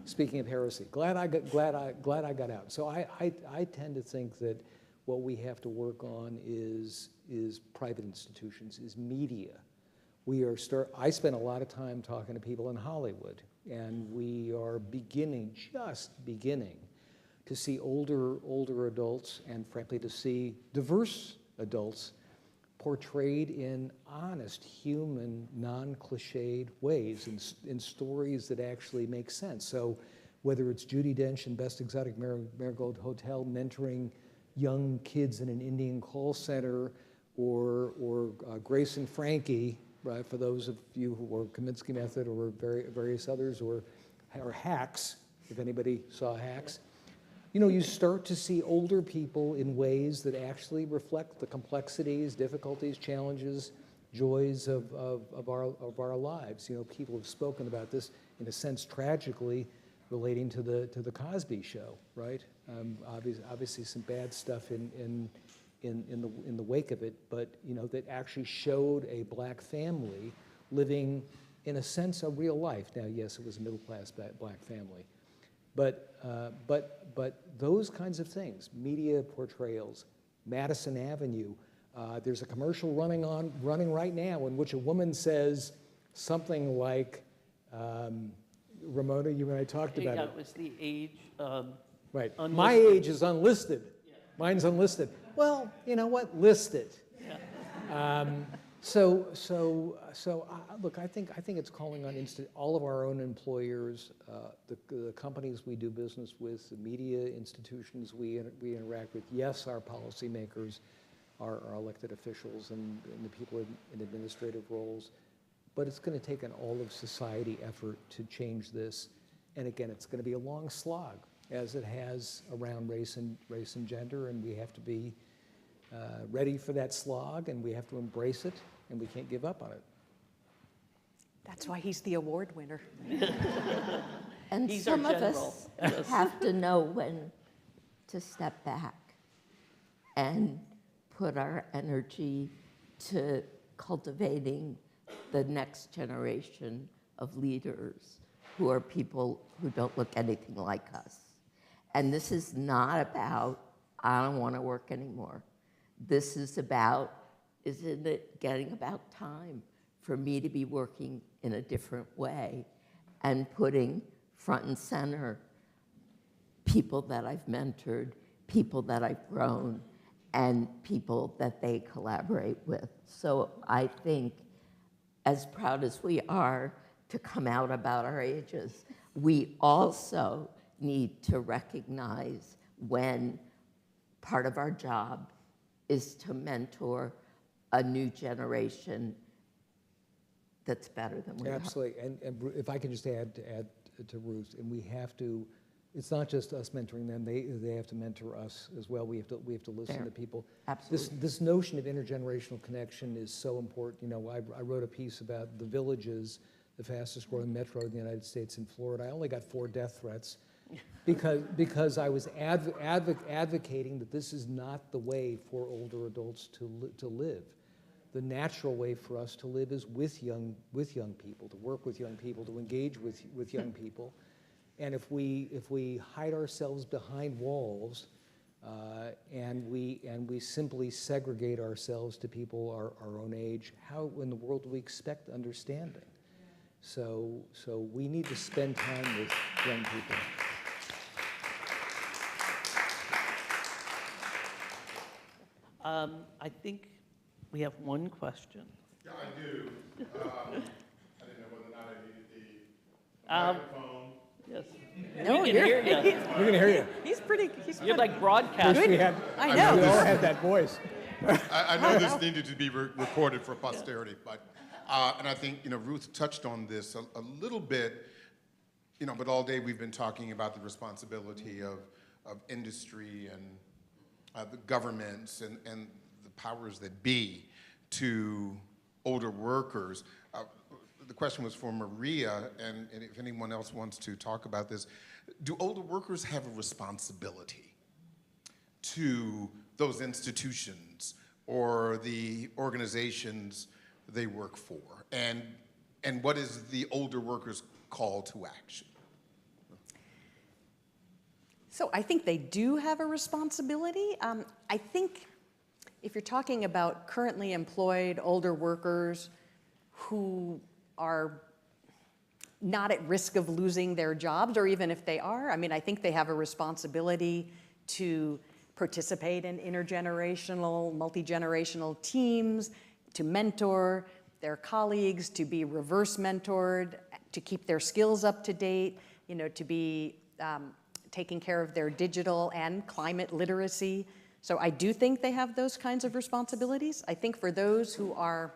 Speaking of heresy, glad I got out. So I tend to think that what we have to work on is private institutions, is media. I spend a lot of time talking to people in Hollywood, and we are just beginning to see older adults, and frankly to see diverse adults portrayed in honest, human, non-cliched ways, in stories that actually make sense. So whether it's Judi Dench in Best Exotic Marigold Hotel mentoring young kids in an Indian call center, or Grace and Frankie, right, for those of you who were Kaminsky Method or various others, or Hacks, if anybody saw Hacks. You know, you start to see older people in ways that actually reflect the complexities, difficulties, challenges, joys of our lives. You know, people have spoken about this, in a sense, tragically, relating to the Cosby Show, right? Obviously, some bad stuff in the wake of it, but you know, that actually showed a black family living, in a sense, a real life. Now, yes, it was a middle-class black family. But those kinds of things, media portrayals, Madison Avenue, there's a commercial running right now in which a woman says something like, Ramona, you and I talked about it. That was the age. Right. Unlisted. My age is unlisted. Yeah. Mine's unlisted. Well, you know what? List it. Yeah. Look, I think it's calling on all of our own employers, the companies we do business with, the media institutions we interact with. Yes, our policymakers, our elected officials, and the people in administrative roles. But it's going to take an all-of-society effort to change this. And again, it's going to be a long slog, as it has around race and gender, and we have to be ready for that slog, and we have to embrace it, and we can't give up on it. That's why he's the award winner. And He's some our of general. us Yes. have to know when to step back and put our energy to cultivating the next generation of leaders who are people who don't look anything like us. And this is not about, I don't want to work anymore. This is about, isn't it getting about time for me to be working in a different way and putting front and center people that I've mentored, people that I've grown, and people that they collaborate with. So I think, as proud as we are to come out about our ages, we also need to recognize when part of our job is to mentor a new generation that's better than we are. Absolutely, and if I can just add to Ruth, and we have to, it's not just us mentoring them, they have to mentor us as well. We have to listen Fair. to people. Absolutely. This notion of intergenerational connection is so important. You know, I wrote a piece about the Villages, the fastest growing metro in the United States in Florida. I only got 4 death threats because I was advocating that this is not the way for older adults to live. The natural way for us to live is with young people, to work with young people, to engage with young people. And if we hide ourselves behind walls and we simply segregate ourselves to people our own age, how in the world do we expect understanding? So we need to spend time with young people. I think we have one question. Yeah, I do. I didn't know whether or not I needed the microphone. Yes. No, we can hear you. We're going to hear you. He's pretty. You're like broadcasting. I know. We all had that voice. I know this needed to be recorded for posterity, but and I think Ruth touched on this a little bit. but all day we've been talking about the responsibility of industry and the governments and the powers that be to older workers. The question was for Maria, and if anyone else wants to talk about this, do older workers have a responsibility to those institutions or the organizations they work for? And what is the older workers' call to action? So I think they do have a responsibility. I think if you're talking about currently employed older workers who are not at risk of losing their jobs, or even if they are, I mean, I think they have a responsibility to participate in intergenerational, multi-generational teams, to mentor their colleagues, to be reverse mentored, to keep their skills up to date, to be taking care of their digital and climate literacy. So I do think they have those kinds of responsibilities. I think for those who are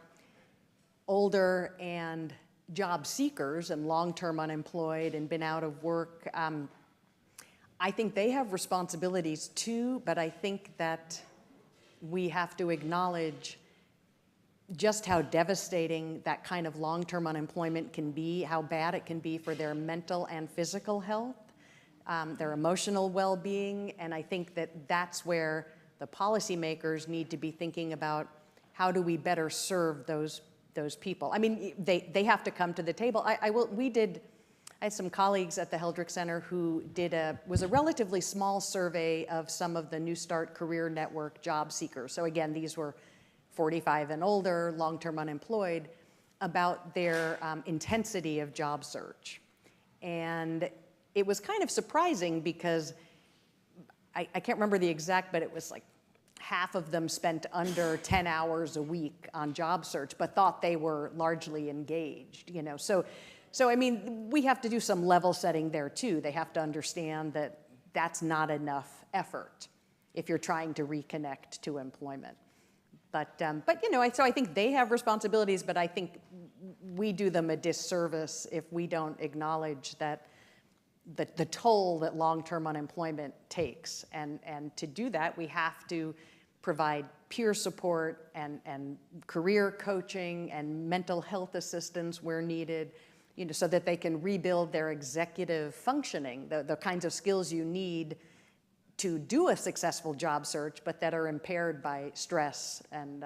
older and job seekers and long-term unemployed and been out of work, I think they have responsibilities too, but I think that we have to acknowledge just how devastating that kind of long-term unemployment can be, how bad it can be for their mental and physical health, their emotional well-being, and I think that that's where the policymakers need to be thinking about how do we better serve those people. I mean, they have to come to the table. I had some colleagues at the Heldrick Center who was a relatively small survey of some of the New Start Career Network job seekers. So again, these were 45 and older, long-term unemployed, about their intensity of job search. And it was kind of surprising because I can't remember the exact, but it was like half of them spent under 10 hours a week on job search, but thought they were largely engaged, So I mean, we have to do some level setting there too. They have to understand that that's not enough effort if you're trying to reconnect to employment. But so I think they have responsibilities, but I think we do them a disservice if we don't acknowledge that the toll that long-term unemployment takes. And to do that, we have to provide peer support and career coaching and mental health assistance where needed, so that they can rebuild their executive functioning, the kinds of skills you need to do a successful job search, but that are impaired by stress and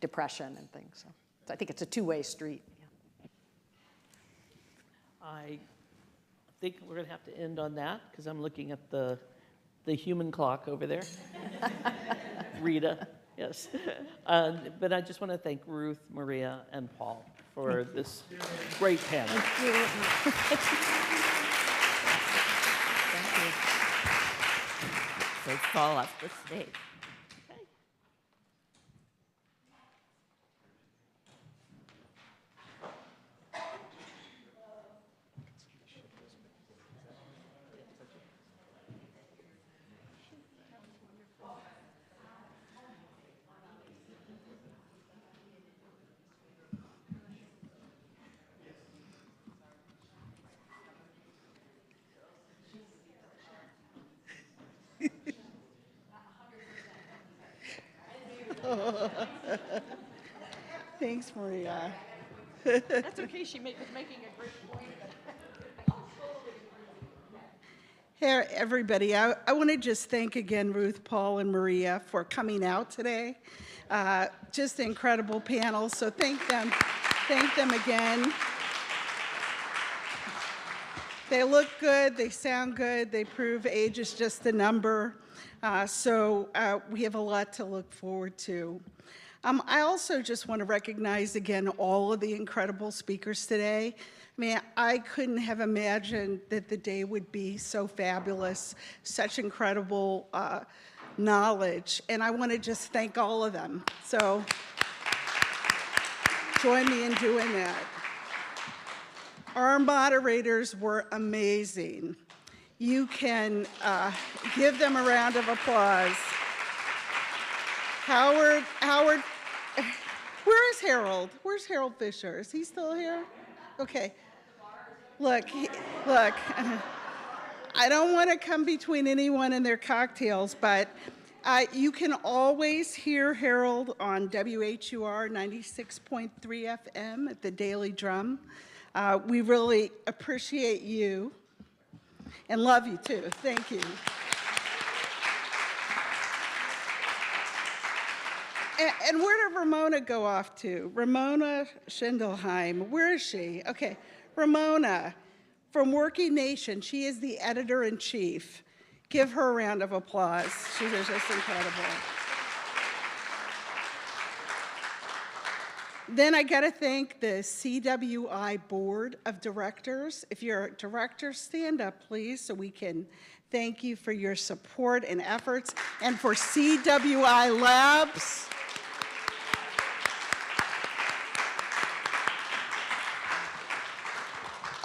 depression and things. So I think it's a two-way street. Yeah. I think we're going to have to end on that because I'm looking at the human clock over there. Rita, yes. But I just want to thank Ruth, Maria, and Paul for this great panel. Thank you. They fall off the stage. Thanks, Maria. That's okay, she was making a great point. Hey, everybody, I want to just thank again Ruth, Paul, and Maria for coming out today. Just an incredible panel, so thank them again. They look good, they sound good, they prove age is just a number. So we have a lot to look forward to. I also just want to recognize again all of the incredible speakers today. I mean, I couldn't have imagined that the day would be so fabulous, such incredible knowledge, and I want to just thank all of them. So join me in doing that. Our moderators were amazing. You can give them a round of applause. Howard, where is Harold? Where's Harold Fisher? Is he still here? Okay. Look, look, I don't want to come between anyone and their cocktails, but you can always hear Harold on WHUR 96.3 FM at the Daily Drum. We really appreciate you and love you too. Thank you. And where did Ramona go off to? Ramona Schindelheim. Where is she? Okay, Ramona from WorkingNation. She is the editor-in-chief. Give her a round of applause. She is just incredible. Then I got to thank the CWI Board of Directors. If you're a director, stand up, please, so we can thank you for your support and efforts. And for CWI Labs.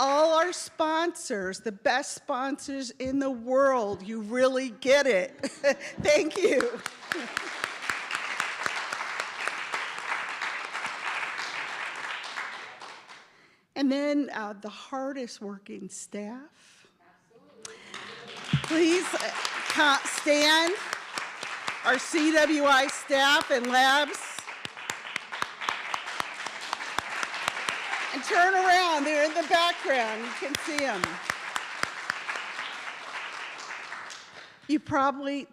All our sponsors, the best sponsors in the world, you really get it. Thank you. And then the hardest working staff. Please stand. Our CWI staff and labs. And turn around, they're in the background, you can see them.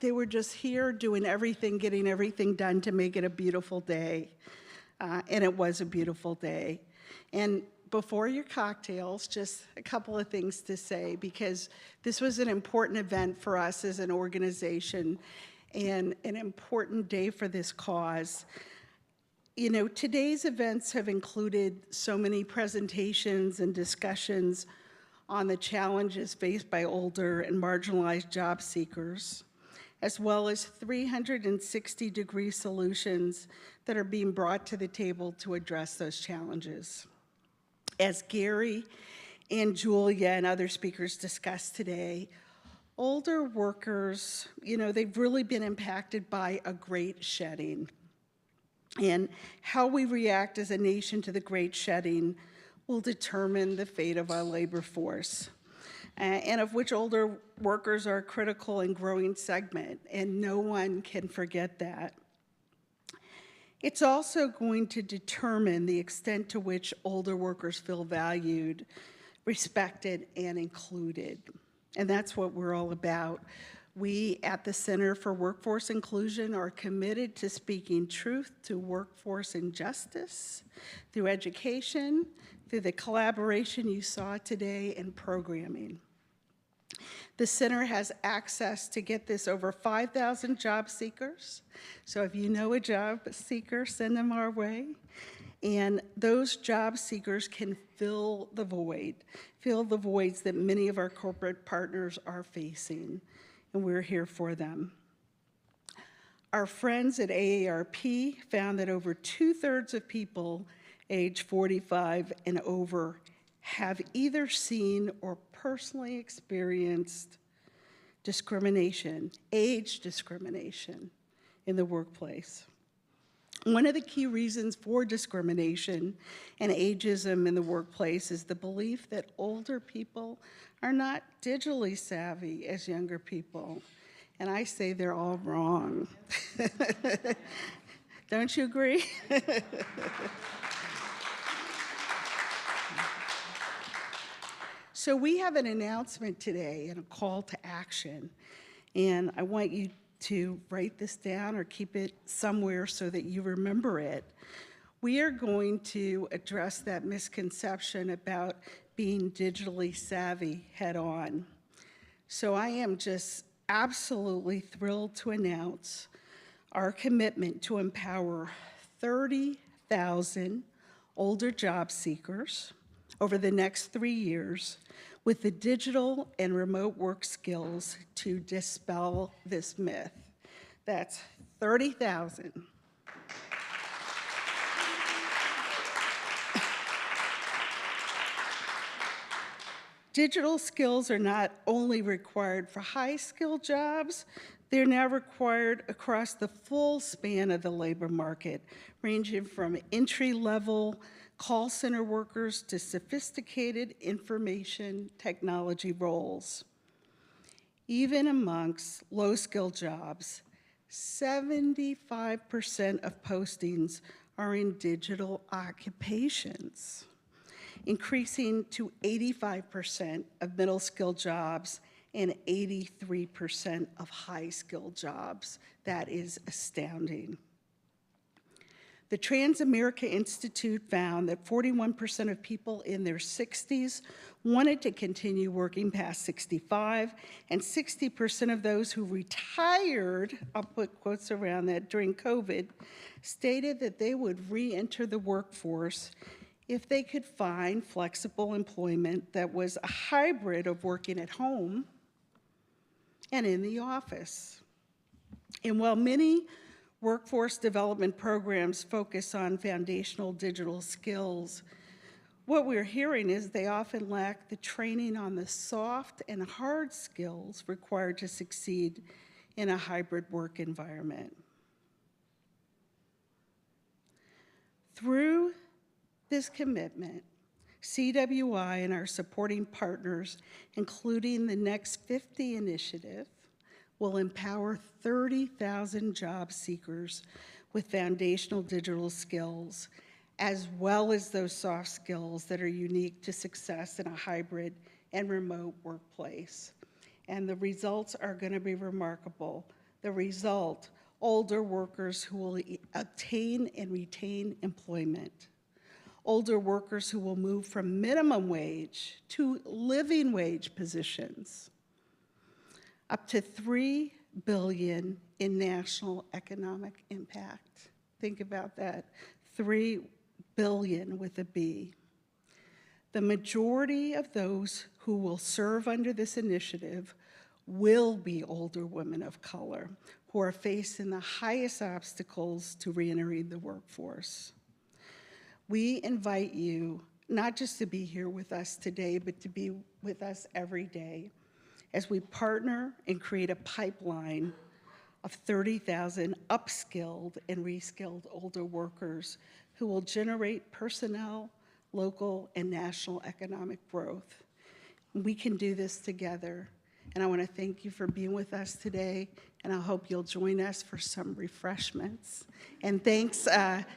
They were just here doing everything, getting everything done to make it a beautiful day. And it was a beautiful day. And before your cocktails, just a couple of things to say, because this was an important event for us as an organization and an important day for this cause. You know, today's events have included so many presentations and discussions on the challenges faced by older and marginalized job seekers, as well as 360-degree solutions that are being brought to the table to address those challenges. As Gary and Julia and other speakers discussed today, older workers, you know, they've really been impacted by a great shedding. And how we react as a nation to the great shedding will determine the fate of our labor force, and of which older workers are a critical and growing segment, and no one can forget that. It's also going to determine the extent to which older workers feel valued, respected, and included. And that's what we're all about. We at the Center for Workforce Inclusion are committed to speaking truth to workforce injustice through education, through the collaboration you saw today, and programming. The center has access to get this over 5,000 job seekers. So if you know a job seeker, send them our way. And those job seekers can fill the voids that many of our corporate partners are facing. And we're here for them. Our friends at AARP found that over 2/3 of people age 45 and over have either seen or personally experienced discrimination, age discrimination in the workplace. One of the key reasons for discrimination and ageism in the workplace is the belief that older people are not digitally savvy as younger people. And I say they're all wrong. Don't you agree? So we have an announcement today and a call to action. And I want you to write this down or keep it somewhere so that you remember it. We are going to address that misconception about being digitally savvy head on. So I am just absolutely thrilled to announce our commitment to empower 30,000 older job seekers over the next 3 years with the digital and remote work skills to dispel this myth. That's 30,000. Digital skills are not only required for high-skilled jobs, They're now required across the full span of the labor market, ranging from entry-level call center workers to sophisticated information technology roles. Even amongst low-skilled jobs, 75% of postings are in digital occupations, increasing to 85% of middle-skilled jobs and 83% of high-skilled jobs. That is astounding. The Transamerica Institute found that 41% of people in their 60s wanted to continue working past 65, and 60% of those who retired, I'll put quotes around that, during COVID, stated that they would re-enter the workforce if they could find flexible employment that was a hybrid of working at home and in the office. And while many workforce development programs focus on foundational digital skills, what we're hearing is they often lack the training on the soft and hard skills required to succeed in a hybrid work environment. Through this commitment, CWI and our supporting partners, including the Next 50 initiative, will empower 30,000 job seekers with foundational digital skills, as well as those soft skills that are unique to success in a hybrid and remote workplace. And the results are going to be remarkable. The result, older workers who will obtain and retain employment. Older workers who will move from minimum wage to living wage positions. Up to $3 billion in national economic impact. Think about that, $3 billion with a B. The majority of those who will serve under this initiative will be older women of color who are facing the highest obstacles to reentering the workforce. We invite you not just to be here with us today, but to be with us every day as we partner and create a pipeline of 30,000 upskilled and reskilled older workers who will generate personnel, local, and national economic growth. We can do this together. And I want to thank you for being with us today, and I hope you'll join us for some refreshments. And thanks,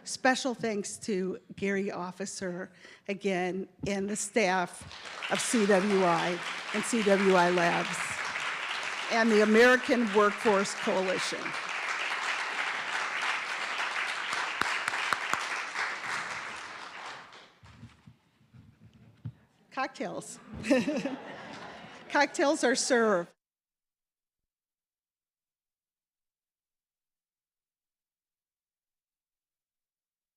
special thanks to Gary Officer, again, and the staff of CWI and CWI Labs, and the American Workforce Coalition. Cocktails. Cocktails are served.